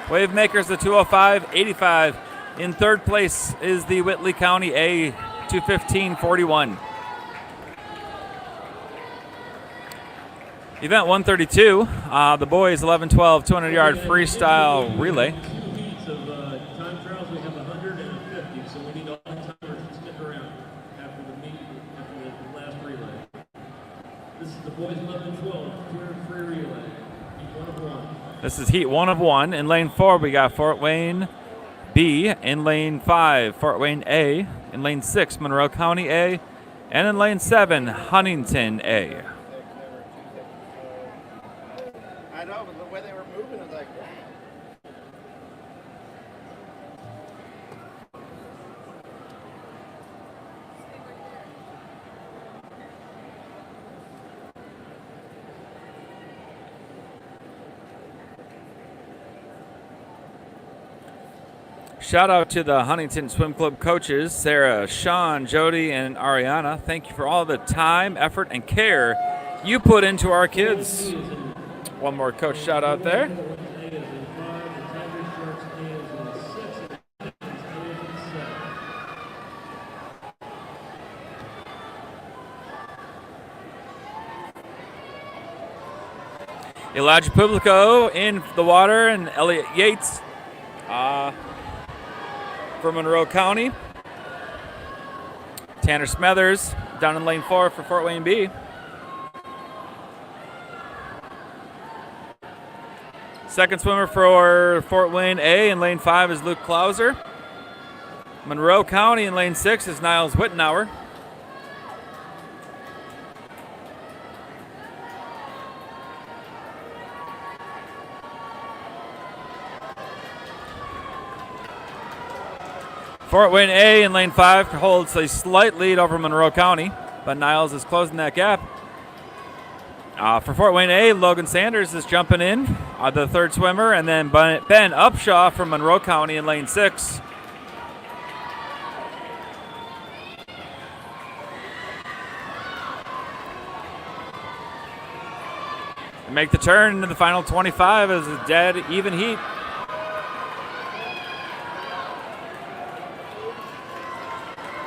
Wavemakers the 205.85. In third place is the Whitley County A, 215.41. Event 132, the boys 11-12 200-yard freestyle relay. 2 heats of time trials. We have 100 and 50, so we need all the timers to stick around after the meet, after the last relay. This is the boys 11-12 200 free relay. Heat 1 of 1. This is heat 1 of 1. In lane 4, we got Fort Wayne B. In lane 5, Fort Wayne A. In lane 6, Monroe County A. And in lane 7, Huntington A. I know, but the way they were moving is like, Shout out to the Huntington Swim Club coaches, Sarah, Sean, Jody, and Ariana. Thank you for all the time, effort, and care you put into our kids. One more coach shout out there. Elijah Publico in the water, and Elliot Yates from Monroe County. Tanner Smethers down in lane 4 for Fort Wayne B. Second swimmer for Fort Wayne A in lane 5 is Luke Klauser. Monroe County in lane 6 is Niles Wittenauer. Fort Wayne A in lane 5 holds a slight lead over Monroe County, but Niles is closing that gap. For Fort Wayne A, Logan Sanders is jumping in, the third swimmer, and then Ben Upshaw from Monroe County in lane 6. Make the turn into the final 25 as a dead even heat.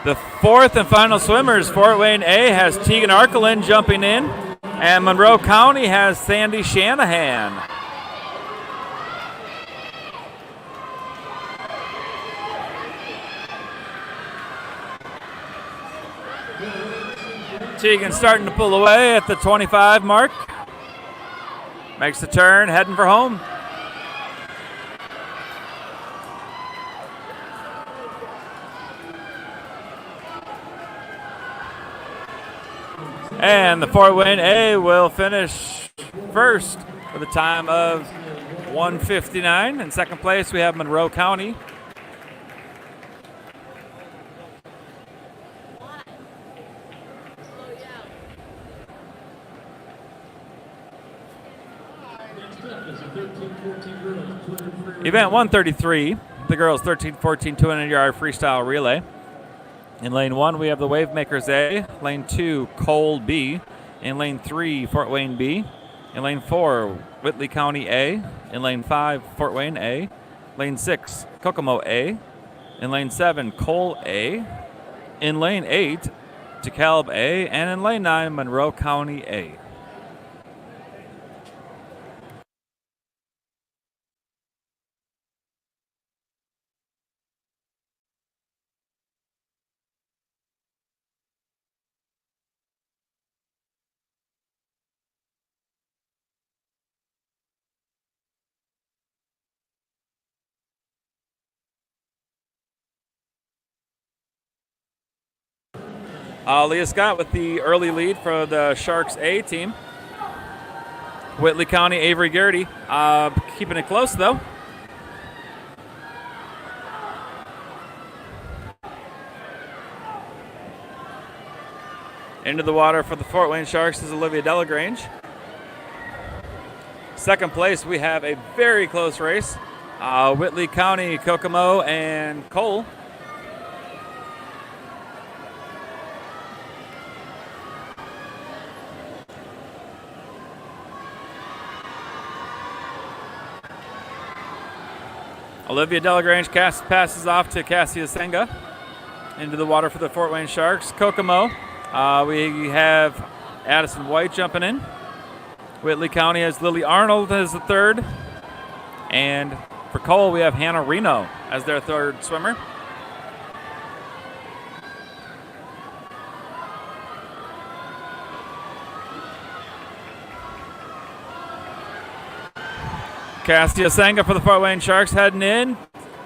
The fourth and final swimmers, Fort Wayne A has Tegan Arkelin jumping in, and Monroe County has Sandy Shanahan. Tegan starting to pull away at the 25 mark. Makes the turn, heading for home. And the Fort Wayne A will finish first with a time of 1:59. In second place, we have Monroe County. Event 133, the girls 13-14 200-yard freestyle relay. In lane 1, we have the Wavemakers A. Lane 2, Cole B. In lane 3, Fort Wayne B. In lane 4, Whitley County A. In lane 5, Fort Wayne A. Lane 6, Kokomo A. In lane 7, Cole A. In lane 8, DeKalb A. And in lane 9, Monroe County A. Leah Scott with the early lead for the Sharks A team. Whitley County, Avery Garrity keeping it close though. Into the water for the Fort Wayne Sharks is Olivia Delagrange. Second place, we have a very close race. Whitley County, Kokomo, and Cole. Olivia Delagrange passes off to Cassia Senga into the water for the Fort Wayne Sharks. Kokomo, we have Addison White jumping in Whitley County has Lily Arnold as the third. And for Cole, we have Hannah Reno as their third swimmer. Castia Senga for the Fort Wayne Sharks heading in.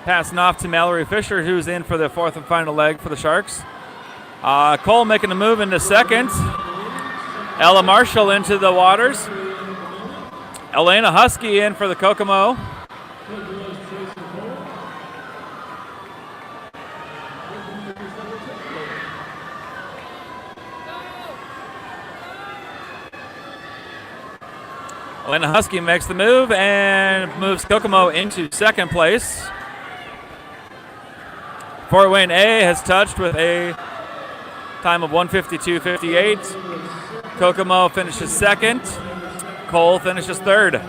Passing off to Mallory Fisher, who's in for the fourth and final leg for the Sharks. Cole making a move into second. Ella Marshall into the waters. Elena Husky in for the Kokomo. Elena Husky makes the move and moves Kokomo into second place. Fort Wayne A has touched with a time of 1:52.58. Kokomo finishes second. Cole finishes third.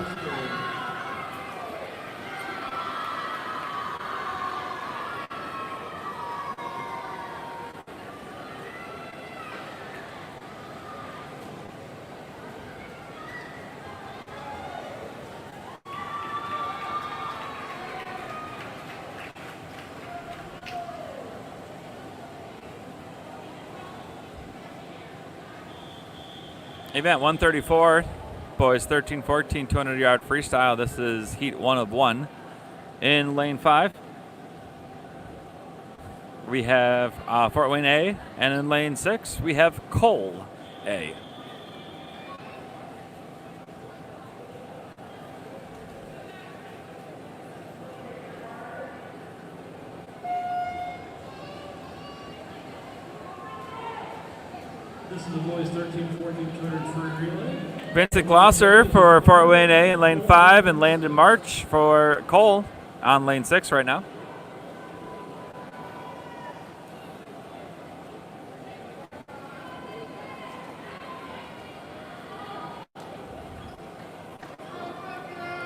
Event 134, boys 13-14, 200-yard freestyle. This is heat 1 of 1. In lane 5, we have Fort Wayne A, and in lane 6, we have Cole A. This is the boys 13-14, 200 free relay. Vincent Glosser for Fort Wayne A in lane 5, and Landon March for Cole on lane 6 right now.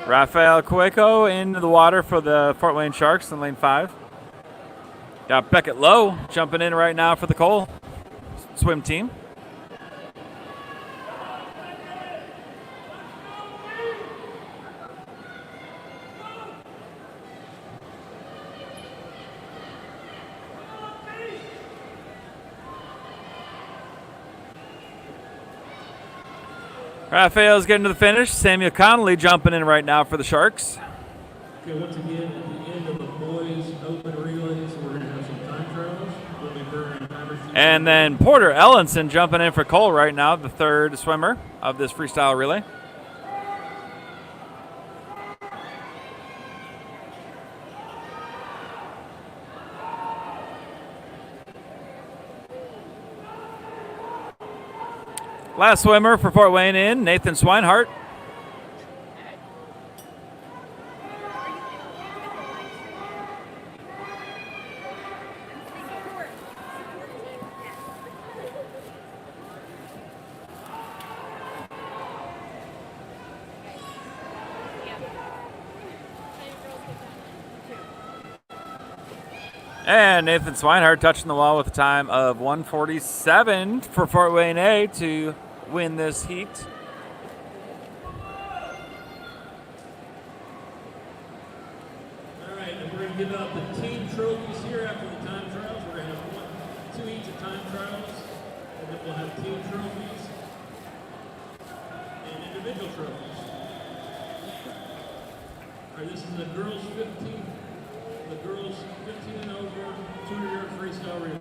Rafael Cueco into the water for the Fort Wayne Sharks in lane 5. Got Beckett Lowe jumping in right now for the Cole swim team. Rafael's getting to the finish. Samuel Connolly jumping in right now for the Sharks. Okay, once again, at the end of the boys' open relays, we're going to have some time trials. We'll be burning timers. And then Porter Ellenson jumping in for Cole right now, the third swimmer of this freestyle relay. Last swimmer for Fort Wayne in, Nathan Swinehart. And Nathan Swinehart touching the wall with a time of 1:47 for Fort Wayne A to win this heat. All right, and we're going to give out the team trophies here after the time trials. We're going to have 2 each of time trials, and then we'll have team trophies and individual trophies. All right, this is the girls 15. The girls 15 and over, 200-yard freestyle relay.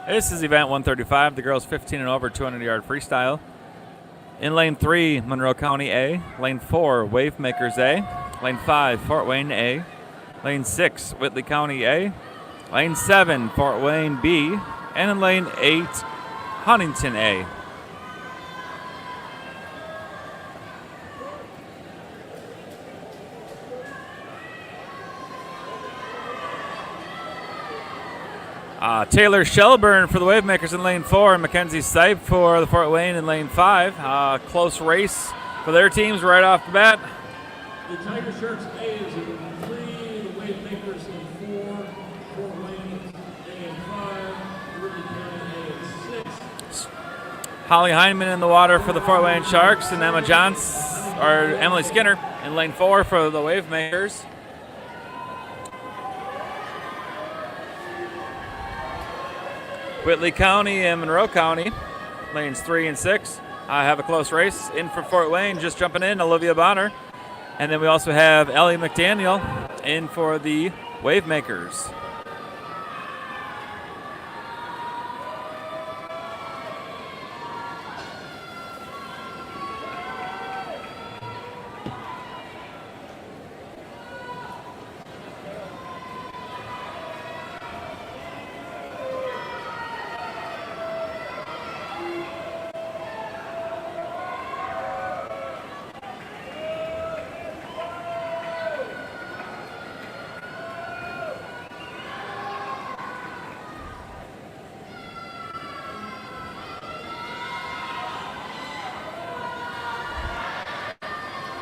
This is event 135, the girls 15 and over 200-yard freestyle. In lane 3, Monroe County A. Lane 4, Wavemakers A. Lane 5, Fort Wayne A. Lane 6, Whitley County A. Lane 7, Fort Wayne B. And in lane 8, Huntington A. Taylor Shelburne for the Wavemakers in lane 4, and Mackenzie Sipe for the Fort Wayne in lane 5. Close race for their teams right off the bat. The Tiger Sharks A is in 3, the Wavemakers in 4, Fort Wayne A in 5, Whitley County A in 6. Holly Heineman in the water for the Fort Wayne Sharks, and Emily Skinner in lane 4 for the Wave Makers. Whitley County and Monroe County, lanes 3 and 6. I have a close race. In for Fort Wayne, just jumping in, Olivia Bonner. And then we also have Ellie McDaniel in for the Wave Makers.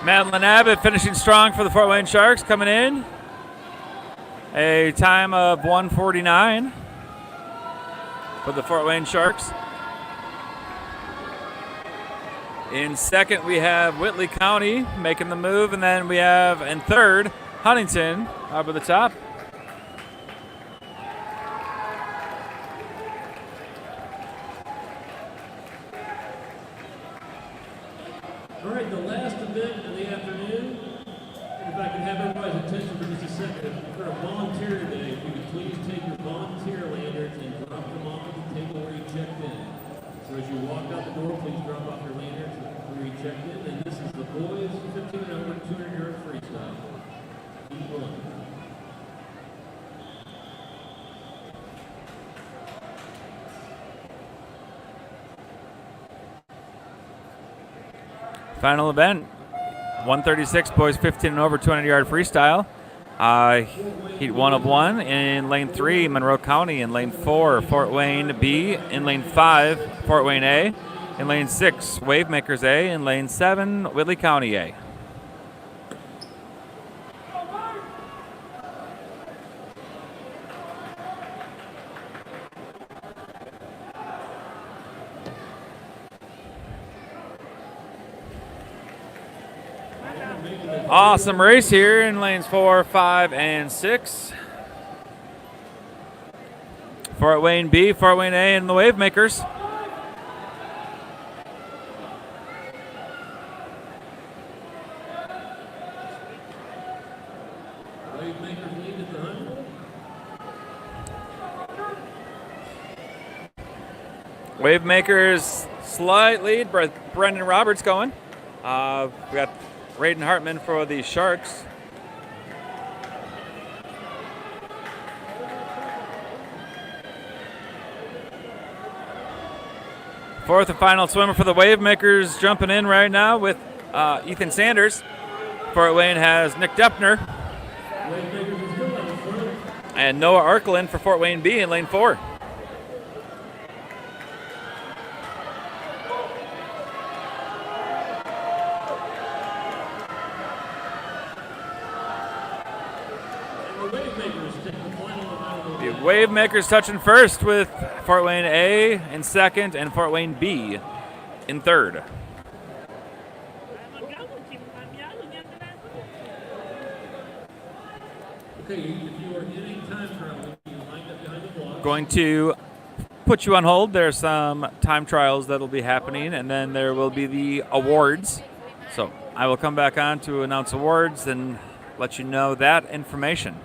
Madeline Abbott finishing strong for the Fort Wayne Sharks, coming in. A time of 1:49 for the Fort Wayne Sharks. In second, we have Whitley County making the move, and then we have in third, Huntington up at the top. All right, the last event of the afternoon. If I can have everybody's attention for just a second. For a volunteer today, if you could please take your volunteer lanterns and drop them off at the table where you checked in. So as you walk out the door, please drop off your lanterns where you checked in. And this is the boys 15 and over 200-yard freestyle. Heat 1. Final event, 136 boys 15 and over 200-yard freestyle. Heat 1 of 1 in lane 3, Monroe County. In lane 4, Fort Wayne B. In lane 5, Fort Wayne A. In lane 6, Wave Makers A. In lane 7, Whitley County A. Awesome race here in lanes 4, 5, and 6. Fort Wayne B, Fort Wayne A, and the Wave Makers. Wave Makers lead at the 100. Wave Makers slight lead. Brendan Roberts going. We got Raiden Hartman for the Sharks. Fourth and final swimmer for the Wave Makers jumping in right now with Ethan Sanders. Fort Wayne has Nick Deppner. And Noah Arklin for Fort Wayne B in lane 4. The Wave Makers touching first with Fort Wayne A in second and Fort Wayne B in third. Okay, if you are in a time trial, you line up behind the block. Going to put you on hold. There's some time trials that will be happening, and then there will be the awards. So I will come back on to announce awards and let you know that information.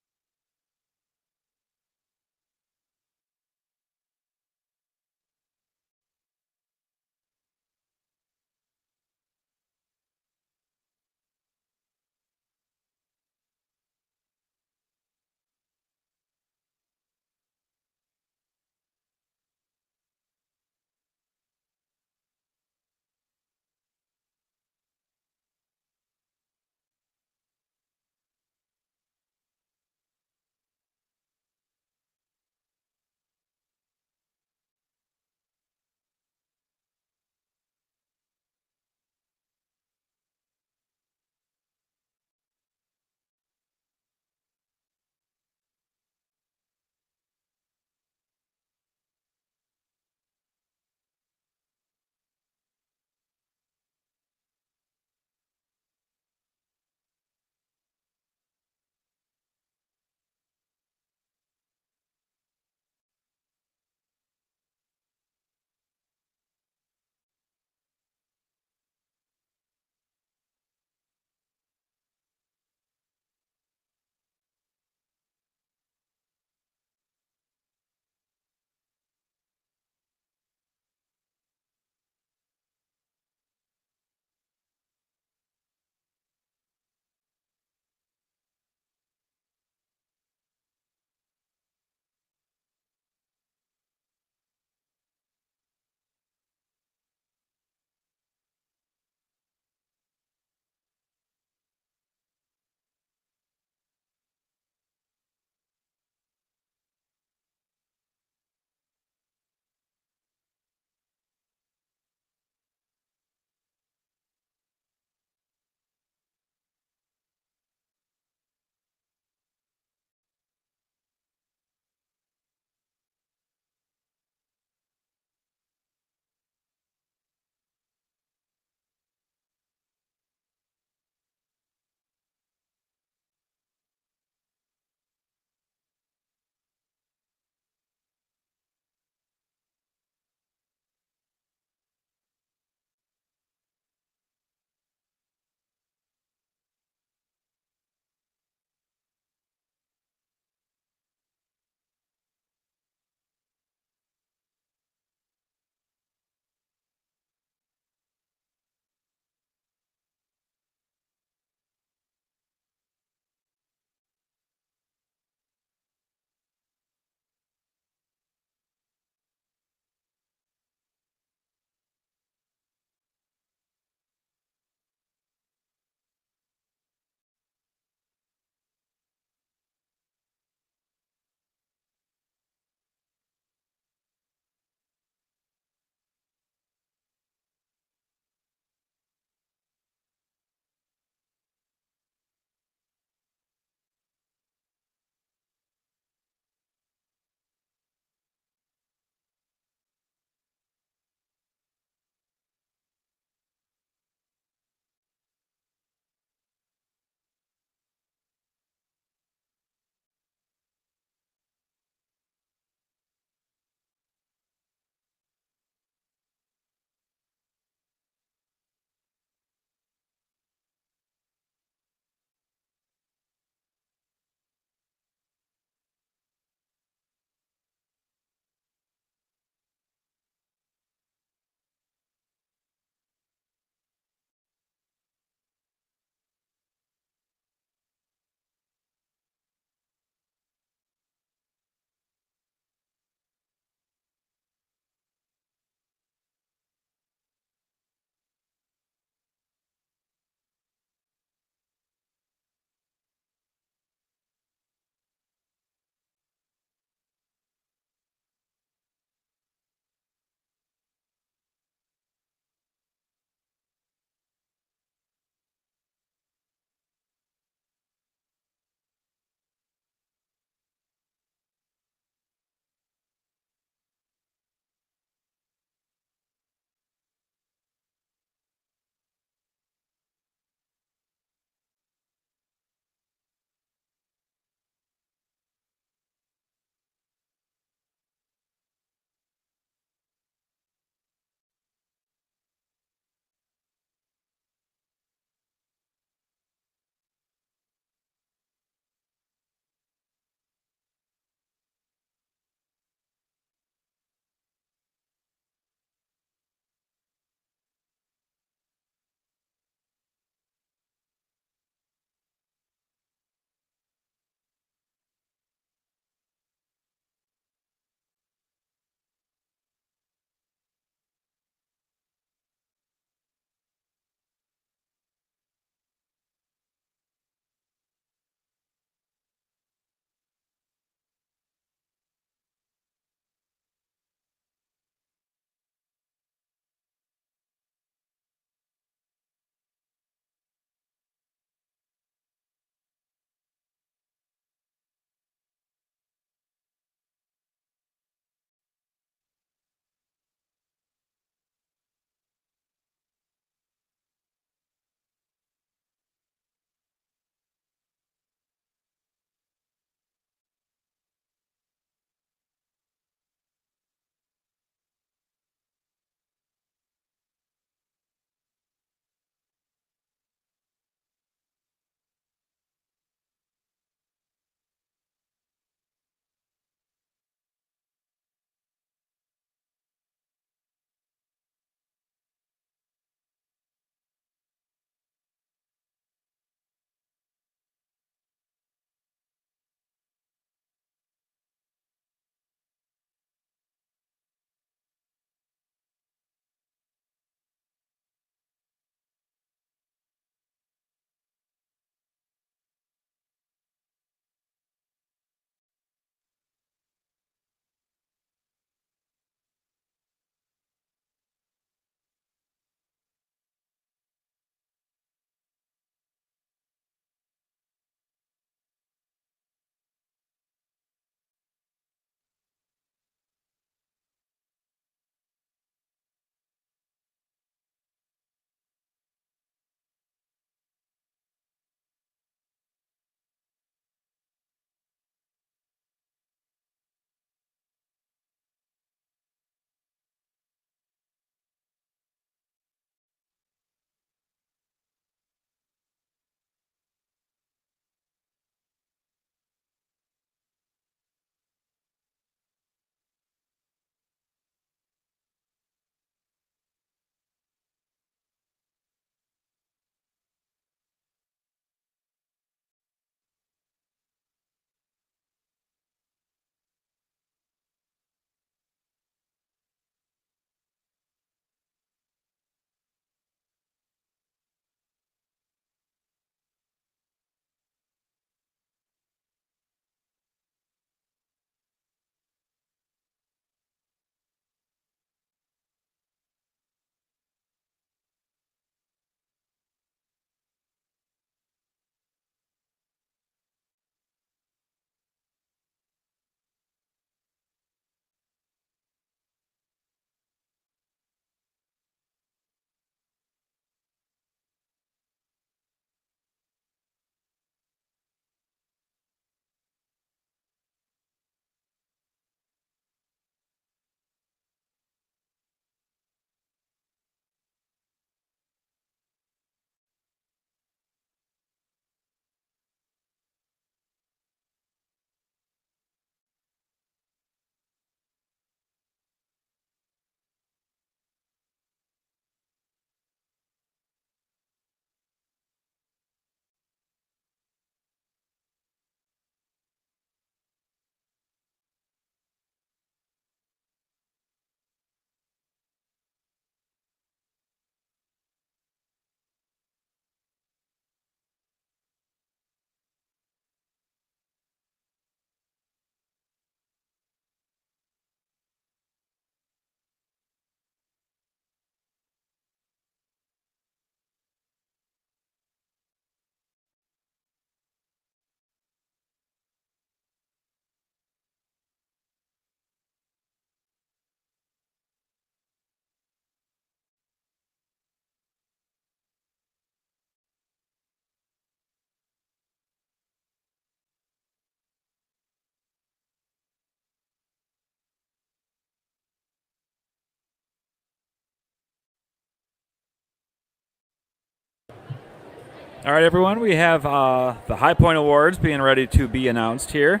All right, everyone, we have the High Point Awards being ready to be announced here.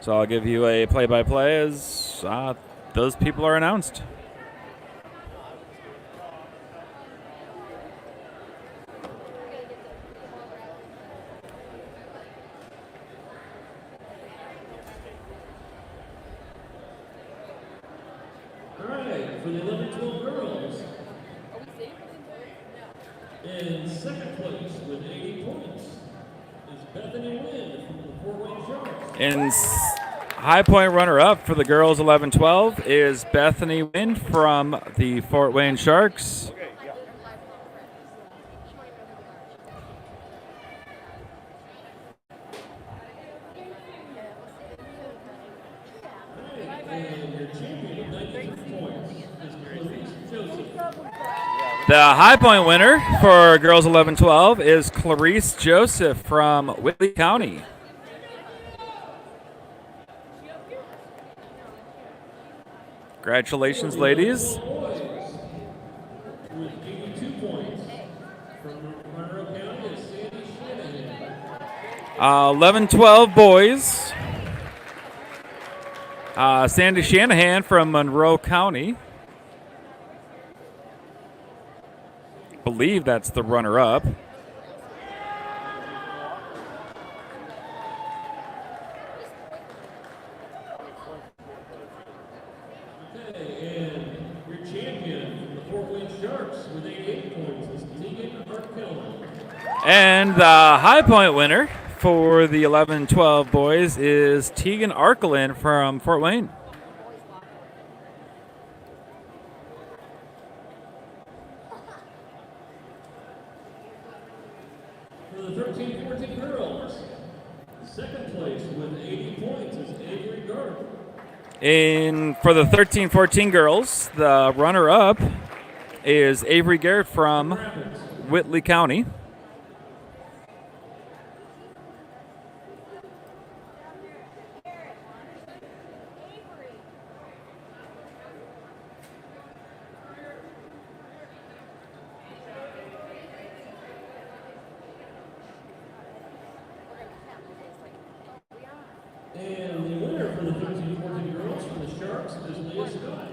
So I'll give you a play-by-play as those people are announced. All right, for the 11-12 girls, in second place with 80 points is Bethany Wynn from the Fort Wayne Sharks. And High Point runner-up for the girls 11-12 is Bethany Wynn from the Fort Wayne Sharks. And your champion with 93 points is Clarice Joseph. The High Point winner for girls 11-12 is Clarice Joseph from Whitley County. Congratulations, ladies. Boys with 82 points from Monroe County is Sandy Shanahan. 11-12 boys. Sandy Shanahan from Monroe County. Believe that's the runner-up. Okay, and your champion from the Fort Wayne Sharks with 88 points is Tegan Arkell. And the High Point winner for the 11-12 boys is Tegan Arkelin from Fort Wayne. For the 13-14 girls, second place with 80 points is Avery Garth. For the 13-14 girls, the runner-up is Avery Garrett from Whitley County. And the winner for the 13-14 girls for the Sharks is Leah Scott.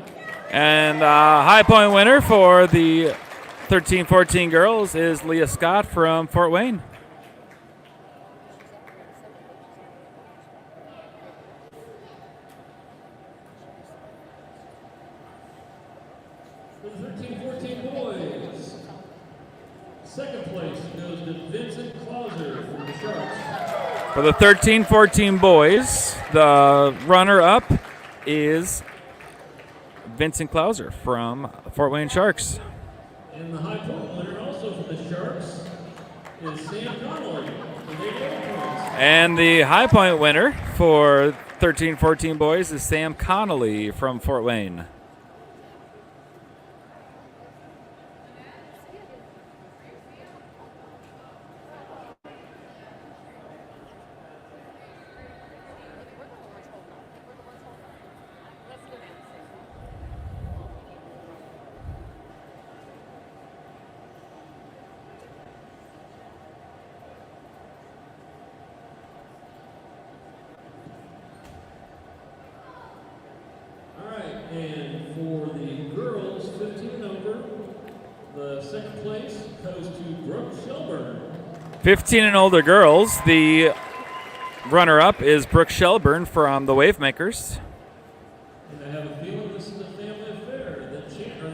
And the High Point winner for the 13-14 girls is Leah Scott from Fort Wayne. For the 13-14 boys, second place goes to Vincent Clauser from the Sharks. For the 13-14 boys, the runner-up is Vincent Clauser from Fort Wayne Sharks. And the High Point winner also for the Sharks is Sam Connolly with 88 points. And the High Point winner for 13-14 boys is Sam Connolly from Fort Wayne. All right, and for the girls 15 and over, the second place goes to Brooke Shelburne. 15 and older girls, the runner-up is Brooke Shelburne from the Wavemakers. And I have a feeling this is a family affair. The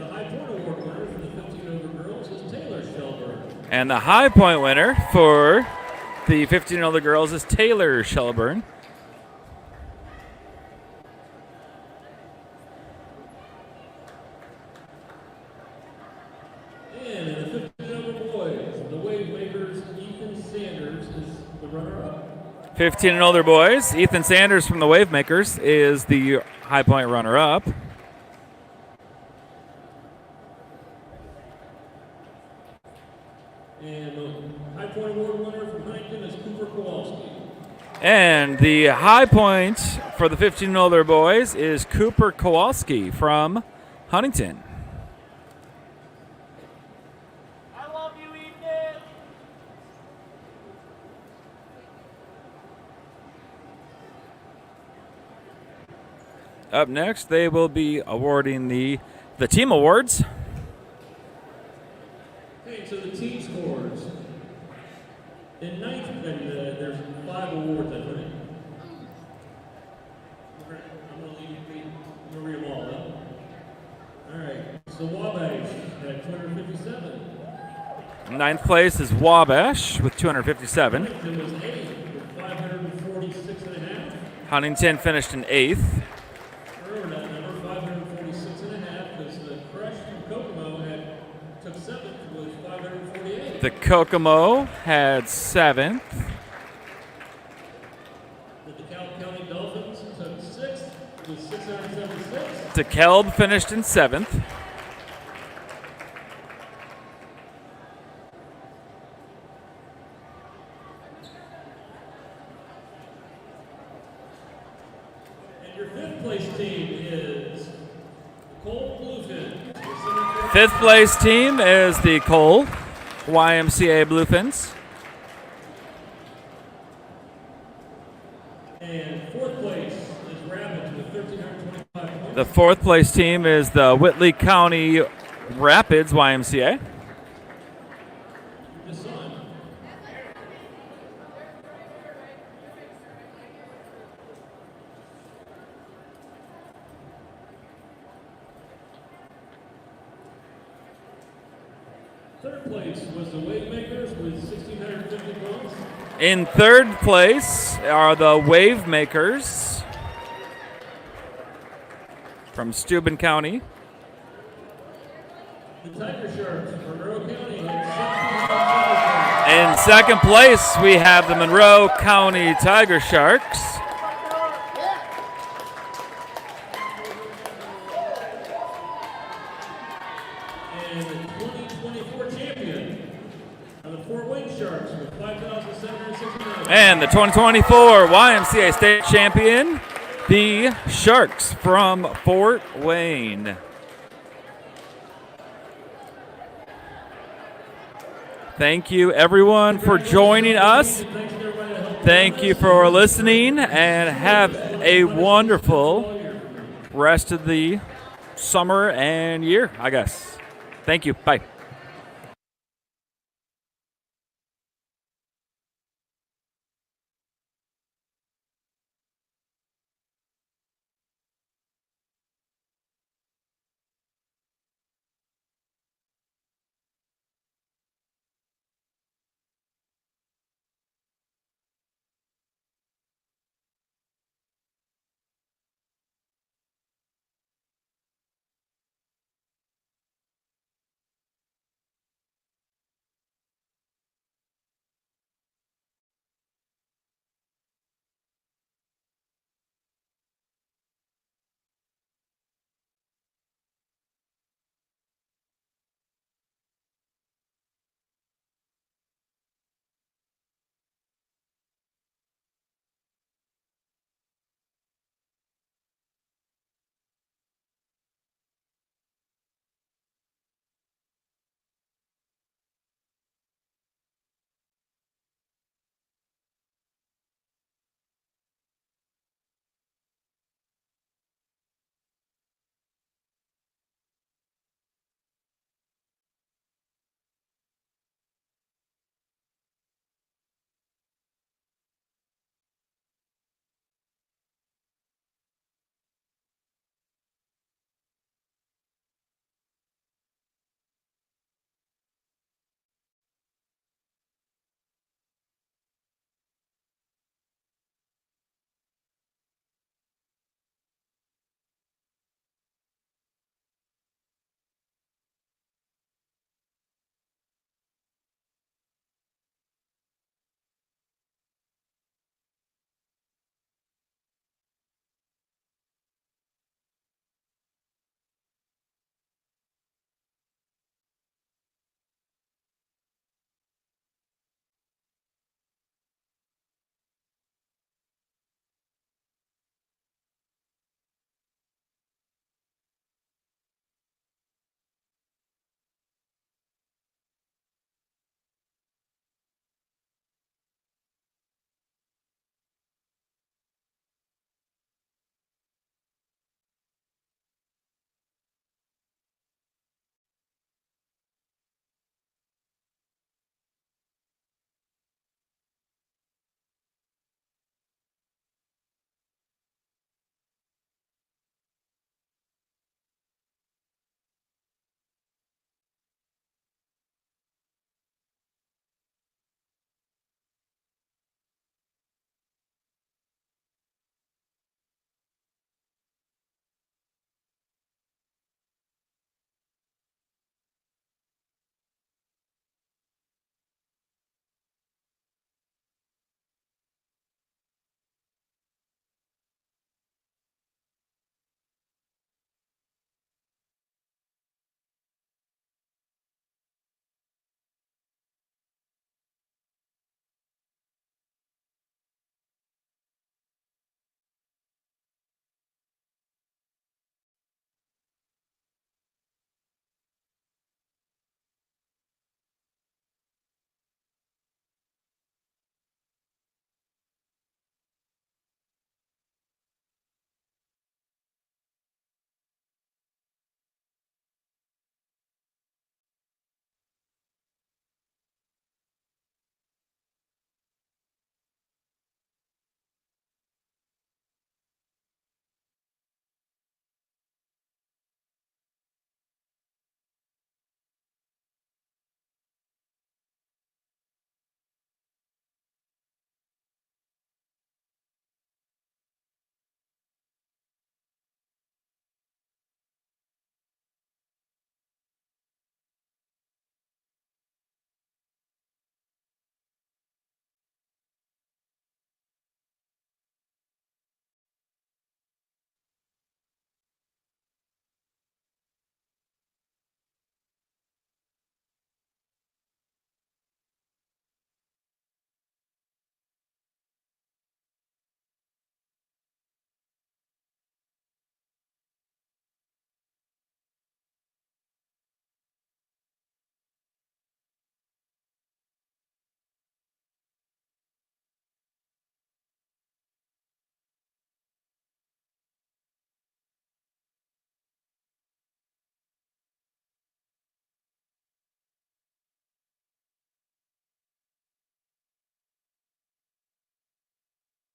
High Point Award winner for the 15 and over girls is Taylor Shelburne. And the High Point winner for the 15 and older girls is Taylor Shelburne. And in the 15 and over boys, the Wavemakers, Ethan Sanders is the runner-up. 15 and older boys, Ethan Sanders from the Wavemakers is the High Point runner-up. And the High Point Award winner from Huntington is Cooper Kowalski. And the High Point for the 15 and older boys is Cooper Kowalski from Huntington. up next, they will be awarding the team awards. Okay, so the team scores. In ninth, and there's 5 awards, I think. I'm going to leave you read them all, huh? All right, so Wabash had 257. Ninth place is Wabash with 257. Huntington was 8th with 546.5. Huntington finished in 8th. Irwin at number 546.5 because the Crush from Kokomo took 7th with 548. The Kokomo had 7th. The DeKalb County Dolphins took 6th with 676. DeKalb finished in 7th. Your 5th place team is Cole Bluefin. 5th place team is the Cole YMCA Bluefins. And 4th place is Rapids with 1,325 points. The 4th place team is the Whitley County Rapids YMCA. The Sun. Third place was the Wavemakers with 1,650 points. In 3rd place are the Wave Makers from Steuben County. The Tiger Sharks from Monroe County had 1,675. In 2nd place, we have the Monroe County Tiger Sharks. And the 2024 champion are the Fort Wayne Sharks with 5,769. And the 2024 YMCA State Champion, the Sharks from Fort Wayne. Thank you, everyone, for joining us. Thank you for listening, and have a wonderful rest of the summer and year, I guess. Thank you. Bye.